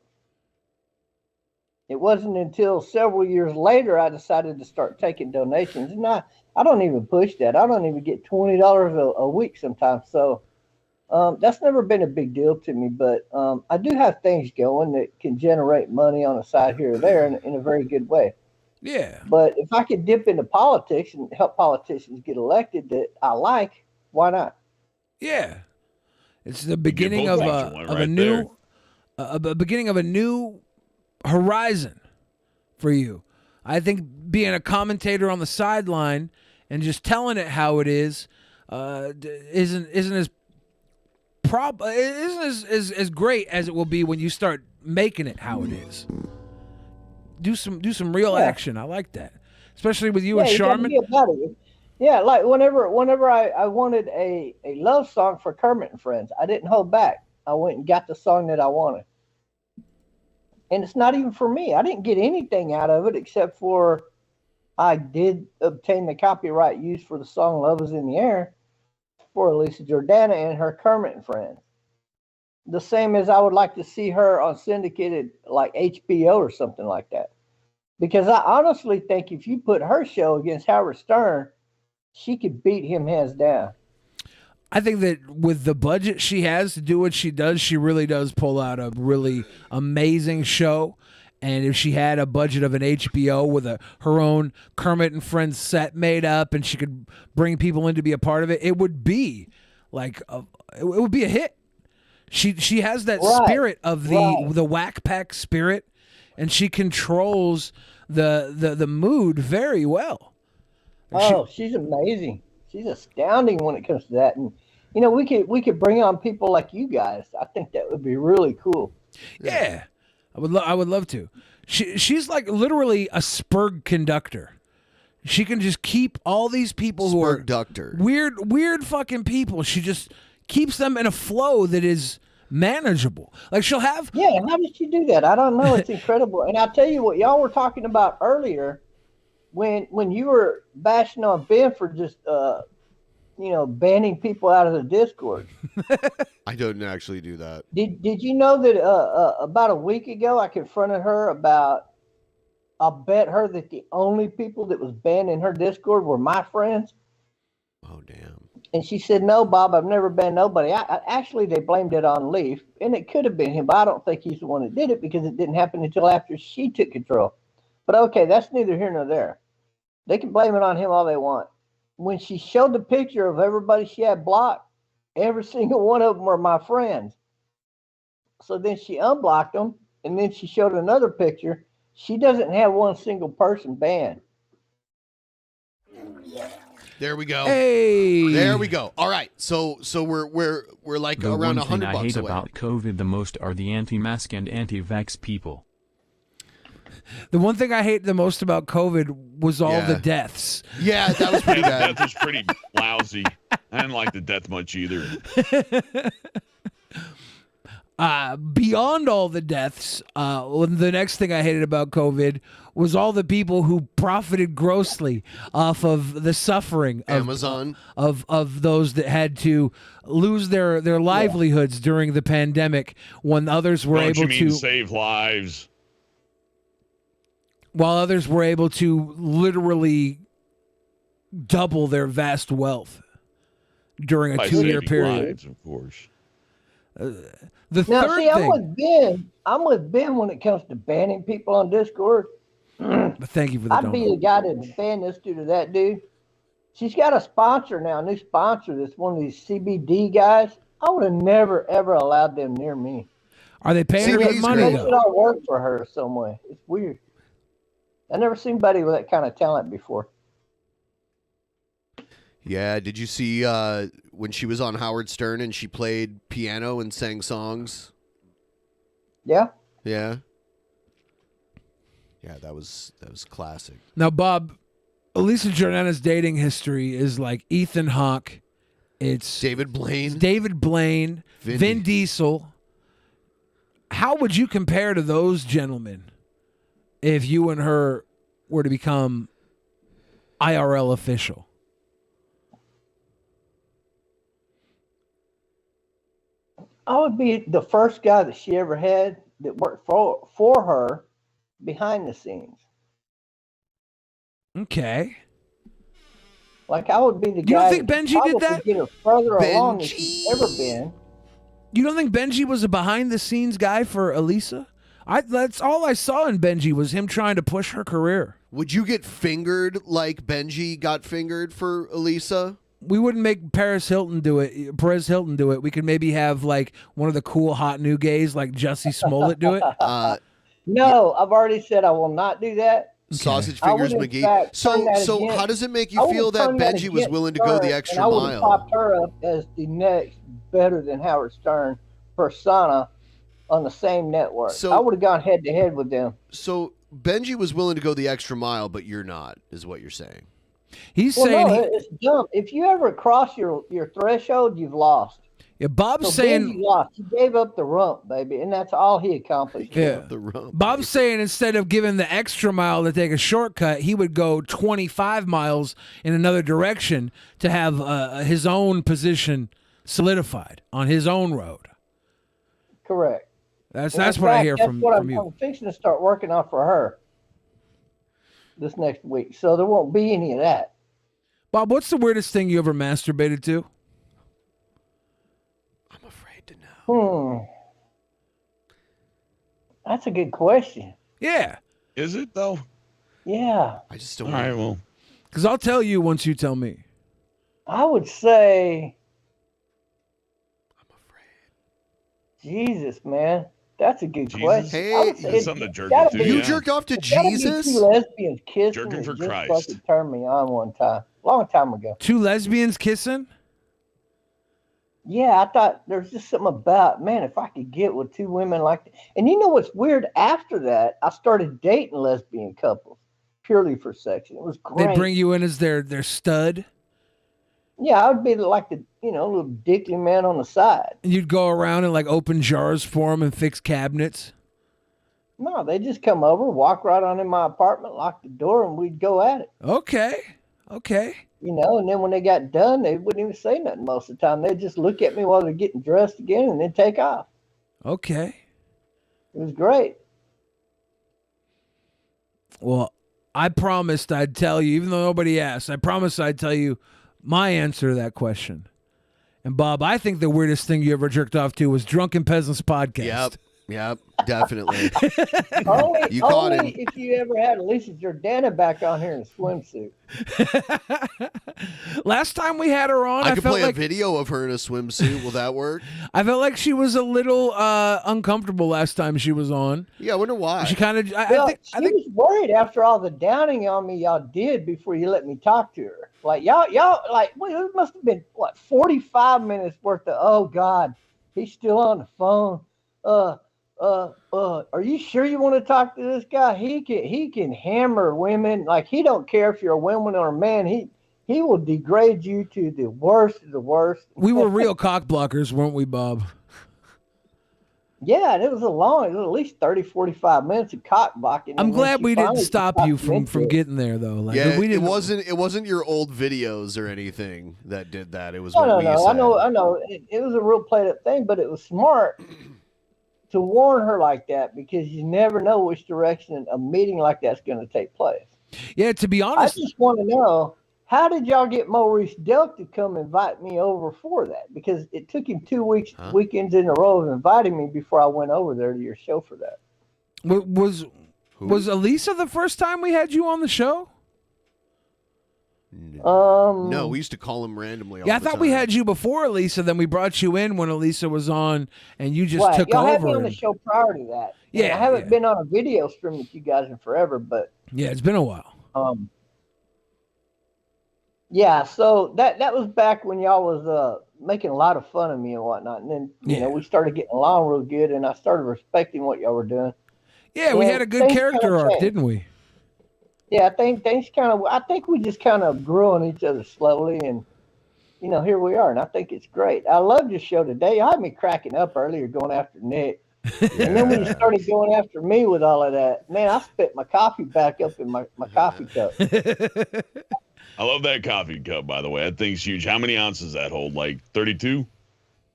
It wasn't until several years later I decided to start taking donations. And I don't even push that. I don't even get $20 a week sometimes. So that's never been a big deal to me. But I do have things going that can generate money on the side here or there in a very good way. Yeah. But if I could dip into politics and help politicians get elected that I like, why not? Yeah. It's the beginning of both got you one a right new beginning of a new horizon for you. I think being a commentator on the sideline and just telling it how it is isn't as as great as it will be when you start making it how it is. Do some real action. I like that, especially with you and you gotta Charmin. be about it. Yeah, like whenever I wanted a love song for Kermit and Friends, I didn't hold back. I went and got the song that I wanted. And it's not even for me. I didn't get anything out of it except for I did obtain the copyright use for the song Love Is in the Air for Lisa Jordana and her Kermit and Friends. The same as I would like to see her on syndicated like HBO or something like that. Because I honestly think if you put her show against Howard Stern, she could beat him hands down. I think that with the budget she has to do what she does, she really does pull out a really amazing show. And if she had a budget of an HBO with her own Kermit and Friends set made up, and she could bring people in to be a part of it, it would be like it would be a hit. She has that spirit of the Whack Pack spirit, and she controls the mood very well. She's amazing. She's astounding when it comes to that. And you know, we could bring on people like you guys. I think that would be really cool. Yeah. I would love to. She's like literally a Spurg conductor. She can just keep all these people who are weird fucking people. She just keeps them in a flow that is manageable. Like she'll have. Yeah, how did she do that? I don't know. It's incredible. And I'll tell you what, y'all were talking about earlier when you were bashing on Ben for just banning people out of the Discord. I don't actually do that. Did you know that about a week ago I confronted her about? I bet her that the only people that was banned in her Discord were my friends. Oh damn! And she said, "No, Bob, I've never banned nobody." Actually, they blamed it on Leaf, and it could have been him, but I don't think he's the one that did it because it didn't happen until after she took control. But okay, that's neither here nor there. They can blame it on him all they want. When she showed the picture of everybody she had blocked, every single one of them were my friends. So then she unblocked them, and then she showed another picture. She doesn't have one single person banned. There we go. Hey, there we go. All right, so we're like The around one thing $100 I hate away. about COVID the most are the anti-mask and anti-vax people. The one thing I hate the most about COVID was all the deaths. Yeah, that was pretty bad. Death was pretty lousy. I didn't like the death much either. Beyond all the deaths, the next thing I hated about COVID was all the people who profited grossly off of the suffering of Amazon. of those that had to lose their livelihoods during the pandemic when others were Don't able you mean to save lives? while others were able to literally double their vast wealth during a By 2-year saving period. lives, of course. The Now, third see, I'm thing. with Ben. I'm with Ben when it comes to banning people on Discord. But thank you for the I'd be donut. the guy to ban this dude to that dude. She's got a sponsor now, a new sponsor that's one of these CBD guys. I would have never, ever allowed them near me. Are they paying her good money, They though? should all work for her some way. It's weird. I've never seen anybody with that kind of talent before. Yeah, did you see when she was on Howard Stern and she played piano and sang songs? Yeah. Yeah. Yeah, that was classic. Now, Bob, Elisa Jordana's dating history is like Ethan Hawke. It's David Blaine. David Blaine, Vin Diesel. How would you compare to those gentlemen if you and her were to become IRL official? I would be the first guy that she ever had that worked for her behind the scenes. Okay. Like I would be the guy. You don't think that Benji did probably that? get her further along than she's ever been. You don't think Benji was a behind the scenes guy for Elisa? That's all I saw in Benji was him trying to push her career. Would you get fingered like Benji got fingered for Elisa? We wouldn't make Perez Hilton do it. We could maybe have like one of the cool hot new gays like Jussie Smollett do it. No, I've already said I will not do that. Sausage I fingers would, in McGee. fact, turn that So against- how does it make I you would feel that turn that Benji was against willing to go the her, extra and I would have mile? popped her up as the next better than Howard Stern persona on the same network. So- I would have gone head to head with them. So Benji was willing to go the extra mile, but you're not, is what you're saying. He's Well, saying no, it's dumb. If you ever cross your threshold, you've lost. Yeah, Bob's So saying Benji lost. He gave up the rump, baby, and that's all he accomplished. Yeah. Bob's saying instead of giving the extra mile to take a shortcut, he would go 25 miles in another direction to have his own position solidified on his own road. Correct. That's And in what I fact, hear that's from what from you. I'm fixing to start working on for her this next week. So there won't be any of that. Bob, what's the weirdest thing you ever masturbated to? That's a good question. Yeah. Is it though? Yeah. I just don't. All right, well, because I'll tell you once you tell me. I would say. I'm afraid. Jesus, man. That's a good question. Hey, I would say that's something to jerk gotta off to, be- You jerked off to it's gotta be Jesus? Two lesbians kissing Jerking that for just Christ. fucking turned me on one time. Long time ago. Two lesbians kissing? Yeah, I thought there's just something about, man, if I could get with two women like that. And you know what's weird? After that, I started dating lesbian couples purely for sex. It was great. They bring you in as their stud, Yeah, I would be like the, little dickly man on the side. and you'd go around and like open jars for them and fix cabinets. No, they just come over, walk right on in my apartment, lock the door, and we'd go at it. Okay. And then when they got done, they wouldn't even say nothing most of the time. They'd just look at me while they're getting dressed again and then take off. Okay. It was great. Well, I promised I'd tell you, even though nobody asked, I promised I'd tell you my answer to that question. And Bob, I think the weirdest thing you ever jerked off to was Drunken Peasants podcast. Yep, definitely. Only, You caught only him. if you ever had Lisa Jordana back on here in a swimsuit. Last time we had her on, I I could felt play like a video of her in a swimsuit. Will that work? I felt like she was a little uncomfortable last time she was on. Yeah, I wonder why. She kind of, Well, she was worried after all the downing on me y'all did before you let me talk to her. Like y'all, like it must have been 45 minutes worth of. Oh God, he's still on the phone. are you sure you want to talk to this guy? He can hammer women. Like, he don't care if you're a woman or a man. He will degrade you to the worst of the worst. We were real cock blockers, weren't we, Bob? Yeah, and it was at least 30, 45 minutes of cock blocking. I'm and then glad she we didn't finally stop talked you me into from it. getting there though. Like, Yeah, we it didn't. wasn't your old videos or anything that did that. It was No, what no, we no. said. I know. It was a real played up thing, but it was smart to warn her like that because you never know which direction a meeting like that's going to take place. Yeah, to be honest, I just want to know, how did y'all get Maurice Delk to come invite me over for that? Because it took him 2 weekends in a row of inviting me before I went over there to your show for that. Was Elisa the first time we had you on the show? No, we used to call him randomly. Yeah, I thought we had you before Elisa. Then we brought you in when Elisa was on, and you just Right. took Y'all had me over. on the show prior to that. Yeah, And I haven't been on a video stream with you guys in forever, but Yeah, it's been a while. yeah. So that was back when y'all was making a lot of fun of me and whatnot, and then you know we started getting along real good, and I started respecting what y'all were doing. Yeah, we And had a good things character kinda arc, changed. didn't we? Yeah, I think we just kind of grew on each other slowly, and you know, here we are, and I think it's great. I loved your show today. You had me cracking up earlier going after Nick. And then when you started going after me with all of that, man, I spit my coffee back up in my coffee cup. I love that coffee cup, by the way. That thing's huge. How many ounces that hold? Like 32?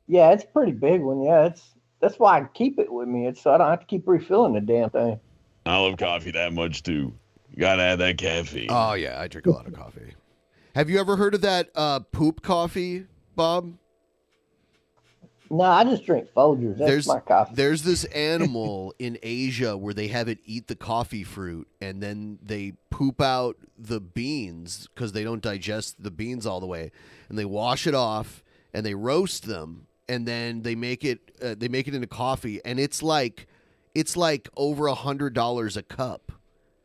Yeah, it's a pretty big one. Yeah, that's why I keep it with me. It's so I don't have to keep refilling the damn thing. I love coffee that much, too. You got to add that caffeine. Oh, yeah, I drink a lot of coffee. Have you ever heard of that poop coffee, Bob? No, I just drink Folgers. That's my coffee. There's this animal in Asia where they have it eat the coffee fruit, and then they poop out the beans because they don't digest the beans all the way, and they wash it off and they roast them, and then they make it into coffee, and it's like over $100 a cup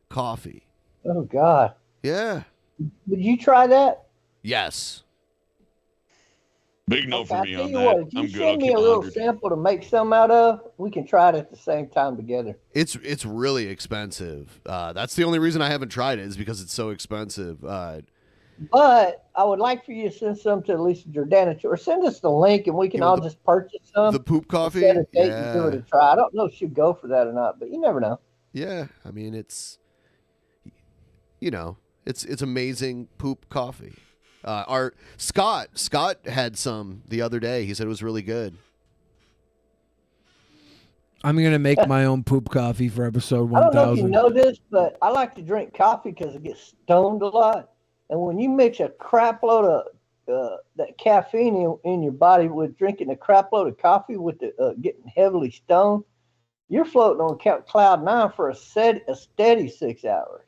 coffee. Oh God. Yeah. Would you try that? Yes. Big no for me Tell on you that. what, if you I'm good. send I'll me keep a little 100. sample to make some out of, we can try it at the same time together. It's really expensive. That's the only reason I haven't tried it is because it's so expensive. But I would like for you to send some to Lisa Jordana, or send us the link, and we can all just purchase some. The poop coffee? Instead of taking give it a try. I don't know if she'll go for that or not, but you never know. Yeah, I mean it's amazing poop coffee. Our Scott had some the other day. He said it was really good. I'm gonna make my own poop coffee for episode I don't know if you 1000. know this, but I like to drink coffee because I get stoned a lot. And when you mix a crap load of that caffeine in your body with drinking a crap load of coffee with the getting heavily stoned, you're floating on cloud nine for a steady 6 hours.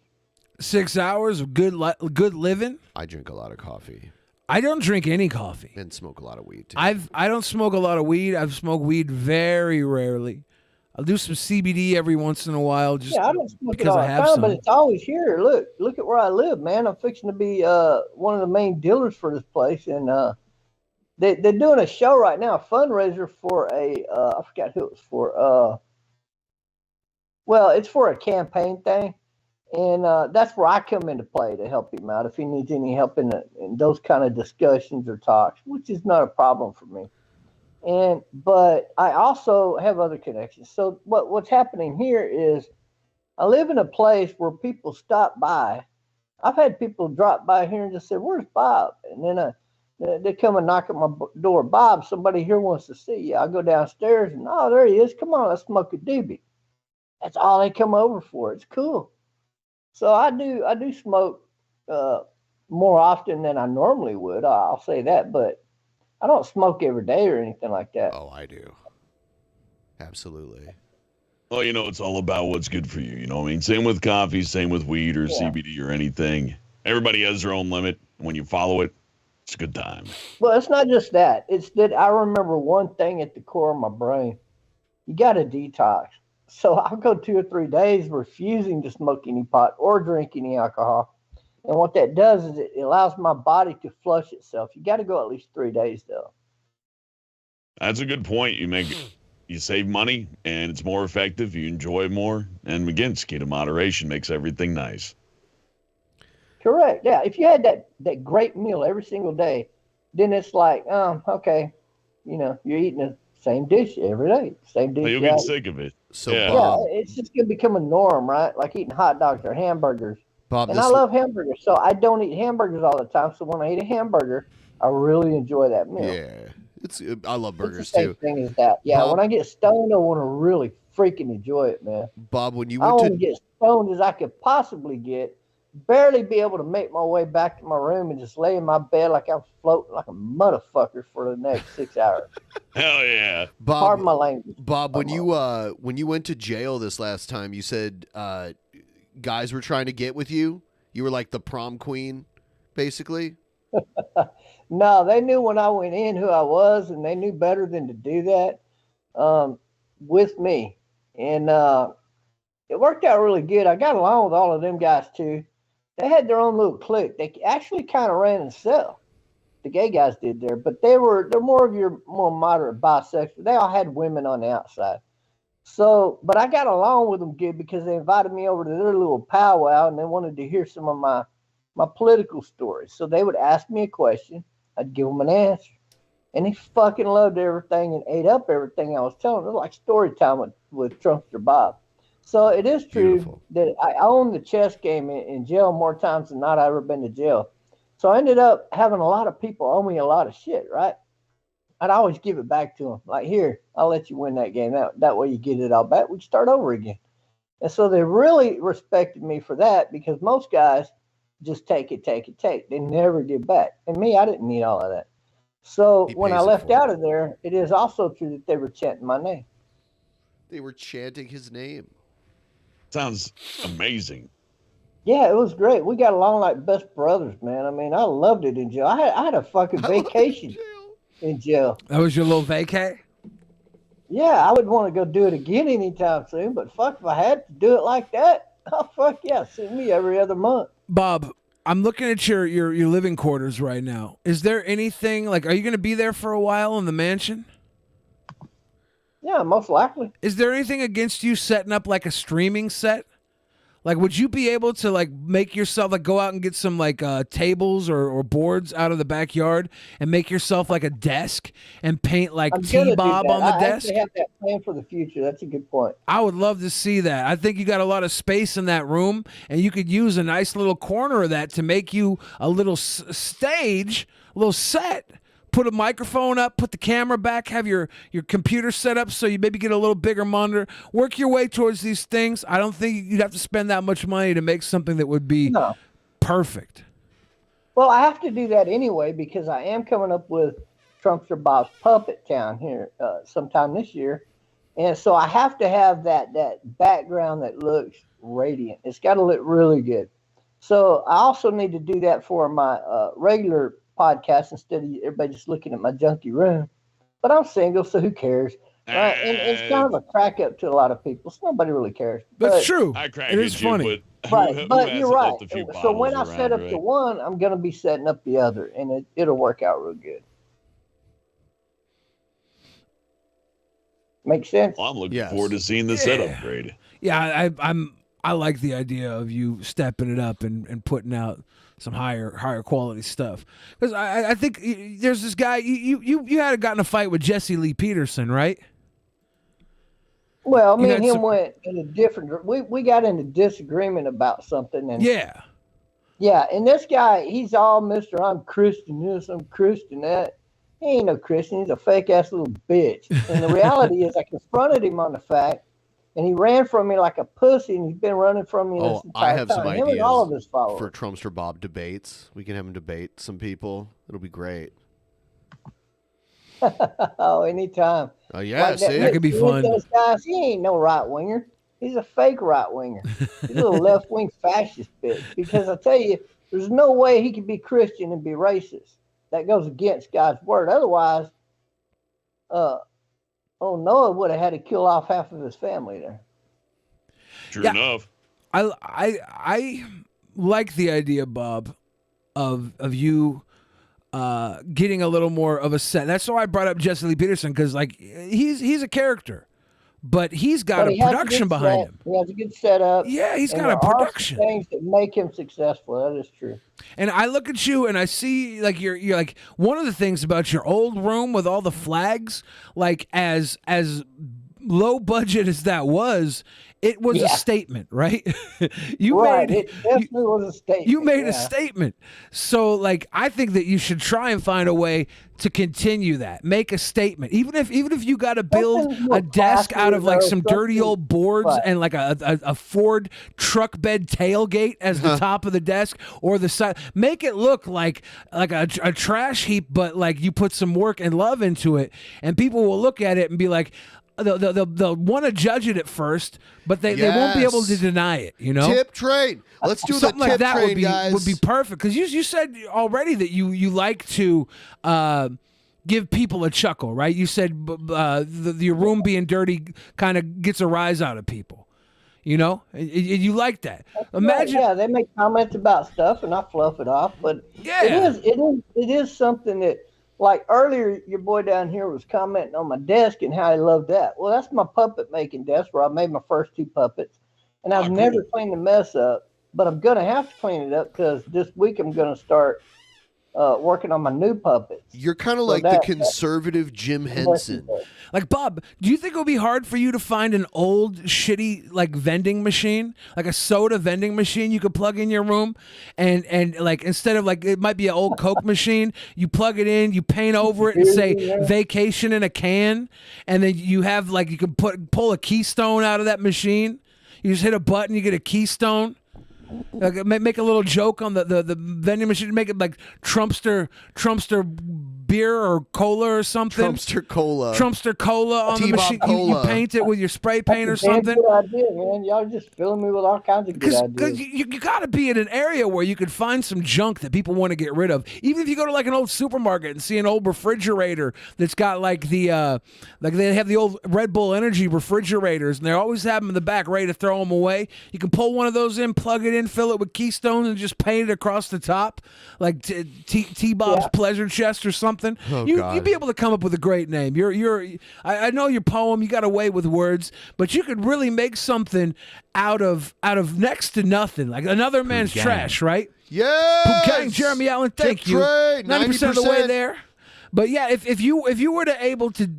6 hours of good living. I drink a lot of coffee I don't drink any coffee. and smoke a lot of weed too. I don't smoke a lot of weed. I've smoked weed very rarely. I'll do some CBD every once in a while, just Yeah, I don't smoke it because all I the have time, some. but it's always here. Look at where I live, man. I'm fixing to be one of the main dealers for this place, and they're doing a show right now, a fundraiser for I forgot who it was for. Well, it's for a campaign thing, and that's where I come into play to help him out if he needs any help in those kind of discussions or talks, which is not a problem for me. But I also have other connections. So what's happening here is I live in a place where people stop by. I've had people drop by here and just say, "Where's Bob?" And then they come and knock at my door. "Bob, somebody here wants to see you." I go downstairs and, "Oh, there he is. Come on, let's smoke a doobie." That's all they come over for. It's cool. So I do smoke more often than I normally would. I'll say that, but I don't smoke every day or anything like that. Oh, I do. Absolutely. Well, it's all about what's good for you. You know what I mean? Same with coffee, same with weed or Yeah. CBD or anything. Everybody has their own limit. When you follow it, it's a good time. Well, it's not just that. It's that I remember one thing at the core of my brain. You got to detox. So I'll go 2 or 3 days refusing to smoke any pot or drink any alcohol. And what that does is it allows my body to flush itself. You got to go at least 3 days, though. That's a good point you make. you save money and it's more effective. You enjoy it more. And again, it's key to moderation makes everything nice. Correct. Yeah. If you had that great meal every single day, then it's like, okay, you're eating the same dish every day. Same dish. But you'll get sick of it. So yeah, it's just gonna become a norm, right? Like eating hot dogs or hamburgers. Bob, and I love hamburgers, so I don't eat hamburgers all the time. So when I eat a hamburger, I really enjoy that meal. Yeah, I love burgers It's the same too. thing as that. Yeah, Bob- when I get stoned, I want to really freaking enjoy it, man. Bob, when you I went want to to get stoned as I could possibly get, barely be able to make my way back to my room and just lay in my bed like I'm floating like a motherfucker for the next 6 hours. Hell yeah. Bob, Pardon my language. Bob, when you went to jail this last time, you said guys were trying to get with you. You were like the prom queen, basically. No, they knew when I went in who I was, and they knew better than to do that with me. And it worked out really good. I got along with all of them guys too. They had their own little clique. They actually kind of ran in cell. The gay guys did there, but they're more of your more moderate bisexual. They all had women on the outside. So, but I got along with them good because they invited me over to their little powwow and they wanted to hear some of my political stories. So they would ask me a question, I'd give them an answer, and he fucking loved everything and ate up everything I was telling him. It was like story time with Trumpster Bob. So it is true that I own the chess game in jail more times than not. I've ever been to jail. So I ended up having a lot of people owe me a lot of shit, right? I'd always give it back to them. Like, here, I'll let you win that game. That way you get it all back. We start over again. And so they really respected me for that because most guys just take it. They never give back. And me, I didn't need all of that. So when I left out of there, it is also true that they were chanting my name. They were chanting his name. Sounds amazing. Yeah, it was great. We got along like best brothers, man. I mean, I loved it in jail. I had a fucking vacation in jail. That was your little vacay? Yeah, I wouldn't want to go do it again anytime soon, but fuck, if I had to do it like that, oh, fuck yeah, send me every other month. Bob, I'm looking at your living quarters right now. Is there anything, like, are you going to be there for a while in the mansion? Yeah, most likely. Is there anything against you setting up like a streaming set? Like, would you be able to like make yourself like go out and get some like tables or boards out of the backyard and make yourself like a desk and paint like T-Bob on the I desk? actually have that plan for the future. That's a good point. I would love to see that. I think you got a lot of space in that room, and you could use a nice little corner of that to make you a little stage, a little set. Put a microphone up, put the camera back, have your computer set up so you maybe get a little bigger monitor. Work your way towards these things. I don't think you'd have to spend that much money to make something that would be perfect. Well, I have to do that anyway because I am coming up with Trumpster Bob's Puppet Town here sometime this year. And so I have to have that background that looks radiant. It's got to look really good. So I also need to do that for my regular podcast instead of everybody just looking at my junky room. But I'm single, so who cares? Right? And it's kind of a crack up to a lot of people. So nobody really cares. That's true. I crack it is funny. But you're right. So when I bottles set up around, the right? one, I'm going to be setting up the other, and it'll work out real good. Makes sense? Well, I'm looking forward to seeing the setup grade. Yeah, I like the idea of you stepping it up and putting out some higher quality stuff. Because I think there's this guy you had gotten a fight with Jesse Lee Peterson, right? Well, me You and had him some- went in a different. We got into disagreement about something, and Yeah. yeah. And this guy, he's all Mr. I'm Christian this, I'm Christian that. He ain't no Christian. He's a fake ass little bitch. And the reality is, I confronted him on the fact, and he ran from me like a pussy, and he's been running from me this entire I have some time. Him ideas and all of his followers. for Trumpster Bob debates. We can have him debate some people. It'll be great. Oh, anytime. Oh, yeah, see? That could be fun. Those guys, he ain't no right winger. He's a fake right winger. He's a little left wing fascist bitch. Because I tell you, there's no way he could be Christian and be racist. That goes against God's word. Otherwise, Noah would have had to kill off half of his family there. True enough. I like the idea, Bob, of you getting a little more of a set. That's why I brought up Jesse Lee Peterson, because like he's a character, but he's got But a he has production good behind set. him. He has a good setup. Yeah, he's and got a there are some production. things that make him successful. That is true. And I look at you and I see like you're like one of the things about your old room with all the flags, like as low budget as that was, it was a statement, right? It definitely was a statement. You made a yeah. statement. So like I think that you should try and find a way to continue that. Make a statement. Even if you got to build a desk out of like some dirty old boards and like a Ford truck bed tailgate as the top of the desk or the side. Make it look like a trash heap, but like you put some work and love into it, and people will look at it and be like, they'll want to judge it at first, but they won't be able to deny it. You know, Tip train. Let's do something the tip like that train, guys. would be perfect, because you said already that you like to give people a chuckle, right? You said your room being dirty kind of gets a rise out of people. You know, you like that. Imagine, yeah, they make comments about stuff and I fluff it off, but it is something that. Like earlier, your boy down here was commenting on my desk and how he loved that. Well, that's my puppet making desk where I made my first 2 puppets. And I've never cleaned the mess up, but I'm going to have to clean it up because this week I'm going to start working on my new puppets. You're kind of like the conservative Jim Henson. Like, Bob, do you think it would be hard for you to find an old shitty like vending machine, like a soda vending machine you could plug in your room, and like instead of like it might be an old Coke machine, you plug it in, you paint over it and say vacation in a can, and then you have like you can pull a Keystone out of that machine. You just hit a button, you get a Keystone. Like make a little joke on the vending machine, make it like Trumpster beer or cola or something. Trumpster cola on the machine. You paint it with your spray paint or That's a damn something. good idea, man. Y'all just filling me with all kinds of good ideas. Because you got to be in an area where you could find some junk that people want to get rid of. Even if you go to like an old supermarket and see an old refrigerator that's got like the like they have the old Red Bull Energy refrigerators, and they always have them in the back ready to throw them away. You can pull one of those in, plug it in, fill it with Keystone, and just paint it across the top, like T-Bob's Pleasure Chest or something. Oh, You'd be able to come up with a great name. I know your poem. You got a way with words, but you could really make something out of next to nothing, like another man's trash, right? Yes. Poop Gang, Jeremy Allen. Thank you. 90% of the way there. But yeah, if you were to able to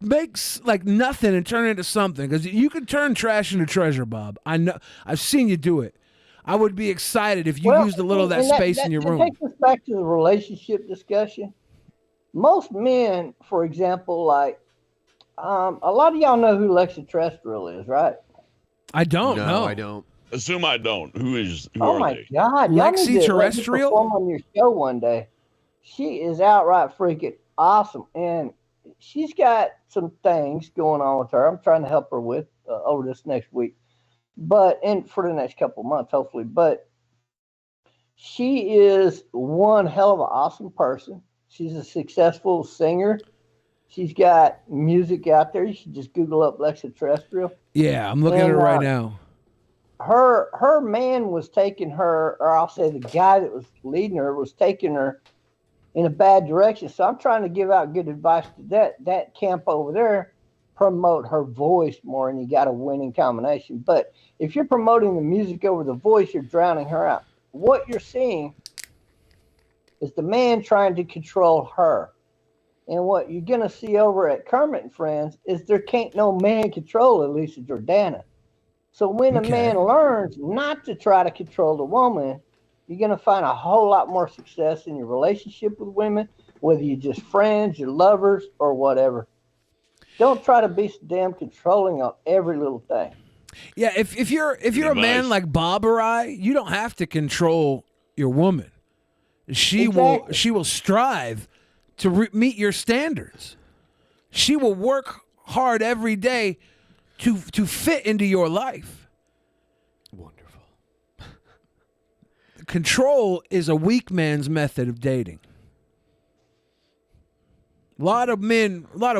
make like nothing and turn it into something, because you can turn trash into treasure, Bob. I know. I've seen you do it. I would be excited if you used a little of that space in your room. That takes us back to the relationship discussion. Most men, for example, like a lot of y'all know who Extraterrestrial is, right? I don't know. I don't. Assume I don't. Who Oh are my they? God, y'all need to Extraterrestrial? perform on your show one day. She is outright freaking awesome, and she's got some things going on with her. I'm trying to help her with over this next week, and for the next couple of months, hopefully. But she is one hell of an awesome person. She's a successful singer. She's got music out there. You should just Google up Extraterrestrial. Yeah, I'm looking at her right now. Her man was taking her, or I'll say the guy that was leading her was taking her in a bad direction. So I'm trying to give out good advice to that camp over there. Promote her voice more, and you got a winning combination. But if you're promoting the music over the voice, you're drowning her out. What you're seeing is the man trying to control her. And what you're going to see over at Kermit and Friends is there can't no man control Elisa Jordana. So when a man learns not to try to control the woman, you're going to find a whole lot more success in your relationship with women, whether you're just friends, you're lovers, or whatever. Don't try to be so damn controlling on every little thing. Yeah, if you're a man like Bob or I, you don't have to control your woman. She will strive to meet your standards. She will work hard every day to fit into your life. Wonderful. Control is a weak man's method of dating. A lot of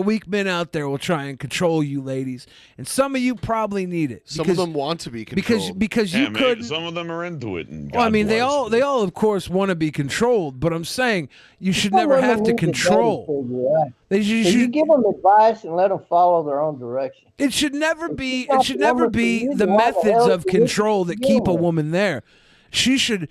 weak men out there will try and control you, ladies, and some of you probably need it. Some of them want to be controlled. Because you maybe couldn't. some of them are into it. And Well, I God mean, they bless. all of course want to be controlled, but I'm saying you should Some never women have to need to control. figure They out. should- So you give them advice and let them follow their own direction. It should never be. not It should the never woman for be you, the then why the methods hell of do you control that deal keep a with it? woman there. She should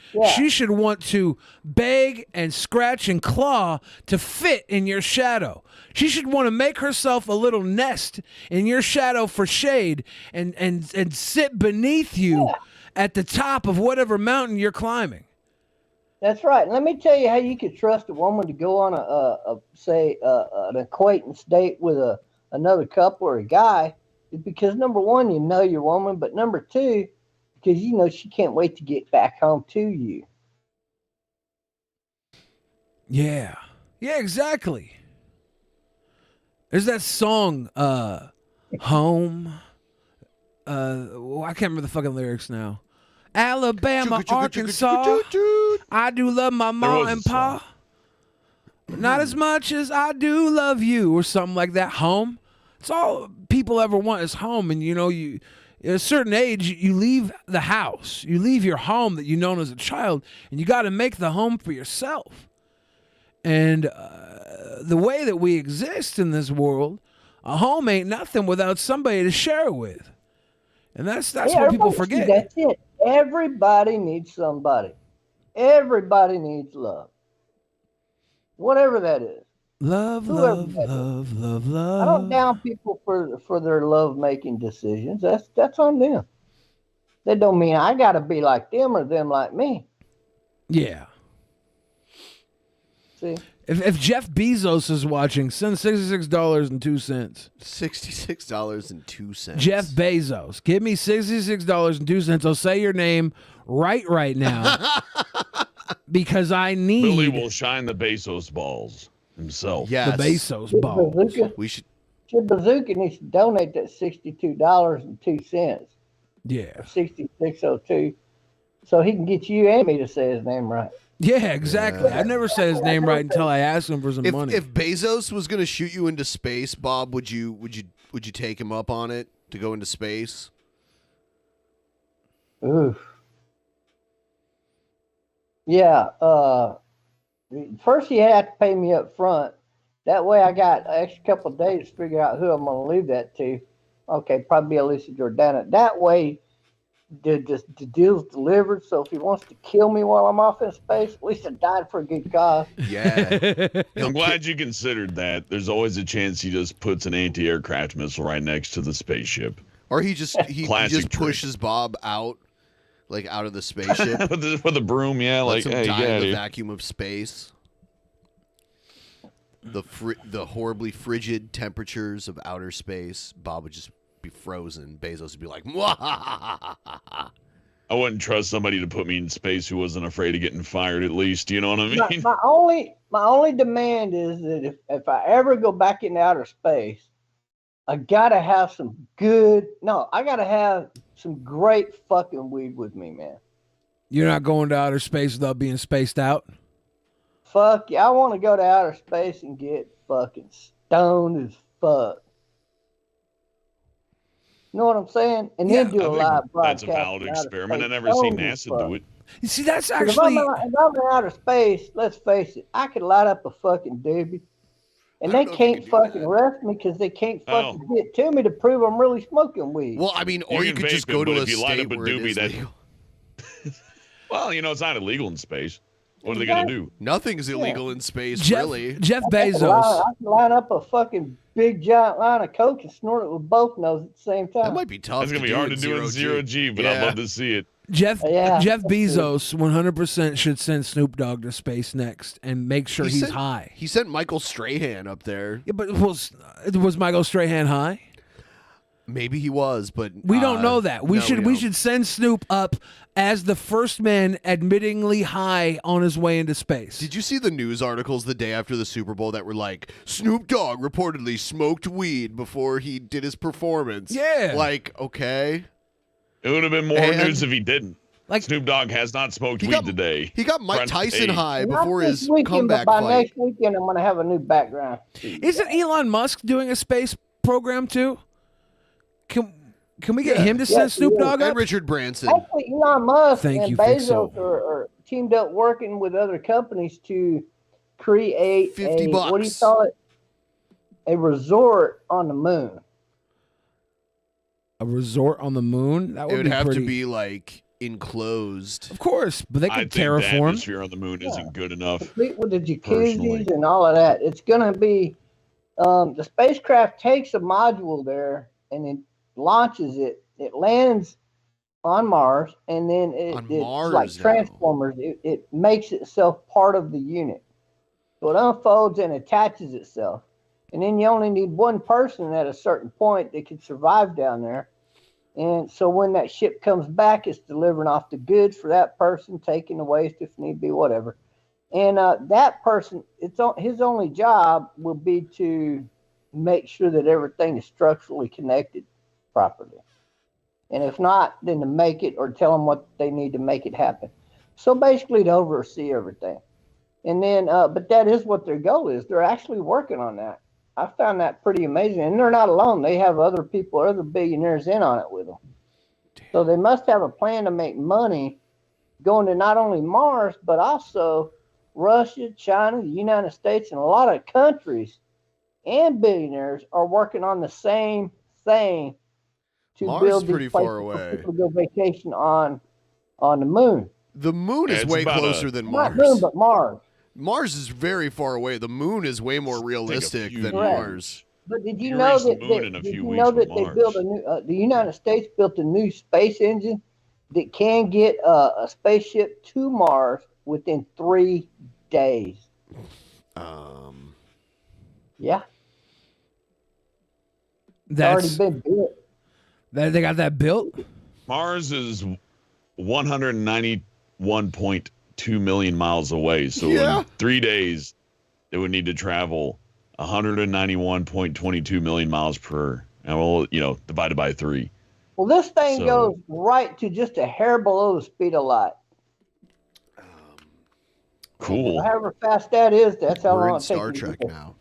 want to beg and scratch and claw to fit in your shadow. She should want to make herself a little nest in your shadow for shade and sit beneath you at the top of whatever mountain you're climbing. That's right. And let me tell you how you could trust a woman to go on an acquaintance date with another couple or a guy is because number one, you know your woman, but number two, because you know she can't wait to get back home to you. Yeah, exactly. There's that song, Home. I can't remember the fucking lyrics now. Alabama, Arkansas. I do love my ma and pa. But not as much as I do love you, or something like that. Home. It's all people ever want is home. And you at a certain age, you leave the house. You leave your home that you known as a child, and you got to make the home for yourself. And the way that we exist in this world, a home ain't nothing without somebody to share it with. And that's what people forget. That's it. Everybody needs somebody. Everybody needs love. Whatever that is. Love, love, love, love, love. I don't down people for their love making decisions. That's on them. That don't mean I gotta be like them or them like me. Yeah. See? If Jeff Bezos is watching, send $66.02. $66.02. Jeff Bezos, give me $66.02. I'll say your name right now because I need. Billy will shine the Bezos balls himself. The Bezos balls. We should. Bazooka needs to donate that $62.02. Yeah. Or 6602, so he can get you and me to say his name right. Yeah, exactly. I never said his name right until I asked him for some money. If Bezos was going to shoot you into space, Bob, would you take him up on it to go into space? Oof. Yeah. First, he had to pay me up front. That way, I got an extra couple of days to figure out who I'm going to leave that to. Okay, probably Alicia Jordana. That way, the deal's delivered. So if he wants to kill me while I'm off in space, at least I died for a good cause. Yeah. I'm glad you considered that. There's always a chance he just puts an anti-aircraft missile right next to the spaceship. Or he just pushes Bob out, like out of the spaceship with a broom. Yeah, lets like him hey, die get in out the of here. vacuum of space. The horribly frigid temperatures of outer space. Bob would just be frozen. Bezos would be like, "Mwahahaha." I wouldn't trust somebody to put me in space who wasn't afraid of getting fired. At least, you know what I mean? My only demand is that if I ever go back into outer space, I gotta have I gotta have some great fucking weed with me, man. You're not going to outer space without being spaced out? Fuck yeah, I want to go to outer space and get fucking stoned as fuck. You know what I'm saying? And then do a live broadcast. That's a valid in outer experiment. I space, never seen stoned as NASA fuck. do it. You see, that's 'Cause actually. if I'm in outer space, let's face it, I could light up a fucking doobie. And they can't fucking arrest me because they can't fucking get to me to prove I'm really smoking weed. Well, I mean, or you could just go to a if you light state up a where it doobie, is that legal. well, it's not illegal in space. What are they gonna do? Nothing's illegal in space, Jeff really. Bezos. I can line up a fucking big giant line of coke and snort it with both noses at the same time. That might be tough. That's gonna be hard to do in zero G, but I'd love to see it. Jeff Bezos 100% should send Snoop Dogg to space next and make sure he's high. He sent Michael Strahan up there. Yeah, but was Michael Strahan high? Maybe he was, but We don't know that. We no, should send Snoop up as the first man admittingly high on his way into space. Did you see the news articles the day after the Super Bowl that were like, Snoop Dogg reportedly smoked weed before he did his performance? Yeah. Like, okay. It would have been more news if he didn't. Like Snoop Dogg has not smoked weed today. He got Mike Front Tyson page. high Not before this his weekend, comeback but by fight. next weekend, I'm going to have a new background. Isn't Elon Musk doing a space program too? Can we get him to send Snoop Dogg up? And Richard Branson. Actually, Elon Musk Thank and you, Fix Bezos are teamed up working with other companies to create $50 what do you call it? A resort on the moon. A resort on the moon? That It would would be have pretty... to be like enclosed. Of course, but they I could think the terraform. atmosphere on the moon isn't good enough. Complete with the Personally. jacuzzis and all of that. It's going to be the spacecraft takes a module there and it launches it. It lands on Mars, and then it's Mars like now. Transformers. It makes itself part of the unit. So it unfolds and attaches itself. And then you only need one person at a certain point that can survive down there. And so when that ship comes back, it's delivering off the goods for that person, taking the waste if need be, whatever. And that person, his only job will be to make sure that everything is structurally connected properly. And if not, then to make it or tell them what they need to make it happen. So basically to oversee everything. And then, but that is what their goal is. They're actually working on that. I found that pretty amazing. And they're not alone. They have other people, other billionaires in on it with them. So they must have a plan to make money going to not only Mars, but also Russia, China, the United States, and a lot of countries and billionaires are working on the same thing to Mars build is these pretty places far for away. people to go vacation on the moon. The moon is It's way about closer a- than Not Mars. moon, but Mars. Mars is very far away. The moon is way more realistic than Correct. Mars. But did you You know reach the that, moon in a did few you weeks know with that they Mars. built a new? The United States built a new space engine that can get a spaceship to Mars within 3 days. Yeah, it's already That's been built. they got that built. Mars is 191.2 million miles away. So in 3 days, it would need to travel 191.22 million miles per. And well, divided by 3. Well, this thing So- goes right to just a hair below the speed of light. Cool. However fast that is, that's how We're long in it takes Star you to Trek get there. now.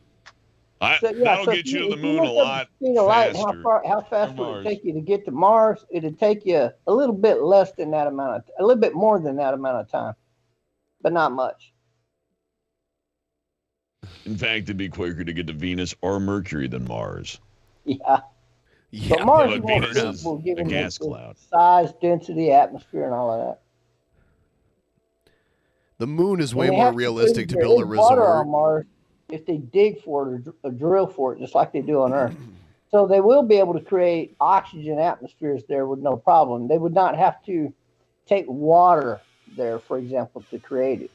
That'll so get you to the if moon a look up lot the speed of light, faster. how fast than would it Mars. take you to get to Mars? It'd take you a little bit less than that amount a little bit more than that amount of time, but not much. In fact, it'd be quicker to get to Venus or Mercury than Mars. Yeah. Yeah, But Mars but is more Venus is suitable a given gas the cloud. size, density, atmosphere, and all of that. The moon is way And they more have to realistic to there build a is water resort. on Mars if they dig for it or drill for it, just like they do on Earth. So they will be able to create oxygen atmospheres there with no problem. They would not have to take water there, for example, to create it.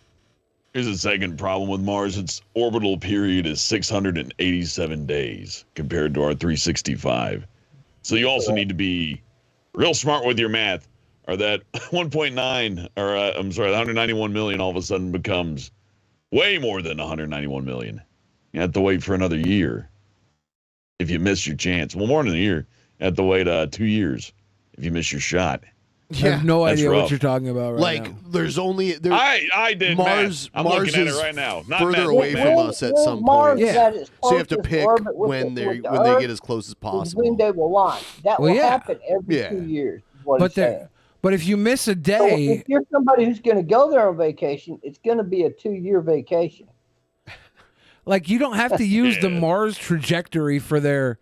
Here's a second problem with Mars. Its orbital period is 687 days compared to our 365. So you also need to be real smart with your math, or that 1.9, or I'm sorry, 191 million all of a sudden becomes way more than 191 million. You have to wait for another year if you miss your chance. Well, more than a year. You have to wait 2 years if you miss your shot. I have no That's idea rough. what you're talking about right Like, now. there's only I did Mars. math. I'm Mars looking at is it right now. Not further math, away math. from us at some Mars point. is at its So you have to closest pick orbit with when the they Earth get as close as is possible. when they will launch. That Well, will yeah. happen every Yeah. 2 years. Is what But he's saying. but if you miss a So day, if you're somebody who's going to go there on vacation, it's going to be a 2-year vacation. like you don't have to use the Mars trajectory for their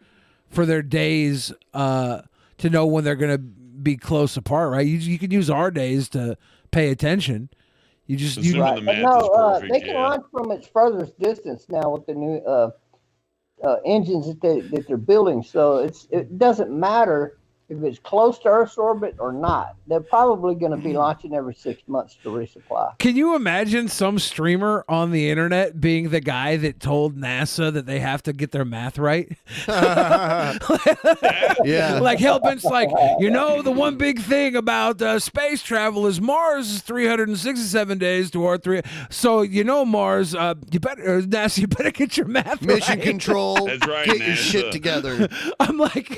days to know when they're going to be close apart, right? You can use our days to pay attention. You just you Assuming the math is No, perfect, they can yeah. launch from its furthest distance now with the new engines that they're building. So it doesn't matter if it's close to Earth's orbit or not. They're probably going to be launching every 6 months to resupply. Can you imagine some streamer on the internet being the guy that told NASA that they have to get their math right? Yeah. Like Hellbent's like, the one big thing about space travel is Mars is 367 days to our 3. So, Mars, NASA, you better get your math Mission right. control. That's right, Get your NASA. shit together. I'm like,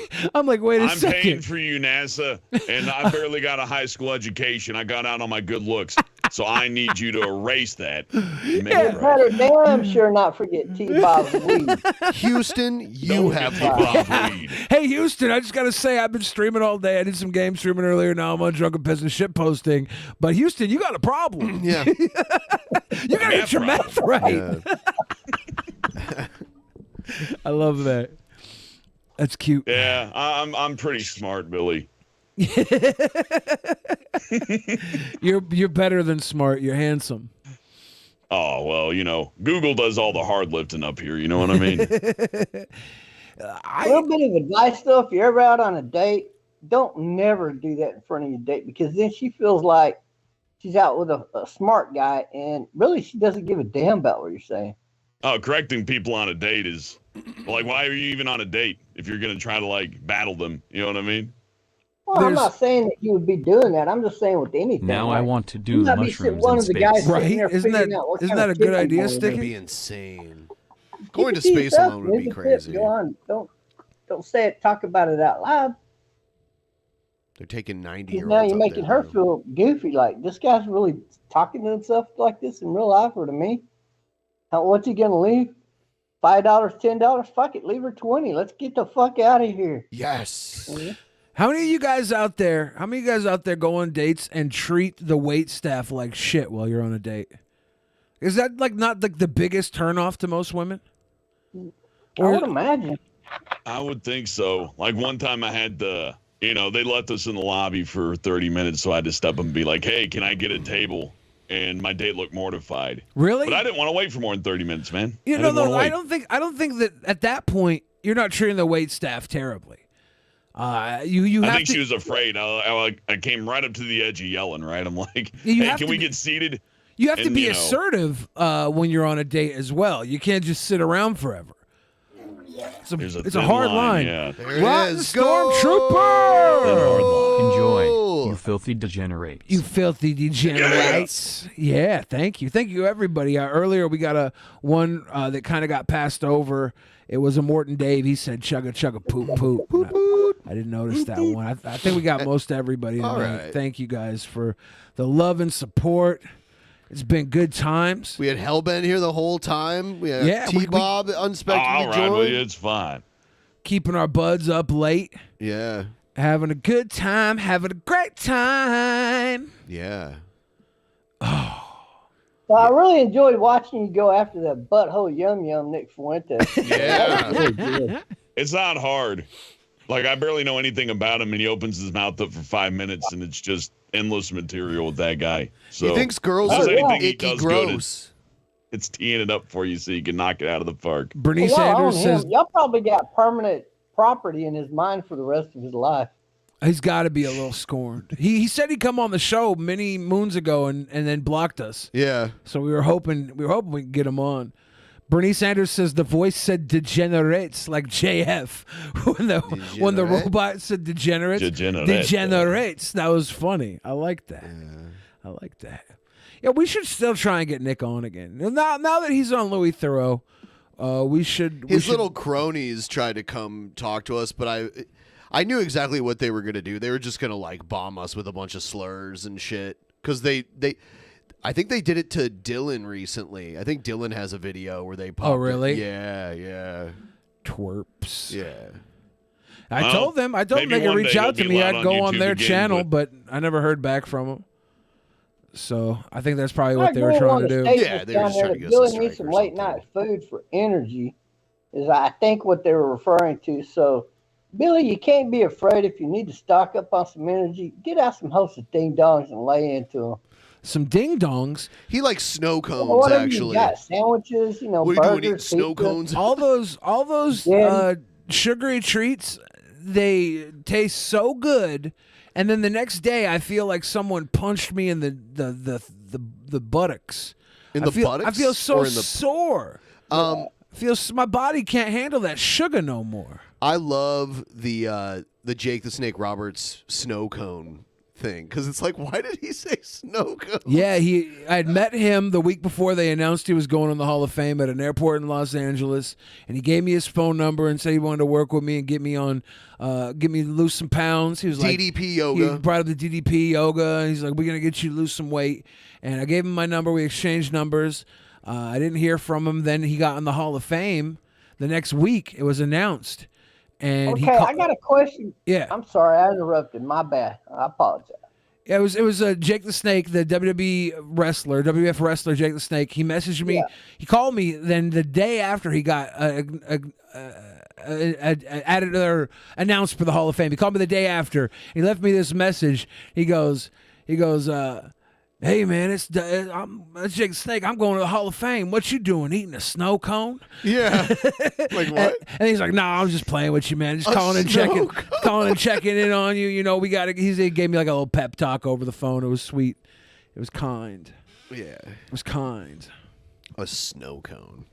wait a I'm second. paying waiting for you, NASA, and I barely got a high school education. I got out on my good looks, so I need you to erase that. You better damn sure not forget T-Bob's weed. Houston, you have the weed. Hey, Houston, I just got to say, I've been streaming all day. I did some game streaming earlier. Now I'm on Drunken Peasant shit posting. But Houston, you got a problem. Yeah. You got to get your math right. I love that. That's cute. Yeah, I'm pretty smart, Billy. You're better than smart. You're handsome. Oh, well, Google does all the hard lifting up here. You know what I mean? A little bit of advice, though, if you're ever out on a date, don't never do that in front of your date, because then she feels like she's out with a smart guy, and really she doesn't give a damn about what you're saying. Oh, correcting people on a date is like, why are you even on a date if you're going to try to battle them? You know what I mean? Well, I'm not saying that you would be doing that. I'm just saying with anything. Now I want to do you might be mushrooms one in of the space. guys Right? sitting there Isn't that figuring out what isn't kind that a of good kid I'm idea, going with. That'd Sticky? be insane. Keep Going to it to space yourself, alone would be man. crazy. Go on. Don't say it. Talk about it out loud. They're taking 90 Because year now olds. you're making her feel goofy. Like, this guy's really talking to himself like this in real life, or to me. What's he gonna leave? $5, $10? Fuck it, leave her 20. Let's get the fuck out of here. Yes. How many of you guys out there? How many of you guys out there go on dates and treat the wait staff like shit while you're on a date? Is that not the biggest turnoff to most women? I would imagine. I would think so. Like one time I had they left us in the lobby for 30 minutes, so I had to step up and be like, hey, can I get a table? And my date looked mortified. Really? But I didn't want to wait for more than 30 minutes, man. I don't think that at that point you're not treating the wait staff terribly. I think she was afraid. I came right up to the edge of yelling, right? I'm like, hey, can we get seated? You have to be assertive when you're on a date as well. You can't just sit around forever. It's a hard line. Yeah. Rotten Stormtrooper! Enjoy, you filthy degenerates. You filthy degenerates. Yeah, thank you. Thank you, everybody. Earlier, we got one that kind of got passed over. It was a Morton Dave. He said, chugga, chugga, poop, poop. I didn't notice that one. I think we got most everybody tonight. All right. Thank you guys for the love and support. It's been good times. We had Hellbent here the whole time. We had T-Bob unexpected I'll to ride join. with you. It's fine. Keeping our buds up late. Yeah. Having a good time. Having a great time. Yeah. Well, I really enjoyed watching you go after that butthole yum Nick Fuentes. Yeah. It's not hard. Like, I barely know anything about him, and he opens his mouth up for 5 minutes, and it's just endless material with that guy. So He thinks girls if there's are anything he icky does gross. good, it's teeing it up for you so you can knock it out of the park. Bernie Y'all own Sanders him. says Y'all probably got permanent property in his mind for the rest of his life. he's got to be a little scorned. He said he'd come on the show many moons ago and then blocked us. Yeah. So we were hoping we could get him on. Bernie Sanders says the voice said degenerates like JF when the robot said degenerates. Degenerates. That was funny. I like that. I like that. Yeah, we should still try and get Nick on again. Now that he's on Louis Theroux, we should. His little cronies tried to come talk to us, but I knew exactly what they were going to do. They were just going to bomb us with a bunch of slurs and shit. Because I think they did it to Dylan recently. I think Dylan has a video where they popped. Oh, really? Yeah. Twerps. Yeah. I told them they could reach out to me. I'd go on their channel, but I never heard back from them. So I think that's probably what they were trying to do. Yeah, they were just trying to get us a Billy strike needs some or late night food for energy, is I think what they were referring to. So, Billy, you can't be afraid if you need to stock up on some energy. Get out some hostess ding dongs and lay into them. Some ding dongs. He likes snow cones, Whatever actually. You got sandwiches, What are you doing, eating burgers, snow pizza. cones? All those sugary treats, they taste so good, and then the next day I feel like someone punched me in the buttocks. In the buttocks? I feel so Or in the- sore. My body can't handle that sugar no more. I love the Jake the Snake Roberts snow cone thing because it's like, why did he say snow cone? Yeah, I had met him the week before they announced he was going in the Hall of Fame at an airport in Los Angeles, and he gave me his phone number and said he wanted to work with me and get me to lose some pounds. He was like DDP yoga. He brought up the DDP yoga, and he's like, "We're gonna get you to lose some weight." And I gave him my number. We exchanged numbers. I didn't hear from him. Then he got in the Hall of Fame. The next week, it was announced. And okay, I got a question. Yeah. I'm sorry, I interrupted. My bad. I apologize. Yeah, it was Jake the Snake, the WWE wrestler, WWF wrestler, Jake the Snake. He messaged me. Yeah. He called me. Then the day after he got added or announced for the Hall of Fame, he called me the day after. He left me this message. He goes, "Hey man, it's Jake the Snake. I'm going to the Hall of Fame. What you doing? Eating a snow cone?" Yeah. Like what? And he's like, "Nah, I'm just playing with you, man. Just calling and checking in on you. You know, we got to." He gave me like a little pep talk over the phone. It was sweet. It was kind. Yeah. It was kind. A snow cone.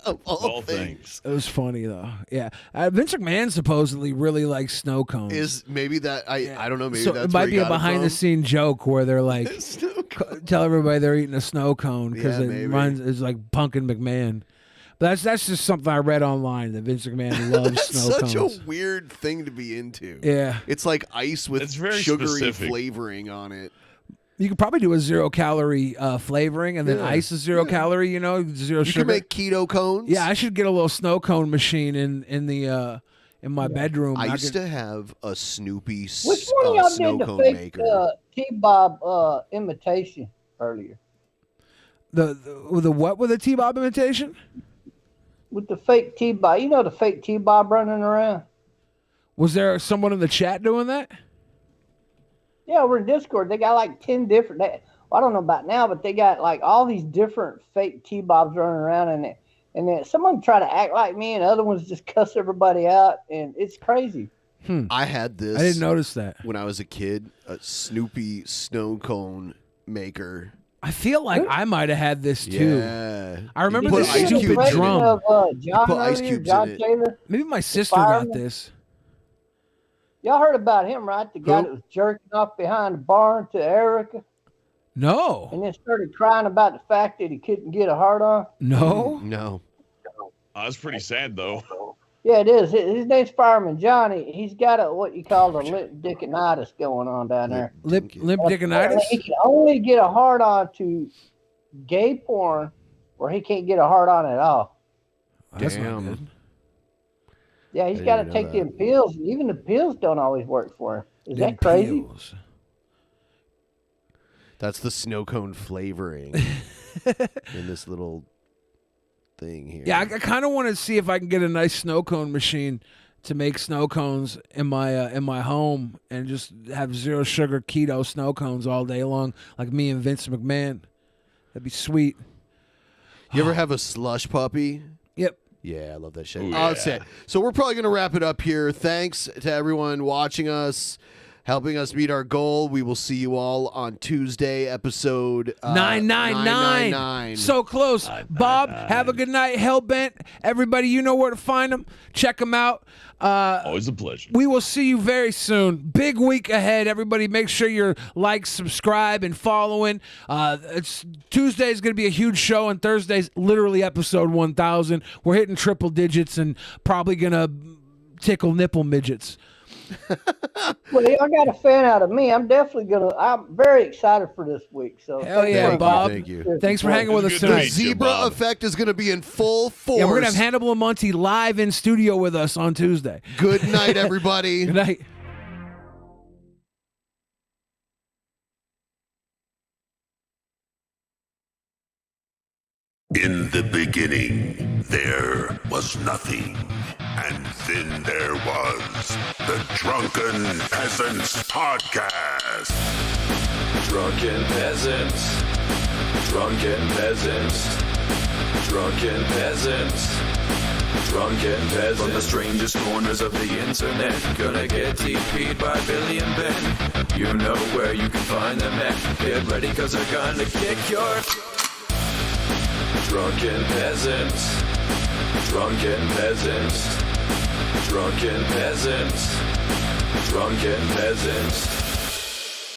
Of all things. It was funny though. Yeah, Vince McMahon supposedly really likes snow cones. Is maybe that I don't know. Maybe So that's it might where he be a got it behind the from. scene joke where they're like, tell everybody they're eating a snow cone because Yeah, it maybe. it's like punking McMahon. But that's just something I read online that Vince McMahon loves That's snow such cones. a weird thing to be into. Yeah. It's like ice with It's very sugary specific. flavoring on it. You could probably do a 0-calorie flavoring, and then Yeah. ice is 0-calorie. You know, zero You sugar. can make keto cones. Yeah, I should get a little snow cone machine in my bedroom. I I used could- to have a Snoopy Which one of y'all snow did the cone fake maker. T-Bob imitation earlier? the what with a T-Bob imitation? With the fake T-Bob. You know the fake T-Bob running around? Was there someone in the chat doing that? Yeah, we're in Discord. They got like 10 different. Well, I don't know about now, but they got like all these different fake T-Bobs running around, and then some of them try to act like me, and other ones just cuss everybody out, and it's crazy. I had this. I didn't notice that when I was a kid. A Snoopy snow cone maker. I feel like I might have had this too. Yeah. I remember You the put ice stupid cubes in it. drum. Of, John put ice earlier, cubes John in it. Taylor. Maybe my sister fireman. got this. Y'all heard about him, right? The guy that was jerking off behind the barn to Erica, No. and then started crying about the fact that he couldn't get a hard on. No. No. That's pretty sad though. Yeah, it is. His name's Fireman Johnny. He's got a what you call a lip dickinitis going on down there. Lip Apparently, dickinitis? He can only get a hard on to gay porn, where he can't get a hard on at all. That's not good. Yeah, he's I got to didn't know take them pills. and Even the pills don't always work for him. Is Them that crazy? pills. That's the snow cone flavoring in this little thing here. Yeah, I kind of want to see if I can get a nice snow cone machine to make snow cones in my home and just have zero sugar keto snow cones all day long, like me and Vince McMahon. That'd be sweet. You ever have a slush puppy? Yep. Yeah, I love that shit. Ooh, That's yeah. it. So we're probably going to wrap it up here. Thanks to everyone watching us, helping us meet our goal. We will see you all on Tuesday, episode 999. So close. Bob, have a good night. Hellbent. Everybody, you know where to find them. Check them out. Always a pleasure. We will see you very soon. Big week ahead. Everybody, make sure you're subscribe, and following. Tuesday's going to be a huge show, and Thursday's literally episode 1000. We're hitting triple digits and probably going to tickle nipple midgets. Well, y'all got a fan out of me. I'm very excited for this week. So Hell yeah, Bob. Thank you. Thanks for hanging with us The tonight. zebra effect is going to be in full force. Yeah, we're going to have Hannibal and Monty live in studio with us on Tuesday. Good night, everybody. Good night. In the beginning, there was nothing. And then there was the Drunken Peasants Podcast. Drunken Peasants. Drunken Peasants. Drunken Peasants. Drunken Peasants. From the strangest corners of the internet, gonna get TP'd by Billy and Ben. You know where you can find them at. Get ready, cause they're gonna kick your... Drunken Peasants. Drunken Peasants. Drunken Peasants. Drunken Peasants.